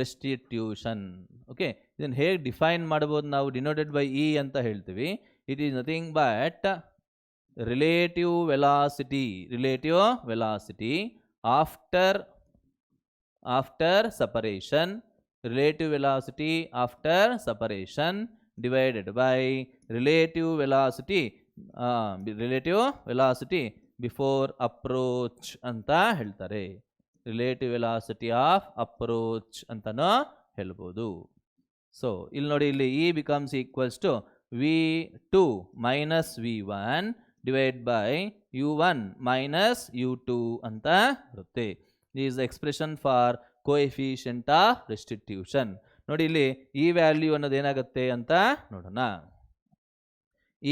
restitution. ಓಕೆ, ಇದನ್ನು ಹೇಗೆ ಡಿಫೈನ್ ಮಾಡ್ಬೋದು ನಾವು? ಡಿನೋಟೆಡ್ ಬೈ ಇ ಅಂತ ಹೇಳ್ತೀವಿ. It is nothing but relative velocity after separation, relative velocity after separation divided by relative velocity before approach ಅಂತ ಹೇಳ್ತಾರೆ. ರಿಲೇಟಿವ್ ವೆಲಾಸಿಟಿ ಆಫ್ ಅಪ್ರೋಚ್ ಅಂತನೂ ಹೇಳ್ಬೋದು. ಸೊ ಇಲ್ಲಿ ನೋಡಿ, ಇಲ್ಲಿ E becomes equals to V2 minus V1 divided by U1 minus U2 ಅಂತ ಬರುತ್ತೆ. This is the expression for coefficient of restitution. ನೋಡಿ ಇಲ್ಲಿ ಈ ವ್ಯಾಲ್ಯೂ ಅನ್ನೋದು ಏನಾಗುತ್ತೆ ಅಂತ ನೋಡೋಣ.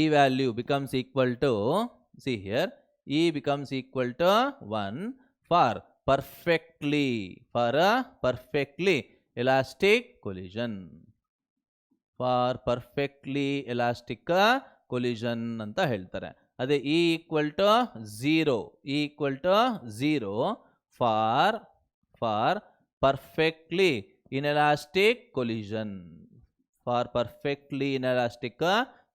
ಈ value becomes equal to, see here, E becomes equal to 1 for a perfectly elastic collision. For perfectly elastic collision ಅಂತ ಹೇಳ್ತಾರೆ. ಅದೇ E equal to 0 for perfectly inelastic collision. For perfectly inelastic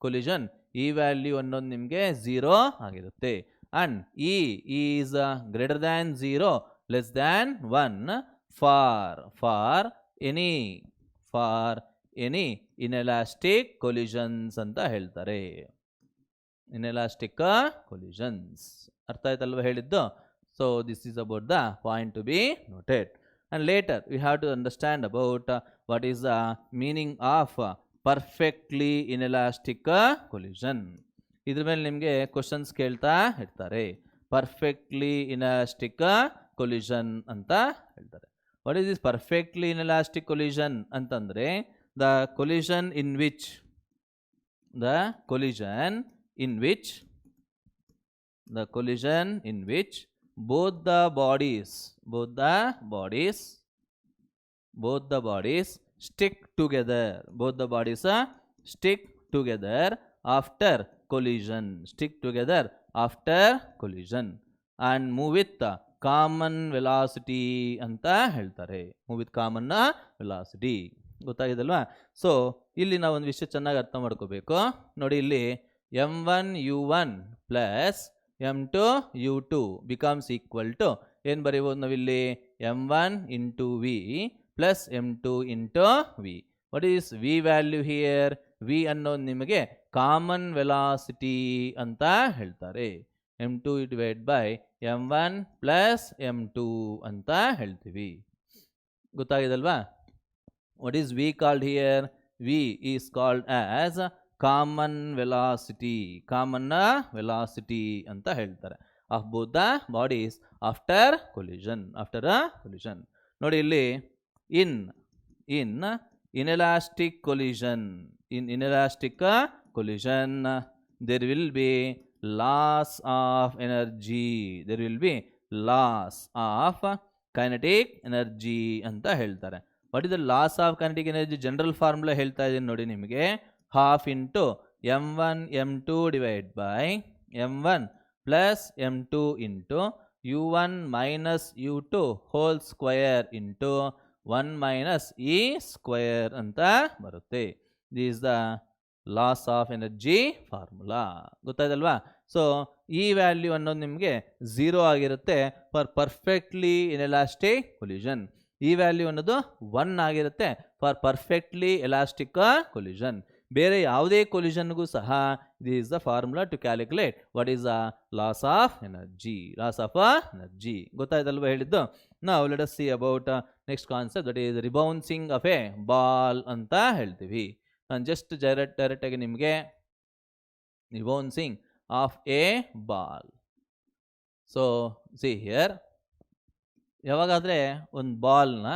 collision ಈ value ಅನ್ನೋದು ನಿಮಗೆ 0 ಆಗಿರುತ್ತೆ. And E is greater than 0 less than 1 for any inelastic collisions ಅಂತ ಹೇಳ್ತಾರೆ. inelastic collisions ಅರ್ಥ ಆಯ್ತಲ್ವ ಹೇಳಿದ್ದು? So this is about the point to be noted. And later we have to understand about what is the meaning of perfectly inelastic collision. ಇದ್ರ ಮೇಲೆ ನಿಮಗೆ questions ಕೇಳ್ತಾ ಇರ್ತಾರೆ. ಪರ್ಫೆಕ್ಟ್ಲಿ ಇನೆಲಾಸ್ಟಿಕ್ ಕೊಲಿಷನ್ ಅಂತ ಹೇಳ್ತಾರೆ. What is this perfectly inelastic collision ಅಂತಂದರೆ, the collision in which both the bodies stick together after collision and move with common velocity ಅಂತ ಹೇಳ್ತಾರೆ. move with common velocity. ಗೊತ್ತಾಗಿದಲ್ವಾ? ಸೊ ಇಲ್ಲಿ ನಾವು ಒಂದು ವಿಷಯ ಚೆನ್ನಾಗಿ ಅರ್ಥ ಮಾಡ್ಕೋಬೇಕು. ನೋಡಿ, ಇಲ್ಲಿ m1 u1 plus m2 u2 becomes equal to ಏನು ಬರೀಬೋದು ನಾವಿಲ್ಲಿ? m1 into v plus m2 into v. What is v value here? v ಅನ್ನೋದು ನಿಮಗೆ ಕಾಮನ್ ವೆಲಾಸಿಟಿ ಅಂತ ಹೇಳ್ತಾರೆ. m2 divide by m1 plus m2 ಅಂತ ಹೇಳ್ತೀವಿ. ಗೊತ್ತಾಗಿದಲ್ವಾ? What is v called here? v is called as common velocity ಅಂತ ಹೇಳ್ತಾರೆ of both the bodies after collision. ನೋಡಿ, ಇಲ್ಲಿ ಇನ್ inelastic collision there will be loss of energy, loss of kinetic energy ಅಂತ ಹೇಳ್ತಾರೆ. What is the loss of kinetic energy? General formula ಹೇಳ್ತಾ ಇದ್ದೀನಿ ನೋಡಿ ನಿಮಗೆ. half into m1 m2 divided by m1 plus m2 into u1 minus u2 whole square into 1 minus e square ಅಂತ ಬರುತ್ತೆ. this is the loss of energy formula. ಗೊತ್ತಾಯ್ತಲ್ವಾ? So ಈ value ಅನ್ನೋದು ನಿಮಗೆ 0 ಆಗಿರುತ್ತೆ ಫಾರ್ ಪರ್ಫೆಕ್ಟ್ಲಿ ಇನೆಲಾಸ್ಟಿಕ್ ಕೊಲಿಷನ್. ಈ value ಅನ್ನೋದು 1 ಆಗಿರುತ್ತೆ ಫಾರ್ ಪರ್ಫೆಕ್ಟ್ಲಿ ಎಲಾಸ್ಟಿಕ್ ಕೊಲಿಷನ್. ಬೇರೆ ಯಾವುದೇ ಕೊಲಿಷನ್ಗೂ ಸಹ this is the formula to calculate what is the loss of energy. ಗೊತ್ತಾಯ್ತಲ್ವ ಹೇಳಿದ್ದು. ನಾವು let us see about next concept, that is rebouncing of a ball ಅಂತ ಹೇಳ್ತೀವಿ. ನಾನು ಜಸ್ಟ್ ಡೈರೆಕ್ಟ್ ಆಗಿ ನಿಮಗೆ rebouncing of a ball. So see here, ಯಾವಾಗಾದರೆ ಒಂದು ಬಾಲ್ನ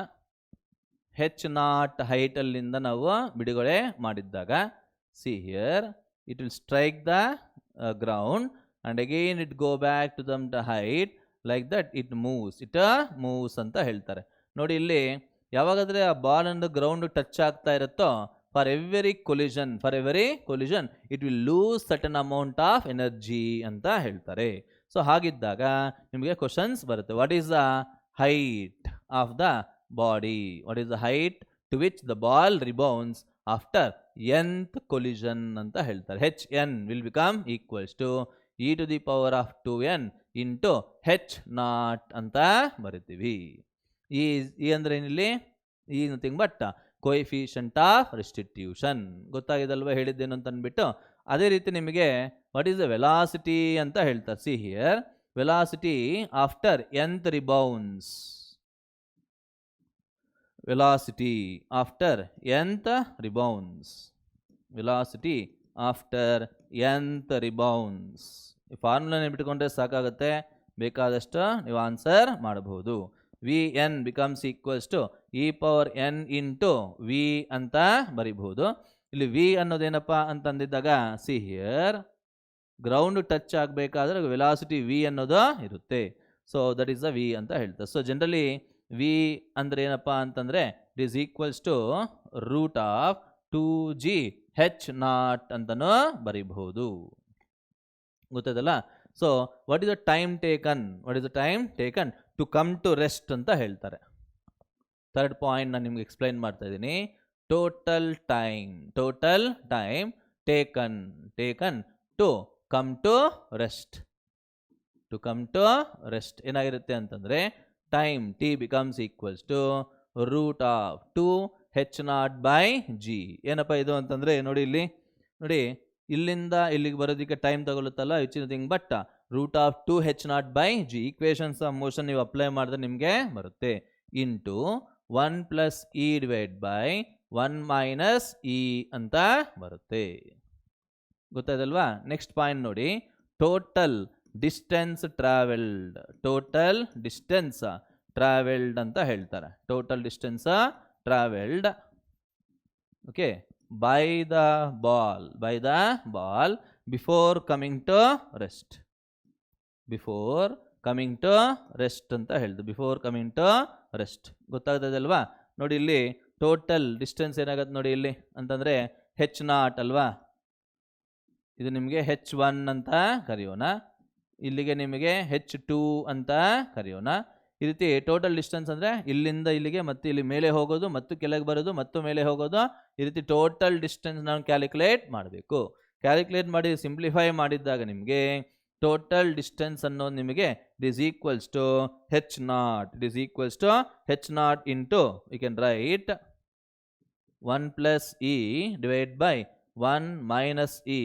h0 ಹೈಟಲ್ಲಿಂದ ನಾವು ಬಿಡುಗಡೆ ಮಾಡಿದ್ದಾಗ, see here, it will strike the ground and again it go back to the height like that it moves ಅಂತ ಹೇಳ್ತಾರೆ. ನೋಡಿ ಇಲ್ಲಿ ಯಾವಾಗಾದರೆ ಆ ಬಾಲ್ ಅನ್ನು ಗ್ರೌಂಡ್ ಟಚ್ ಆಗ್ತಾ ಇರುತ್ತೋ, for every collision it will lose certain amount of energy ಅಂತ ಹೇಳ್ತಾರೆ. ಸೊ ಹಾಗಿದ್ದಾಗ ನಿಮಗೆ ಕ್ವಶನ್ಸ್ ಬರುತ್ತೆ, what is the height of the body, what is the height to which the ball rebounds after nth collision ಅಂತ ಹೇಳ್ತಾರೆ. hn will become equals to e⁻² into h0 ಅಂತ ಬರಿತೀವಿ. ಈ ಅಂದ್ರೆ ಏನಿಲ್ಲಿ, ಈ nothing but coefficient of restitution. ಗೊತ್ತಾಗಿದಲ್ವ ಹೇಳಿದ್ದೇನು ಅಂತ ಅಂದ್ಬಿಟ್ಟು. ಅದೇ ರೀತಿ ನಿಮಗೆ ವಾಟ್ ಈಸ್ ದ ವೆಲಾಸಿಟಿ ಅಂತ ಹೇಳ್ತಾರೆ. See here, velocity after nth ರಿಬೌನ್ಸ್, velocity after nth rebounds, velocity after nth rebounds. ಈ ಫಾರ್ಮುಲಾ ನೆನಪಿಟ್ಕೊಂಡ್ರೆ ಸಾಕಾಗುತ್ತೆ, ಬೇಕಾದಷ್ಟು ನೀವು ಆನ್ಸರ್ ಮಾಡಬಹುದು. Vn becomes equals to e⁻n into v ಅಂತ ಬರಿಬಹುದು. ಇಲ್ಲಿ v ಅನ್ನೋದೇನಪ್ಪ ಅಂತಂದಿದ್ದಾಗ, ಸಿ ಹಿಯರ್, ಗ್ರೌಂಡ್ ಟಚ್ ಆಗಬೇಕಾದ್ರೆ ವೆಲಾಸಿಟಿ v ಅನ್ನೋದು ಇರುತ್ತೆ. So that is the v ಅಂತ ಹೇಳ್ತಾರೆ. ಸೊ ಜನರಲಿ ವಿ ಅಂದರೆ ಏನಪ್ಪ ಅಂತಂದರೆ, it is equals to √2gh0 ಅಂತನೂ ಬರೀಬಹುದು. ಗೊತ್ತಾಯ್ತಲ್ಲ. So what is the time taken to come to rest ಅಂತ ಹೇಳ್ತಾರೆ. ಥರ್ಡ್ ಪಾಯಿಂಟ್ ನಾನು ನಿಮ್ಗೆ ಎಕ್ಸ್ಪ್ಲೈನ್ ಮಾಡ್ತಾ ಇದ್ದೀನಿ. Total time taken to come to rest. ಏನಾಗಿರುತ್ತೆ ಅಂತಂದರೆ, time t becomes equals to √2h0/g. ಏನಪ್ಪ ಇದು ಅಂತಂದರೆ, ನೋಡಿ ಇಲ್ಲಿಂದ ಇಲ್ಲಿಗೆ ಬರೋದಕ್ಕೆ ಟೈಮ್ ತಗೊಳುತ್ತಲ್ಲ, it's nothing but √2h0/g. Equations of motion ನೀವು ಅಪ್ಲೈ ಮಾಡಿದ್ರೆ ನಿಮಗೆ ಬರುತ್ತೆ, ಇಂಟು 1 + e/1 - e ಅಂತ ಬರುತ್ತೆ. ಗೊತ್ತಾಯ್ತಲ್ವಾ. ನೆಕ್ಸ್ಟ್ ಪಾಯಿಂಟ್ ನೋಡಿ, ಟೋಟಲ್ ಡಿಸ್ಟೆನ್ಸ್ ಟ್ರಾವೆಲ್ಡ್ ಅಂತ ಹೇಳ್ತಾರೆ. Total distance travelled, okay, by the ball before coming to rest ಅಂತ ಹೇಳ್ದು. ಬಿಫೋರ್ ಕಮಿಂಗ್ ಟು ರೆಸ್ಟ್ ಗೊತ್ತಾಗ್ತದೆ ಅಲ್ವಾ. ನೋಡಿ ಇಲ್ಲಿ ಟೋಟಲ್ ಡಿಸ್ಟೆನ್ಸ್ ಏನಾಗುತ್ತೆ ನೋಡಿ ಇಲ್ಲಿ ಅಂತಂದರೆ h0 ಅಲ್ವಾ, ಇದು ನಿಮಗೆ h1 ಅಂತ ಕರೆಯೋಣ, ಇಲ್ಲಿಗೆ ನಿಮಗೆ h2 ಅಂತ ಕರೆಯೋಣ. ಈ ರೀತಿ ಟೋಟಲ್ ಡಿಸ್ಟೆನ್ಸ್ ಅಂದರೆ ಇಲ್ಲಿಂದ ಇಲ್ಲಿಗೆ ಮತ್ತು ಇಲ್ಲಿ ಮೇಲೆ ಹೋಗೋದು ಮತ್ತು ಕೆಳಗೆ ಬರೋದು ಮತ್ತು ಮೇಲೆ ಹೋಗೋದು. ಈ ರೀತಿ ಟೋಟಲ್ ಡಿಸ್ಟೆನ್ಸ್ ನಾವು ಕ್ಯಾಲ್ಕುಲೇಟ್ ಮಾಡಬೇಕು. ಕ್ಯಾಲ್ಕುಲೇಟ್ ಮಾಡಿ ಸಿಂಪ್ಲಿಫೈ ಮಾಡಿದ್ದಾಗ ನಿಮಗೆ ಟೋಟಲ್ ಡಿಸ್ಟೆನ್ಸ್ ಅನ್ನೋದು ನಿಮಗೆ it is equals to h0 into you can write 1 + e/1 - e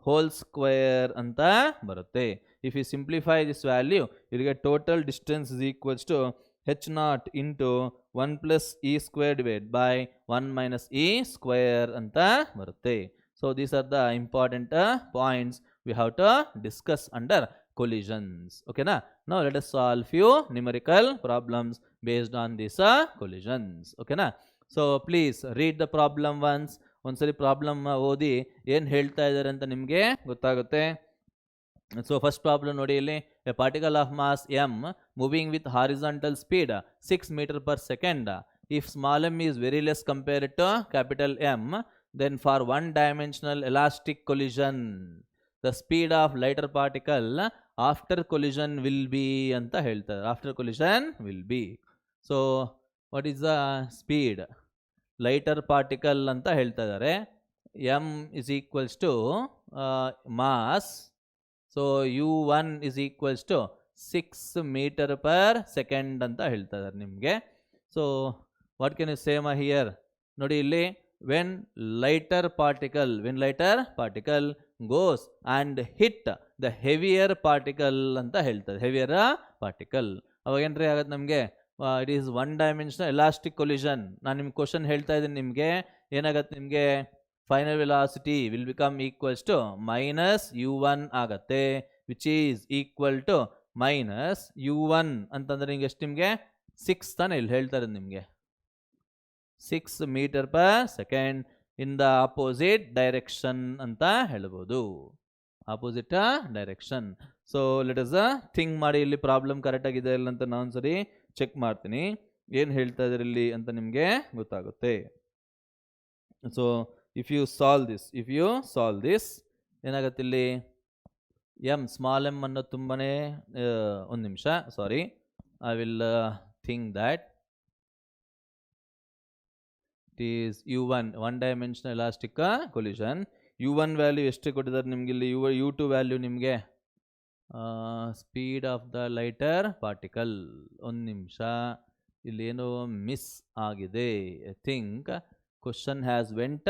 whole square ಅಂತ ಬರುತ್ತೆ. If you simplify this value, you will get total distance is equals to h0 into 1 + e² / 1 - e square ಅಂತ ಬರುತ್ತೆ. So these are the important points we have to discuss under collisions. Okay na? Now let us solve few numerical problems based on these collisions. Okay na? So please read the problem once. ಒಂದ್ಸರಿ problem ಓದಿ ಏನು ಹೇಳ್ತಾ ಇದ್ದಾರೆ ಅಂತ ನಿಮಗೆ ಗೊತ್ತಾಗುತ್ತೆ. So first problem ನೋಡಿ, ಇಲ್ಲಿ a particle of mass m moving with horizontal speed 6 meter per second. If small m is very less compared to capital M, then for one dimensional elastic collision the speed of lighter particle after collision will be ಅಂತ ಹೇಳ್ತಾರೆ. after collision will be. So what is the speed? Lighter particle ಅಂತ ಹೇಳ್ತಾ ಇದ್ದಾರೆ. m is equals to mass. So u1 is equals to 6 meter per second ಅಂತ ಹೇಳ್ತಾ ಇದ್ದಾರೆ ನಿಮಗೆ. So what can you same here? ನೋಡಿ ಇಲ್ಲಿ when lighter particle goes and hit the heavier particle ಅಂತ ಹೇಳ್ತದೆ. ಹೆವಿಯರ್ ಪಾರ್ಟಿಕಲ್ ಅವಾಗ ಏನ್ರಿ ಆಗುತ್ತೆ ನಮಗೆ? It is one dimensional elastic collision. ನಾನು ನಿಮ್ಗೆ ಕ್ವಶನ್ ಹೇಳ್ತಾ ಇದ್ದೀನಿ, ನಿಮಗೆ ಏನಾಗುತ್ತೆ? ನಿಮಗೆ final velocity will become equals to minus u1 ಆಗತ್ತೆ, which is equal to minus u1 ಅಂತಂದ್ರೆ ನಿಮ್ಗೆ ಎಷ್ಟು? ನಿಮಗೆ 6 ತಾನೆ ಇಲ್ಲಿ ಹೇಳ್ತಾ ಇರೋದು ನಿಮಗೆ, 6 metre per second in the opposite direction ಅಂತ ಹೇಳ್ಬೋದು. Opposite direction. So let us think ಮಾಡಿ, ಇಲ್ಲಿ ಪ್ರಾಬ್ಲಮ್ ಕರೆಕ್ಟ್ ಆಗಿದೆ ಇಲ್ಲ ಅಂತ ನಾನು ಸರಿ ಚೆಕ್ ಮಾಡ್ತೀನಿ, ಏನು ಹೇಳ್ತಾ ಇದ್ದಾರೆ ಇಲ್ಲಿ ಅಂತ ನಿಮಗೆ ಗೊತ್ತಾಗುತ್ತೆ. So if you solve this ಏನಾಗುತ್ತೆ ಇಲ್ಲಿ? ಸ್ಮಾಲ್ ಎಮ್ ಅನ್ನೋದು ತುಂಬಾನೇ ಒಂದು ನಿಮಿಷ, sorry, I will think that it is u1 one dimensional elastic collision. u1 value ಎಷ್ಟು ಕೊಟ್ಟಿದ್ದಾರೆ ನಿಮ್ಗೆ ಇಲ್ಲಿ? u2 ವ್ಯಾಲ್ಯೂ ನಿಮಗೆ speed of the lighter particle. ಒಂದು ನಿಮಿಷ, ಇಲ್ಲಿ ಏನೋ ಮಿಸ್ ಆಗಿದೆ. I think question has went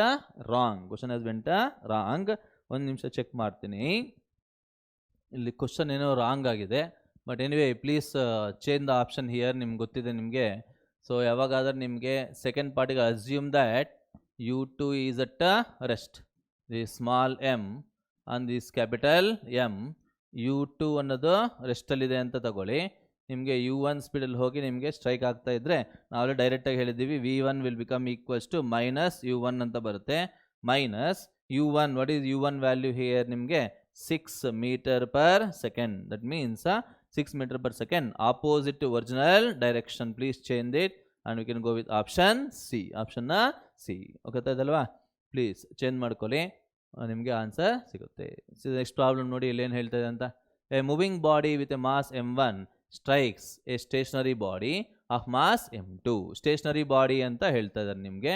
wrong. ಒಂದು ನಿಮಿಷ ಚೆಕ್ ಮಾಡ್ತೀನಿ, ಇಲ್ಲಿ ಕ್ವಶನ್ ಏನೋ ರಾಂಗ್ ಆಗಿದೆ. But anyway please change the option here. ನಿಮ್ಗೆ ಗೊತ್ತಿದೆ ನಿಮಗೆ. ಸೊ ಯಾವಾಗಾದ್ರೆ ನಿಮಗೆ ಸೆಕೆಂಡ್ ಪಾರ್ಟಿಗೆ assume that u2 is at rest, the small m on this capital M, u2 ಅನ್ನೋದು ರೆಸ್ಟಲ್ಲಿದೆ ಅಂತ ತಗೊಳ್ಳಿ. ನಿಮಗೆ u1 ಸ್ಪೀಡಲ್ಲಿ ಹೋಗಿ ನಿಮಗೆ ಸ್ಟ್ರೈಕ್ ಆಗ್ತಾ ಇದ್ದರೆ ನಾವು ಡೈರೆಕ್ಟಾಗಿ ಹೇಳಿದ್ದೀವಿ v1 will become equals to minus u1 ಅಂತ ಬರುತ್ತೆ. Minus u1, what is u1 value here? ನಿಮಗೆ 6 metre per second. That means 6 meter per second opposite to original direction. Please change it and we can go with option C. Option C. Okay ತದಲ್ವಾ? Please change ಮಾಡ್ಕೊಳ್ಳಿ, ನಿಮಗೆ answer ಸಿಗುತ್ತೆ. Next problem ನೋಡಿ ಇಲ್ಲಿ ಏನು ಹೇಳ್ತಾ ಇದೆ ಅಂತ. A moving body with a mass m1 strikes a stationary body of mass m2. Stationary body ಅಂತ ಹೇಳ್ತಾ ಇದ್ದಾರೆ ನಿಮಗೆ.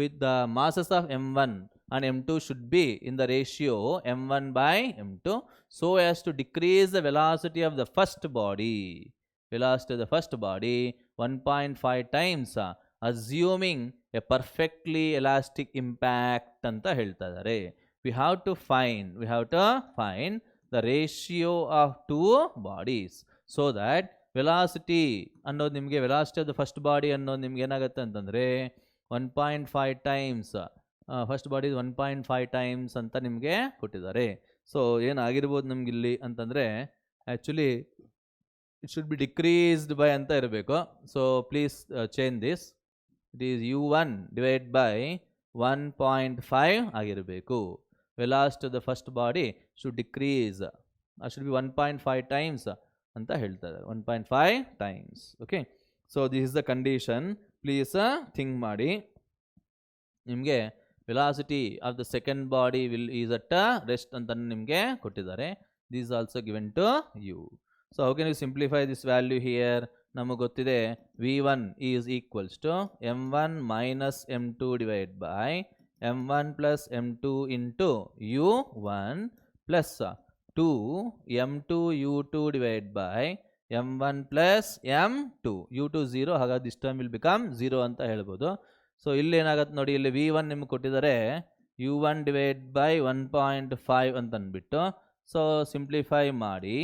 With the masses of m1 and m2 should be in the ratio m1 by m2 so as to decrease the velocity of the first body. Velocity of the first body 1.5 times, assuming a perfectly elastic impact anta ಹೇಳ್ತಾ ಇದ್ದಾರೆ. We have to find the ratio of two bodies so that velocity ಅನ್ನೋದು ನಿಮಗೆ, velocity of the first body ಅನ್ನೋದು ನಿಮ್ಗೆ ಏನಾಗುತ್ತೆ ಅಂತಂದರೆ 1.5 times, first body 1.5 times ಅಂತ ನಿಮಗೆ ಕೊಟ್ಟಿದ್ದಾರೆ. ಸೊ ಏನಾಗಿರ್ಬೋದು ನಮ್ಗೆ ಇಲ್ಲಿ ಅಂತಂದರೆ, actually it should be decreased by ಅಂತ ಇರಬೇಕು. So please change this. It is u1 divide by 1.5 ಆಗಿರಬೇಕು. Velocity of the first body should decrease, should be 1.5 times ಅಂತ ಹೇಳ್ತಾರೆ. 1.5 times. Okay, so this is the condition. Please think ಮಾಡಿ. ನಿಮಗೆ velocity of the second body is at rest ಅಂತ ನಿಮಗೆ ಕೊಟ್ಟಿದ್ದಾರೆ. This also given to you. So how can you simplify this value here? ನಮಗೆ ಗೊತ್ತಿದೆ v1 is equals to m1 minus m2 divide by m1 plus m2 into u1 plus 2 m2 u2 divide by m1 plus m2. u2 0, ಹಾಗಾಗಿ this term will become 0 ಅಂತ ಹೇಳ್ಬೋದು. So ಇಲ್ಲಿ ಏನಾಗುತ್ತೆ ನೋಡಿ, ಇಲ್ಲಿ v1 ನಿಮ್ಗೆ ಕೊಟ್ಟಿದ್ದಾರೆ u1 ಡಿವೈಡ್ ಬೈ 1.5 ಅಂತ ಅಂದ್ಬಿಟ್ಟು. ಸೊ ಸಿಂಪ್ಲಿಫೈ ಮಾಡಿ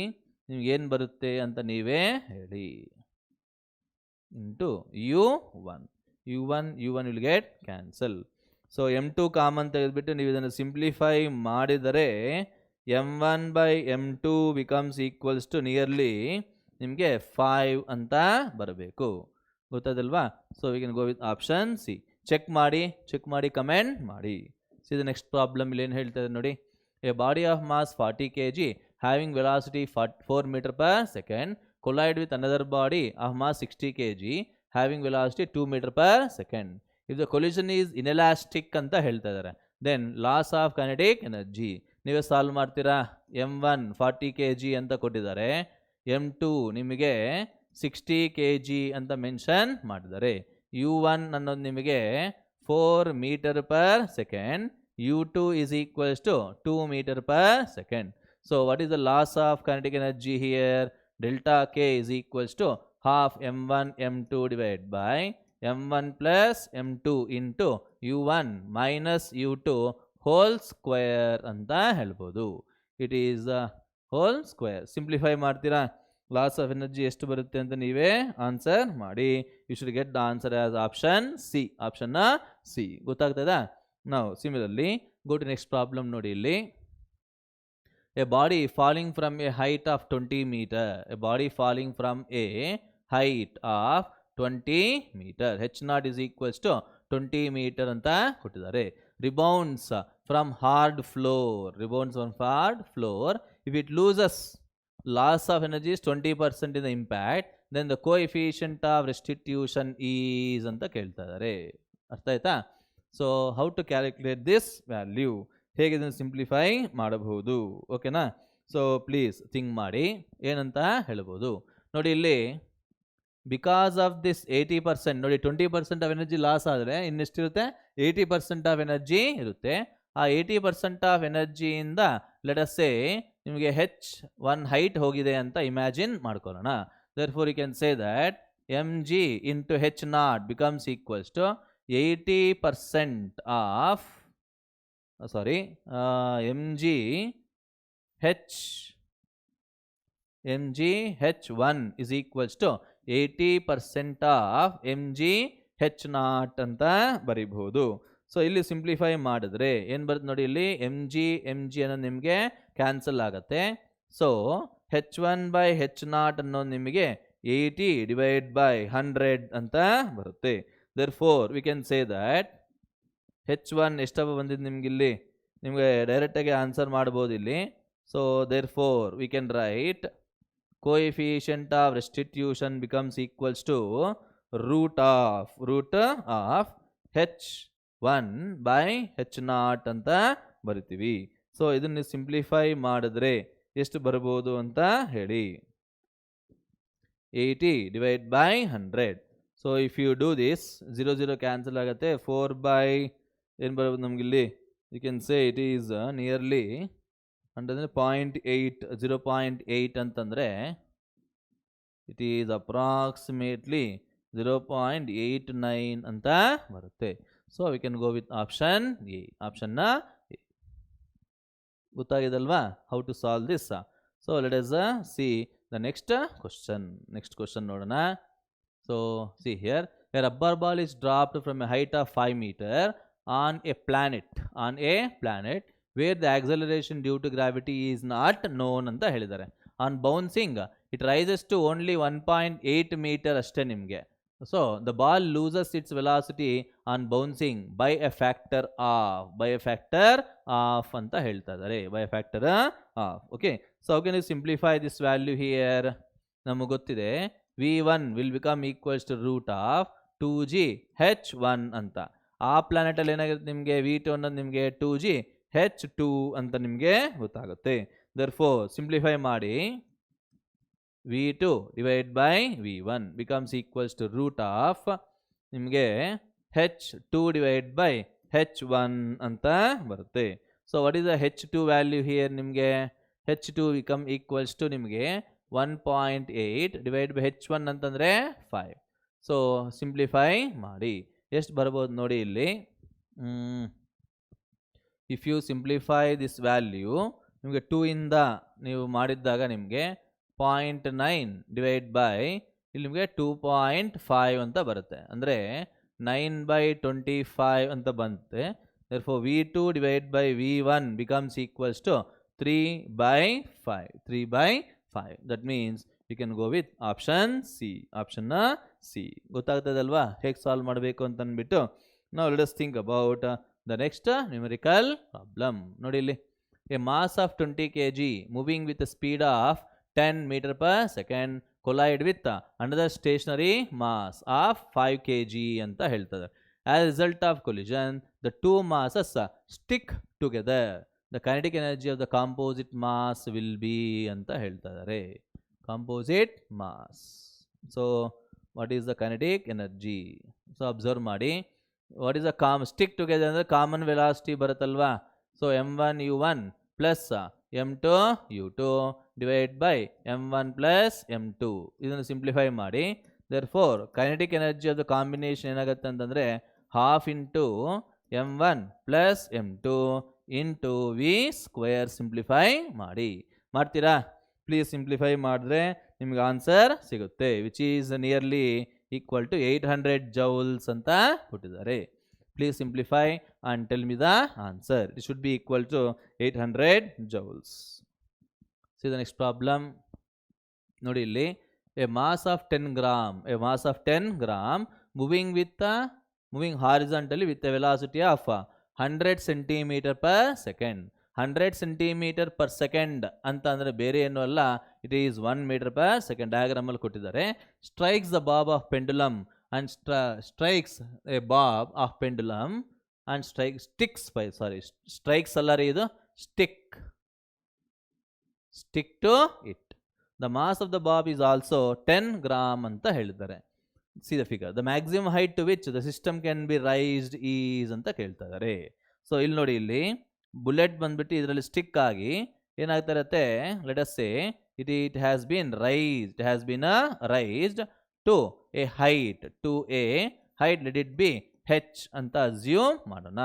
ನಿಮ್ಗೆ ಏನು ಬರುತ್ತೆ ಅಂತ ನೀವೇ ಹೇಳಿ. Into u1 will get cancel. So m2 common ತೆಗೆದುಬಿಟ್ಟು ನೀವು ಇದನ್ನು ಸಿಂಪ್ಲಿಫೈ ಮಾಡಿದರೆ m1 by m2 becomes equals to nearly ನಿಮಗೆ 5 ಅಂತ ಬರಬೇಕು. ಗೊತ್ತಾದಲ್ವಾ? So we can go with option C. Check ಮಾಡಿ ಕಮೆಂಟ್ ಮಾಡಿ. See the next problem. ಇಲ್ಲಿ ಏನು ಹೇಳ್ತಾ ಇದೆ ನೋಡಿ. A body of mass 40 kg having velocity 4 meter per second collide with another body of mass 60 kg having velocity 2 meter per second. If the collision is inelastic ಅಂತ ಹೇಳ್ತಾ ಇದ್ದಾರೆ, then loss of kinetic energy. ನೀವೇ solve ಮಾಡ್ತೀರಾ. m1 40 kg ಅಂತ ಕೊಟ್ಟಿದ್ದಾರೆ, m2 ನಿಮಗೆ 60 kg ಅಂತ mention ಮಾಡಿದ್ದಾರೆ. u1 ಅನ್ನೋದು ನಿಮಗೆ 4 meter per second, u2 is equals to 2 meter per second. So what is the loss of kinetic energy here? Delta K is equals to half m1 m2 divided by m1 plus m2 into u1 minus u2 whole square ಅಂತ ಹೇಳ್ಬೋದು. It is whole square. Simplify ಮಾಡ್ತೀರಾ, loss of energy ಎಷ್ಟು ಬರುತ್ತೆ ಅಂತ ನೀವೇ answer ಮಾಡಿ. You should get the answer as option C. Option C ಗೊತ್ತಾಗ್ತದಾ? ನಾವು similarly go to next problem. ನೋಡಿ ಇಲ್ಲಿ, a body falling from a height of 20 meter, a body falling from a height of 20 meter, h0 is equals to 20 meter ಅಂತ ಕೊಟ್ಟಿದ್ದಾರೆ. rebounds from hard floor, rebounds from hard floor, if it loses, loss of energy is 20% in the impact, then the coefficient of restitution is ಅಂತ ಕೇಳ್ತಾ ಇದ್ದಾರೆ. ಅರ್ಥ ಆಯ್ತಾ? So how to calculate this value, ಹೇಗೆ ಇದನ್ನು simplify ಮಾಡಬಹುದು, ಓಕೆನಾ? So please think ಮಾಡಿ ಏನಂತ ಹೇಳ್ಬೋದು. ನೋಡಿ ಇಲ್ಲಿ, ಬಿಕಾಸ್ ಆಫ್ ದಿಸ್ 80%, ನೋಡಿ 20% ಆಫ್ ಎನರ್ಜಿ ಲಾಸ್ ಆದರೆ ಇನ್ನೆಷ್ಟಿರುತ್ತೆ? 80% ಆಫ್ ಎನರ್ಜಿ ಇರುತ್ತೆ. ಆ 80% ಆಫ್ ಎನರ್ಜಿಯಿಂದ ಲೆಟ್ ಅಸ್ ಸೇ ನಿಮಗೆ h1 ಹೈಟ್ ಹೋಗಿದೆ ಅಂತ ಇಮ್ಯಾಜಿನ್ ಮಾಡ್ಕೊಳ್ಳೋಣ. therefore you can say that mg into h0 becomes equals to 80% of mg h1 is equals to 80% of mg h0 ಅಂತ ಬರೀಬಹುದು. So ಇಲ್ಲಿ ಸಿಂಪ್ಲಿಫೈ ಮಾಡಿದ್ರೆ ಏನು ಬರುತ್ತೆ ನೋಡಿ, ಇಲ್ಲಿ ಎಮ್ ಜಿ ಅನ್ನೋದು ನಿಮಗೆ ಕ್ಯಾನ್ಸಲ್ ಆಗುತ್ತೆ. ಸೊ h1 by h0 ಅನ್ನೋದು ನಿಮಗೆ 80 divided by 100 ಅಂತ ಬರುತ್ತೆ. therefore we can say that h1 ಎಷ್ಟಪ್ಪ ಬಂದಿದ್ದು ನಿಮ್ಗೆ ಇಲ್ಲಿ, ನಿಮಗೆ ಡೈರೆಕ್ಟಾಗಿ ಆನ್ಸರ್ ಮಾಡ್ಬೋದು ಇಲ್ಲಿ. So therefore we can write coefficient of restitution becomes equals to root of h1 by h0 ಅಂತ ಬರಿತೀವಿ. ಸೊ ಇದನ್ನು ಸಿಂಪ್ಲಿಫೈ ಮಾಡಿದ್ರೆ ಎಷ್ಟು ಬರ್ಬೋದು ಅಂತ ಹೇಳಿ. 80 divided by 100. So if you do this 0 0 cancel ಆಗುತ್ತೆ. 4 by ಏನು ಬರ್ಬೋದು ನಮಗಿಲ್ಲಿ, you can say it is nearly ಅಂದರೆ 0.8 ಅಂತಂದರೆ ಇಟ್ ಈಸ್ ಅಪ್ರಾಕ್ಸಿಮೇಟ್ಲಿ 0.89 ಅಂತ ಬರುತ್ತೆ. So we can go with option A. ಆಪ್ಷನ್ನ ಗೊತ್ತಾಗಿದಲ್ವಾ how to solve this? So let us see the next question ನೋಡೋಣ. So see here, a rubber ball is dropped from a height of 5 meter on a planet where the acceleration due to gravity is not known ಅಂತ ಹೇಳಿದ್ದಾರೆ. on bouncing it rises to only 1.8 meter ಅಷ್ಟೇ ನಿಮಗೆ. So the ball loses its velocity on bouncing by a factor of ಅಂತ ಹೇಳ್ತಾ ಇದ್ದಾರೆ. by a factor of. okay, so how can you simplify this value here? ನಮಗೆ ಗೊತ್ತಿದೆ v1 will become equals to root of 2g h1 ಅಂತ. ಆ ಪ್ಲಾನೆಟಲ್ಲಿ ಏನಾಗಿರುತ್ತೆ ನಿಮಗೆ, v2 ಅನ್ನೋದು ನಿಮಗೆ 2g h2 ಅಂತ ನಿಮಗೆ ಗೊತ್ತಾಗುತ್ತೆ. therefore ಸಿಂಪ್ಲಿಫೈ ಮಾಡಿ, v2 divided by v1 becomes equals to root of ನಿಮಗೆ h2 divided by h1 ಅಂತ ಬರುತ್ತೆ. So what is the h2 value here? ನಿಮಗೆ h2 become equals to ನಿಮಗೆ 1.8 divided by h1 ಅಂತಂದರೆ 5. ಸೊ ಸಿಂಪ್ಲಿಫೈ ಮಾಡಿ ಎಷ್ಟು ಬರ್ಬೋದು ನೋಡಿ ಇಲ್ಲಿ. If you simplify this value ನಿಮಗೆ 2 ಇಂದ ನೀವು ಮಾಡಿದ್ದಾಗ ನಿಮಗೆ 0.9 ಡಿವೈಡ್ ಬೈ ಇಲ್ಲಿ ನಿಮಗೆ 2.5 ಅಂತ ಬರುತ್ತೆ. ಅಂದರೆ 9/25 ಅಂತ ಬಂತೆ. therefore v2 divided by v1 becomes equals to 3/5. that means you can go with option C. option C ಗೊತ್ತಾಗ್ತದಲ್ವಾ ಹೇಗೆ ಸಾಲ್ವ್ ಮಾಡಬೇಕು ಅಂತ ಅಂದ್ಬಿಟ್ಟು. now let us think about the next numerical problem. ನೋಡಿ ಇಲ್ಲಿ, a mass of 20 kg moving with a speed of 10 meter per second collide with another stationary mass of 5 kg ಅಂತ ಹೇಳ್ತದೆ. as a result of collision the two masses stick together, the kinetic energy of the composite mass will be ಅಂತ ಹೇಳ್ತಾ ಇದ್ದಾರೆ. composite mass. so what is the kinetic energy? so observe ಮಾಡಿ, what is the stick together ಅಂದರೆ common velocity ಬರುತ್ತಲ್ವಾ. So m1 u1 plus m2 u2 divide by m1 plus m2. ಇದನ್ನು simplify ಮಾಡಿ. therefore kinetic energy of the combination ಏನಾಗುತ್ತೆ ಅಂತಂದರೆ half into m1 plus m2 into V square. Simplify ಮಾಡಿ. ಮಾಡ್ತೀರಾ? Please simplify ಮಾಡಿದ್ರೆ ನಿಮ್ಗೆ answer ಸಿಗುತ್ತೆ, which is nearly equal to 800 joules ಅಂತ ಕೊಟ್ಟಿದ್ದಾರೆ. Please simplify and tell me the answer. It should be equal to 800 joules. C the next problem. ನೋಡಿ ಇಲ್ಲಿ, a mass of 10 gram moving horizontally with a velocity of 100 centimeter per second. 100 centimeter per second ಅಂತ ಅಂದರೆ ಬೇರೆ ಏನೂ ಅಲ್ಲ, it is 1 meter per second. ಡಯಾಗ್ರಾಮಲ್ಲಿ ಕೊಟ್ಟಿದ್ದಾರೆ. Strikes the bob of pendulum and strikes a bob of pendulum and strikes ಅಲ್ಲ ರೀ, ಇದು stick to it. The mass of the bob is also 10 gram ಅಂತ ಹೇಳಿದ್ದಾರೆ. See the figure. The maximum height to which the system can be raised is ಅಂತ ಕೇಳ್ತಾ ಇದ್ದಾರೆ. So ಇಲ್ಲಿ ನೋಡಿ, ಇಲ್ಲಿ ಬುಲೆಟ್ ಬಂದ್ಬಿಟ್ಟು ಇದರಲ್ಲಿ ಸ್ಟಿಕ್ ಆಗಿ ಏನಾಗ್ತಾ ಇರುತ್ತೆ, let us say it has been raised to a height let it be H ಅಂತ ಅಸ್ಯೂಮ್ ಮಾಡೋಣ.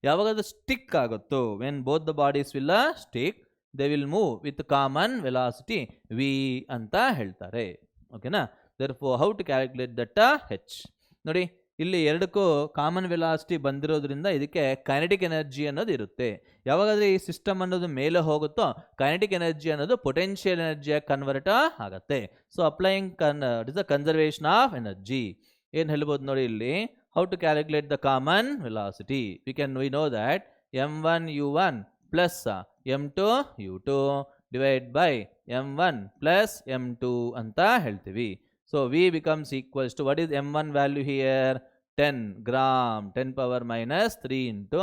ಯಾವಾಗ ಅದು ಸ್ಟಿಕ್ ಆಗುತ್ತೋ, when both the bodies will stick they will move with common velocity V ಅಂತ ಹೇಳ್ತಾರೆ. ಓಕೆನಾ? therefore how to calculate that h. ನೋಡಿ, ಇಲ್ಲಿ ಎರಡಕ್ಕೂ ಕಾಮನ್ ವೆಲಾಸಿಟಿ ಬಂದಿರೋದ್ರಿಂದ ಇದಕ್ಕೆ ಕೈನೆಟಿಕ್ ಎನರ್ಜಿ ಅನ್ನೋದು ಇರುತ್ತೆ. ಯಾವಾಗಾದ್ರೆ ಈ ಸಿಸ್ಟಮ್ ಅನ್ನೋದು ಮೇಲೆ ಹೋಗುತ್ತೋ ಕೈನೆಟಿಕ್ ಎನರ್ಜಿ ಅನ್ನೋದು ಪೊಟೆನ್ಷಿಯಲ್ ಎನರ್ಜಿಯಾಗಿ ಕನ್ವರ್ಟ್ ಆಗುತ್ತೆ. So applying it is the conservation of energy. ಏನು ಹೇಳ್ಬೋದು ನೋಡಿ ಇಲ್ಲಿ, how to calculate the common velocity. We know that m1 u1 plus m2 u2 divide by m1 plus m2 ಅಂತ ಹೇಳ್ತೀವಿ. So V becomes equals to, what is m1 value here? 10 gram, 10 power minus 3 into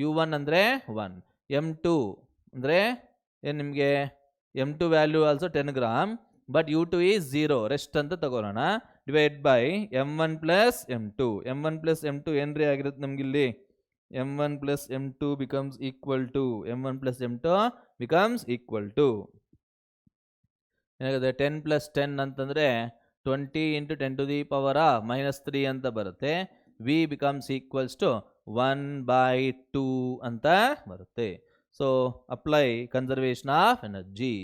u1 ಅಂದರೆ 1, m2 ಅಂದರೆ ಏನು ನಿಮಗೆ m2 value also 10 gram, but u2 is 0, rest ಅಂತ ತಗೊಳ್ಳೋಣ. Divide by m1 plus m2. m1 plus m2 ಏನ್ರಿ ಆಗಿರುತ್ತೆ ನಮಗಿಲ್ಲಿ? m1 plus m2 becomes equal to ಏನಾಗುತ್ತೆ, 10 ಪ್ಲಸ್ 10 ಅಂತಂದರೆ 20 into 10 to the power of minus 3 ಅಂತ ಬರುತ್ತೆ. V becomes equals to 1/2 ಅಂತ ಬರುತ್ತೆ. So apply conservation of energy.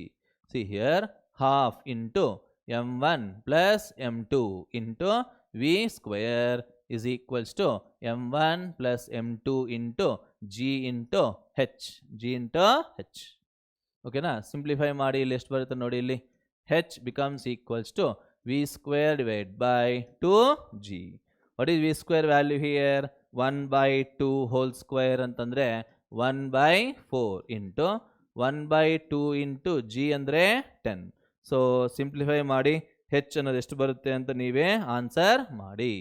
See here, half into m1 plus m2 into V square is equals to m1 plus m2 into g into h. ಓಕೆನಾ? Simplify ಮಾಡಿ ಇಲ್ಲಿ ಎಷ್ಟು ಬರುತ್ತೆ ನೋಡಿ, ಇಲ್ಲಿ h becomes equals to v square divided by 2g. What is v square value here? 1/2 whole square ಅಂತಂದರೆ 1/4 into 1/2 into g ಅಂದರೆ 10. So simplify ಮಾಡಿ h ಅನ್ನೋದು ಎಷ್ಟು ಬರುತ್ತೆ ಅಂತ ನೀವೇ ಆನ್ಸರ್ ಮಾಡಿ.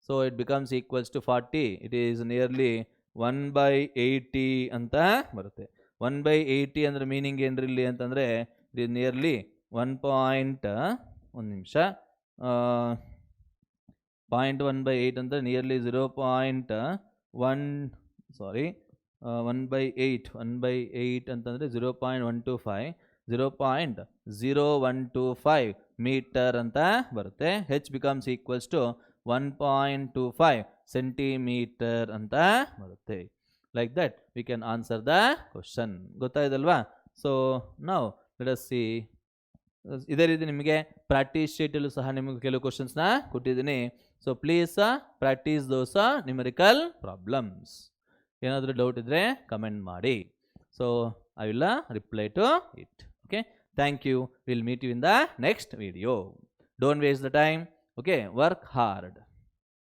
So it becomes equals to 40. It is nearly 1/80 ಅಂತ ಬರುತ್ತೆ. 1/80 ಅಂದರೆ ಮೀನಿಂಗ್ ಏನ್ರಿ ಇಲ್ಲಿ ಅಂತಂದರೆ ಇಟ್ ಈಸ್ ನಿಯರ್ಲಿ 0.1/8 ಅಂದರೆ ನಿಯರ್ಲಿ 1/8 ಅಂತಂದರೆ 0.125 ಮೀಟರ್ ಅಂತ ಬರುತ್ತೆ. h becomes equals to 1.25 centimetre ಅಂತ ಬರುತ್ತೆ. Like that we can answer the question. ಗೊತ್ತಾಯ್ತಲ್ವಾ? ಸೊ ನಾವು ಲೆಟ್ ಅಸ್ ಸಿ. ಇದೇ ರೀತಿ ನಿಮಗೆ ಪ್ರಾಕ್ಟೀಸ್ ಶೀಟಲ್ಲೂ ಸಹ ನಿಮಗೆ ಕೆಲವು ಕ್ವಶನ್ಸ್ನ ಕೊಟ್ಟಿದ್ದೀನಿ. So please practise those numerical problems. ಏನಾದರೂ ಡೌಟ್ ಇದ್ದರೆ ಕಮೆಂಟ್ ಮಾಡಿ. So I will reply to it. Okay, thank you. Will meet you in the next video. Don't waste the time. Okay, work hard.